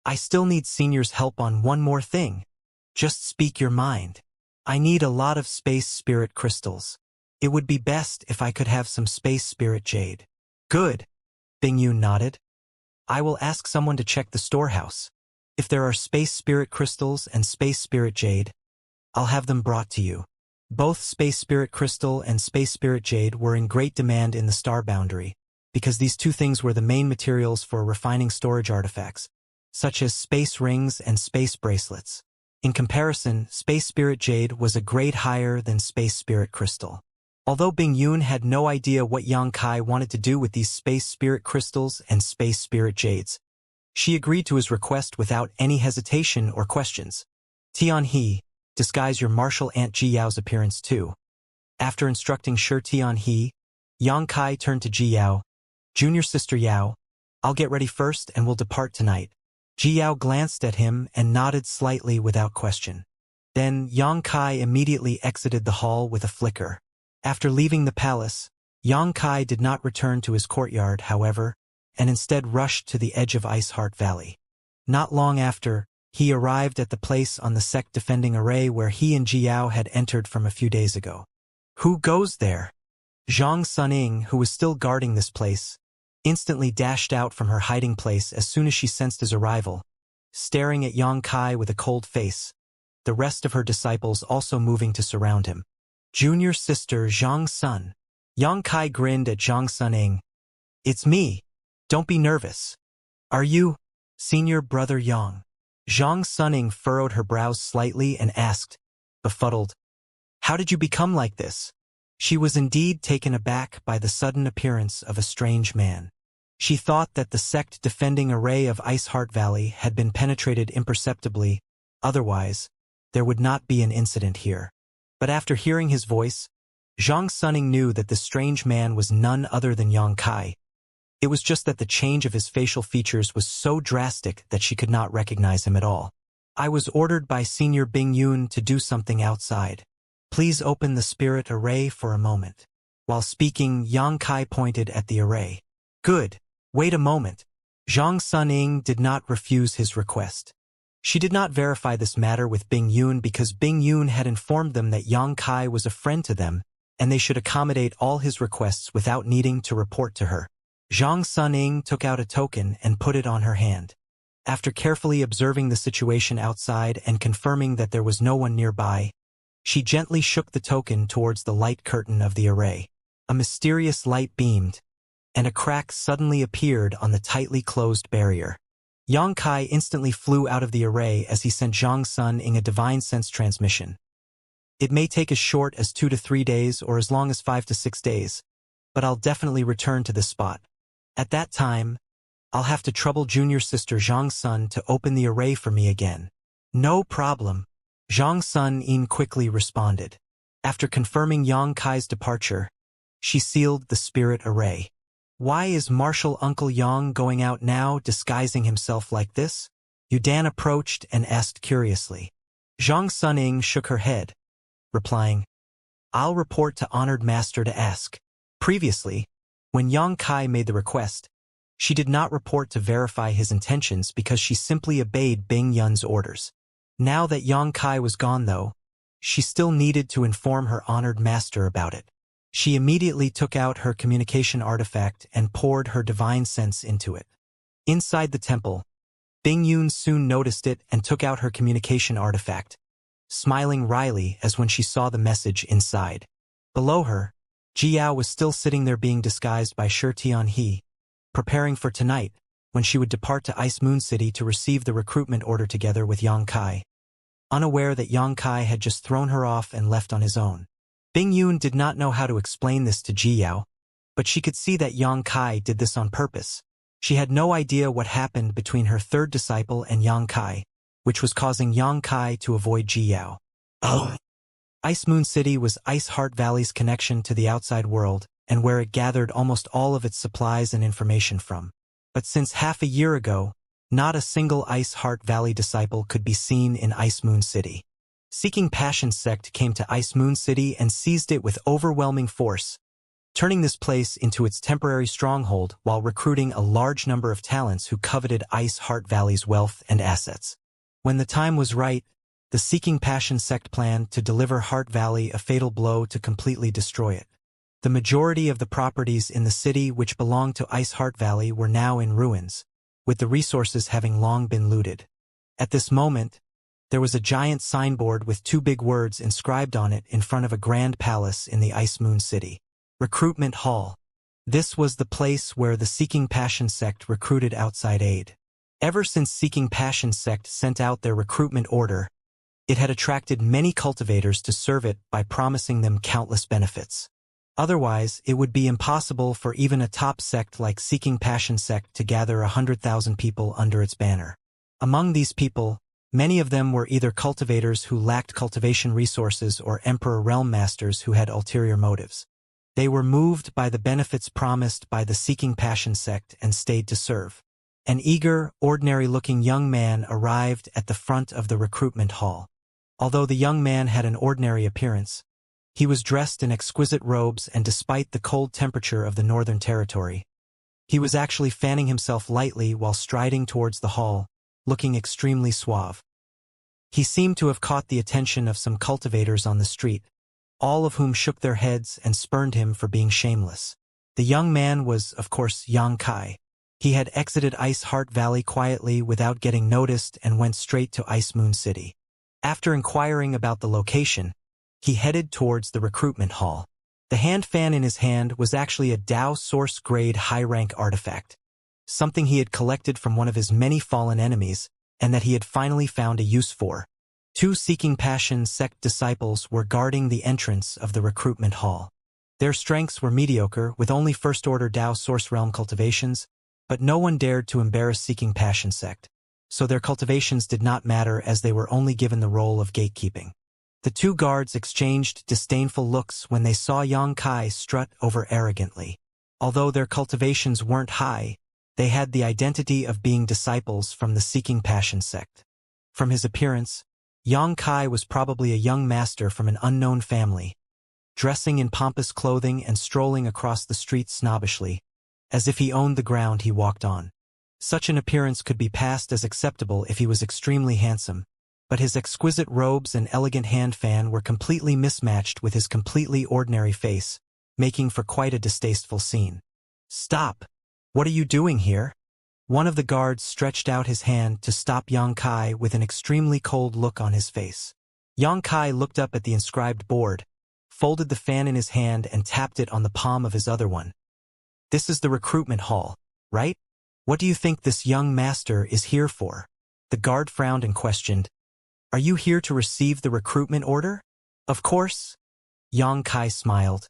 I still need Senior's help on one more thing. Just speak your mind. I need a lot of space spirit crystals. It would be best if I could have some space spirit jade. Good. Bing Yun nodded. I will ask someone to check the storehouse. If there are space spirit crystals and space spirit jade, I'll have them brought to you. Both space spirit crystal and space spirit jade were in great demand in the star boundary, because these two things were the main materials for refining storage artifacts, such as space rings and space bracelets. In comparison, space spirit jade was a grade higher than space spirit crystal. Although Bing Yun had no idea what Yang Kai wanted to do with these space spirit crystals and space spirit jades, she agreed to his request without any hesitation or questions. Tian-he, disguise your martial aunt Ji Yao's appearance too. After instructing Shi Tian-he, Yang Kai turned to Ji Yao. Junior sister Yao, I'll get ready first and we'll depart tonight. Ji Yao glanced at him and nodded slightly without question. Then Yang Kai immediately exited the hall with a flicker. After leaving the palace, Yang Kai did not return to his courtyard, however, and instead rushed to the edge of Iceheart Valley. Not long after, he arrived at the place on the sect-defending array where he and Ji Yao had entered from a few days ago. Who goes there? Zhang Suning, who was still guarding this place, instantly dashed out from her hiding place as soon as she sensed his arrival, staring at Yang Kai with a cold face. the rest of her disciples also moving to surround him. Junior sister Zhang Sun. Yang Kai grinned at Zhang Suning. It's me. Don't be nervous. Are you? Senior brother Yang. Zhang Suning furrowed her brows slightly and asked, befuddled, how did you become like this? She was indeed taken aback by the sudden appearance of a strange man. She thought that the sect defending array of Ice Heart Valley had been penetrated imperceptibly, otherwise, there would not be an incident here. But after hearing his voice, Zhang Suning knew that the strange man was none other than Yang Kai. It was just that the change of his facial features was so drastic that she could not recognize him at all. I was ordered by Senior Bing Yun to do something outside. Please open the spirit array for a moment. While speaking, Yang Kai pointed at the array. Good. Wait a moment. Zhang Suning did not refuse his request. She did not verify this matter with Bing Yun because Bing Yun had informed them that Yang Kai was a friend to them, and they should accommodate all his requests without needing to report to her. Zhang Suning took out a token and put it on her hand. After carefully observing the situation outside and confirming that there was no one nearby, she gently shook the token towards the light curtain of the array. A mysterious light beamed, and a crack suddenly appeared on the tightly closed barrier. Yang Kai instantly flew out of the array as he sent Zhang Suning a divine sense transmission. It may take as short as 2 to 3 days or as long as 5 to 6 days, but I'll definitely return to this spot. At that time, I'll have to trouble junior sister Zhang Sun to open the array for me again. No problem, Zhang Suning quickly responded. After confirming Yang Kai's departure, she sealed the spirit array. Why is Martial Uncle Yang going out now disguising himself like this? Yudan approached and asked curiously. Zhang Suning shook her head, replying, I'll report to Honored Master to ask. Previously, when Yang Kai made the request, she did not report to verify his intentions because she simply obeyed Bing Yun's orders. Now that Yang Kai was gone though, she still needed to inform her Honored Master about it. She immediately took out her communication artifact and poured her divine sense into it. Inside the temple, Bing Yun soon noticed it and took out her communication artifact, smiling wryly as when she saw the message inside. Below her, Jiao was still sitting there being disguised by Shi Tianhe, preparing for tonight, when she would depart to Ice Moon City to receive the recruitment order together with Yang Kai. Unaware that Yang Kai had just thrown her off and left on his own. Bing Yun did not know how to explain this to Jiao, but she could see that Yang Kai did this on purpose. She had no idea what happened between her third disciple and Yang Kai, which was causing Yang Kai to avoid Jiao. Oh. Ice Moon City was Ice Heart Valley's connection to the outside world, and where it gathered almost all of its supplies and information from. But since half a year ago, not a single Ice Heart Valley disciple could be seen in Ice Moon City. Seeking Passion sect came to Ice Moon City and seized it with overwhelming force, turning this place into its temporary stronghold while recruiting a large number of talents who coveted Ice Heart Valley's wealth and assets. When the time was right, the Seeking Passion sect planned to deliver Heart Valley a fatal blow to completely destroy it. The majority of the properties in the city which belonged to Ice Heart Valley were now in ruins, with the resources having long been looted. At this moment, there was a giant signboard with 2 big words inscribed on it in front of a grand palace in the Ice Moon City. Recruitment Hall. This was the place where the Seeking Passion sect recruited outside aid. Ever since Seeking Passion sect sent out their recruitment order, it had attracted many cultivators to serve it by promising them countless benefits. Otherwise, it would be impossible for even a top sect like Seeking Passion sect to gather 100,000 people under its banner. Among these people, many of them were either cultivators who lacked cultivation resources or Emperor Realm Masters who had ulterior motives. They were moved by the benefits promised by the Seeking Passion sect and stayed to serve. An eager, ordinary-looking young man arrived at the front of the recruitment hall. Although the young man had an ordinary appearance, he was dressed in exquisite robes, and despite the cold temperature of the Northern Territory, he was actually fanning himself lightly while striding towards the hall, looking extremely suave. He seemed to have caught the attention of some cultivators on the street, all of whom shook their heads and spurned him for being shameless. The young man was, of course, Yang Kai. He had exited Ice Heart Valley quietly without getting noticed and went straight to Ice Moon City. After inquiring about the location, he headed towards the recruitment hall. The hand fan in his hand was actually a Dao source-grade high-rank artifact, something he had collected from one of his many fallen enemies, and that he had finally found a use for. 2 Seeking Passion sect disciples were guarding the entrance of the recruitment hall. Their strengths were mediocre, with only first-order Dao source realm cultivations, but no one dared to embarrass Seeking Passion sect, so their cultivations did not matter as they were only given the role of gatekeeping. The 2 guards exchanged disdainful looks when they saw Xianxia strut over arrogantly. Although their cultivations weren't high, they had the identity of being disciples from the Seeking Passion sect. From his appearance, Xianxia was probably a young master from an unknown family, dressing in pompous clothing and strolling across the street snobbishly, as if he owned the ground he walked on. Such an appearance could be passed as acceptable if he was extremely handsome, but his exquisite robes and elegant hand fan were completely mismatched with his completely ordinary face, making for quite a distasteful scene. "Stop! What are you doing here?" One of the guards stretched out his hand to stop Xianxia with an extremely cold look on his face. Xianxia looked up at the inscribed board, folded the fan in his hand and tapped it on the palm of his other one. "This is the recruitment hall, right? What do you think this young master is here for?" The guard frowned and questioned, "Are you here to receive the recruitment order?" "Of course." Xianxia smiled,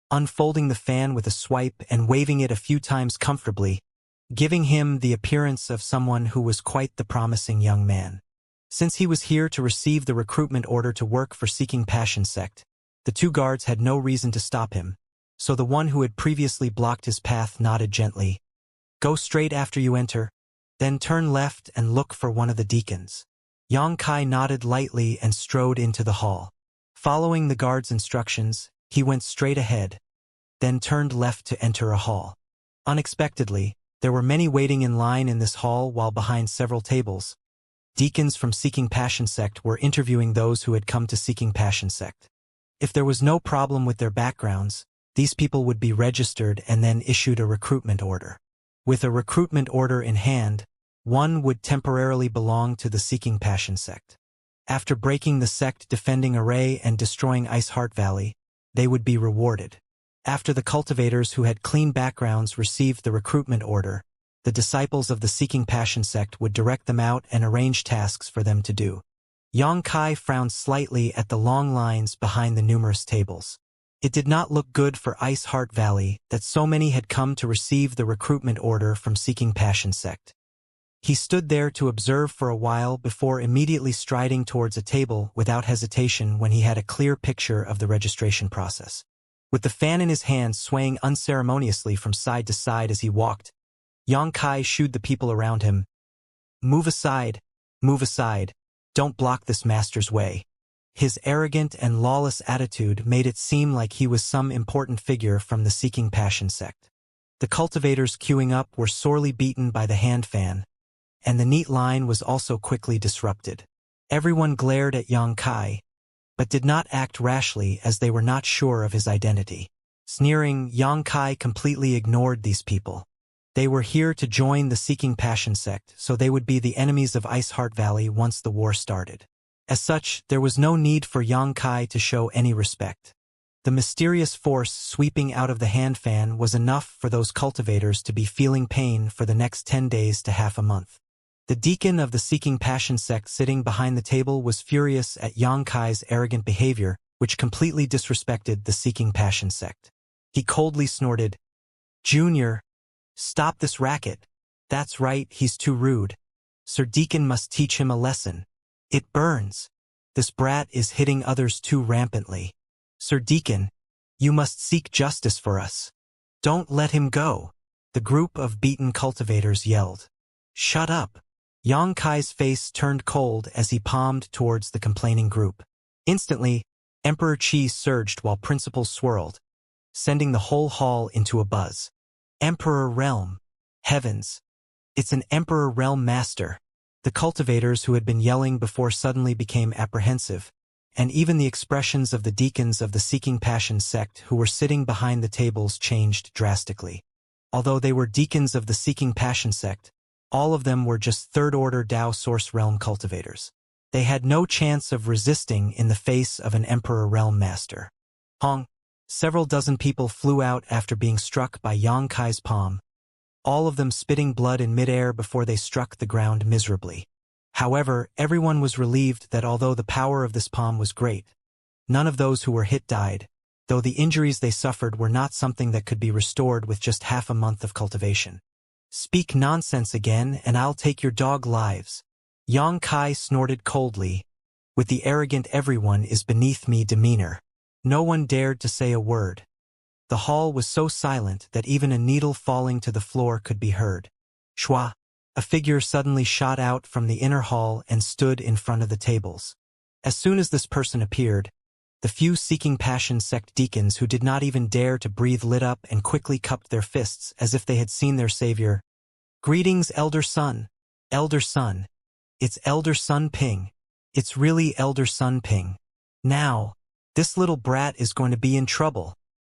unfolding the fan with a swipe and waving it a few times comfortably, giving him the appearance of someone who was quite the promising young man. Since he was here to receive the recruitment order to work for Seeking Passion sect, the 2 guards had no reason to stop him, so the one who had previously blocked his path nodded gently. "Go straight after you enter, then turn left and look for one of the deacons." Xianxia nodded lightly and strode into the hall. Following the guard's instructions, he went straight ahead, then turned left to enter a hall. Unexpectedly, there were many waiting in line in this hall, while behind several tables, deacons from Seeking Passion sect were interviewing those who had come to Seeking Passion sect. If there was no problem with their backgrounds, these people would be registered and then issued a recruitment order. With a recruitment order in hand, one would temporarily belong to the Seeking Passion sect. After breaking the sect defending Array and destroying Ice Heart Valley, they would be rewarded. After the cultivators who had clean backgrounds received the recruitment order, the disciples of the Seeking Passion sect would direct them out and arrange tasks for them to do. Xianxia frowned slightly at the long lines behind the numerous tables. It did not look good for Ice Heart Valley that so many had come to receive the recruitment order from Seeking Passion sect. He stood there to observe for a while before immediately striding towards a table without hesitation when he had a clear picture of the registration process. With the fan in his hand swaying unceremoniously from side to side as he walked, Xianxia shooed the people around him. Move aside, don't block this master's way." His arrogant and lawless attitude made it seem like he was some important figure from the Seeking Passion sect. The cultivators queuing up were sorely beaten by the hand fan, and the neat line was also quickly disrupted. Everyone glared at Xianxia, but did not act rashly as they were not sure of his identity. Sneering, Xianxia completely ignored these people. They were here to join the Seeking Passion sect, so they would be the enemies of Ice Heart Valley once the war started. As such, there was no need for Xianxia to show any respect. The mysterious force sweeping out of the hand fan was enough for those cultivators to be feeling pain for the next 10 days to half a month. The deacon of the Seeking Passion sect sitting behind the table was furious at Xianxia's arrogant behavior, which completely disrespected the Seeking Passion sect. He coldly snorted, "Junior, stop this racket. That's right, he's too rude. Sir Deacon must teach him a lesson. It burns. This brat is hitting others too rampantly. Sir Deacon, you must seek justice for us. Don't let him go." The group of beaten cultivators yelled. "Shut up." Xianxia's face turned cold as he palmed towards the complaining group. Instantly, Emperor Qi surged while principles swirled, sending the whole hall into a buzz. Emperor Realm. Heavens. It's an Emperor Realm master. The cultivators who had been yelling before suddenly became apprehensive, and even the expressions of the deacons of the Seeking Passion sect who were sitting behind the tables changed drastically. Although they were deacons of the Seeking Passion sect, all of them were just third-order Dao Source Realm cultivators. They had no chance of resisting in the face of an Emperor Realm Master. Hong. Several dozen people flew out after being struck by Yang Kai's palm, all of them spitting blood in midair before they struck the ground miserably. However, everyone was relieved that although the power of this palm was great, none of those who were hit died, though the injuries they suffered were not something that could be restored with just half a month of cultivation. Speak nonsense again and I'll take your dog lives. Yang Kai snorted coldly, with the arrogant everyone is beneath me demeanor. No one dared to say a word. The hall was so silent that even a needle falling to the floor could be heard. Shwa! A figure suddenly shot out from the inner hall and stood in front of the tables. As soon as this person appeared, the few Seeking Passion sect deacons who did not even dare to breathe lit up and quickly cupped their fists as if they had seen their savior. Greetings, Elder Sun. Elder Sun. It's Elder Sun Ping. It's really Elder Sun Ping. Now, this little brat is going to be in trouble.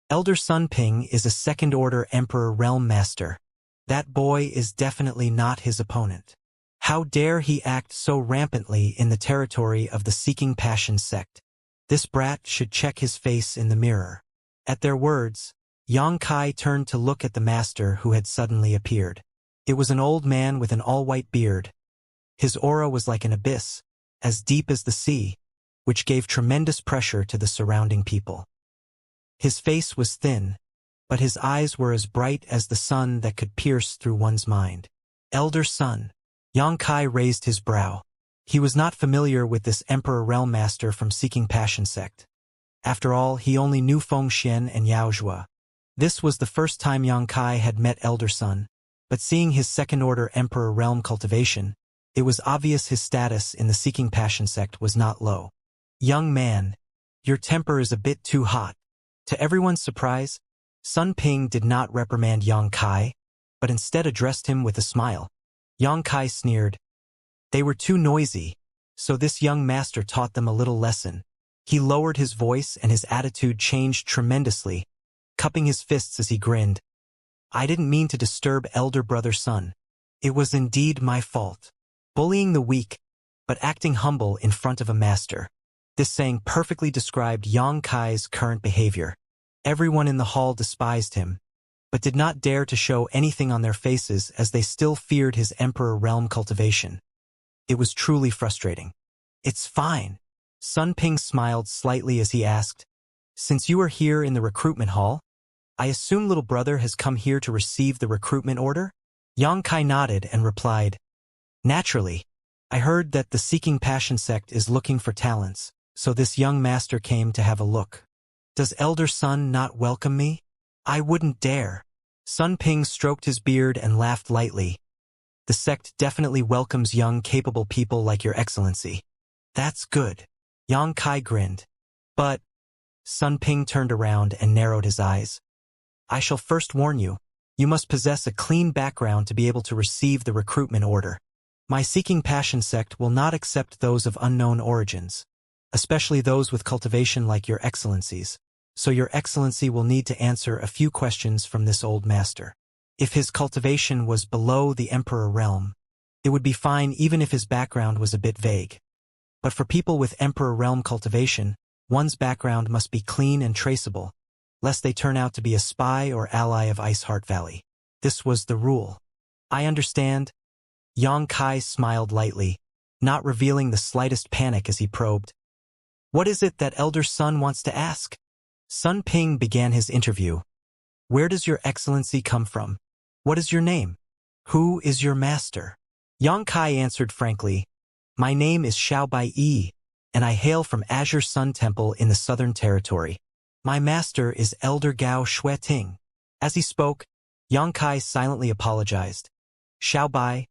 Elder Sun Ping is a second-order Emperor Realm Master. That boy is definitely not his opponent. How dare he act so rampantly in the territory of the Seeking Passion sect? This brat should check his face in the mirror. At their words, Yang Kai turned to look at the master who had suddenly appeared. It was an old man with an all-white beard. His aura was like an abyss, as deep as the sea, which gave tremendous pressure to the surrounding people. His face was thin, but his eyes were as bright as the sun that could pierce through one's mind. Elder Sun. Yang Kai raised his brow. He was not familiar with this Emperor Realm Master from Seeking Passion sect. After all, he only knew Feng Xian and Yao Zhua. This was the first time Yang Kai had met Elder Sun, but seeing his second-order Emperor Realm cultivation, it was obvious his status in the Seeking Passion sect was not low. Young man, your temper is a bit too hot. To everyone's surprise, Sun Ping did not reprimand Yang Kai, but instead addressed him with a smile. Yang Kai sneered. They were too noisy, so this young master taught them a little lesson. He lowered his voice and his attitude changed tremendously, cupping his fists as he grinned. I didn't mean to disturb elder brother Sun. It was indeed my fault. Bullying the weak, but acting humble in front of a master. This saying perfectly described Yang Kai's current behavior. Everyone in the hall despised him, but did not dare to show anything on their faces as they still feared his Emperor Realm cultivation. It was truly frustrating. It's fine. Sun Ping smiled slightly as he asked, since you are here in the recruitment hall, I assume little brother has come here to receive the recruitment order? Yang Kai nodded and replied, naturally. I heard that the Seeking Passion sect is looking for talents, so this young master came to have a look. Does Elder Sun not welcome me? I wouldn't dare. Sun Ping stroked his beard and laughed lightly. The sect definitely welcomes young, capable people like your excellency. That's good. Yang Kai grinned. But, Sun Ping turned around and narrowed his eyes. I shall first warn you, you must possess a clean background to be able to receive the recruitment order. My Seeking Passion sect will not accept those of unknown origins, especially those with cultivation like your excellencies, so your excellency will need to answer a few questions from this old master. If his cultivation was below the Emperor Realm, it would be fine even if his background was a bit vague. But for people with Emperor Realm cultivation, one's background must be clean and traceable, lest they turn out to be a spy or ally of Ice Heart Valley. This was the rule. I understand. Yang Kai smiled lightly, not revealing the slightest panic as he probed. What is it that Elder Sun wants to ask? Sun Ping began his interview. Where does your excellency come from? What is your name? Who is your master? Yang Kai answered frankly, my name is Xiaobai Yi, and I hail from Azure Sun Temple in the Southern Territory. My master is Elder Gao Xueting. As he spoke, Yang Kai silently apologized. Xiaobai,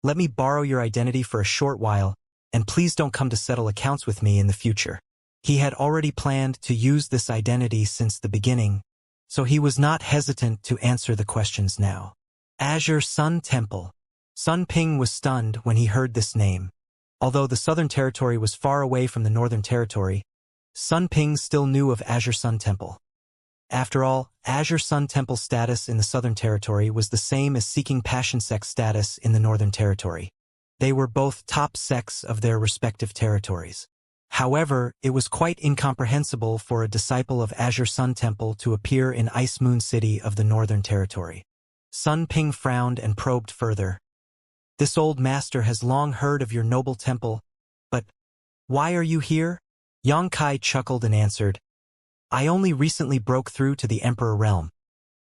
let me borrow your identity for a short while, and please don't come to settle accounts with me in the future. He had already planned to use this identity since the beginning, so he was not hesitant to answer the questions now. Azure Sun Temple. Sun Ping was stunned when he heard this name. Although the Southern Territory was far away from the Northern Territory, Sun Ping still knew of Azure Sun Temple. After all, Azure Sun Temple's status in the Southern Territory was the same as Seeking Passion Sect's status in the Northern Territory. They were both top sects of their respective territories. However, it was quite incomprehensible for a disciple of Azure Sun Temple to appear in Ice Moon City of the Northern Territory. Sun Ping frowned and probed further. This old master has long heard of your noble temple, but why are you here? Yang Kai chuckled and answered, I only recently broke through to the Emperor realm,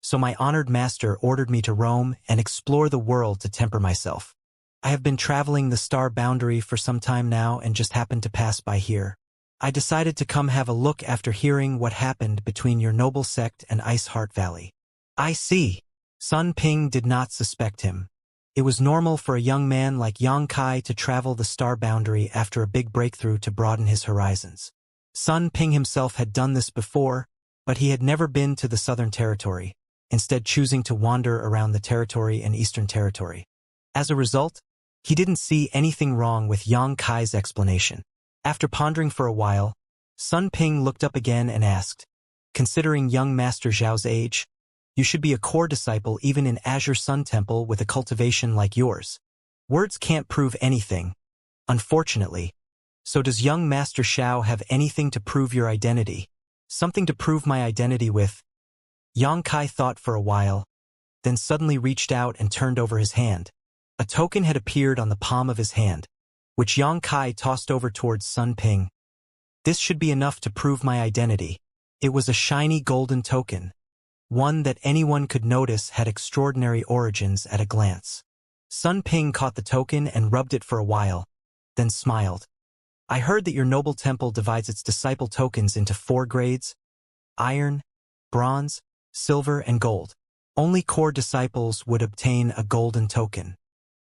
so my honored master ordered me to roam and explore the world to temper myself. I have been traveling the star boundary for some time now and just happened to pass by here. I decided to come have a look after hearing what happened between your noble sect and Ice Heart Valley. I see. Sun Ping did not suspect him. It was normal for a young man like Yang Kai to travel the star boundary after a big breakthrough to broaden his horizons. Sun Ping himself had done this before, but he had never been to the Southern Territory, instead choosing to wander around the territory and Eastern Territory. As a result, he didn't see anything wrong with Yang Kai's explanation. After pondering for a while, Sun Ping looked up again and asked, considering young Master Zhao's age, you should be a core disciple even in Azure Sun Temple with a cultivation like yours. Words can't prove anything, unfortunately. So does young Master Xiao have anything to prove your identity? Something to prove my identity with? Yang Kai thought for a while, then suddenly reached out and turned over his hand. A token had appeared on the palm of his hand, which Yang Kai tossed over towards Sun Ping. This should be enough to prove my identity. It was a shiny golden token, one that anyone could notice had extraordinary origins at a glance. Sun Ping caught the token and rubbed it for a while, then smiled. I heard that your noble temple divides its disciple tokens into 4 grades: iron, bronze, silver, and gold. Only core disciples would obtain a golden token.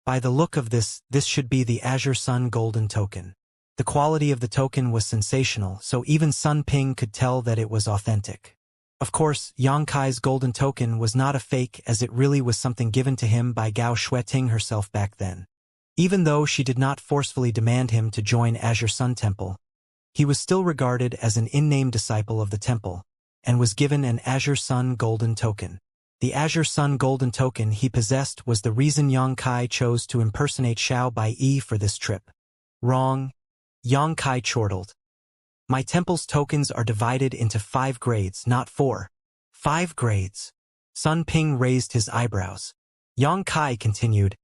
By the look of this should be the Azure Sun Golden Token. The quality of the token was sensational, so even Sun Ping could tell that it was authentic. Of course, Yang Kai's golden token was not a fake, as it really was something given to him by Gao Xueting herself back then. Even though she did not forcefully demand him to join Azure Sun Temple, he was still regarded as an in-name disciple of the temple, and was given an Azure Sun Golden Token. The Azure Sun Golden Token he possessed was the reason Yang Kai chose to impersonate Xiao Bai for this trip. Wrong. Yang Kai chortled. My temple's tokens are divided into 5 grades, not 4. 5 grades. Sun Ping raised his eyebrows. Yang Kai continued,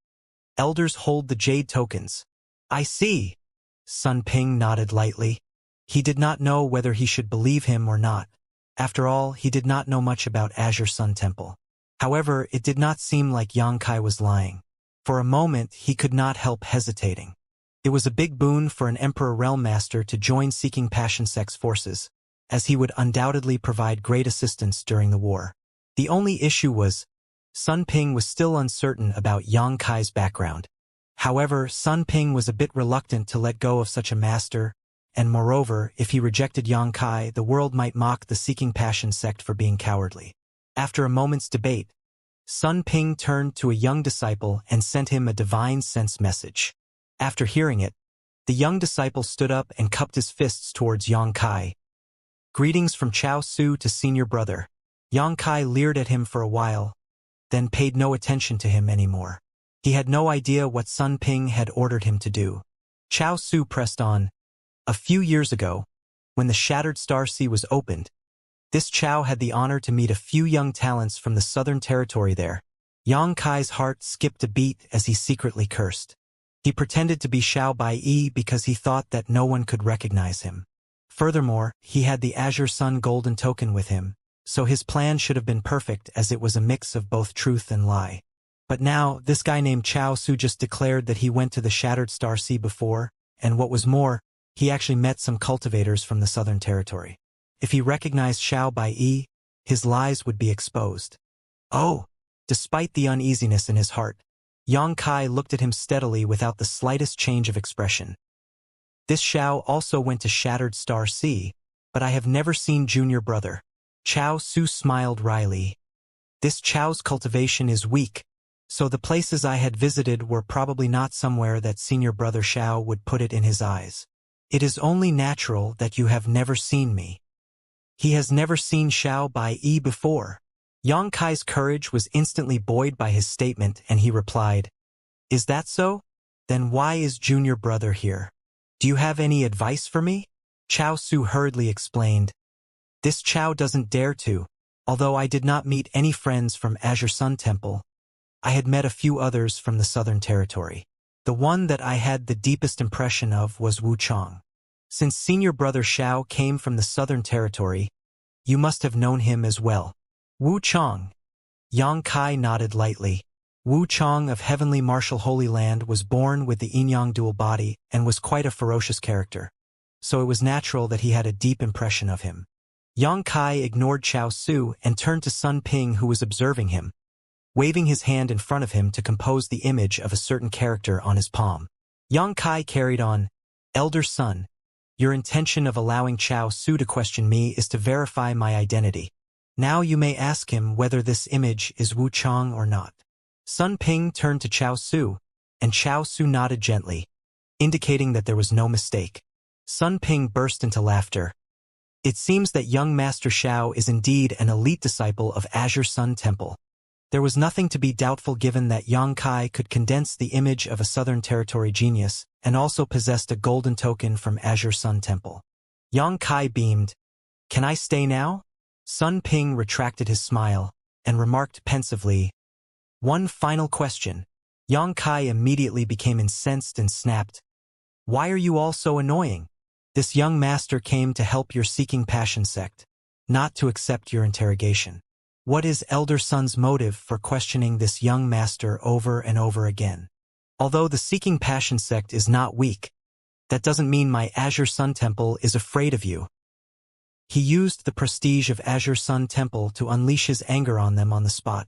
Elders hold the jade tokens. I see. Sun Ping nodded lightly. He did not know whether he should believe him or not. After all, he did not know much about Azure Sun Temple. However, it did not seem like Yang Kai was lying. For a moment, he could not help hesitating. It was a big boon for an Emperor Realm Master to join Seeking Passion Sect's forces, as he would undoubtedly provide great assistance during the war. The only issue was, Sun Ping was still uncertain about Yang Kai's background. However, Sun Ping was a bit reluctant to let go of such a master, and moreover, if he rejected Yang Kai, the world might mock the Seeking Passion sect for being cowardly. After a moment's debate, Sun Ping turned to a young disciple and sent him a divine sense message. After hearing it, the young disciple stood up and cupped his fists towards Yang Kai. Greetings from Chao Su to senior brother. Yang Kai leered at him for a while, then paid no attention to him anymore. He had no idea what Sun Ping had ordered him to do. Chao Su pressed on. A few years ago, when the Shattered Star Sea was opened, this Chao had the honor to meet a few young talents from the Southern Territory there. Yang Kai's heart skipped a beat as he secretly cursed. He pretended to be Xiao Bai because he thought that no one could recognize him. Furthermore, he had the Azure Sun Golden Token with him, so his plan should have been perfect as it was a mix of both truth and lie. But now, this guy named Chao Su just declared that he went to the Shattered Star Sea before, and what was more, he actually met some cultivators from the Southern Territory. If he recognized Xiao Bai, his lies would be exposed. Oh! Despite the uneasiness in his heart, Yang Kai looked at him steadily without the slightest change of expression. This Xiao also went to Shattered Star Sea, but I have never seen junior brother. Chao Su smiled wryly. This Chao's cultivation is weak, so the places I had visited were probably not somewhere that senior brother Xiao would put it in his eyes. It is only natural that you have never seen me. He has never seen Xiao Bai before. Yang Kai's courage was instantly buoyed by his statement, and he replied, Is that so? Then why is junior brother here? Do you have any advice for me? Chao Su hurriedly explained. This Chao doesn't dare to. Although I did not meet any friends from Azure Sun Temple, I had met a few others from the Southern Territory. The one that I had the deepest impression of was Wu Chang. Since senior brother Xiao came from the Southern Territory, you must have known him as well. Wu Chang. Yang Kai nodded lightly. Wu Chang of Heavenly Martial Holy Land was born with the yin-yang dual body and was quite a ferocious character, so it was natural that he had a deep impression of him. Yang Kai ignored Chao Su and turned to Sun Ping, who was observing him, waving his hand in front of him to compose the image of a certain character on his palm. Yang Kai carried on, Elder Sun, your intention of allowing Chao Su to question me is to verify my identity. Now you may ask him whether this image is Wu Chang or not. Sun Ping turned to Chao Su, and Chao Su nodded gently, indicating that there was no mistake. Sun Ping burst into laughter. It seems that young Master Xiao is indeed an elite disciple of Azure Sun Temple. There was nothing to be doubtful given that Yang Kai could condense the image of a Southern Territory genius and also possessed a golden token from Azure Sun Temple. Yang Kai beamed. Can I stay now? Sun Ping retracted his smile and remarked pensively, one final question. Yang Kai immediately became incensed and snapped. Why are you all so annoying? This young master came to help your seeking passion sect, not to accept your interrogation. What is Elder Sun's motive for questioning this young master over and over again? Although the seeking passion sect is not weak, that doesn't mean my Azure Sun Temple is afraid of you. He used the prestige of Azure Sun Temple to unleash his anger on them on the spot,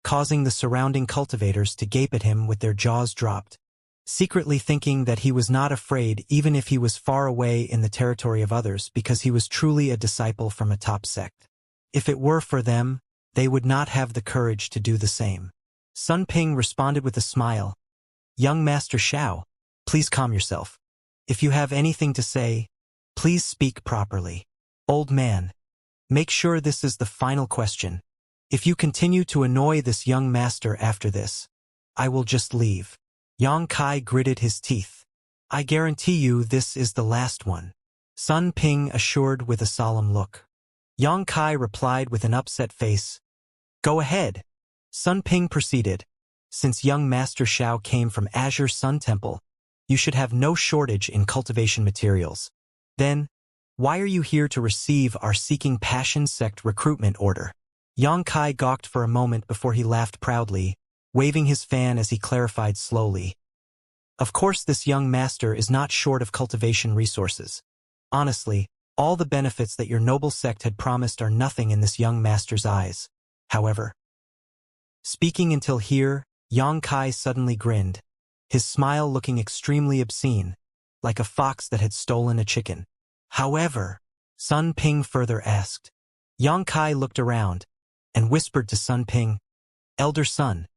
causing the surrounding cultivators to gape at him with their jaws dropped, secretly thinking that he was not afraid even if he was far away in the territory of others because he was truly a disciple from a top sect. If it were for them, they would not have the courage to do the same. Sun Ping responded with a smile. Young Master Xiao, please calm yourself. If you have anything to say, please speak properly. Old man, make sure this is the final question. If you continue to annoy this young master after this, I will just leave. Yang Kai gritted his teeth. I guarantee you this is the last one. Sun Ping assured with a solemn look. Yang Kai replied with an upset face. Go ahead. Sun Ping proceeded. Since young Master Xiao came from Azure Sun Temple, you should have no shortage in cultivation materials. Then, why are you here to receive our Seeking Passion Sect recruitment order? Yang Kai gawked for a moment before he laughed proudly, waving his fan as he clarified slowly. Of course this young master is not short of cultivation resources. Honestly, all the benefits that your noble sect had promised are nothing in this young master's eyes. However, speaking until here, Yang Kai suddenly grinned, his smile looking extremely obscene, like a fox that had stolen a chicken. However, Sun Ping further asked. Yang Kai looked around and whispered to Sun Ping, Elder Sun,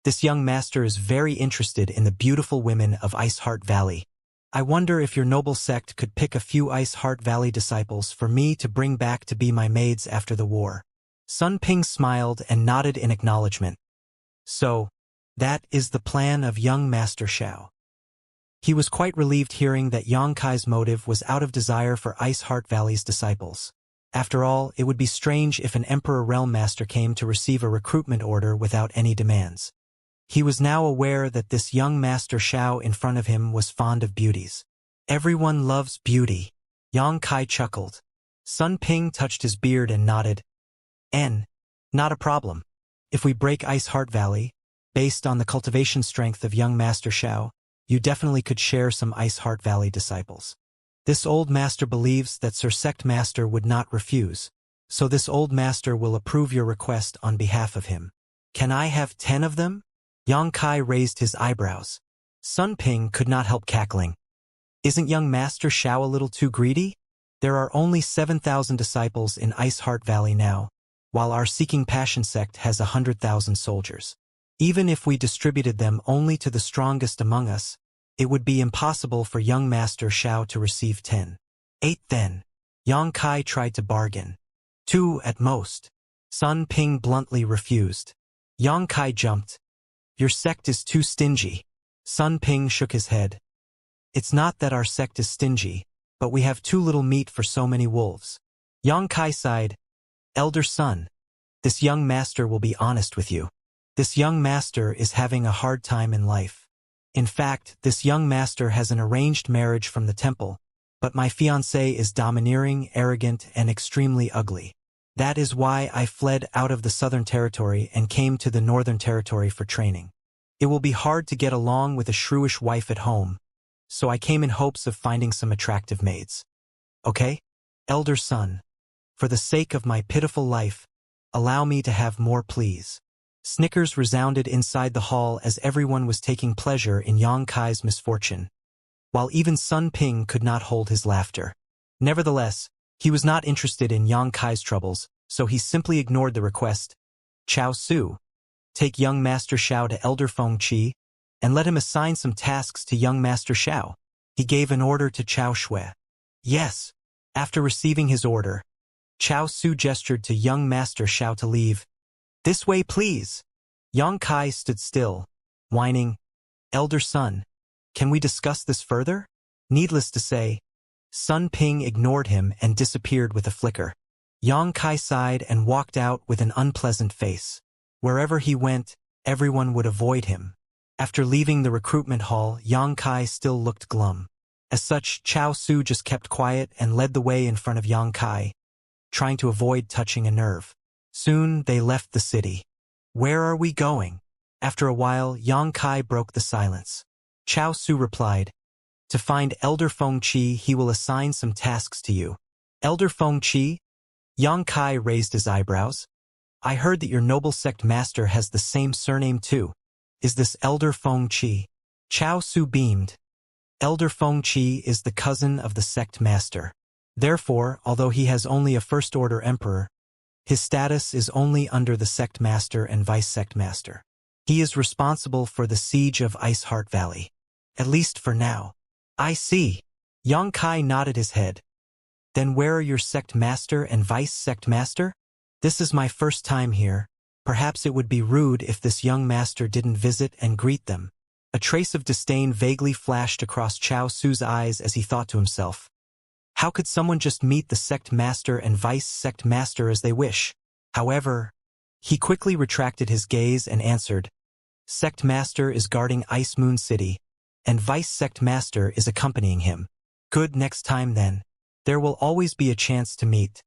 this young master is very interested in the beautiful women of Ice Heart Valley. I wonder if your noble sect could pick a few Ice Heart Valley disciples for me to bring back to be my maids after the war. Sun Ping smiled and nodded in acknowledgement. So, that is the plan of young Master Xiao. He was quite relieved hearing that Yang Kai's motive was out of desire for Ice Heart Valley's disciples. After all, it would be strange if an Emperor Realm Master came to receive a recruitment order without any demands. He was now aware that this young Master Xiao in front of him was fond of beauties. Everyone loves beauty. Yang Kai chuckled. Sun Ping touched his beard and nodded. Not a problem. If we break Ice Heart Valley, based on the cultivation strength of young Master Xiao, you definitely could share some Ice Heart Valley disciples. This old master believes that Sir Sect Master would not refuse, so this old master will approve your request on behalf of him. Can I have 10 of them? Yang Kai raised his eyebrows. Sun Ping could not help cackling. Isn't young Master Xiao a little too greedy? There are only 7,000 disciples in Ice Heart Valley now, while our Seeking Passion sect has 100,000 soldiers. Even if we distributed them only to the strongest among us, it would be impossible for young Master Xiao to receive 10. 8 then. Yang Kai tried to bargain. 2 at most. Sun Ping bluntly refused. Yang Kai jumped. Your sect is too stingy. Sun Ping shook his head. It's not that our sect is stingy, but we have too little meat for so many wolves. Yang Kai sighed. Elder Sun, this young master will be honest with you. This young master is having a hard time in life. In fact, this young master has an arranged marriage from the temple, but my fiancée is domineering, arrogant, and extremely ugly. That is why I fled out of the Southern Territory and came to the Northern Territory for training. It will be hard to get along with a shrewish wife at home, so I came in hopes of finding some attractive maids. Okay? Elder Sun, for the sake of my pitiful life, allow me to have more, please. Snickers resounded inside the hall as everyone was taking pleasure in Yang Kai's misfortune, while even Sun Ping could not hold his laughter. Nevertheless, he was not interested in Yang Kai's troubles, so he simply ignored the request. Chao Su, take young Master Xiao to Elder Feng Qi, and let him assign some tasks to young Master Xiao. He gave an order to Chao Shui. Yes. After receiving his order, Chao Su gestured to young Master Xiao to leave. This way, please. Yang Kai stood still, whining, Elder Sun, can we discuss this further? Needless to say, Sun Ping ignored him and disappeared with a flicker. Yang Kai sighed and walked out with an unpleasant face. Wherever he went, everyone would avoid him. After leaving the recruitment hall, Yang Kai still looked glum. As such, Chao Su just kept quiet and led the way in front of Yang Kai, trying to avoid touching a nerve. Soon, they left the city. Where are we going? After a while, Yang Kai broke the silence. Chao Su replied, to find Elder Feng Qi, he will assign some tasks to you. Elder Feng Qi? Yang Kai raised his eyebrows. I heard that your noble sect master has the same surname too. Is this Elder Feng Qi? Chao Su beamed. Elder Feng Qi is the cousin of the sect master. Therefore, although he has only a first-order emperor, his status is only under the sect master and vice-sect master. He is responsible for the siege of Ice Heart Valley. At least for now. I see. Yang Kai nodded his head. Then where are your sect master and vice-sect master? This is my first time here. Perhaps it would be rude if this young master didn't visit and greet them. A trace of disdain vaguely flashed across Chao Su's eyes as he thought to himself. How could someone just meet the sect master and vice-sect master as they wish? However, he quickly retracted his gaze and answered, Sect master is guarding Ice Moon City, and vice-sect master is accompanying him. Good, next time then. There will always be a chance to meet.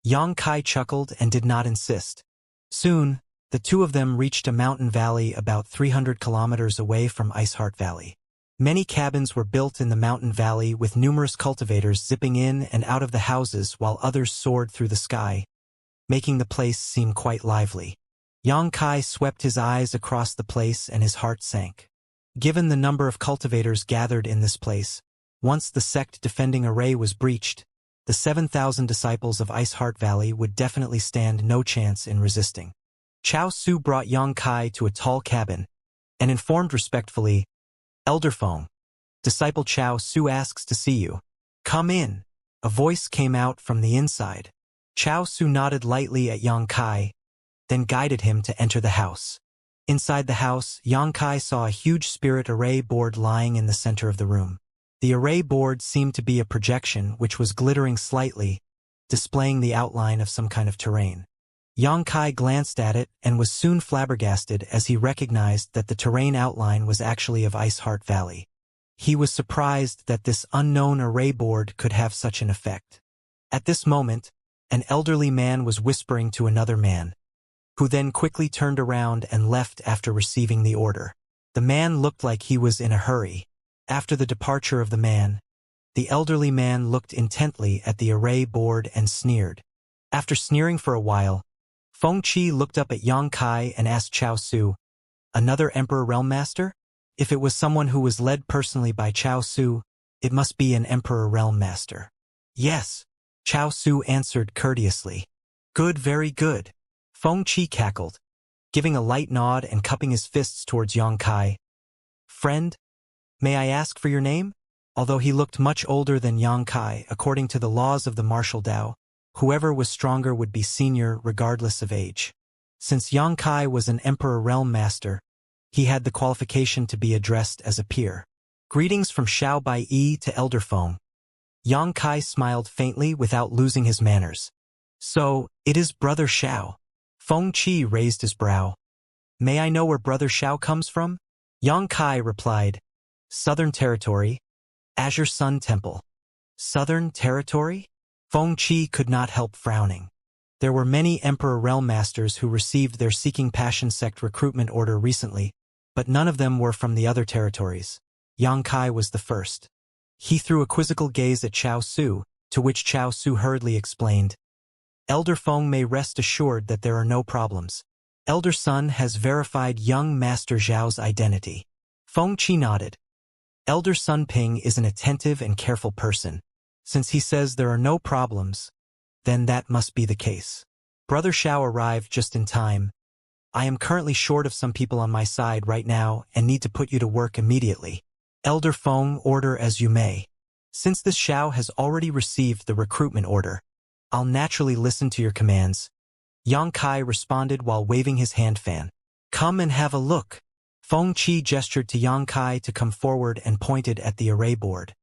Yang Kai chuckled and did not insist. Soon, the two of them reached a mountain valley about 300 kilometers away from Ice Heart Valley. Many cabins were built in the mountain valley with numerous cultivators zipping in and out of the houses while others soared through the sky, making the place seem quite lively. Yang Kai swept his eyes across the place and his heart sank. Given the number of cultivators gathered in this place, once the sect defending array was breached, the 7,000 disciples of Ice Heart Valley would definitely stand no chance in resisting. Chao Su brought Yang Kai to a tall cabin and informed respectfully, Elder Feng, Disciple Chao Su asks to see you. Come in. A voice came out from the inside. Chao Su nodded lightly at Yang Kai, then guided him to enter the house. Inside the house, Yang Kai saw a huge spirit array board lying in the center of the room. The array board seemed to be a projection which was glittering slightly, displaying the outline of some kind of terrain. Yang Kai glanced at it and was soon flabbergasted as he recognized that the terrain outline was actually of Ice Heart Valley. He was surprised that this unknown array board could have such an effect. At this moment, an elderly man was whispering to another man, who then quickly turned around and left after receiving the order. The man looked like he was in a hurry. After the departure of the man, the elderly man looked intently at the array board and sneered. After sneering for a while, Feng Qi looked up at Yang Kai and asked Chao Su, another Emperor Realm Master? If it was someone who was led personally by Chao Su, it must be an Emperor Realm Master. Yes, Chao Su answered courteously. Good, very good. Feng Qi cackled, giving a light nod and cupping his fists towards Yang Kai. Friend, may I ask for your name? Although he looked much older than Yang Kai, according to the laws of the martial Dao, whoever was stronger would be senior regardless of age. Since Yang Kai was an Emperor Realm Master, he had the qualification to be addressed as a peer. Greetings from Xiao Bai Yi to Elder Feng. Yang Kai smiled faintly without losing his manners. So, it is Brother Xiao. Feng Qi raised his brow. May I know where Brother Xiao comes from? Yang Kai replied, Southern Territory, Azure Sun Temple. Southern Territory? Feng Qi could not help frowning. There were many Emperor Realm Masters who received their Seeking Passion sect recruitment order recently, but none of them were from the other territories. Yang Kai was the first. He threw a quizzical gaze at Chao Su, to which Chao Su hurriedly explained, Elder Feng may rest assured that there are no problems. Elder Sun has verified young Master Zhao's identity. Feng Qi nodded. Elder Sun Ping is an attentive and careful person. Since he says there are no problems, then that must be the case. Brother Xiao arrived just in time. I am currently short of some people on my side right now and need to put you to work immediately. Elder Feng, order as you may. Since this Xiao has already received the recruitment order, I'll naturally listen to your commands. Yang Kai responded while waving his hand fan. Come and have a look. Feng Qi gestured to Yang Kai to come forward and pointed at the array board.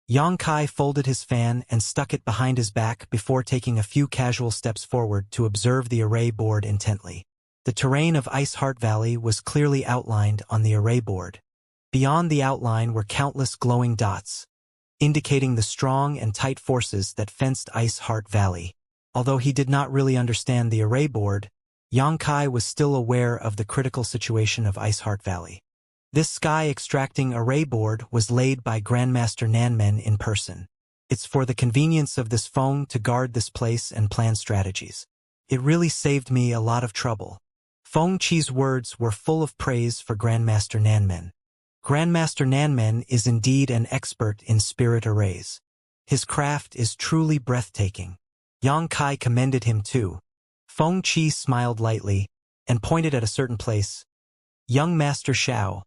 Yang Kai folded his fan and stuck it behind his back before taking a few casual steps forward to observe the array board intently. The terrain of Ice Heart Valley was clearly outlined on the array board. Beyond the outline were countless glowing dots, indicating the strong and tight forces that fenced Ice Heart Valley. Although he did not really understand the array board, Yang Kai was still aware of the critical situation of Ice Heart Valley. This sky-extracting array board was laid by Grandmaster Nanmen in person. It's for the convenience of this Feng to guard this place and plan strategies. It really saved me a lot of trouble. Feng Qi's words were full of praise for Grandmaster Nanmen. Grandmaster Nanmen is indeed an expert in spirit arrays. His craft is truly breathtaking. Yang Kai commended him too. Feng Qi smiled lightly and pointed at a certain place. Young Master Xiao,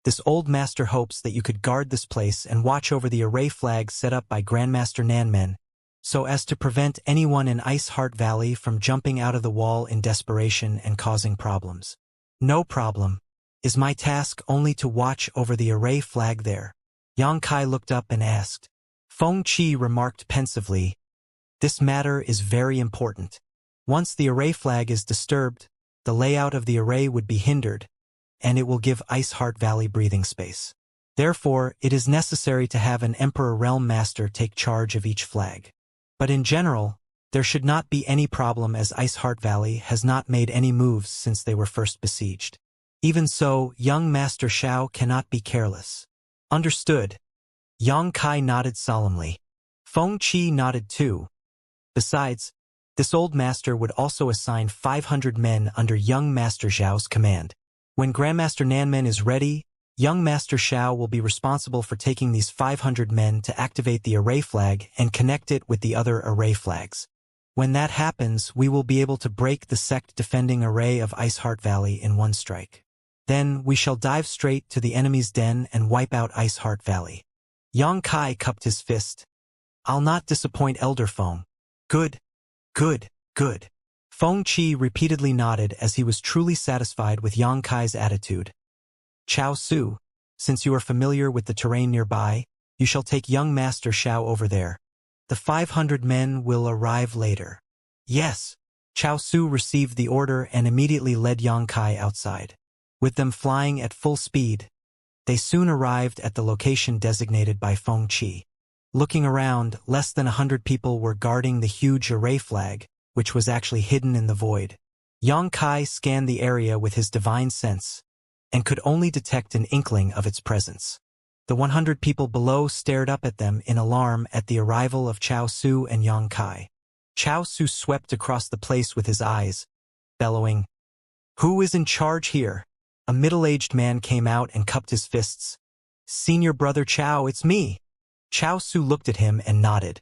this old master hopes that you could guard this place and watch over the array flag set up by Grandmaster Nanmen, so as to prevent anyone in Ice Heart Valley from jumping out of the wall in desperation and causing problems. No problem. Is my task only to watch over the array flag there? Yang Kai looked up and asked. Feng Qi remarked pensively, this matter is very important. Once the array flag is disturbed, the layout of the array would be hindered, and it will give Ice Heart Valley breathing space. Therefore, it is necessary to have an Emperor Realm Master take charge of each flag. But in general, there should not be any problem as Ice Heart Valley has not made any moves since they were first besieged. Even so, young Master Xiao cannot be careless. Understood. Yang Kai nodded solemnly. Feng Qi nodded too. Besides, this old master would also assign 500 men under young Master Xiao's command. When Grandmaster Nanmen is ready, young Master Xiao will be responsible for taking these 500 men to activate the array flag and connect it with the other array flags. When that happens, we will be able to break the sect-defending array of Ice Heart Valley in one strike. Then we shall dive straight to the enemy's den and wipe out Ice Heart Valley. Yang Kai cupped his fist. I'll not disappoint Elder Feng. Good, good, good. Feng Qi repeatedly nodded as he was truly satisfied with Yang Kai's attitude. Chao Su, since you are familiar with the terrain nearby, you shall take young Master Xiao over there. The 500 men will arrive later. Yes. Chao Su received the order and immediately led Yang Kai outside. With them flying at full speed, they soon arrived at the location designated by Feng Qi. Looking around, less than 100 people were guarding the huge array flag, which was actually hidden in the void. Yang Kai scanned the area with his divine sense, and could only detect an inkling of its presence. The 100 people below stared up at them in alarm at the arrival of Chao Su and Yang Kai. Chao Su swept across the place with his eyes, bellowing, "Who is in charge here?" A middle-aged man came out and cupped his fists. "Senior Brother Chao, it's me." Chao Su looked at him and nodded.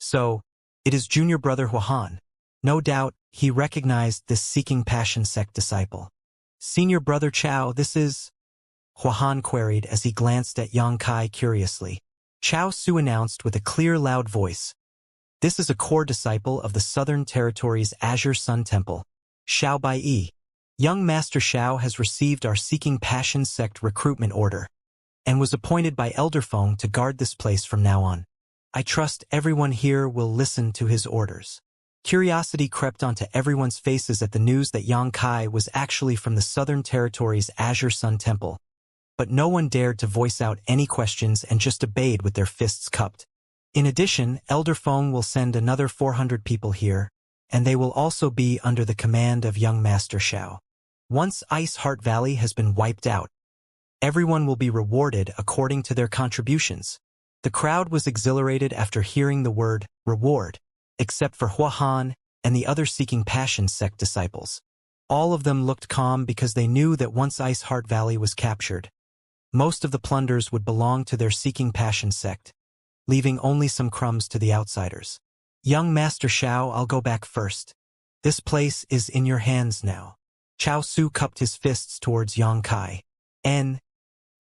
So, it is Junior Brother Huahan. No doubt, he recognized this Seeking Passion sect disciple. "Senior Brother Chao, this is..." Huahan queried as he glanced at Yang Kai curiously. Chao Su announced with a clear, loud voice, "This is a core disciple of the Southern Territory's Azure Sun Temple, Xiao Bai Yi. Young Master Xiao has received our Seeking Passion sect recruitment order and was appointed by Elder Feng to guard this place from now on. I trust everyone here will listen to his orders. Curiosity crept onto everyone's faces at the news that Yang Kai was actually from the Southern Territory's Azure Sun Temple, but no one dared to voice out any questions and just obeyed with their fists cupped. In addition, Elder Feng will send another 400 people here, and they will also be under the command of young Master Xiao. Once Ice Heart Valley has been wiped out, everyone will be rewarded according to their contributions. The crowd was exhilarated after hearing the word reward, except for Hua Han and the other Seeking Passion sect disciples. All of them looked calm because they knew that once Ice Heart Valley was captured, most of the plunders would belong to their Seeking Passion sect, leaving only some crumbs to the outsiders. Young Master Xiao, I'll go back first. This place is in your hands now. Chao Su cupped his fists towards Yang Kai.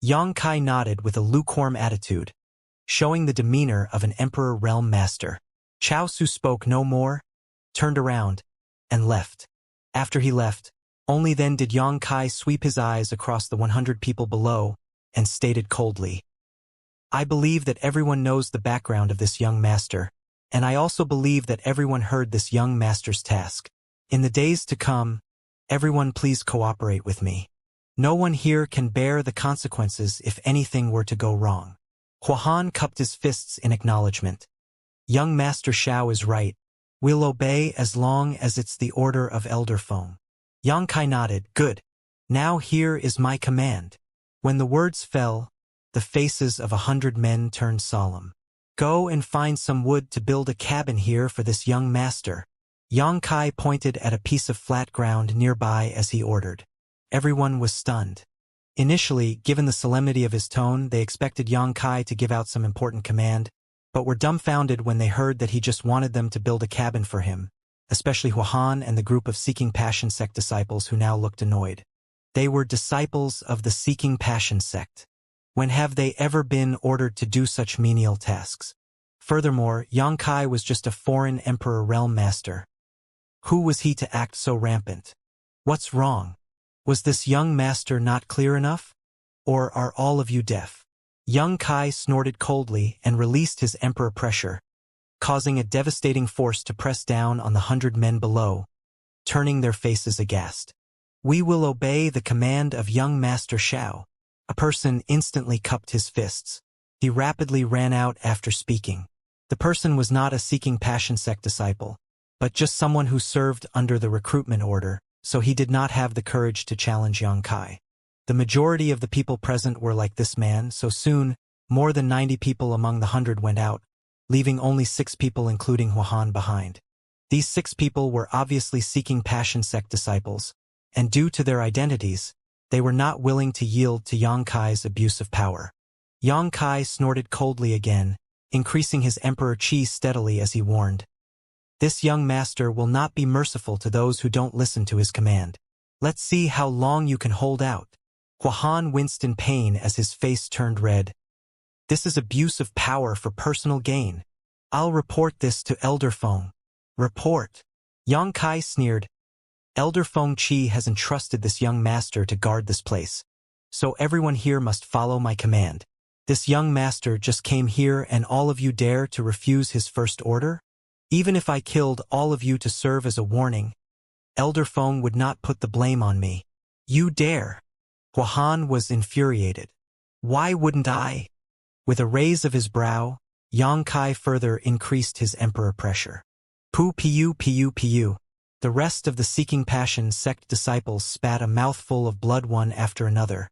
Yang Kai nodded with a lukewarm attitude, showing the demeanor of an Emperor Realm Master. Chao Su spoke no more, turned around, and left. After he left, only then did Yang Kai sweep his eyes across the 100 people below and stated coldly, I believe that everyone knows the background of this young master, and I also believe that everyone heard this young master's task. In the days to come, everyone please cooperate with me. No one here can bear the consequences if anything were to go wrong. Hua Han cupped his fists in acknowledgement. Young Master Xiao is right. We'll obey as long as it's the order of Elder Feng. Yang Kai nodded. Good. Now here is my command. When the words fell, the faces of 100 men turned solemn. Go and find some wood to build a cabin here for this young master. Yang Kai pointed at a piece of flat ground nearby as he ordered. Everyone was stunned. Initially, given the solemnity of his tone, they expected Yang Kai to give out some important command, but were dumbfounded when they heard that he just wanted them to build a cabin for him, especially Hua Han and the group of Seeking Passion sect disciples who now looked annoyed. They were disciples of the Seeking Passion sect. When have they ever been ordered to do such menial tasks? Furthermore, Yang Kai was just a foreign Emperor Realm Master. Who was he to act so rampant? What's wrong? Was this young master not clear enough? Or are all of you deaf? Young Kai snorted coldly and released his emperor pressure, causing a devastating force to press down on the 100 men below, turning their faces aghast. We will obey the command of young Master Xiao. A person instantly cupped his fists. He rapidly ran out after speaking. The person was not a Seeking Passion sect disciple, but just someone who served under the recruitment order, so he did not have the courage to challenge Yang Kai. The majority of the people present were like this man, so soon, more than 90 people among the 100 went out, leaving only 6 people including Hua Han behind. These 6 people were obviously Seeking Passion sect disciples, and due to their identities, they were not willing to yield to Yang Kai's abuse of power. Yang Kai snorted coldly again, increasing his Emperor Qi steadily as he warned. This young master will not be merciful to those who don't listen to his command. Let's see how long you can hold out. Hua Han winced in pain as his face turned red. This is abuse of power for personal gain. I'll report this to Elder Feng. Report. Yang Kai sneered. Elder Feng Qi has entrusted this young master to guard this place, so everyone here must follow my command. This young master just came here and all of you dare to refuse his first order? Even if I killed all of you to serve as a warning, Elder Feng would not put the blame on me. You dare? Hua Han was infuriated. Why wouldn't I? With a raise of his brow, Yang Kai further increased his emperor pressure. Pu. The rest of the Seeking Passion sect disciples spat a mouthful of blood one after another,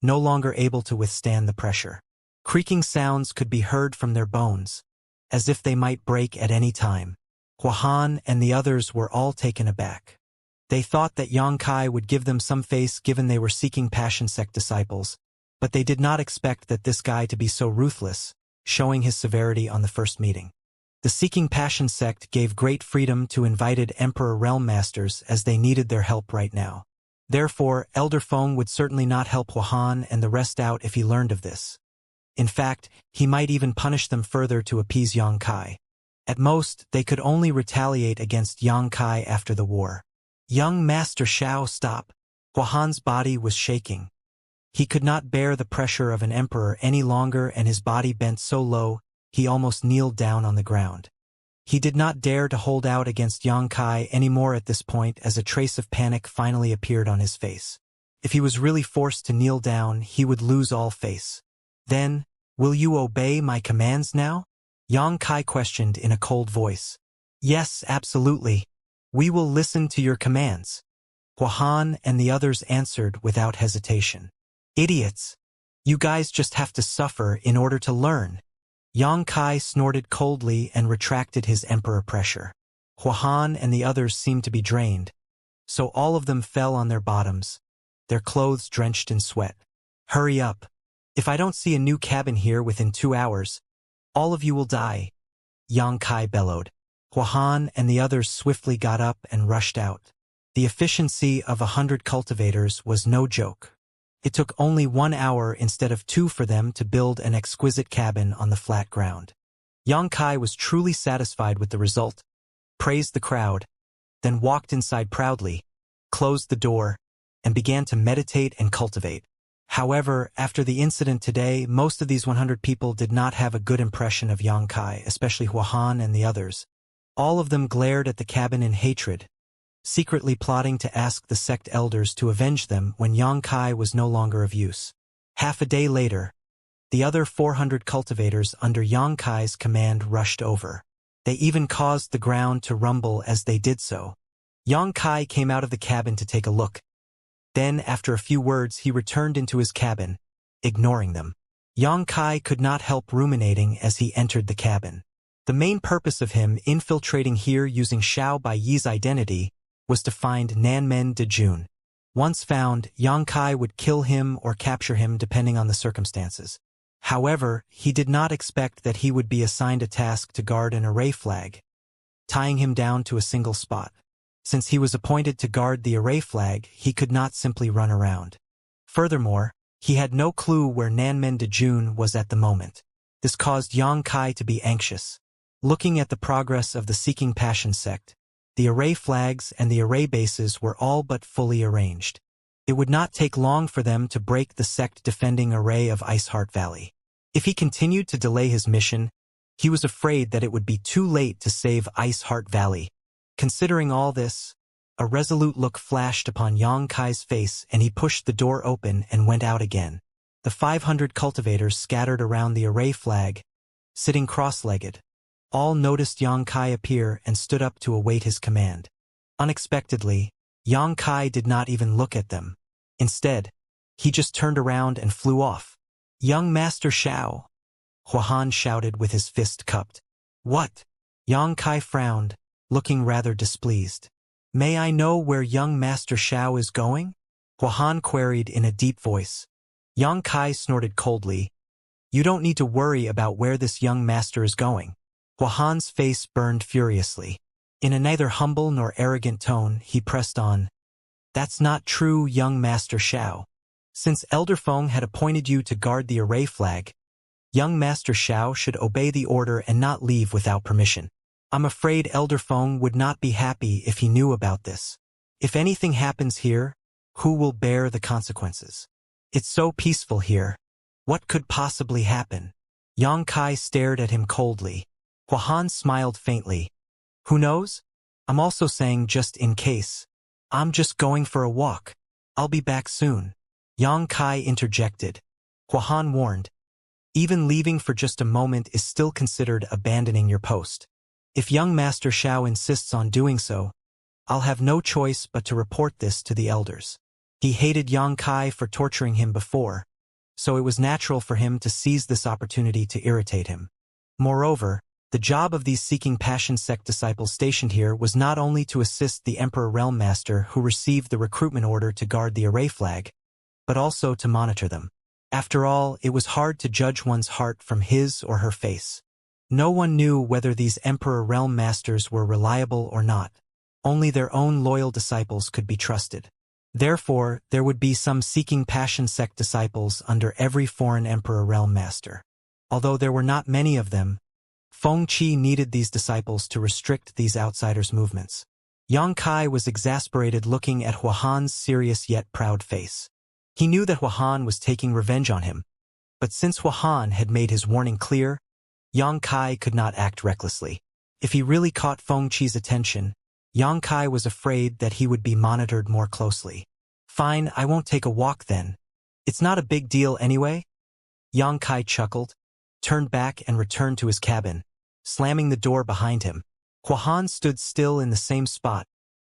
no longer able to withstand the pressure. Creaking sounds could be heard from their bones, as if they might break at any time. Hua Han and the others were all taken aback. They thought that Yang Kai would give them some face given they were Seeking Passion sect disciples, but they did not expect that this guy to be so ruthless, showing his severity on the first meeting. The Seeking Passion sect gave great freedom to invited Emperor Realm Masters as they needed their help right now. Therefore, Elder Feng would certainly not help Hua Han and the rest out if he learned of this. In fact, he might even punish them further to appease Yang Kai. At most, they could only retaliate against Yang Kai after the war. Young Master Xiao, stop. Huahan's body was shaking. He could not bear the pressure of an emperor any longer, and his body bent so low, he almost kneeled down on the ground. He did not dare to hold out against Yang Kai anymore at this point, as a trace of panic finally appeared on his face. If he was really forced to kneel down, he would lose all face. Then, will you obey my commands now? Yang Kai questioned in a cold voice. Yes, absolutely. We will listen to your commands. Huahan and the others answered without hesitation. Idiots! You guys just have to suffer in order to learn. Yang Kai snorted coldly and retracted his emperor pressure. Huahan and the others seemed to be drained, so all of them fell on their bottoms, their clothes drenched in sweat. Hurry up. If I don't see a new cabin here within 2 hours, all of you will die, Yang Kai bellowed. Huahan and the others swiftly got up and rushed out. The efficiency of 100 cultivators was no joke. It took only 1 hour instead of 2 for them to build an exquisite cabin on the flat ground. Yang Kai was truly satisfied with the result, praised the crowd, then walked inside proudly, closed the door, and began to meditate and cultivate. However, after the incident today, most of these 100 people did not have a good impression of Yang Kai, especially Huahan and the others. All of them glared at the cabin in hatred, secretly plotting to ask the sect elders to avenge them when Yang Kai was no longer of use. Half a day later, the other 400 cultivators under Yang Kai's command rushed over. They even caused the ground to rumble as they did so. Yang Kai came out of the cabin to take a look. Then, after a few words, he returned into his cabin, ignoring them. Yang Kai could not help ruminating as he entered the cabin. The main purpose of him infiltrating here using Xiao Bai Yi's identity was to find Nanmen Dejun. Once found, Yang Kai would kill him or capture him depending on the circumstances. However, he did not expect that he would be assigned a task to guard an array flag, tying him down to a single spot. Since he was appointed to guard the array flag, he could not simply run around. Furthermore, he had no clue where Nanmen Dejun was at the moment. This caused Yang Kai to be anxious. Looking at the progress of the Seeking Passion sect, the array flags and the array bases were all but fully arranged. It would not take long for them to break the sect-defending array of Iceheart Valley. If he continued to delay his mission, he was afraid that it would be too late to save Iceheart Valley. Considering all this, a resolute look flashed upon Yang Kai's face, and he pushed the door open and went out again. The 500 cultivators scattered around the array flag, sitting cross-legged. All noticed Yang Kai appear and stood up to await his command. Unexpectedly, Yang Kai did not even look at them. Instead, he just turned around and flew off. "Young Master Xiao!" Huahan shouted with his fist cupped. "What?" Yang Kai frowned, looking rather displeased. "May I know where young Master Xiao is going?" Huahan queried in a deep voice. Yang Kai snorted coldly. "You don't need to worry about where this young master is going." Huahan's face burned furiously. In a neither humble nor arrogant tone, he pressed on. "That's not true, young Master Xiao. Since Elder Feng had appointed you to guard the array flag, young Master Xiao should obey the order and not leave without permission. I'm afraid Elder Feng would not be happy if he knew about this. If anything happens here, who will bear the consequences? It's so peaceful here. What could possibly happen?" Yang Kai stared at him coldly. Huahan smiled faintly. "Who knows? I'm also saying just in case. I'm just going for a walk. I'll be back soon." Yang Kai interjected. Huahan warned, "Even leaving for just a moment is still considered abandoning your post. If young Master Xiao insists on doing so, I'll have no choice but to report this to the elders." He hated Yang Kai for torturing him before, so it was natural for him to seize this opportunity to irritate him. Moreover, the job of these Seeking Passion sect disciples stationed here was not only to assist the Emperor Realm Master who received the recruitment order to guard the array flag, but also to monitor them. After all, it was hard to judge one's heart from his or her face. No one knew whether these Emperor Realm Masters were reliable or not. Only their own loyal disciples could be trusted. Therefore, there would be some Seeking Passion sect disciples under every foreign Emperor Realm Master. Although there were not many of them, Feng Qi needed these disciples to restrict these outsiders' movements. Yang Kai was exasperated looking at Huahan's serious yet proud face. He knew that Huahan was taking revenge on him, but since Huahan had made his warning clear, Yang Kai could not act recklessly. If he really caught Feng Qi's attention, Yang Kai was afraid that he would be monitored more closely. Fine, I won't take a walk then. It's not a big deal anyway. Yang Kai chuckled, turned back and returned to his cabin, slamming the door behind him. Huahan stood still in the same spot,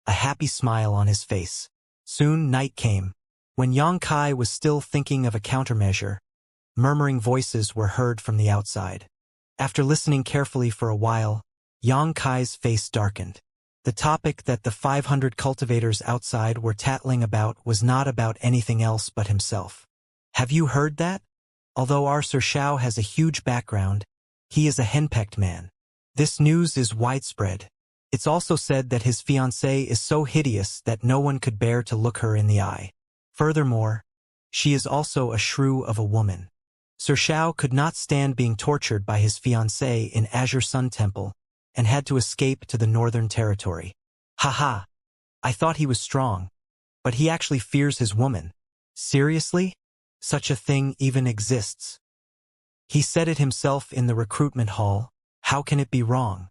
a happy smile on his face. Soon night came. When Yang Kai was still thinking of a countermeasure, murmuring voices were heard from the outside. After listening carefully for a while, Yang Kai's face darkened. The topic that the 500 cultivators outside were tattling about was not about anything else but himself. Have you heard that? Although our Sir Xiao has a huge background, he is a henpecked man. This news is widespread. It's also said that his fiancée is so hideous that no one could bear to look her in the eye. Furthermore, she is also a shrew of a woman. Sir Xiao could not stand being tortured by his fiancée in Azure Sun Temple, and had to escape to the Northern Territory. Haha, I thought he was strong, but he actually fears his woman. Seriously? Such a thing even exists. He said it himself in the recruitment hall. How can it be wrong?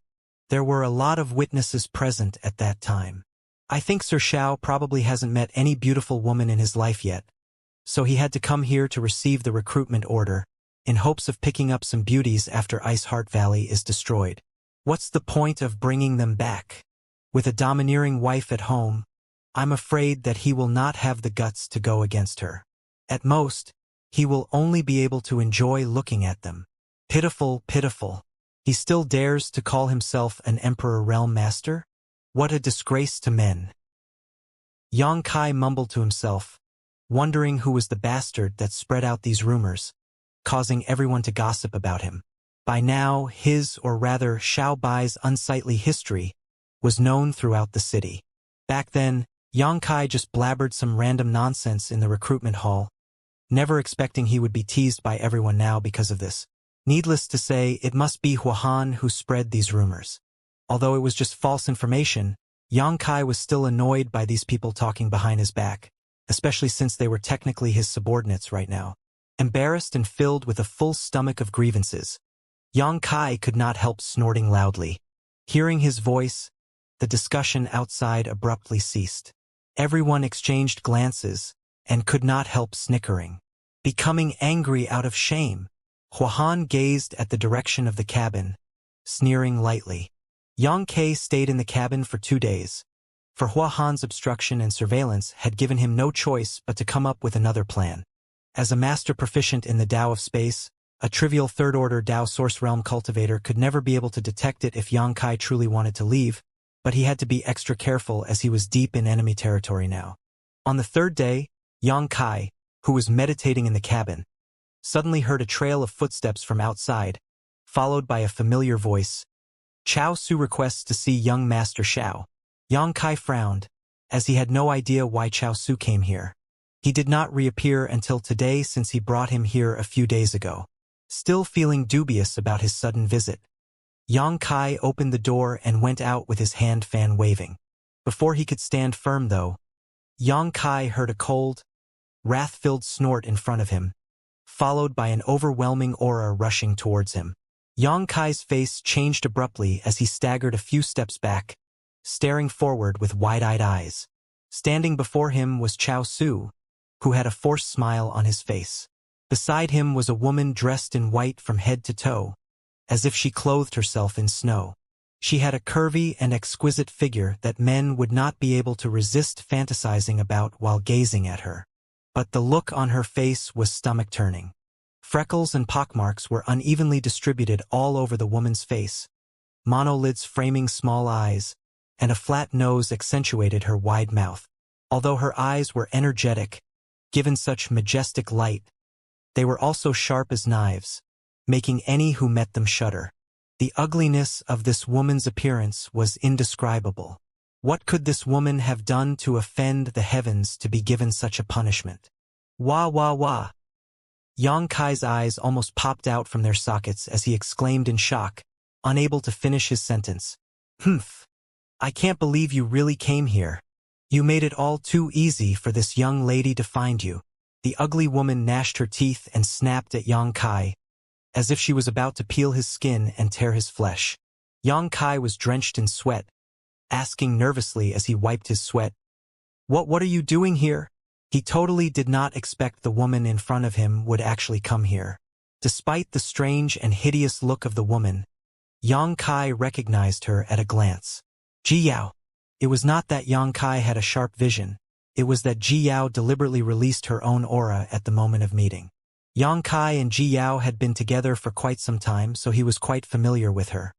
There were a lot of witnesses present at that time. I think Sir Xiao probably hasn't met any beautiful woman in his life yet, so he had to come here to receive the recruitment order, in hopes of picking up some beauties after Ice Heart Valley is destroyed. What's the point of bringing them back? With a domineering wife at home, I'm afraid that he will not have the guts to go against her. At most, he will only be able to enjoy looking at them. Pitiful, pitiful. He still dares to call himself an Emperor Realm Master? What a disgrace to men. Yang Kai mumbled to himself, wondering who was the bastard that spread out these rumors, causing everyone to gossip about him. By now, his, or rather Xiao Bai's unsightly history, was known throughout the city. Back then, Yang Kai just blabbered some random nonsense in the recruitment hall, never expecting he would be teased by everyone now because of this. Needless to say, it must be Huahan who spread these rumors. Although it was just false information, Yang Kai was still annoyed by these people talking behind his back, especially since they were technically his subordinates right now. Embarrassed and filled with a full stomach of grievances, Yang Kai could not help snorting loudly. Hearing his voice, the discussion outside abruptly ceased. Everyone exchanged glances and could not help snickering. Becoming angry out of shame, Huahan gazed at the direction of the cabin, sneering lightly. Yang Kai stayed in the cabin for 2 days, for Huahan's obstruction and surveillance had given him no choice but to come up with another plan. As a master proficient in the Tao of space, a trivial third-order Tao Source Realm cultivator could never be able to detect it if Yang Kai truly wanted to leave, but he had to be extra careful as he was deep in enemy territory now. On the 3rd day, Yang Kai, who was meditating in the cabin, suddenly heard a trail of footsteps from outside, followed by a familiar voice. Chao Su requests to see young Master Xiao. Yang Kai frowned, as he had no idea why Chao Su came here. He did not reappear until today since he brought him here a few days ago. Still feeling dubious about his sudden visit, Yang Kai opened the door and went out with his hand fan waving. Before he could stand firm though, Yang Kai heard a cold, wrath-filled snort in front of him, followed by an overwhelming aura rushing towards him. Yang Kai's face changed abruptly as he staggered a few steps back, staring forward with wide-eyed eyes. Standing before him was Chao Su, who had a forced smile on his face. Beside him was a woman dressed in white from head to toe, as if she clothed herself in snow. She had a curvy and exquisite figure that men would not be able to resist fantasizing about while gazing at her. But the look on her face was stomach-turning. Freckles and pockmarks were unevenly distributed all over the woman's face. Monolids framing small eyes, and a flat nose accentuated her wide mouth. Although her eyes were energetic, given such majestic light, they were also sharp as knives, making any who met them shudder. The ugliness of this woman's appearance was indescribable. What could this woman have done to offend the heavens to be given such a punishment? Wah wah wah! Yang Kai's eyes almost popped out from their sockets as he exclaimed in shock, unable to finish his sentence. Humph! I can't believe you really came here. You made it all too easy for this young lady to find you. The ugly woman gnashed her teeth and snapped at Yang Kai, as if she was about to peel his skin and tear his flesh. Yang Kai was drenched in sweat, asking nervously as he wiped his sweat, What are you doing here?" He totally did not expect the woman in front of him would actually come here. Despite the strange and hideous look of the woman, Yang Kai recognized her at a glance. Ji Yao. It was not that Yang Kai had a sharp vision, it was that Ji Yao deliberately released her own aura at the moment of meeting. Yang Kai and Ji Yao had been together for quite some time, so he was quite familiar with her.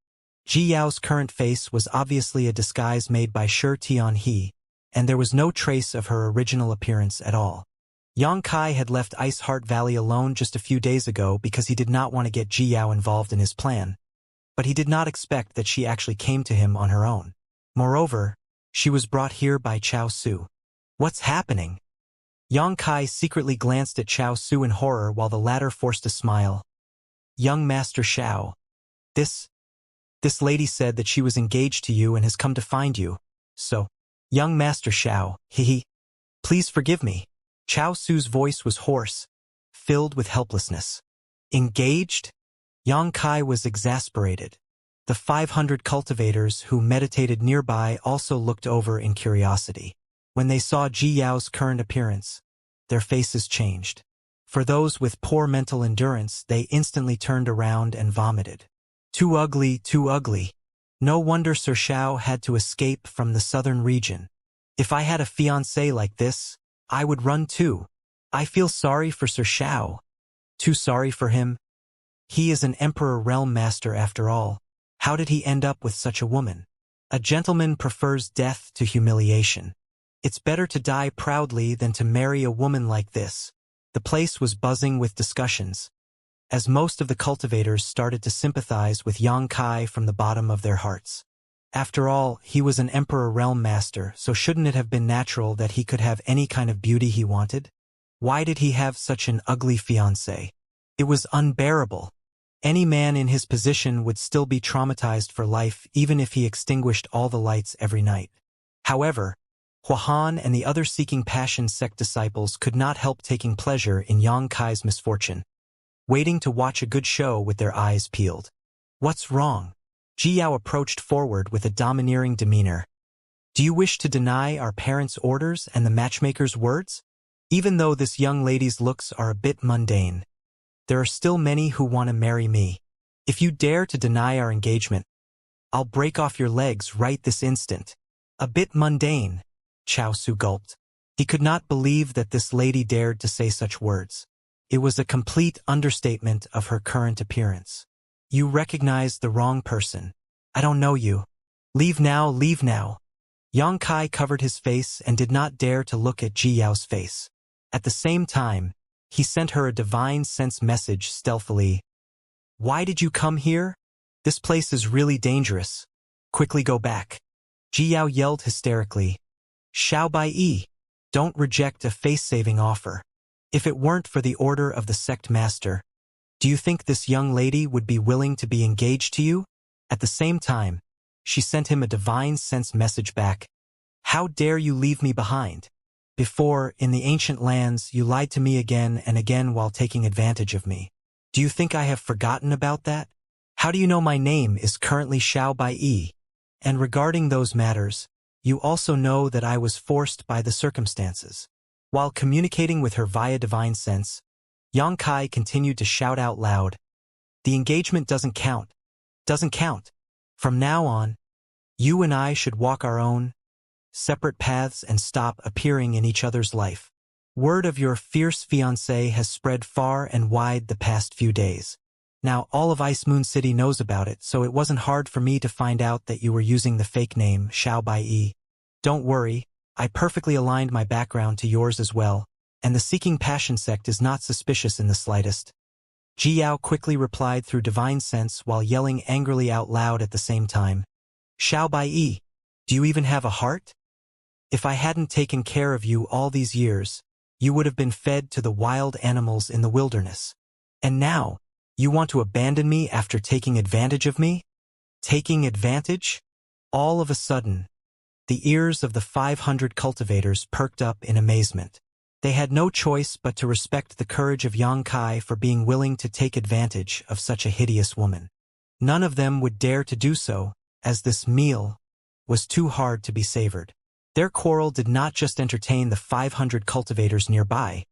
Ji Yao's current face was obviously a disguise made by Shi Tianhe, and there was no trace of her original appearance at all. Yang Kai had left Ice Heart Valley alone just a few days ago because he did not want to get Ji Yao involved in his plan, but he did not expect that she actually came to him on her own. Moreover, she was brought here by Chao Su. What's happening? Yang Kai secretly glanced at Chao Su in horror while the latter forced a smile. Young Master Xiao. This lady said that she was engaged to you and has come to find you. So, young Master Xiao, hehe. Please forgive me. Chao Su's voice was hoarse, filled with helplessness. Engaged? Yang Kai was exasperated. The 500 cultivators who meditated nearby also looked over in curiosity. When they saw Ji Yao's current appearance, their faces changed. For those with poor mental endurance, they instantly turned around and vomited. Too ugly, too ugly. No wonder Sir Xiao had to escape from the southern region. If I had a fiancé like this, I would run too. I feel sorry for Sir Xiao. Too sorry for him? He is an Emperor Realm Master after all. How did he end up with such a woman? A gentleman prefers death to humiliation. It's better to die proudly than to marry a woman like this. The place was buzzing with discussions, as most of the cultivators started to sympathize with Yang Kai from the bottom of their hearts. After all, he was an Emperor Realm Master, so shouldn't it have been natural that he could have any kind of beauty he wanted? Why did he have such an ugly fiancé? It was unbearable. Any man in his position would still be traumatized for life even if he extinguished all the lights every night. However, Huahan and the other Seeking Passion sect disciples could not help taking pleasure in Yang Kai's misfortune, waiting to watch a good show with their eyes peeled. What's wrong? Ji Yao approached forward with a domineering demeanor. Do you wish to deny our parents' orders and the matchmaker's words? Even though this young lady's looks are a bit mundane, there are still many who want to marry me. If you dare to deny our engagement, I'll break off your legs right this instant. A bit mundane, Chao Su gulped. He could not believe that this lady dared to say such words. It was a complete understatement of her current appearance. You recognize the wrong person. I don't know you. Leave now, leave now. Yang Kai covered his face and did not dare to look at Ji Yao's face. At the same time, he sent her a divine sense message stealthily. Why did you come here? This place is really dangerous. Quickly go back. Ji Yao yelled hysterically. Xiao Bai Yi, don't reject a face-saving offer. If it weren't for the order of the sect master, do you think this young lady would be willing to be engaged to you? At the same time, she sent him a divine sense message back. How dare you leave me behind? Before, in the ancient lands, you lied to me again and again while taking advantage of me. Do you think I have forgotten about that? How do you know my name is currently Xiao Bai Yi? And regarding those matters, you also know that I was forced by the circumstances. While communicating with her via divine sense, Yang Kai continued to shout out loud. The engagement doesn't count. Doesn't count. From now on, you and I should walk our own separate paths and stop appearing in each other's life. Word of your fierce fiancé has spread far and wide the past few days. Now all of Ice Moon City knows about it, so it wasn't hard for me to find out that you were using the fake name Xiao Bai Yi. Don't worry, I perfectly aligned my background to yours as well, and the Seeking Passion sect is not suspicious in the slightest. Ji Yao quickly replied through divine sense while yelling angrily out loud at the same time. Xiao Bai Yi, do you even have a heart? If I hadn't taken care of you all these years, you would have been fed to the wild animals in the wilderness. And now, you want to abandon me after taking advantage of me? Taking advantage? All of a sudden, the ears of the 500 cultivators perked up in amazement. They had no choice but to respect the courage of Yang Kai for being willing to take advantage of such a hideous woman. None of them would dare to do so, as this meal was too hard to be savored. Their quarrel did not just entertain the 500 cultivators nearby,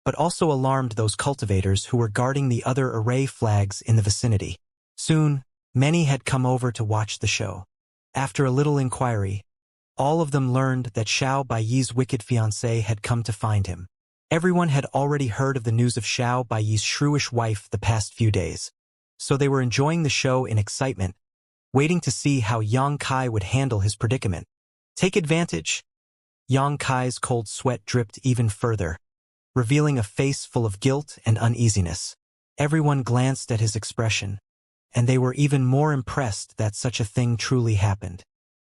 but also alarmed those cultivators who were guarding the other array flags in the vicinity. Soon, many had come over to watch the show. After a little inquiry, all of them learned that Xiao Baiyi's wicked fiancé had come to find him. Everyone had already heard of the news of Xiao Baiyi's shrewish wife the past few days, so they were enjoying the show in excitement, waiting to see how Yang Kai would handle his predicament. Take advantage. Yang Kai's cold sweat dripped even further, revealing a face full of guilt and uneasiness. Everyone glanced at his expression, and they were even more impressed that such a thing truly happened.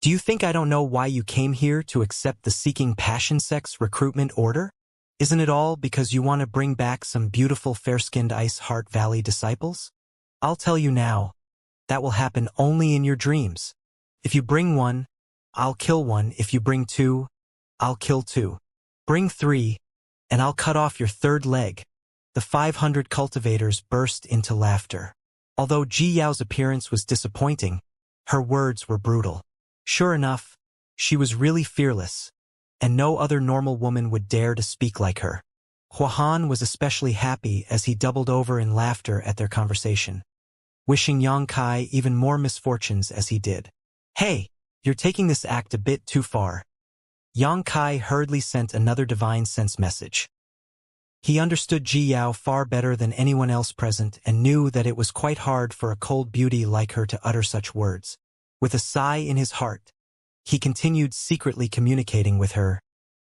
Do you think I don't know why you came here to accept the Seeking Passion Sex recruitment order? Isn't it all because you want to bring back some beautiful fair-skinned Ice Heart Valley disciples? I'll tell you now, that will happen only in your dreams. If you bring one, I'll kill one. If you bring two, I'll kill two. Bring three, and I'll cut off your third leg. The 500 cultivators burst into laughter. Although Ji Yao's appearance was disappointing, her words were brutal. Sure enough, she was really fearless, and no other normal woman would dare to speak like her. Huahan was especially happy as he doubled over in laughter at their conversation, wishing Yang Kai even more misfortunes as he did. Hey, you're taking this act a bit too far. Yang Kai hurriedly sent another divine sense message. He understood Ji Yao far better than anyone else present and knew that it was quite hard for a cold beauty like her to utter such words. With a sigh in his heart, he continued secretly communicating with her.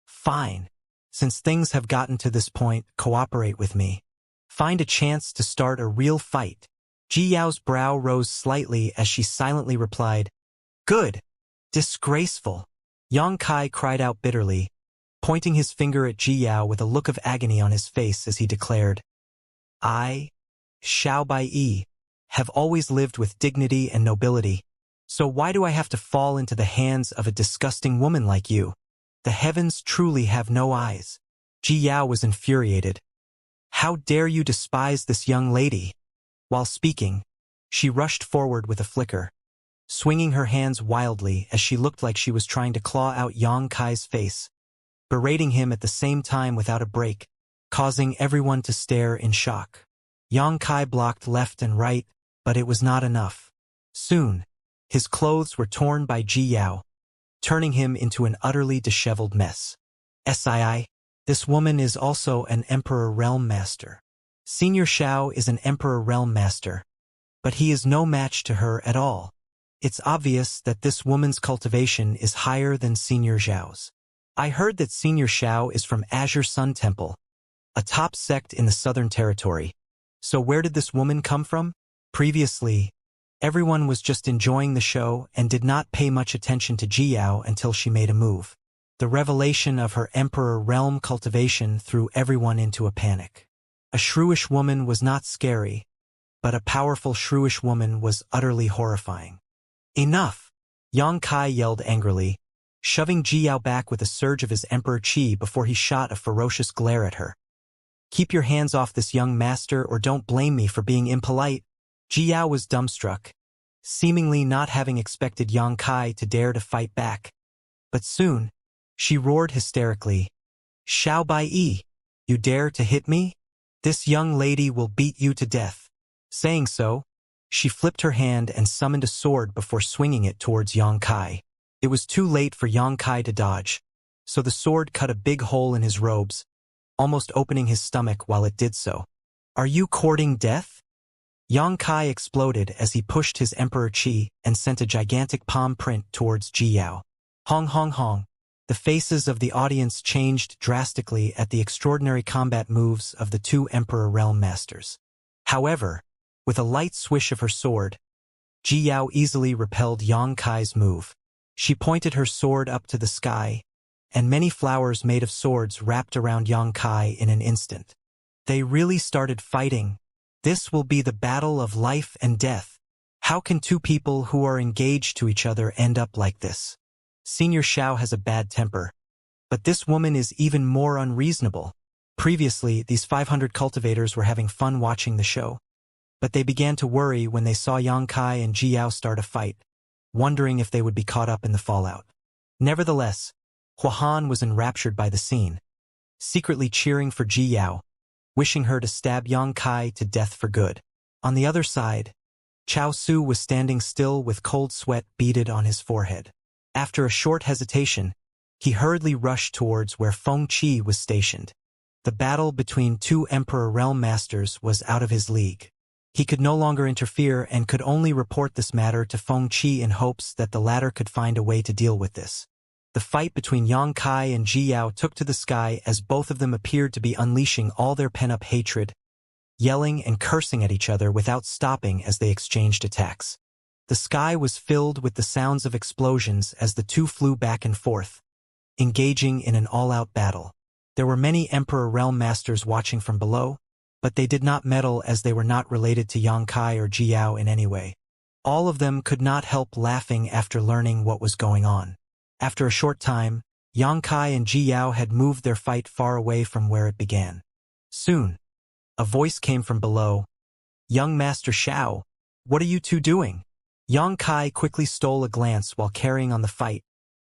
Fine. Since things have gotten to this point, cooperate with me. Find a chance to start a real fight. Ji Yao's brow rose slightly as she silently replied, Good. Disgraceful. Yang Kai cried out bitterly, pointing his finger at Ji Yao with a look of agony on his face as he declared, I, Xiao Baiyi, have always lived with dignity and nobility. So why do I have to fall into the hands of a disgusting woman like you? The heavens truly have no eyes. Ji Yao was infuriated. How dare you despise this young lady? While speaking, she rushed forward with a flicker, swinging her hands wildly as she looked like she was trying to claw out Yang Kai's face, berating him at the same time without a break, causing everyone to stare in shock. Yang Kai blocked left and right, but it was not enough. Soon, his clothes were torn by Ji Yao, turning him into an utterly disheveled mess. Sii, this woman is also an Emperor Realm Master. Senior Xiao is an Emperor Realm Master, but he is no match to her at all. It's obvious that this woman's cultivation is higher than Senior Xiao's. I heard that Senior Xiao is from Azure Sun Temple, a top sect in the Southern Territory. So where did this woman come from? Previously, everyone was just enjoying the show and did not pay much attention to Ji Yao until she made a move. The revelation of her Emperor Realm cultivation threw everyone into a panic. A shrewish woman was not scary, but a powerful shrewish woman was utterly horrifying. Enough! Yang Kai yelled angrily, shoving Ji Yao back with a surge of his Emperor Qi before he shot a ferocious glare at her. Keep your hands off this young master or don't blame me for being impolite. Ji Yao was dumbstruck, seemingly not having expected Yang Kai to dare to fight back. But soon, she roared hysterically, Xiao Baiyi, you dare to hit me? This young lady will beat you to death. Saying so, she flipped her hand and summoned a sword before swinging it towards Yang Kai. It was too late for Yang Kai to dodge, so the sword cut a big hole in his robes, almost opening his stomach while it did so. Are you courting death? Yang Kai exploded as he pushed his Emperor Qi and sent a gigantic palm print towards Ji Yao. Hong hong hong. The faces of the audience changed drastically at the extraordinary combat moves of the two Emperor Realm Masters. However, with a light swish of her sword, Ji Yao easily repelled Yang Kai's move. She pointed her sword up to the sky, and many flowers made of swords wrapped around Yang Kai in an instant. They really started fighting. This will be the battle of life and death. How can two people who are engaged to each other end up like this? Senior Xiao has a bad temper, but this woman is even more unreasonable. Previously, these 500 cultivators were having fun watching the show, but they began to worry when they saw Yang Kai and Ji Yao start a fight, wondering if they would be caught up in the fallout. Nevertheless, Huahan was enraptured by the scene, secretly cheering for Ji Yao, wishing her to stab Yang Kai to death for good. On the other side, Chao Su was standing still with cold sweat beaded on his forehead. After a short hesitation, he hurriedly rushed towards where Feng Qi was stationed. The battle between two Emperor Realm Masters was out of his league. He could no longer interfere and could only report this matter to Feng Qi in hopes that the latter could find a way to deal with this. The fight between Yang Kai and Ji Yao took to the sky as both of them appeared to be unleashing all their pent-up hatred, yelling and cursing at each other without stopping as they exchanged attacks. The sky was filled with the sounds of explosions as the two flew back and forth, engaging in an all-out battle. There were many Emperor Realm Masters watching from below, but they did not meddle as they were not related to Yang Kai or Ji Yao in any way. All of them could not help laughing after learning what was going on. After a short time, Yang Kai and Ji Yao had moved their fight far away from where it began. Soon, a voice came from below. "Young Master Xiao, what are you two doing?" Yang Kai quickly stole a glance while carrying on the fight,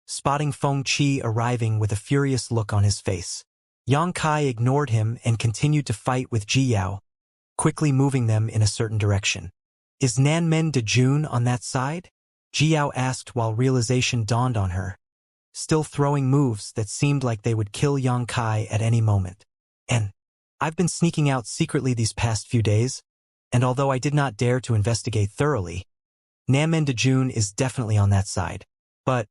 spotting Feng Qi arriving with a furious look on his face. Yang Kai ignored him and continued to fight with Ji Yao, quickly moving them in a certain direction. "Is Nanmen de Jun on that side?" Ji Yao asked while realization dawned on her, still throwing moves that seemed like they would kill Yang Kai at any moment. "And I've been sneaking out secretly these past few days, and although I did not dare to investigate thoroughly, Nanmen de Jun is definitely on that side. But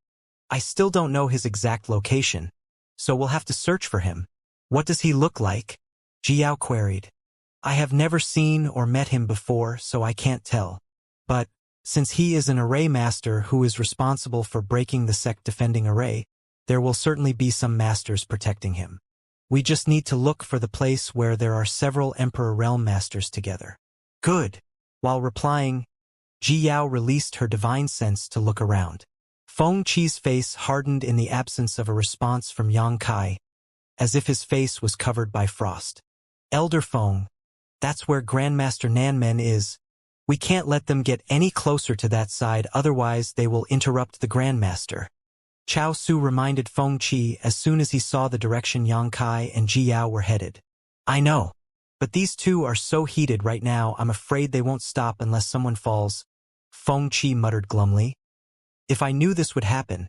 I still don't know his exact location, so we'll have to search for him." "What does he look like?" Ji Yao queried. "I have never seen or met him before, so I can't tell. But since he is an array master who is responsible for breaking the sect-defending array, there will certainly be some masters protecting him. We just need to look for the place where there are several Emperor Realm Masters together." "Good." While replying, Ji Yao released her divine sense to look around. Feng Qi's face hardened in the absence of a response from Yang Kai, as if his face was covered by frost. "Elder Feng, that's where Grandmaster Nanmen is. We can't let them get any closer to that side, otherwise they will interrupt the Grandmaster." Chao Su reminded Feng Qi as soon as he saw the direction Yang Kai and Ji Yao were headed. "I know, but these two are so heated right now I'm afraid they won't stop unless someone falls," Feng Qi muttered glumly. "If I knew this would happen,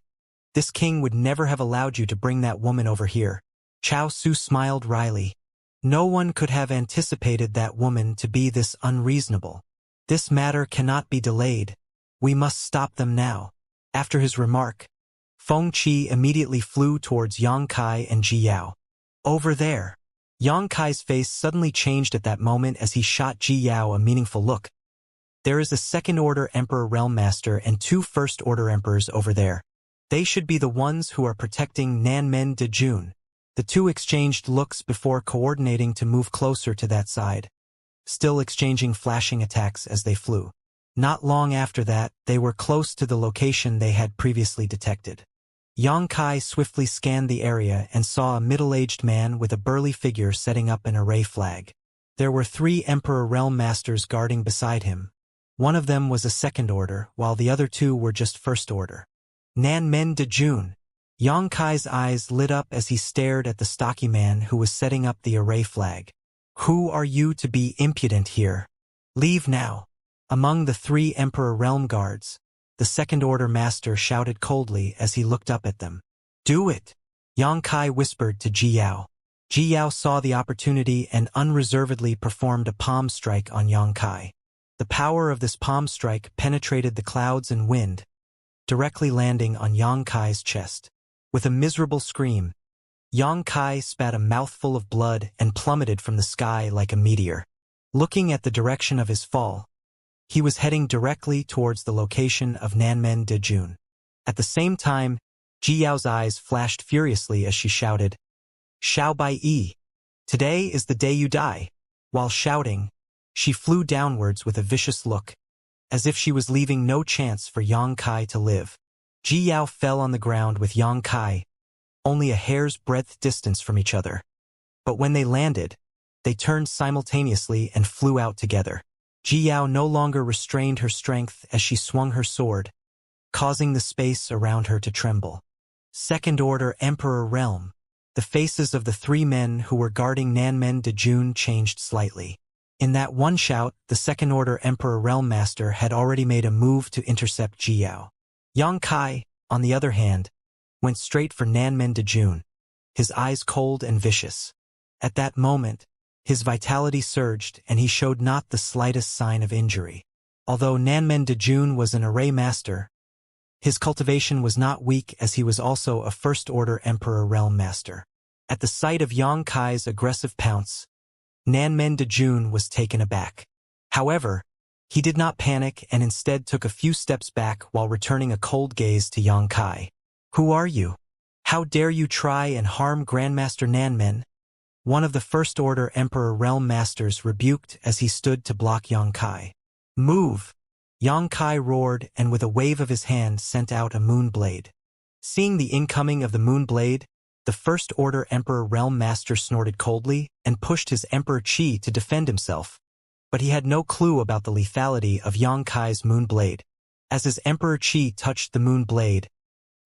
this king would never have allowed you to bring that woman over here." Chao Su smiled wryly. No one could have anticipated that woman to be this unreasonable. "This matter cannot be delayed. We must stop them now." After his remark, Feng Qi immediately flew towards Yang Kai and Ji Yao. "Over there." Yang Kai's face suddenly changed at that moment as he shot Ji Yao a meaningful look. "There is a second-order Emperor Realm Master and two first-order Emperors over there. They should be the ones who are protecting Nanmen de Jun." The two exchanged looks before coordinating to move closer to that side, still exchanging flashing attacks as they flew. Not long after that, they were close to the location they had previously detected. Yang Kai swiftly scanned the area and saw a middle-aged man with a burly figure setting up an array flag. There were 3 Emperor Realm Masters guarding beside him. One of them was a second order, while the other 2 were just first order. "Nanmen de Jun." Yang Kai's eyes lit up as he stared at the stocky man who was setting up the array flag. "Who are you to be impudent here? Leave now." Among the 3 Emperor Realm Guards, the second-order master shouted coldly as he looked up at them. "Do it!" Yang Kai whispered to Ji Yao. Ji Yao saw the opportunity and unreservedly performed a palm strike on Yang Kai. The power of this palm strike penetrated the clouds and wind, directly landing on Yang Kai's chest. With a miserable scream, Yang Kai spat a mouthful of blood and plummeted from the sky like a meteor. Looking at the direction of his fall, he was heading directly towards the location of Nanmen de Jun. At the same time, Ji Yao's eyes flashed furiously as she shouted, "Xiao Bai Yi, today is the day you die." While shouting, she flew downwards with a vicious look, as if she was leaving no chance for Yang Kai to live. Ji Yao fell on the ground with Yang Kai, only a hair's breadth distance from each other. But when they landed, they turned simultaneously and flew out together. Ji Yao no longer restrained her strength as she swung her sword, causing the space around her to tremble. Second Order Emperor Realm. The faces of the three men who were guarding Nanmen Dejun changed slightly. In that one shout, the Second Order Emperor Realm Master had already made a move to intercept Ji Yao. Yang Kai, on the other hand, went straight for Nanmen Dejun, his eyes cold and vicious. At that moment, his vitality surged and he showed not the slightest sign of injury. Although Nanmen Dejun was an array master, his cultivation was not weak as he was also a First Order Emperor Realm Master. At the sight of Yang Kai's aggressive pounce, Nanmen Dejun was taken aback. However, he did not panic and instead took a few steps back while returning a cold gaze to Yang Kai. "Who are you? How dare you try and harm Grandmaster Nanmen?" One of the First Order Emperor Realm Masters rebuked as he stood to block Yang Kai. "Move!" Yang Kai roared and with a wave of his hand sent out a moon blade. Seeing the incoming of the moon blade, the First Order Emperor Realm Master snorted coldly and pushed his Emperor Qi to defend himself. But he had no clue about the lethality of Yang Kai's moon blade. As his Emperor Qi touched the moon blade,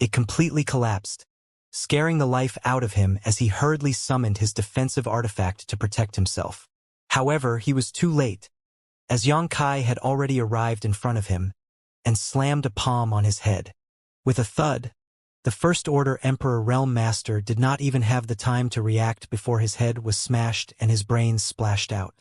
it completely collapsed, scaring the life out of him as he hurriedly summoned his defensive artifact to protect himself. However, he was too late, as Yang Kai had already arrived in front of him and slammed a palm on his head. With a thud, the First Order Emperor Realm Master did not even have the time to react before his head was smashed and his brains splashed out.